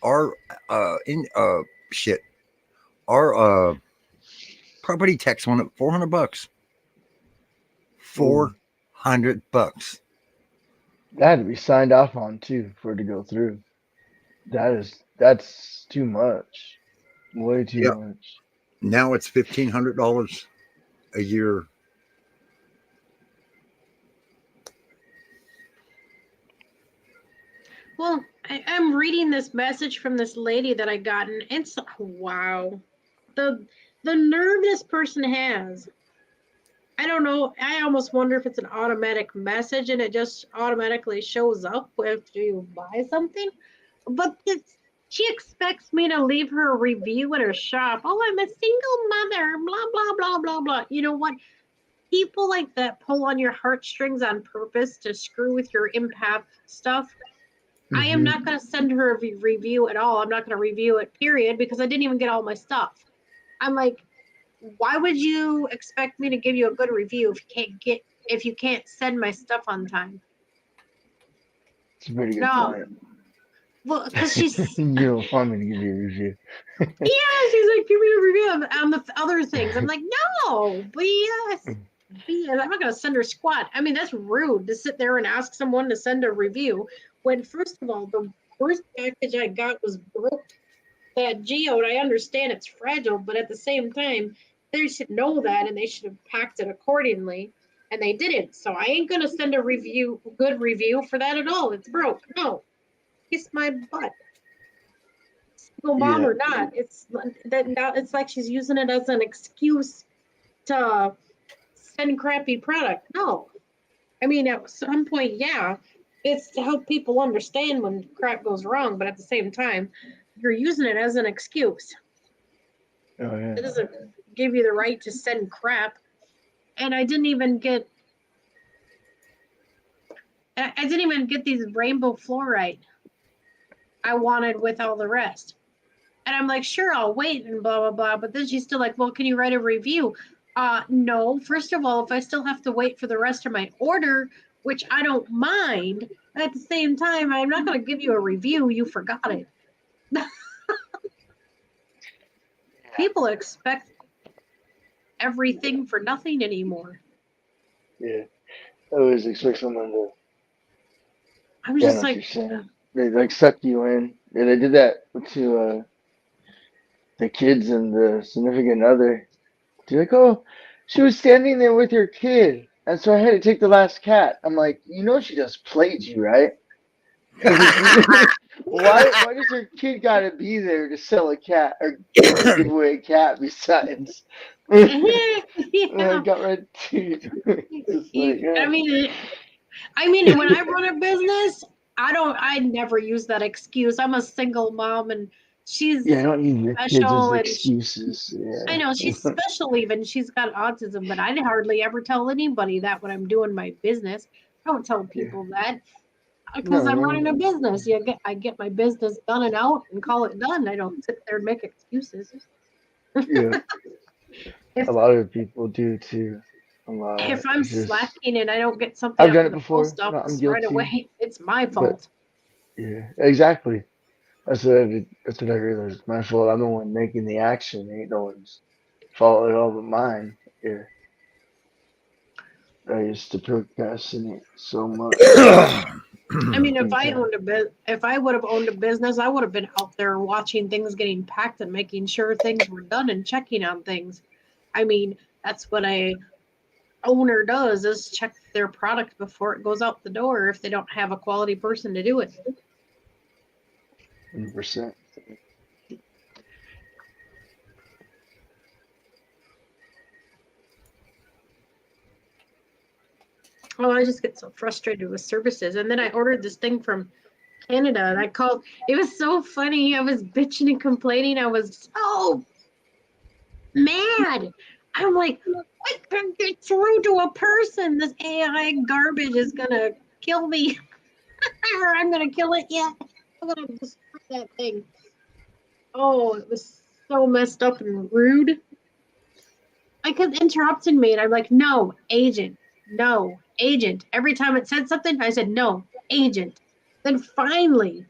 property tax went up $400. $400. That had to be signed off on too for it to go through. That's too much. Way too much. Now it's $1,500 a year. Well, I'm reading this message from this lady that I got, and it's wow. The nerve this person has. I don't know. I almost wonder if it's an automatic message and it just automatically shows up after you buy something. But she expects me to leave her a review at her shop. Oh, I'm a single mother, blah, blah, blah, blah, blah. You know what? People like that pull on your heartstrings on purpose to screw with your empath stuff. Mm-hmm. I am not going to send her a review at all. I'm not going to review it, period, because I didn't even get all my stuff. I'm like, why would you expect me to give you a good review if you can't send my stuff on time? It's a pretty good point. Well, because she's you don't want me to give you a review. Yeah, she's like, give me a review on the other things. I'm like, no, BS. I'm not going to send her squat. I mean, that's rude to sit there and ask someone to send a review when, first of all, the first package I got was broke. That geode, I understand it's fragile, but at the same time, they should know that and they should have packed it accordingly, and they didn't. So I ain't gonna send a good review for that at all. It's broke. No, kiss my butt. Single mom or not, it's that now. It's like she's using it as an excuse to send crappy product. No, I mean at some point, yeah, it's to help people understand when crap goes wrong, but at the same time, you're using it as an excuse. Oh, yeah. It doesn't give you the right to send crap. And I didn't even get these rainbow fluorite I wanted with all the rest. And I'm like, sure, I'll wait and blah, blah, blah. But then she's still like, well, can you write a review? No, first of all, if I still have to wait for the rest of my order, which I don't mind, at the same time, I'm not going to give you a review. You forgot it. People expect everything for nothing anymore. Yeah. I always expect someone to. I'm just like. They like suck you in. Yeah, they did that to the kids and the significant other. They're like, oh, she was standing there with your kid. And so I had to take the last cat. I'm like, you know, she just played you, right? Why does her kid gotta be there to sell a cat or give away a cat besides? I Yeah. got right to just like, I mean, when I run a business, I never use that excuse. I'm a single mom and she's yeah, I don't need your kids as special and excuses. I know Yeah. she's special even. She's got autism, but I hardly ever tell anybody that when I'm doing my business. I don't tell people that because I'm running a No, business. I get my business done and out and call it done. I don't sit there and make excuses. yeah. If A lot of people do too. A lot. if I'm It's just slacking and I don't get something I've out done in it the before. post No, I'm office right guilty. away, it's my But fault. yeah, exactly. That's what I realized. It's my fault. I'm the one making the action. Ain't no one's fault at all but mine. Yeah. I used to procrastinate so much. I mean, Okay. if I would have owned a business, I would have been out there watching things getting packed and making sure things were done and checking on things. I mean, that's what a owner does is check their product before it goes out the door if they don't have a quality person to do it. 100%. Oh, I just get so frustrated with services. And then I ordered this thing from Canada and I called. It was so funny. I was bitching and complaining. I was so mad. I'm like, I can't get through to a person. This AI garbage is gonna kill me. Or I'm gonna kill it. Yeah, I'm gonna destroy that thing. Oh, it was so messed up and rude. I kept interrupting me, and I'm like, no, agent, no, agent. Every time it said something, I said, no, agent. Then finally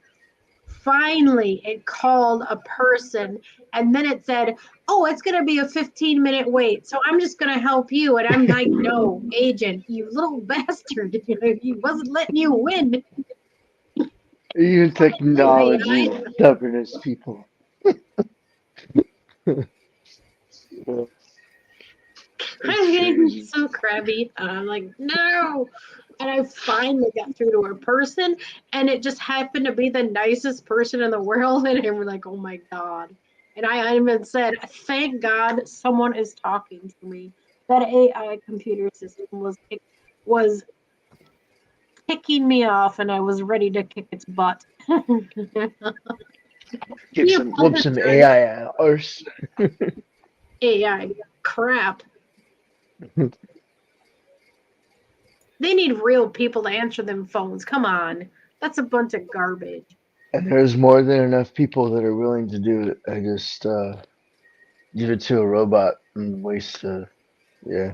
it called a person and then it said, oh, it's going to be a 15-minute wait, so I'm just going to help you. And I'm like, no, agent, you little bastard. He wasn't letting you win. Even technology AI. stubbornness, people. Yeah, I'm it's getting crazy. so crabby. I'm like, no. And I finally got through to a person, and it just happened to be the nicest person in the world. And they were like, oh my God. And I even said, thank God someone is talking to me. That AI computer system was kicking me off, and I was ready to kick its butt. You Whoop some AI arse. AI crap. They need real people to answer them phones. Come on. That's a bunch of garbage. And there's more than enough people that are willing to do it. I just give it to a robot and waste yeah.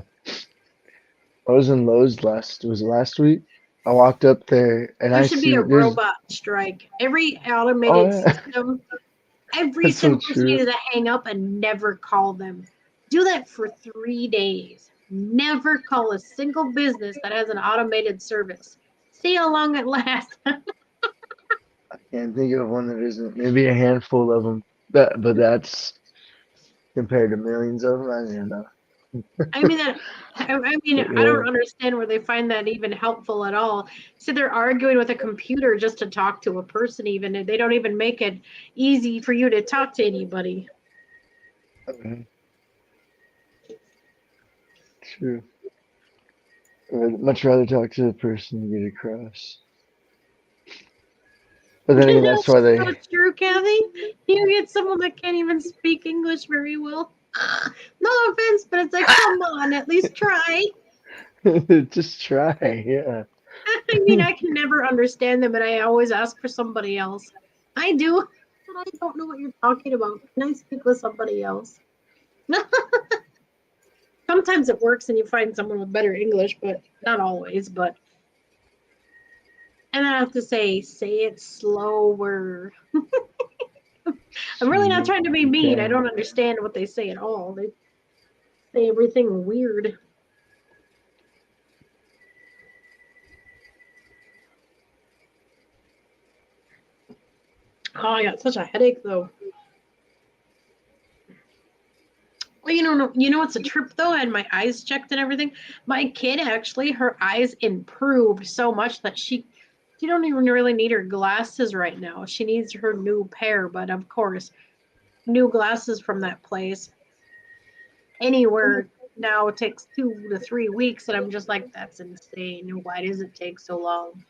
I was in Lowe's was it last week? I walked up there and There I should be see a there's robot strike. Every oh automated yeah. system, every That's so system just true. needs to hang up and never call them. Do that for 3 days. Never call a single business that has an automated service. See how long it lasts. I can't think of one that isn't. Maybe a handful of them. But that's compared to millions of them. I don't know. I mean that. But I yeah. don't understand where they find that even helpful at all. So they're arguing with a computer just to talk to a person. Even they don't even make it easy for you to talk to anybody. Okay. True. I'd much rather talk to the person and get across. But then again, that's That's why they. so true, Kathy. You get someone that can't even speak English very well. No offense, but it's like, come on, at least try. Just try, yeah. I mean, I can never understand them, and I always ask for somebody else. I do, but I don't know what you're talking about. Can I speak with somebody else? Sometimes it works, and you find someone with better English, but not always. But and I have to say it slower. I'm really not trying to be mean. I Okay. don't understand what they say at all. They say everything weird. Oh, I got such a headache though. Well, You know what's a trip though? I had my eyes checked and everything. My kid actually, her eyes improved so much that she don't even really need her glasses right now. She needs her new pair, but of course, new glasses from that place anywhere now takes 2 to 3 weeks, and I'm just like, that's insane. Why does it take so long?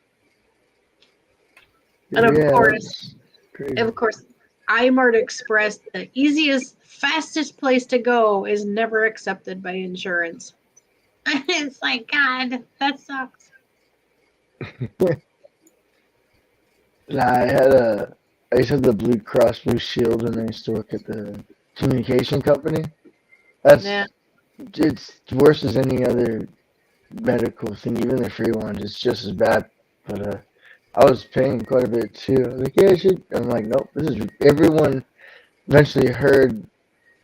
And of Yeah, course, that's crazy. iMart Express, the easiest, fastest place to go, is never accepted by insurance. It's like, God, that sucks. I used to have the Blue Cross Blue Shield when I used to work at the communication company. Yeah. It's worse as any other medical thing, even the free one. It's just as bad. But I was paying quite a bit too. I was like, yeah, I should. I'm like, nope. Everyone eventually heard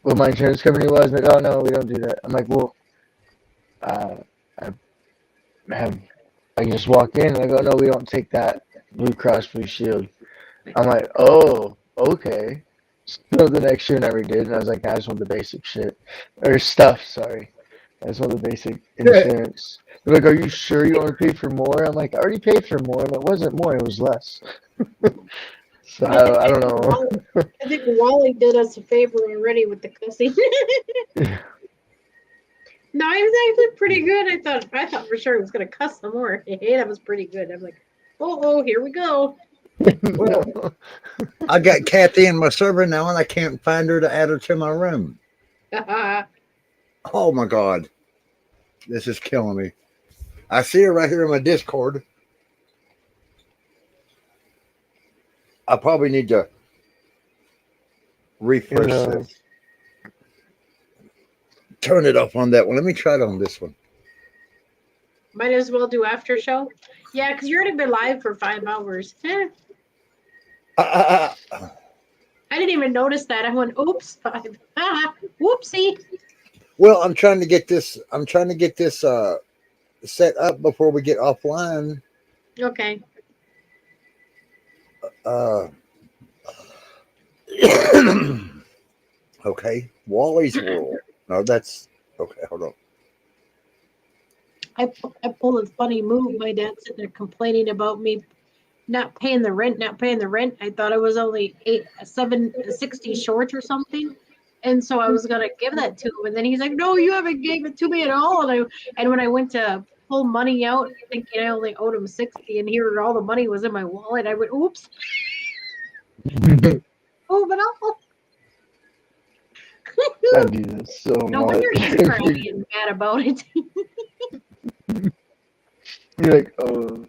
what my insurance company was. Like, oh no, we don't do that. I'm like, well, I can just walk in and I go, no, we don't take that Blue Cross Blue Shield. I'm like, oh, okay. So the next year never did, and I was like, I just want the basic shit or stuff. Sorry, I just want the basic insurance. They're like, are you sure you want to pay for more? I'm like, I already paid for more, and it wasn't more; it was less. So I don't know. I think Wally did us a favor already with the cussing. No, he was actually pretty good. I thought for sure he was gonna cuss some more. Hey, that was pretty good. I'm like, oh, here we go. Well, I got Kathy in my server now, and I can't find her to add her to my room. Oh my God, this is killing me. I see her right here in my Discord. I probably need to refresh this. Turn it off on that one. Let me try it on this one. Might as well do after show. Yeah, because you're already been live for 5 hours. I didn't even notice that. I went, oops, 5. Whoopsie. Well, I'm trying to get this. Set up before we get offline. Okay. Okay. Wally's World. No, that's okay. Hold on. I pulled a funny move. My dad's sitting there complaining about me not paying the rent. I thought I was only 760 short or something. And so I was gonna give that to him, and then he's like, "No, you haven't gave it to me at all." And when I went to pull money out, thinking I only owed him 60, and here all the money was in my wallet, I went, "Oops." Oh, but I do that so no much. wonder he's crying and mad about it. You're like, oh.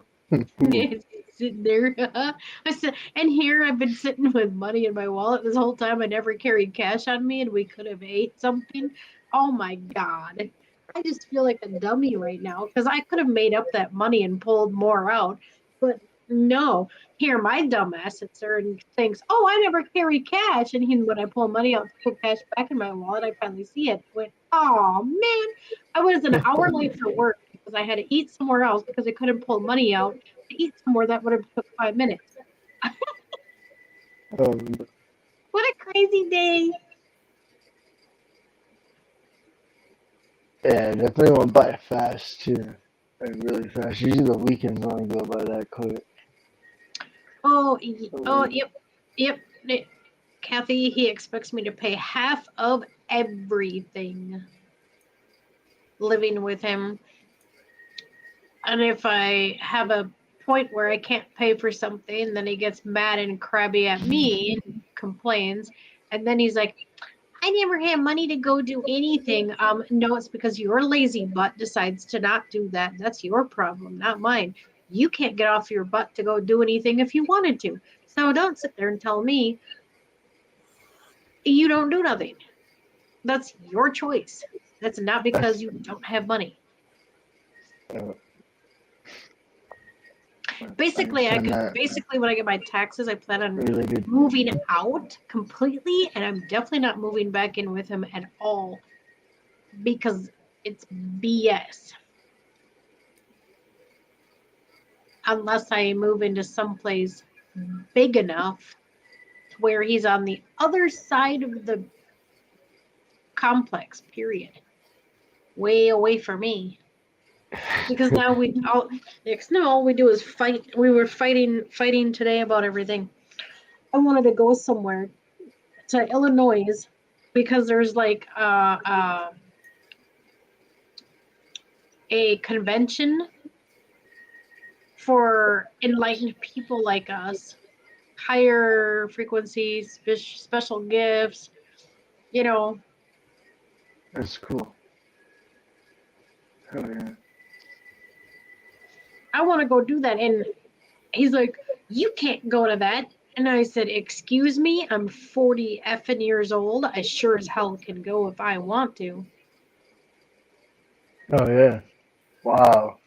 Sitting there. I said, and here I've been sitting with money in my wallet this whole time. I never carried cash on me, and we could have ate something. Oh my God. I just feel like a dummy right now because I could have made up that money and pulled more out. But no, here my dumb ass sits there and thinks, oh, I never carry cash. And when I pull money out to put cash back in my wallet, I finally see it. Went, oh man, I was an hour late for work because I had to eat somewhere else because I couldn't pull money out to eat somewhere that would have took 5 minutes. What a crazy day. Yeah, definitely went by fast too. Like really fast. Usually the weekends only go by that quick. Yep. Kathy, he expects me to pay half of everything living with him. And if I have a point where I can't pay for something, then he gets mad and crabby at me and complains. And then he's like, I never had money to go do anything. No, it's because your lazy butt decides to not do that. That's your problem, not mine. You can't get off your butt to go do anything if you wanted to. So don't sit there and tell me you don't do nothing. That's your choice. That's not because you don't have money. Basically, when I get my taxes, I plan on moving out completely, and I'm definitely not moving back in with him at all because it's BS. Unless I move into someplace big enough to where he's on the other side of the complex, period. Way away from me. Because now all we do is fight. We were fighting today about everything. I wanted to go somewhere to Illinois because there's like a convention for enlightened people like us, higher frequencies, special gifts, you know. That's cool. Oh yeah. I want to go do that. And he's like, you can't go to that. And I said, excuse me, I'm 40 effing years old. I sure as hell can go if I want to. Oh yeah. Wow.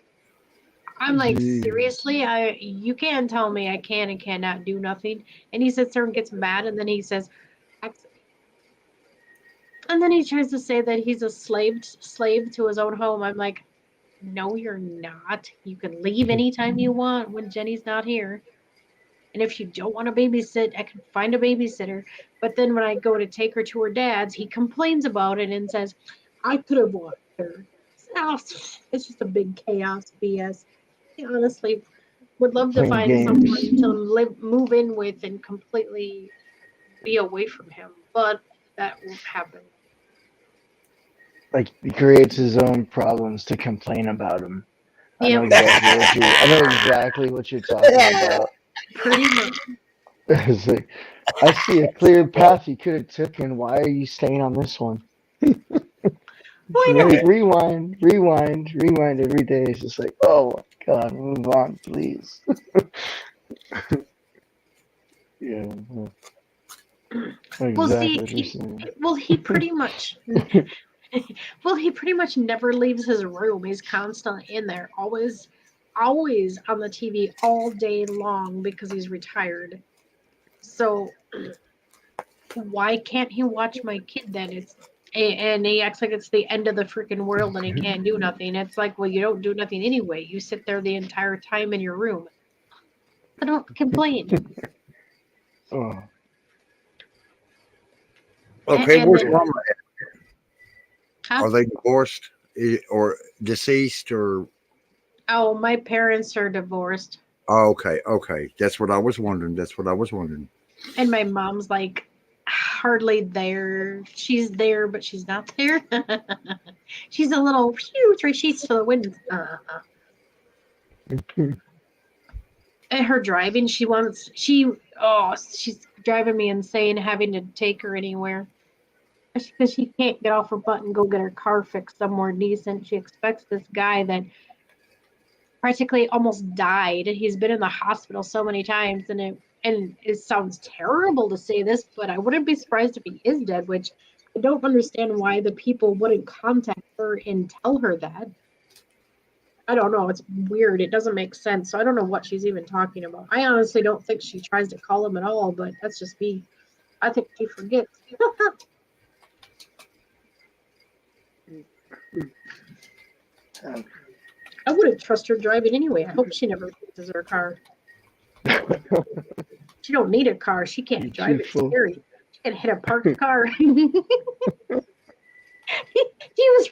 I'm like, Jeez. seriously? You can't tell me I can and cannot do nothing. And he sits there and gets mad, and then he says, and then he tries to say that he's a slave to his own home. I'm like, no, you're not. You can leave anytime you want when Jenny's not here. And if you don't want to babysit, I can find a babysitter. But then when I go to take her to her dad's, he complains about it and says, I could have watched her. It's just a big chaos BS. He honestly would love to find someone to move in with and completely be away from him. But that won't happen. Like, he creates his own problems to complain about them. Yep. I know exactly what you're talking about. Pretty much. It's like, I see a clear path you could have taken. Why are you staying on this one? Like, rewind every day. It's just like, oh my God, move on, please. Yeah. He pretty much he pretty much never leaves his room. He's constantly in there, always on the TV all day long because he's retired. So why can't he watch my kid then? And he acts like it's the end of the freaking world and he can't do nothing. It's like, well, you don't do nothing anyway. You sit there the entire time in your room. I don't complain. Oh. Okay, where's Mama at? Are they divorced or deceased or? Oh, my parents are divorced. Oh, okay. That's what I was wondering. And my mom's like hardly there. She's there, but she's not there. She's a little 3 sheets to the wind. And her driving, she's driving me insane having to take her anywhere. Because she can't get off her butt and go get her car fixed somewhere decent. She expects this guy that practically almost died. He's been in the hospital so many times, and it sounds terrible to say this, but I wouldn't be surprised if he is dead, which I don't understand why the people wouldn't contact her and tell her that. I don't know. It's weird. It doesn't make sense. So I don't know what she's even talking about. I honestly don't think she tries to call him at all, but that's just me. I think she forgets. I wouldn't trust her driving anyway. I hope she never fixes her car. She don't need a car. She can't drive. It's scary. She can hit a parked car. He was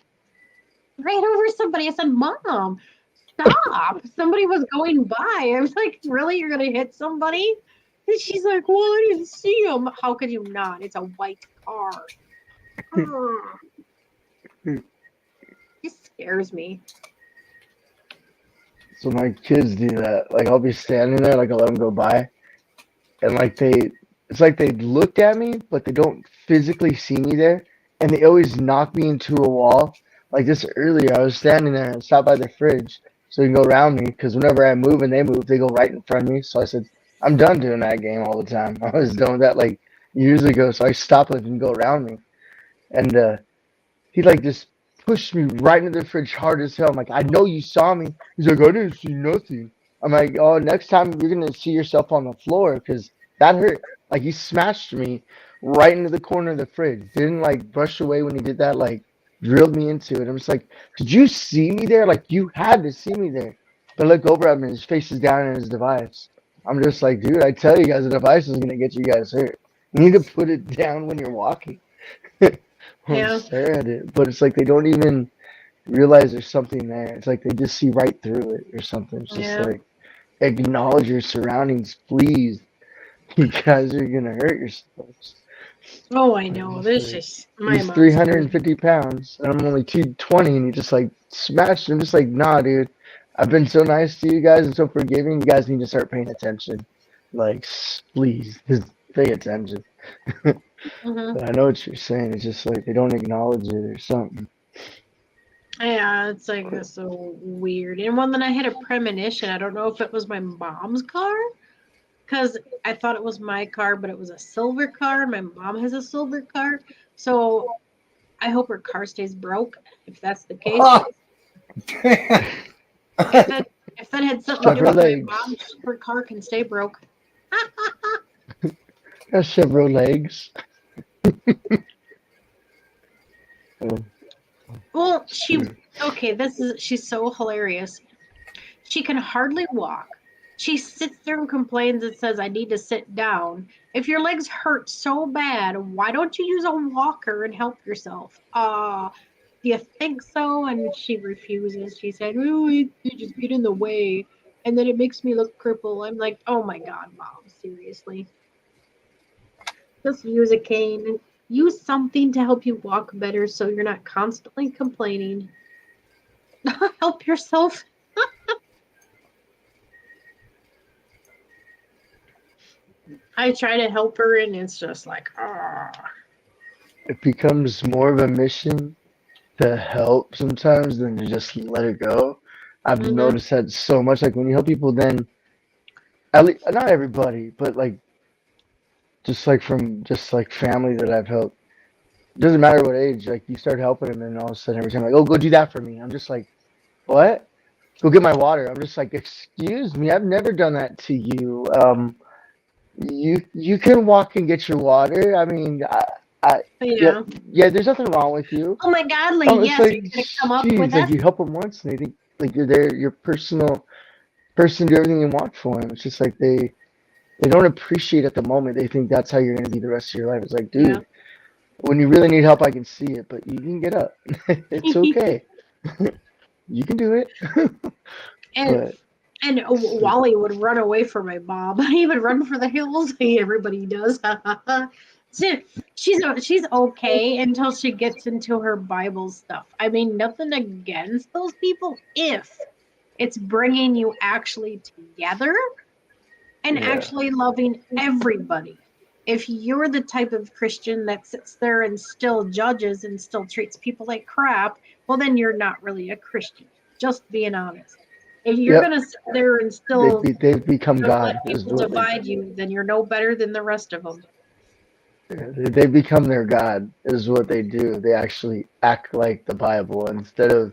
right over somebody. I said, Mom, stop. Somebody was going by. I was like, really? You're going to hit somebody? And she's like, well, I didn't see him. How could you not? It's a white car. It scares me. So my kids do that. Like, I'll be standing there, like, I'll let them go by. And, like, it's like they looked at me, but they don't physically see me there. And they always knock me into a wall. Like, just earlier, I was standing there and stopped by the fridge so they can go around me. Because whenever I move and they move, they go right in front of me. So I said, I'm done doing that game all the time. I was done with that, like, years ago. So I stopped letting them go around me. And he, like, just pushed me right into the fridge hard as hell. I'm like, I know you saw me. He's like, I didn't see nothing. I'm like, oh, next time you're going to see yourself on the floor because that hurt. Like, he smashed me right into the corner of the fridge. Didn't, like, brush away when he did that, like, drilled me into it. I'm just like, did you see me there? Like, you had to see me there. But I look over at him and his face is down in his device. I'm just like, dude, I tell you guys, the device is going to get you guys hurt. You need to put it down when you're walking. Yeah. stare at it, but it's like they don't even realize there's something there. It's like they just see right through it or something. It's just Yeah. like acknowledge your surroundings, please. You guys are gonna hurt yourselves. Oh, I know. It's This like, is my he's mom's 350 pounds, and I'm only 220, and he just like smashed him. Just like, nah, dude. I've been so nice to you guys and so forgiving. You guys need to start paying attention. Like, please, just pay attention. Mhm. But I know what you're saying. It's just like they don't acknowledge it or something. Yeah, it's like that's so weird. And one that I had a premonition. I don't know if it was my mom's car, because I thought it was my car, but it was a silver car. My mom has a silver car, so I hope her car stays broke. If that's the case, if that had something to do with my Chevrolet. mom, her car can stay broke. Got several legs. Oh, Well, she's so hilarious. She can hardly walk. She sits there and complains and says, I need to sit down. If your legs hurt so bad, why don't you use a walker and help yourself? Do you think so? And she refuses. She said, oh, you just get in the way. And then it makes me look crippled. I'm like, oh my God, Mom, seriously. Just use a cane. Use something to help you walk better so you're not constantly complaining. Help yourself. I try to help her, and it's just like, it becomes more of a mission to help sometimes than to just let it go. I've noticed that so much. Like when you help people, then at least not everybody, but like just like from just like family that I've helped. Doesn't matter what age. Like you start helping them, and all of a sudden every time like, oh, go do that for me. I'm just like, what? Go get my water. I'm just like, excuse me, I've never done that to you. You can walk and get your water. I mean, yeah. There's nothing wrong with you. Oh my God, Lee, It's yes, like, you could come up geez, with like that. you help them once, and they think like you're there, your personal person, do everything you want for them. It's just like they don't appreciate at the moment. They think that's how you're gonna be the rest of your life. It's like, dude, when you really need help, I can see it, but you can get up. It's okay. You can do it. And Wally would run away from my mom. He would run for the hills. Everybody does. She's okay until she gets into her Bible stuff. I mean, nothing against those people if it's bringing you actually together and actually loving everybody. If you're the type of Christian that sits there and still judges and still treats people like crap, well, then you're not really a Christian. Just being honest. If you're gonna sit there and still they've become God. let people divide you, then you're no better than the rest of them. They become their God is what they do. They actually act like the Bible instead of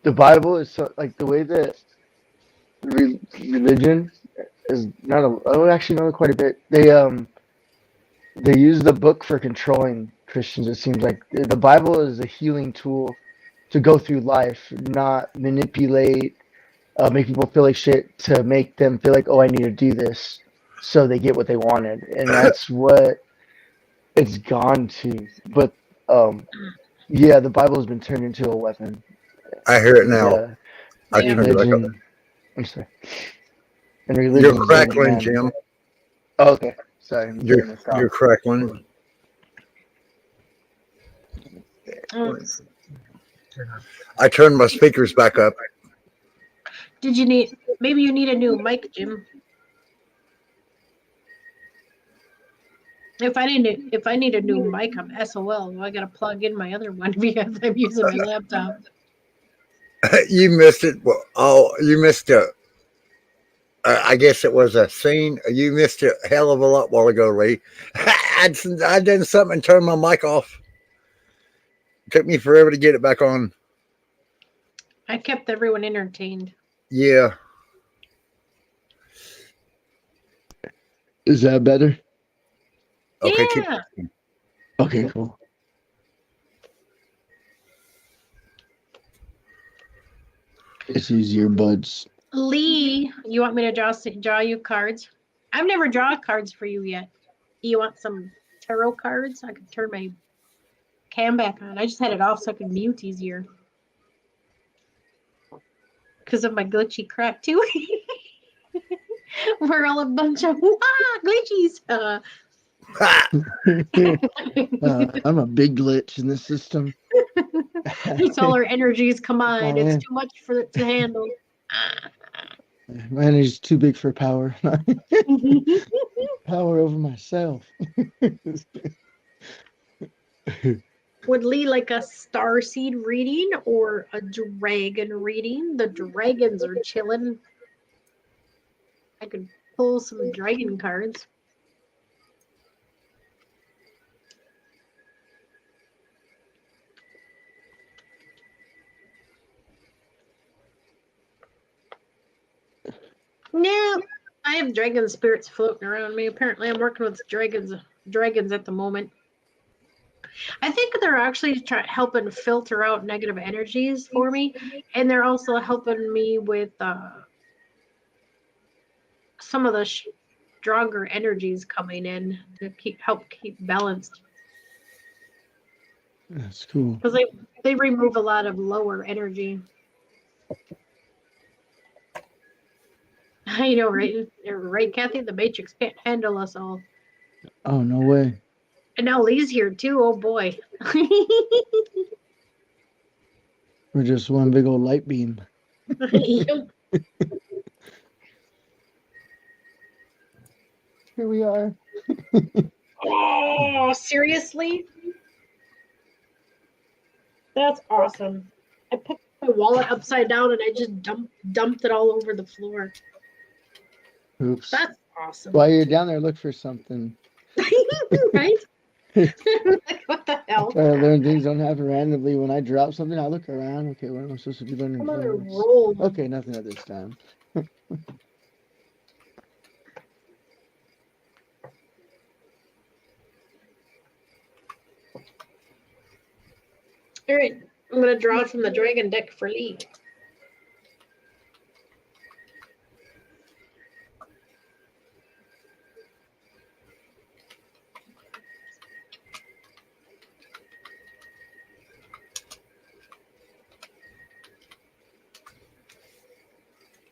the Bible is so, like the way that religion is not a. Oh, actually, no, quite a bit. They use the book for controlling Christians. It seems like the Bible is a healing tool to go through life, not manipulate, make people feel like shit to make them feel like, oh, I need to do this, so they get what they wanted, and that's what it's gone to. But yeah, the Bible has been turned into a weapon. I hear it now. I turned it back up. I'm sorry. And religion. You're crackling, Jim. Oh, okay. Sorry. You're crackling. I turned my speakers back up. Did you need? Maybe you need a new mic, Jim. If I need a new mic, I'm SOL. I gotta plug in my other one because I'm using my laptop. You missed it. You missed it. I guess it was a scene. You missed it a hell of a lot while ago, Lee. I done something and turned my mic off. It took me forever to get it back on. I kept everyone entertained. Yeah. Is that better? Okay. Yeah. Okay, cool. Let's use earbuds. Lee, you want me to draw you cards? I've never drawn cards for you yet. You want some tarot cards? I could turn my cam back on. I just had it off so I could mute easier. Because of my glitchy crap, too. We're all a bunch of glitchies. I'm a big glitch in the system. It's all our energies combined. I It's am. too much for it to handle. My energy's too big for power. Power over myself. Would Lee like a star seed reading or a dragon reading? The dragons are chilling. I could pull some dragon cards. No, I have dragon spirits floating around me. Apparently, I'm working with dragons at the moment. I think they're actually helping filter out negative energies for me, and they're also helping me with some of the stronger energies coming in to help keep balanced. That's cool. Because they remove a lot of lower energy. I know, right? Right, Kathy? The Matrix can't handle us all. Oh, no way. And now Lee's here too. Oh boy. We're just one big old light beam. Yep. Here we are. Oh, seriously? That's awesome. I put my wallet upside down and I just dumped it all over the floor. Oops. That's awesome. While you're down there, look for something. Right? Like, what the hell? Try to learn things don't happen randomly. When I drop something, I look around. Okay, what am I supposed to be learning? I'm on a first? roll. Okay, nothing at this time. All right, I'm going to draw from the dragon deck for Lee.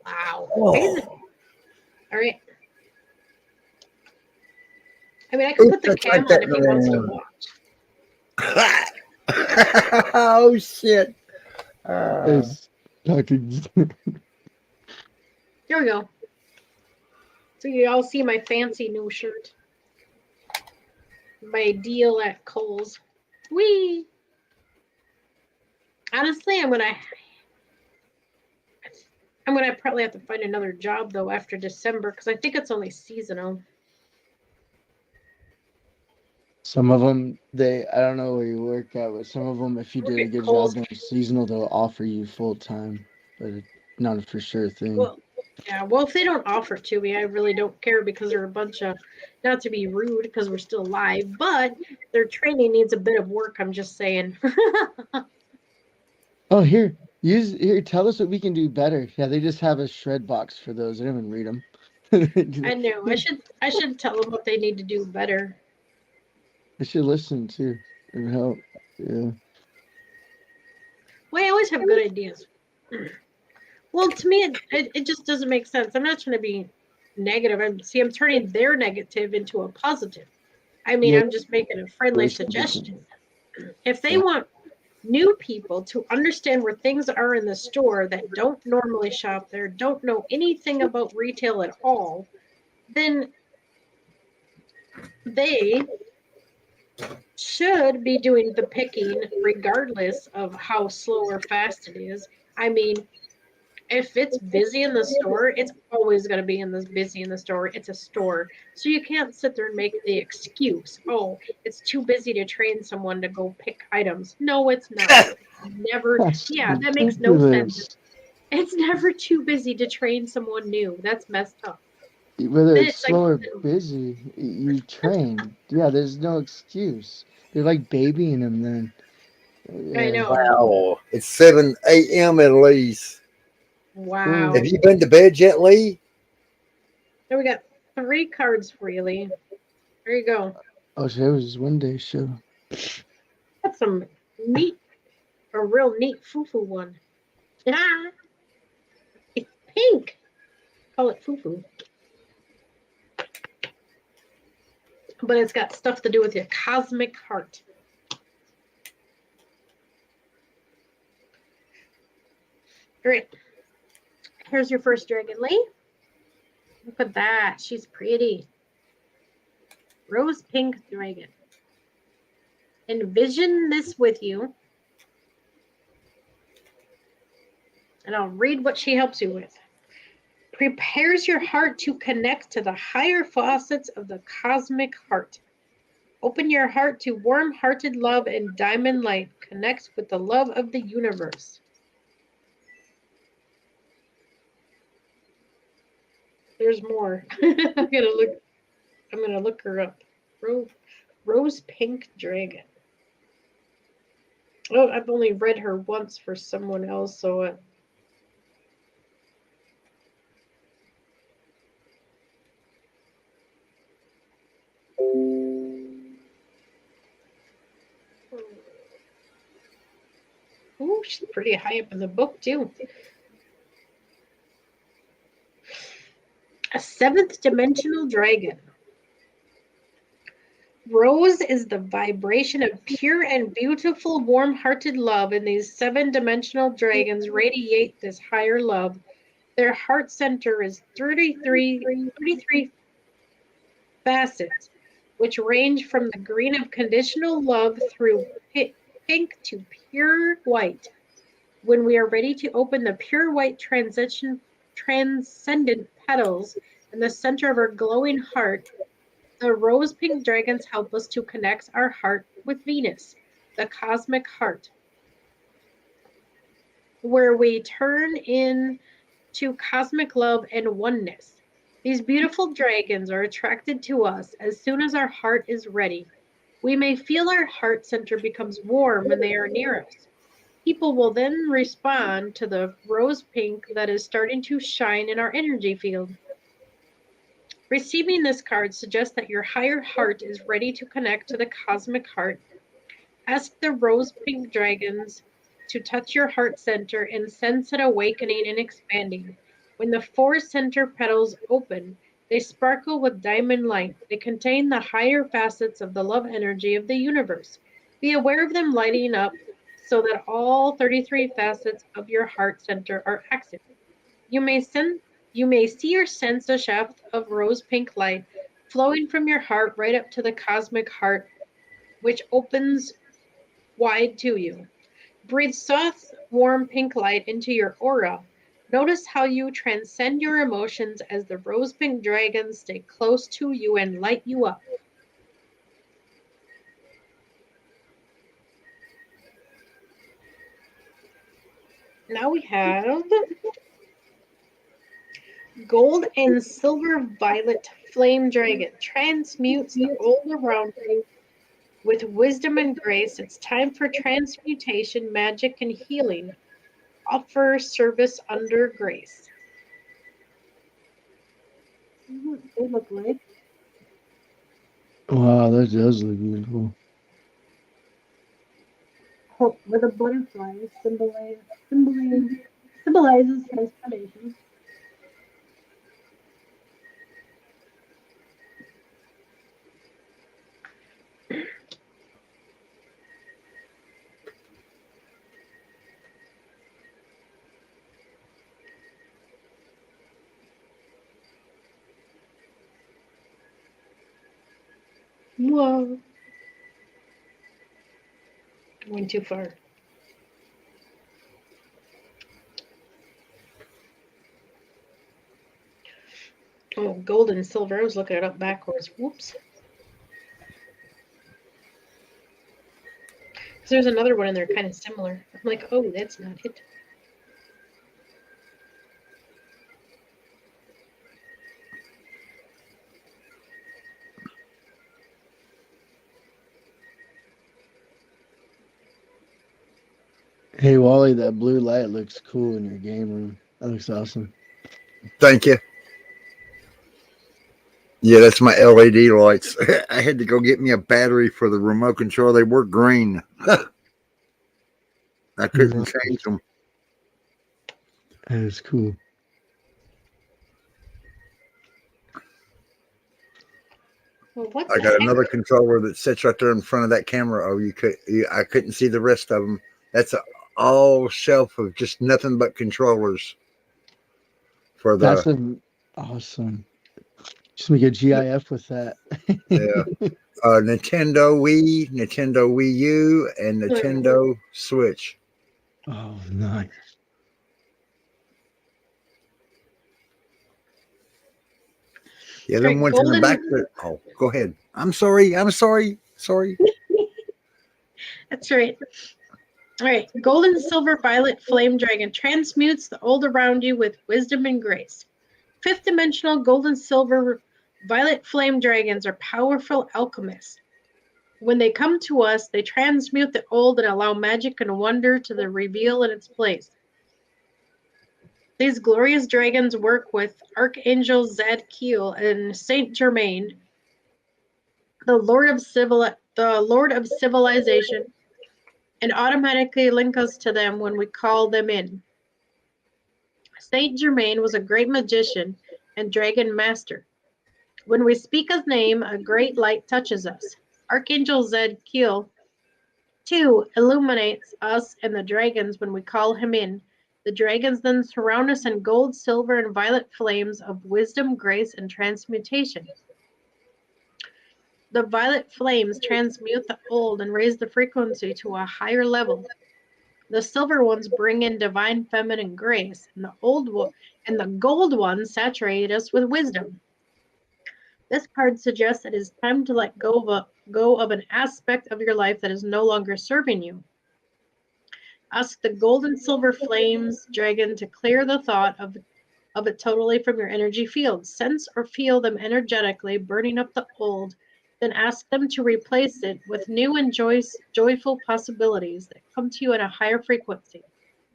Wow. Amazing. All right. I mean, I could put the cam on if he wants to watch. Oh shit! It's talking. Here we go. So you all see my fancy new shirt. My deal at Kohl's. Whee! Honestly, I'm gonna probably have to find another job though after December because I think it's only seasonal. Some of them, I don't know where you work at, but some of them, if you did a good job during seasonal, they'll offer you full time, but it's not a for sure thing. Well, yeah. Well, if they don't offer to me, I really don't care because they're a bunch of, not to be rude because we're still live, but their training needs a bit of work. I'm just saying. Oh, here, tell us what we can do better. Yeah, they just have a shred box for those. I didn't even read them. I know. I should tell them what they need to do better. I should listen too. It would help. Yeah. Well, I always have good ideas. Well, to me, it just doesn't make sense. I'm not trying to be negative. I'm turning their negative into a positive. I mean, Yeah. I'm just making a friendly suggestion. If they want new people to understand where things are in the store that don't normally shop there, don't know anything about retail at all, then they should be doing the picking regardless of how slow or fast it is. I mean, if it's busy in the store, it's always going to be busy in the store. It's a store. So you can't sit there and make the excuse, oh, it's too busy to train someone to go pick items. No, it's not. Never. Yeah, that makes no sense. It's never too busy to train someone new. That's messed up. Whether it's slow or busy, you train. Yeah, there's no excuse. They're like babying them then. Yeah. I know. Wow, it's 7 a.m. at least. Wow. Have you been to bed yet, Lee? So we got 3 cards for you, Lee. There you go. Oh, so it was one day show. That's some neat, a real neat foo-foo one. Ah, it's pink. Call it foo-foo. But it's got stuff to do with your cosmic heart. All right. Here's your first Dragon Lee. Look at that. She's pretty. Rose pink dragon. Envision this with you. And I'll read what she helps you with. Prepares your heart to connect to the higher facets of the cosmic heart. Open your heart to warm-hearted love and diamond light. Connect with the love of the universe. There's more. I'm gonna look her up. Rose pink dragon. Oh, I've only read her once for someone else, so oh, she's pretty high up in the book too. A 7th dimensional dragon. Rose is the vibration of pure and beautiful, warm-hearted love, and these 7-dimensional dragons radiate this higher love. Their heart center is 33 facets, which range from the green of conditional love through pink to pure white. When we are ready to open the pure white transcendent petals in the center of our glowing heart, the rose pink dragons help us to connect our heart with Venus, the cosmic heart, where we turn in to cosmic love and oneness. These beautiful dragons are attracted to us as soon as our heart is ready. We may feel our heart center becomes warm when they are near us. People will then respond to the rose pink that is starting to shine in our energy field. Receiving this card suggests that your higher heart is ready to connect to the cosmic heart. Ask the rose pink dragons to touch your heart center and sense it awakening and expanding. When the 4 center petals open, they sparkle with diamond light. They contain the higher facets of the love energy of the universe. Be aware of them lighting up so that all 33 facets of your heart center are active. You may see or sense a shaft of rose pink light flowing from your heart right up to the cosmic heart, which opens wide to you. Breathe soft, warm pink light into your aura. Notice how you transcend your emotions as the rose pink dragons stay close to you and light you up. Now we have gold and silver violet flame dragon. Transmutes the gold around you with wisdom and grace. It's time for transmutation, magic, and healing. Offer service under grace. They look like. Wow, that does look beautiful. Hope with a butterfly symbolizes transformation. Whoa. Went too far. Oh, gold and silver. I was looking it up backwards. Whoops. There's another one in there kind of similar. I'm like, oh, that's not it. Hey, Wally, that blue light looks cool in your game room. That looks awesome. Thank you. Yeah, that's my LED lights. I had to go get me a battery for the remote control. They were green. I couldn't change them. That is cool. Well, what I the got heck? another controller that sits right there in front of that camera. Oh, I couldn't see the rest of them. That's a all shelf of just nothing but controllers for That's the awesome. Just make a GIF with that. yeah. Nintendo Wii, Nintendo Wii U, and Nintendo Switch. Oh, nice. Yeah, them ones in the back there. Oh, go ahead. I'm sorry. Sorry. That's right. All right. Gold and silver violet flame dragon transmutes the old around you with wisdom and grace. Fifth dimensional gold and silver violet flame dragons are powerful alchemists. When they come to us, they transmute the old and allow magic and wonder to reveal in its place. These glorious dragons work with Archangel Zadkiel and Saint Germain, the Lord of Civilization, and automatically link us to them when we call them in. Saint Germain was a great magician and dragon master. When we speak his name, a great light touches us. Archangel Zadkiel, too, illuminates us and the dragons when we call him in. The dragons then surround us in gold, silver, and violet flames of wisdom, grace, and transmutation. The violet flames transmute the old and raise the frequency to a higher level. The silver ones bring in divine feminine grace, and the gold ones saturate us with wisdom. This card suggests it is time to let go of an aspect of your life that is no longer serving you. Ask the gold and silver flames dragon to clear the thought of it totally from your energy field. Sense or feel them energetically burning up the old, then ask them to replace it with new and joyful possibilities that come to you at a higher frequency.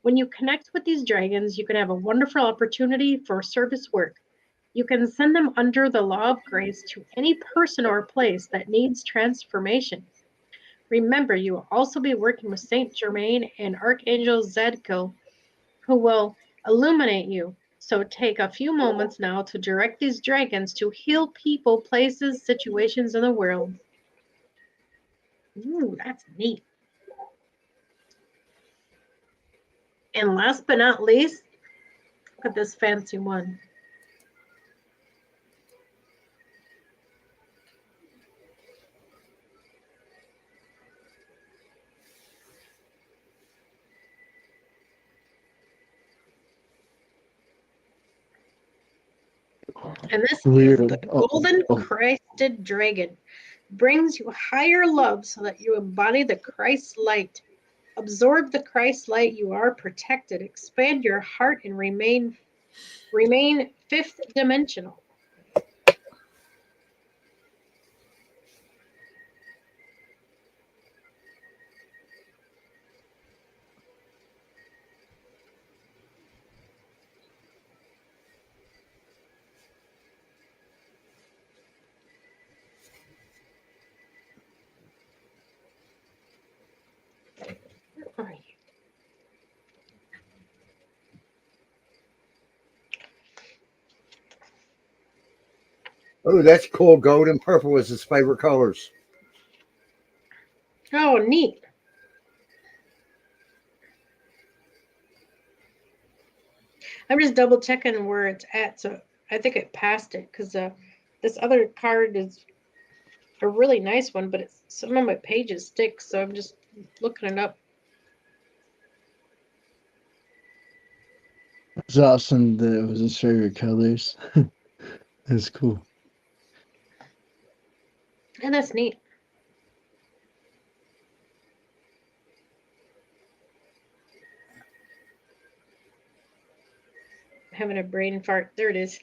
When you connect with these dragons, you can have a wonderful opportunity for service work. You can send them under the law of grace to any person or place that needs transformation. Remember, you will also be working with Saint Germain and Archangel Zadkiel, who will illuminate you. So take a few moments now to direct these dragons to heal people, places, situations in the world. Ooh, that's neat. And last but not least, look at this fancy one. And this is the golden crested dragon. Brings you higher love so that you embody the Christ light. Absorb the Christ light, you are protected. Expand your heart and remain fifth dimensional. Where are you? Oh, that's cool. Gold and purple is his favorite colors. Oh, neat. I'm just double checking where it's at. So I think it passed it because this other card is a really nice one, but some of my pages stick. So I'm just looking it up. It's awesome that it was his favorite colors. That's cool. And that's neat. Having a brain fart. There it is.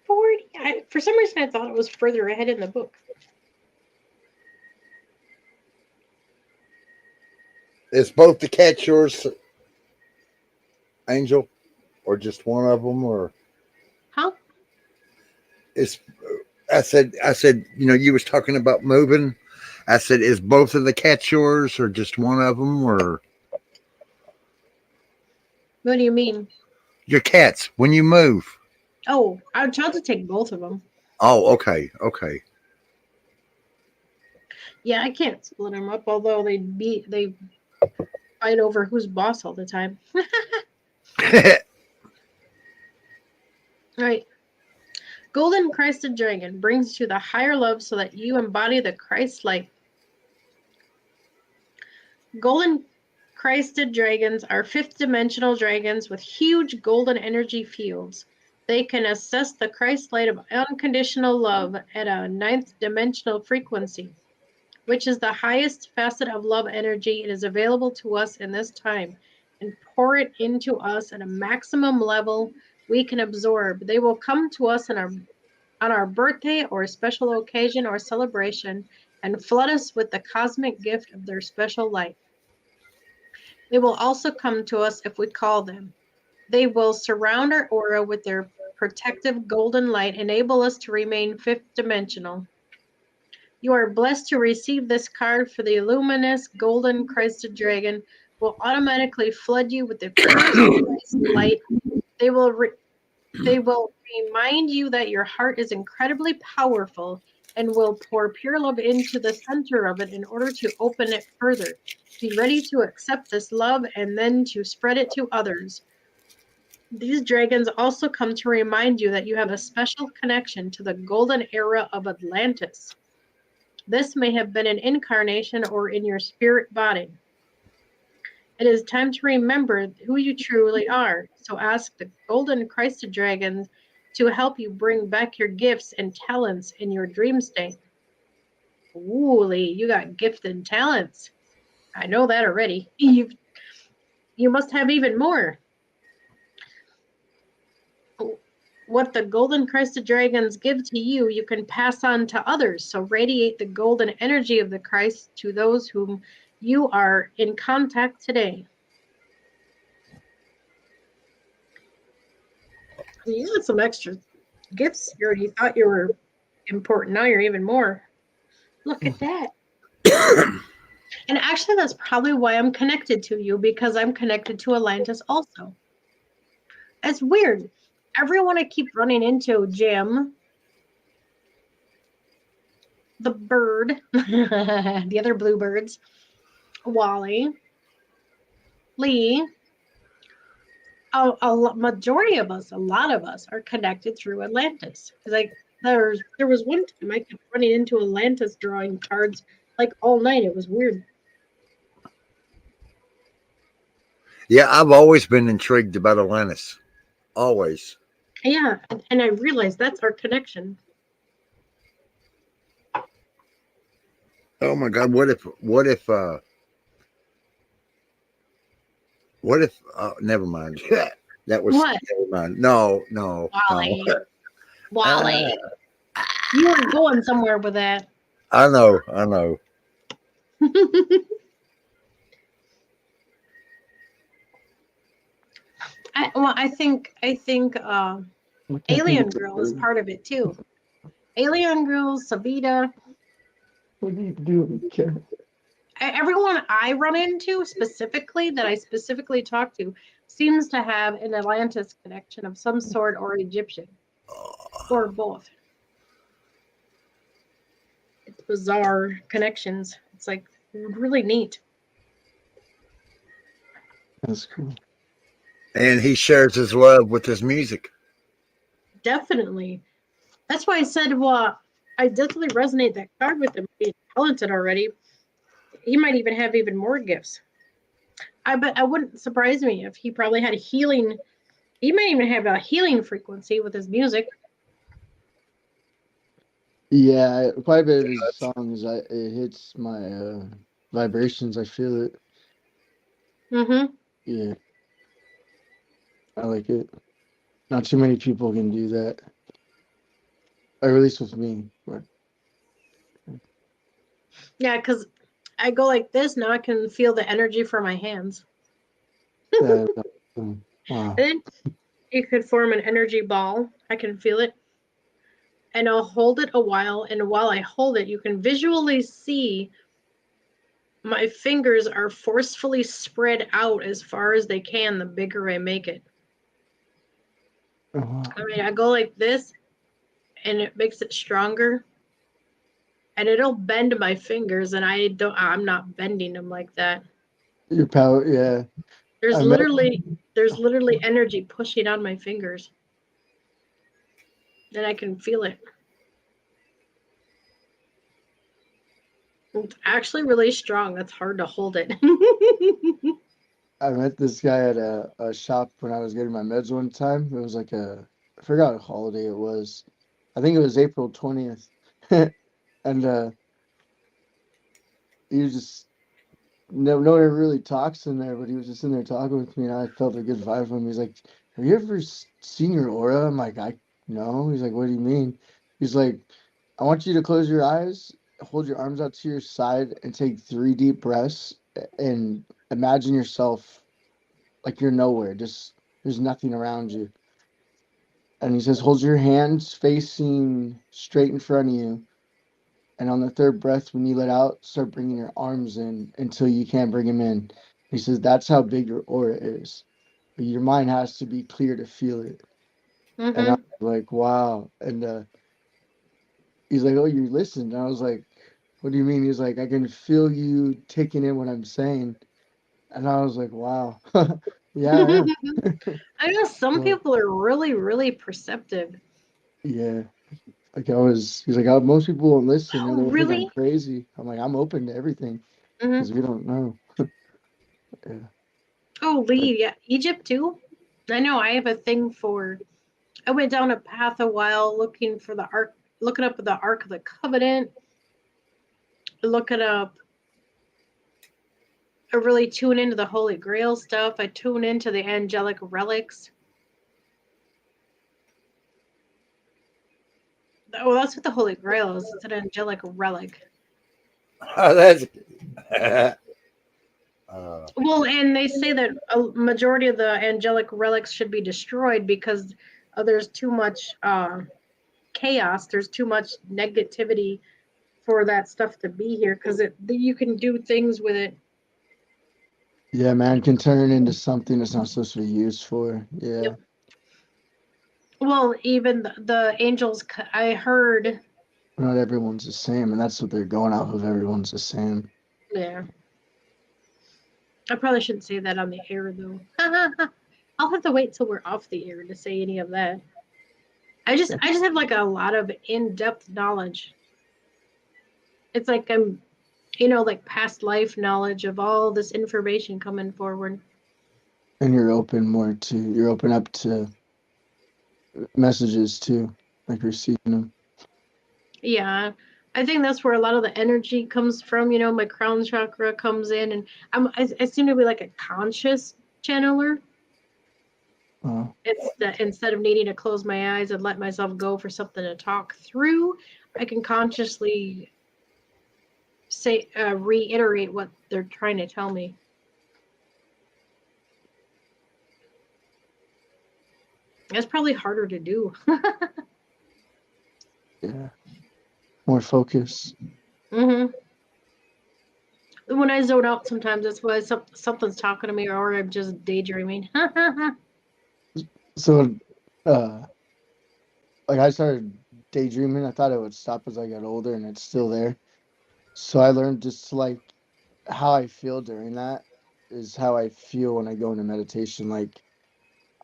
40. For some reason, I thought it was further ahead in the book. Is both the cats yours, Angel, or just one of them, or? Huh? I said, you know, you was talking about moving. I said, is both of the cats yours, or just one of them, or What do you mean? your cats when you move? Oh, I would try to take both of them. Oh, okay, okay. Yeah, I can't split them up, although they fight over who's boss all the time. Right. Golden Christed Dragon brings you the higher love so that you embody the Christ light. Golden Christed dragons are fifth dimensional dragons with huge golden energy fields. They can assess the Christ light of unconditional love at a ninth dimensional frequency, which is the highest facet of love energy. It is available to us in this time, and pour it into us at a maximum level we can absorb. They will come to us on our birthday or a special occasion or celebration and flood us with the cosmic gift of their special light. They will also come to us if we call them. They will surround our aura with their protective golden light, enable us to remain fifth dimensional. You are blessed to receive this card, for the luminous golden Christed dragon will automatically flood you with the purest Christ light. They will remind you that your heart is incredibly powerful and will pour pure love into the center of it in order to open it further. Be ready to accept this love and then to spread it to others. These dragons also come to remind you that you have a special connection to the golden era of Atlantis. This may have been an incarnation or in your spirit body. It is time to remember who you truly are. So ask the golden Christed dragons to help you bring back your gifts and talents in your dream state. Ooh, Lee, you got gifts and talents. I know that already. You must have even more. What the golden Christed dragons give to you, you can pass on to others. So radiate the golden energy of the Christ to those whom you are in contact today. You got some extra gifts. You already thought you were important. Now you're even more. Look at that. And actually, that's probably why I'm connected to you, because I'm connected to Atlantis also. It's weird. Everyone I keep running into, Jim, the bird, the other bluebirds, Wally, Lee, a majority of us, a lot of us are connected through Atlantis. Like there was one time I kept running into Atlantis drawing cards like all night. It was weird. Yeah, I've always been intrigued about Atlantis. Always. Yeah, and I realized that's our connection. Oh my God! What if? Never mind. That was what? Never mind. No. Wally. Wally. You were going somewhere with that. I know. I think Alien Girl is part of it too. Alien Girl, Savita. What do you do? Everyone I run into specifically, that I specifically talk to, seems to have an Atlantis connection of some sort, or Egyptian, or both. It's bizarre connections. It's like really neat. That's cool. And he shares his love with his music. Definitely. That's why I said, well, I definitely resonate that card with him being talented already. He might even have even more gifts. I bet I wouldn't surprise me if he probably had a healing. He might even have a healing frequency with his music. Yeah, quite a bit of his songs, it hits my vibrations. I feel it. Mm-hmm. Yeah, I like it. Not too many people can do that. Or at least with me. But... Yeah, because I go like this, now I can feel the energy from my hands. Wow. And then you could form an energy ball. I can feel it. and I'll hold it a while, and while I hold it, you can visually see my fingers are forcefully spread out as far as they can the bigger I make it. I mean, I go like this, and it makes it stronger, and it'll bend my fingers, and I'm not bending them like that. Your power, yeah. There's I met- literally energy pushing on my fingers, and I can feel it. It's actually really strong. That's hard to hold it. I met this guy at a shop when I was getting my meds one time. It was like I forgot what holiday it was. I think it was April 20th. And he was just, no one really talks in there, but he was just in there talking with me, and I felt a good vibe from him. He's like, "Have you ever seen your aura?" I'm like, no. He's like, "What do you mean?" He's like, "I want you to close your eyes, hold your arms out to your side, and take 3 deep breaths, and imagine yourself like you're nowhere. Just there's nothing around you." And he says, "Hold your hands facing straight in front of you. And on the third breath, when you let out, start bringing your arms in until you can't bring them in." He says, "That's how big your aura is. But your mind has to be clear to feel it." And I'm like, wow. And he's like, "Oh, you listened." And I was like, "What do you mean?" He's like, "I can feel you taking in what I'm saying." And I was like, wow. Yeah. I know some Well, people are really, really perceptive. yeah. Like he's like, "Oh, most people won't listen, or Oh, they'll think I'm really? crazy." I'm like, "I'm open to everything because we don't know." Yeah. Oh, Lee, yeah, Egypt too. I know. I have a thing for. I went down a path a while looking for the ark, looking up the Ark of the Covenant, looking up. I really tune into the Holy Grail stuff. I tune into the angelic relics. Oh, that's what the Holy Grail is. It's an angelic relic. That's Well, and they say that a majority of the angelic relics should be destroyed because there's too much chaos. There's too much negativity for that stuff to be here because you can do things with it. Yeah, man, can turn into something it's not supposed to be used for. Yeah. Yep. Well, even the angels, I heard. Not everyone's the same, and that's what they're going off of. Everyone's the same. Yeah. I probably shouldn't say that on the air though. I'll have to wait till we're off the air to say any of that. I just have like a lot of in-depth knowledge. It's like I'm, like past life knowledge of all this information coming forward. And you're open up to messages too, like receiving them. Yeah. I think that's where a lot of the energy comes from. My crown chakra comes in, and I seem to be like a conscious channeler. Instead of needing to close my eyes and let myself go for something to talk through, I can consciously say reiterate what they're trying to tell me. That's probably harder to do. Yeah. More focus. When I zone out, sometimes that's why something's talking to me, or I'm just daydreaming. So, like I started daydreaming. I thought it would stop as I got older, and it's still there. So I learned just like how I feel during that is how I feel when I go into meditation. Like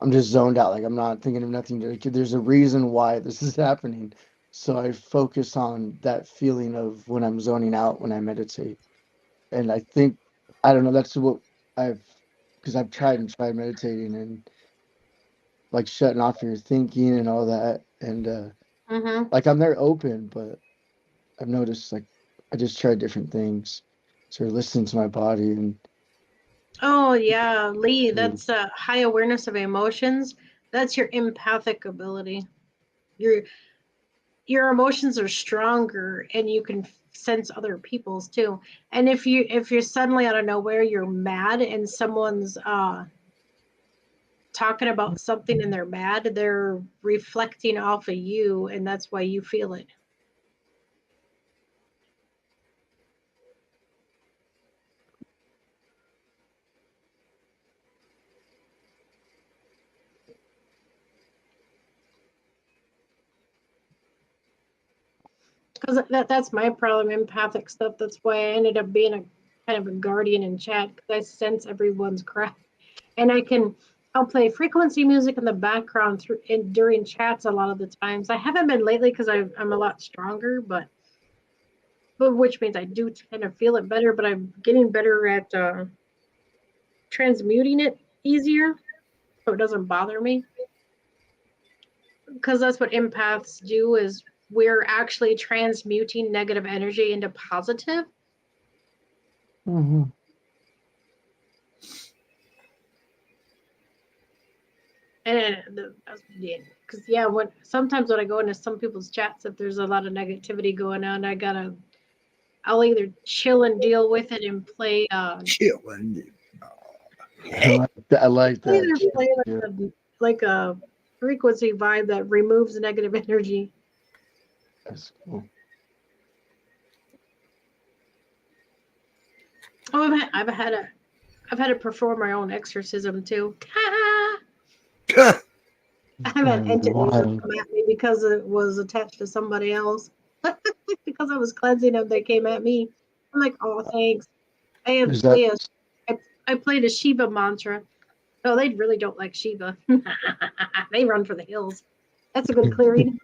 I'm just zoned out. Like I'm not thinking of nothing. There's a reason why this is happening. So I focus on that feeling of when I'm zoning out when I meditate. And I think, I don't know, that's what because I've tried meditating and like shutting off your thinking and all that. And like I'm there open, but I've noticed like I just tried different things. So listening to my body and Oh yeah, Lee, that's a high awareness of emotions. That's your empathic ability. Your emotions are stronger, and you can sense other people's too. And if you're suddenly out of nowhere you're mad and someone's talking about something and they're mad, they're reflecting off of you, and that's why you feel it. Because that's my problem, empathic stuff. That's why I ended up being a kind of a guardian in chat, because I sense everyone's crap. And I'll play frequency music in the background during chats a lot of the times. I haven't been lately because I'm a lot stronger, but which means I do tend to feel it better, but I'm getting better at transmuting it easier so it doesn't bother me. Because that's what empaths do, is we're actually transmuting negative energy into positive. Mm-hmm. And because sometimes when I go into some people's chats, if there's a lot of negativity going on, I'll either chill and deal with it and play chill and I like that. either play like a frequency vibe that removes negative energy. That's cool. Oh, I've had to perform my own exorcism too. I have an entity come at me because it was attached to somebody else. Because I was cleansing them, they came at me. I'm like, oh, thanks. I played a Shiva mantra. No, they really don't like Shiva. They run for the hills. That's a good clearing.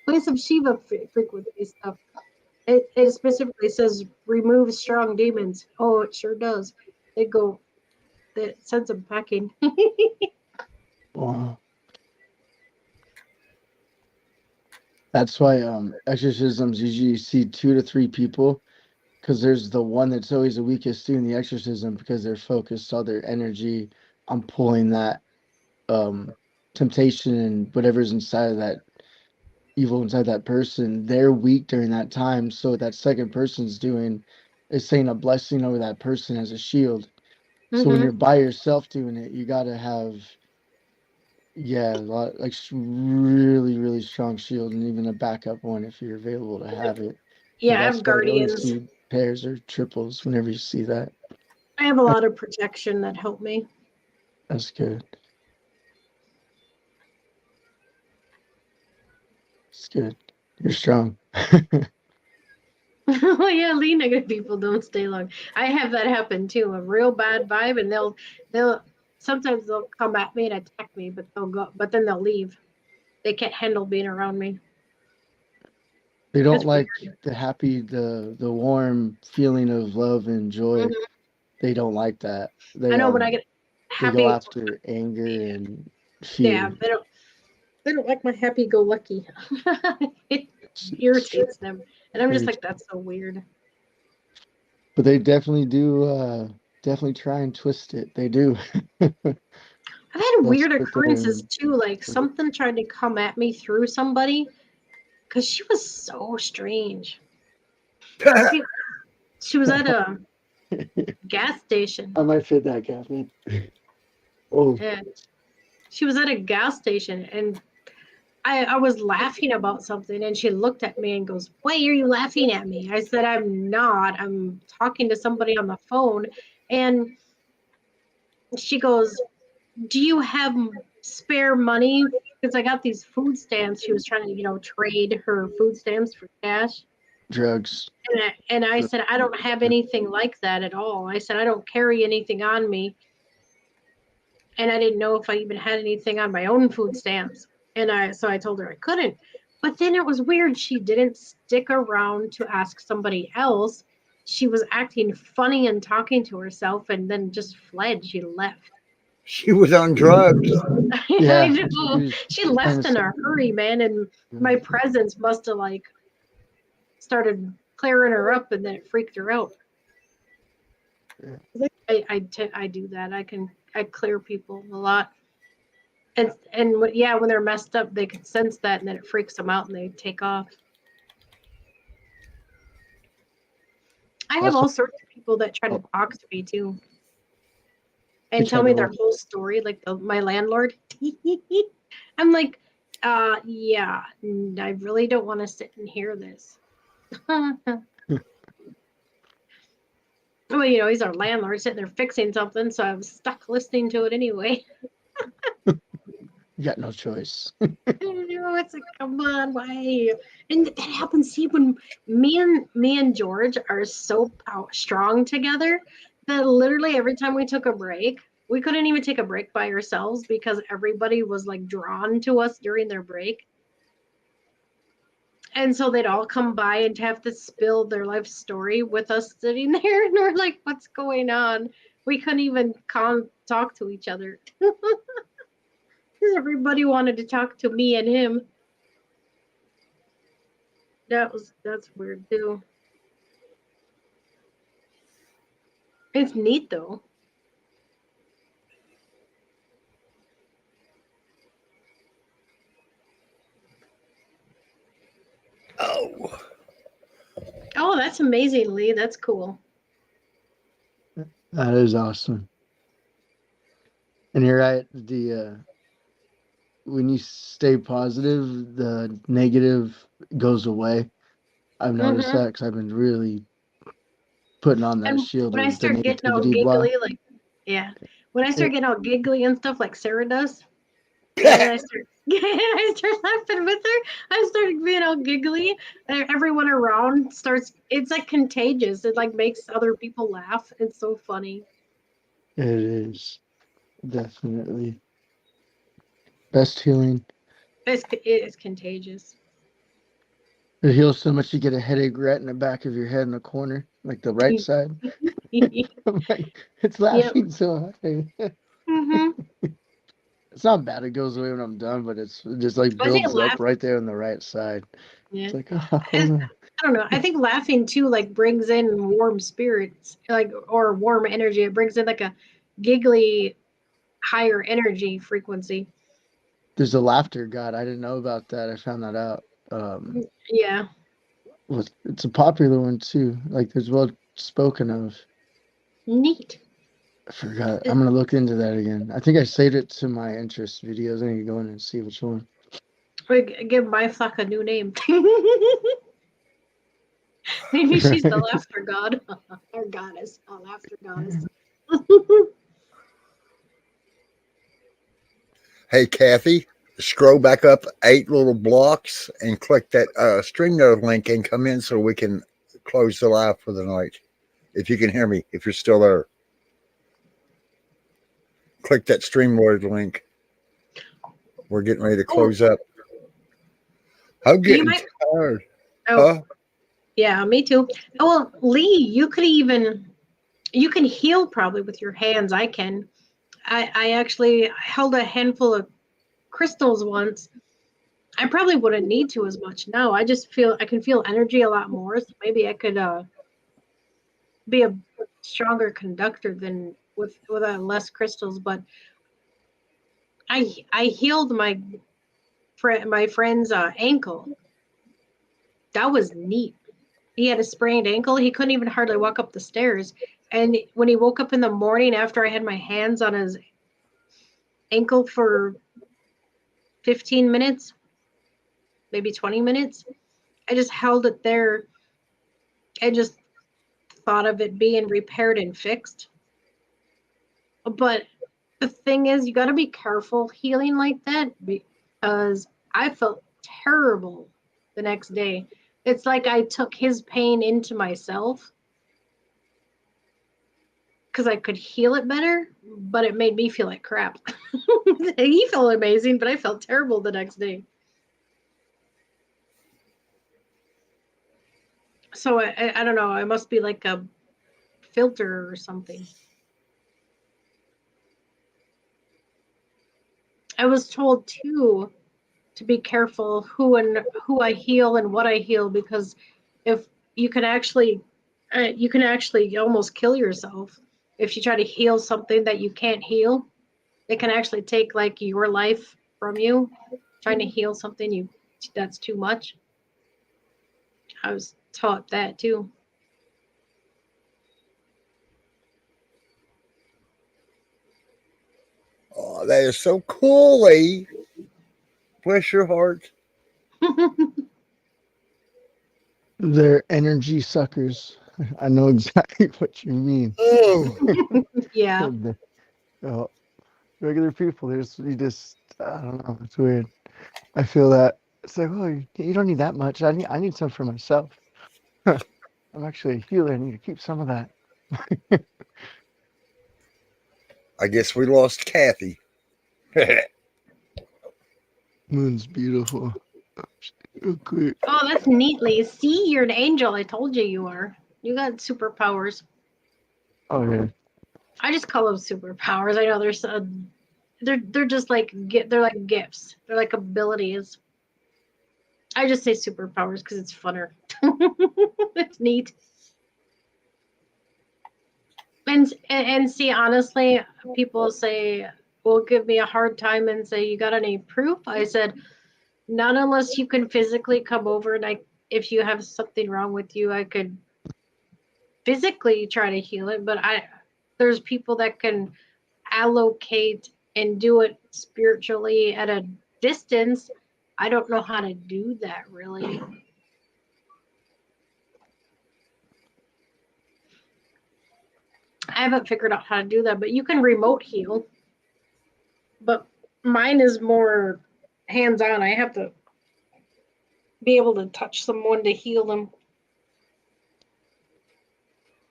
Play some Shiva frequency stuff. It specifically says remove strong demons. Oh, it sure does. It sends them packing. Wow. That's why exorcisms usually you see 2 to 3 people, because there's the one that's always the weakest doing the exorcism because they're focused all their energy on pulling that temptation and whatever's inside of that evil inside that person. They're weak during that time, so what that second person's doing is saying a blessing over that person as a shield. So when you're by yourself doing it, you got to have a lot, like really, really strong shield, and even a backup one if you're available to have it. Yeah, I That's have why you always guardians. see pairs or triples whenever you see that. I have a lot of protection that help me. That's good. It's good. You're strong. Well, yeah, lean negative people don't stay long. I have that happen too. A real bad vibe, and they'll sometimes they'll come at me and attack me, but then they'll leave. They can't handle being around me. They don't like the happy, the warm feeling of love and joy. They don't like that. They, I know when I get happy, they go after anger and fear. Yeah, they don't like my happy-go-lucky. It irritates them, and I'm just like, that's so weird. But they definitely do. Definitely try and twist it. They do. I've had weird occurrences too, like something tried to come at me through somebody, because she was so strange. She was at a gas station. I might fit that, Catherine. Oh. And she was at a gas station, and I was laughing about something, and she looked at me and goes, "Why are you laughing at me?" I said, "I'm not. I'm talking to somebody on the phone." And she goes, "Do you have spare money?" Because I got these food stamps. She was trying to, trade her food stamps for cash. Drugs. And I said, "I don't have anything like that at all." I said, "I don't carry anything on me." And I didn't know if I even had anything on my own food stamps. So I told her I couldn't. But then it was weird. She didn't stick around to ask somebody else. She was acting funny and talking to herself, and then just fled. She left. She was on drugs. Yeah, I know. She left in a hurry, man. And my presence must have started clearing her up, and then it freaked her out. I do that. I clear people a lot. And when they're messed up, they can sense that, and then it freaks them out, and they take off. I have all sorts of people that try to talk to me too. and Which tell had me to their work. whole story, like my landlord. I'm like, yeah, I really don't want to sit and hear this. Well, you know, he's our landlord sitting there fixing something, so I was stuck listening to it anyway. You got no choice. You know, it's like, come on, why? And that happens. See, when me and George are so strong together that literally every time we took a break, we couldn't even take a break by ourselves because everybody was like drawn to us during their break. And so they'd all come by and have to spill their life story with us sitting there, and we're like, "What's going on?" We couldn't even talk to each other because everybody wanted to talk to me and him. That's weird too. It's neat though. Oh. Oh, that's amazing, Lee. That's cool. That is awesome. And you're right. When you stay positive, the negative goes away. I've noticed that because I've been really putting on that And shield when I of the start getting all negativity block. giggly, like, yeah, when I start getting all giggly and stuff like Sarah does, and I start laughing with her, I start being all giggly, and everyone around starts. It's like contagious. It like makes other people laugh. It's so funny. It is definitely best healing. It is contagious. It heals so much you get a headache right in the back of your head in the corner, like the right side. I'm like, it's laughing so hard. It's not bad. It goes away when I'm done, but it just like I think builds up right there on the right side. Yeah. It's like, I don't know. I think laughing too like brings in warm spirits, like or warm energy. It brings in like a giggly, higher energy frequency. there's a laughter god. I didn't know about that. I found that out. Yeah. It's a popular one too. Like there's well spoken of. Neat. I forgot. I'm gonna look into that again. I think I saved it to my interest videos. I need to go in and see which one. We give my flock a new name. Maybe she's the laughter god or goddess, a laughter goddess. Hey, Kathy, scroll back up 8 little blocks and click that StreamYard link and come in so we can close the live for the night. If you can hear me, if you're still there, click that StreamYard link. We're getting ready to close up. I'm getting tired. Oh, huh? yeah, me too. Oh, well, Lee, you can heal probably with your hands. I can. I actually held a handful of crystals once. I probably wouldn't need to as much now. I just feel I can feel energy a lot more. So maybe I could be a stronger conductor than with less crystals. But I healed my friend's ankle. That was neat. He had a sprained ankle. He couldn't even hardly walk up the stairs. And when he woke up in the morning after I had my hands on his ankle for 15 minutes, maybe 20 minutes, I just held it there and just thought of it being repaired and fixed. But the thing is, you got to be careful healing like that because I felt terrible the next day. It's like I took his pain into myself because I could heal it better, but it made me feel like crap. He felt amazing, but I felt terrible the next day. So I don't know. I must be like a filter or something. I was told too to be careful who I heal and what I heal because if you can actually almost kill yourself if you try to heal something that you can't heal. It can actually take like your life from you trying to heal something that's too much. I was taught that too. Oh, that is so cool, Lee. Bless your heart. They're energy suckers. I know exactly what you mean. Oh, Yeah. Oh, regular people, you just, I don't know, it's weird. I feel that it's like, oh, you don't need that much. I need some for myself. I'm actually a healer. I need to keep some of that. I guess we lost Kathy. Moon's beautiful. Real quick. Oh, that's neatly. See, you're an angel. I told you you are. You got superpowers. Oh yeah. I just call them superpowers. I know there's they're just like they're like gifts. They're like abilities. I just say superpowers because it's funner. It's neat. And see, honestly, people say will give me a hard time and say, "You got any proof?" I said, "Not unless you can physically come over and if you have something wrong with you, I could physically try to heal it, but there's people that can allocate and do it spiritually at a distance. I don't know how to do that really. I haven't figured out how to do that, but you can remote heal. But mine is more hands-on. I have to be able to touch someone to heal them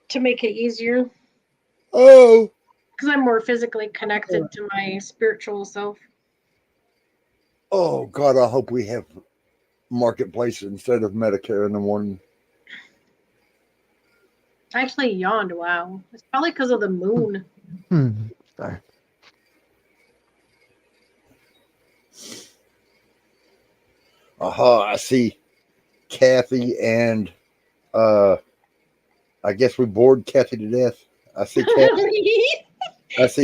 to make it easier. Oh. Because I'm more physically connected to my spiritual self. Oh, God, I hope we have Marketplace instead of Medicare in the morning. I actually yawned. Wow. It's probably because of the moon. Sorry. Aha, I see Kathy and I guess we bored Kathy to death. I see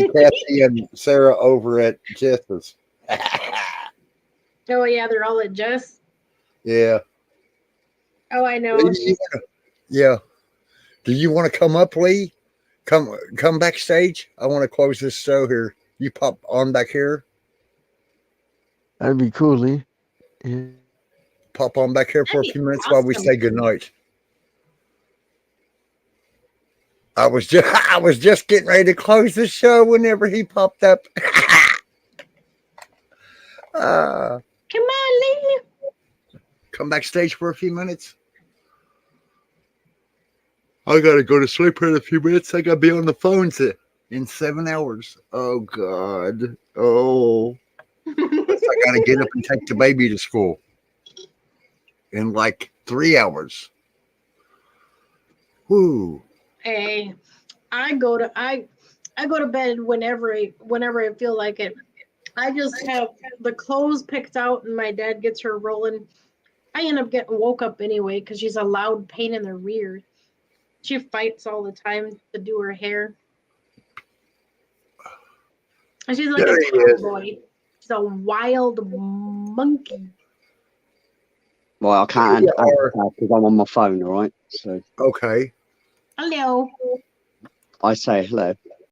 Kathy and Sarah over at Jess's. Oh yeah, they're all at Jess. Yeah. Oh, I know. Yeah. Do you want to come up, Lee? Come backstage. I want to close this show here. You pop on back here. That'd be cool, Lee. Yeah. Pop on back here for a few minutes while we say goodnight. I was just getting ready to close the show whenever he popped up. Come on, Lee. Come backstage for a few minutes. I gotta go to sleep here in a few minutes. I gotta be on the phone in 7 hours. Oh God. Oh. I gotta get up and take the baby to school in like 3 hours. Whoo. Hey, I go to bed whenever I feel like it. I just have the clothes picked out and my dad gets her rolling. I end up getting woke up anyway because she's a loud pain in the rear. She fights all the time to do her hair. And she's like a tomboy. She's a wild monkey. Well, I can't because I'm on my phone, all right? So okay. Hello. I say hello.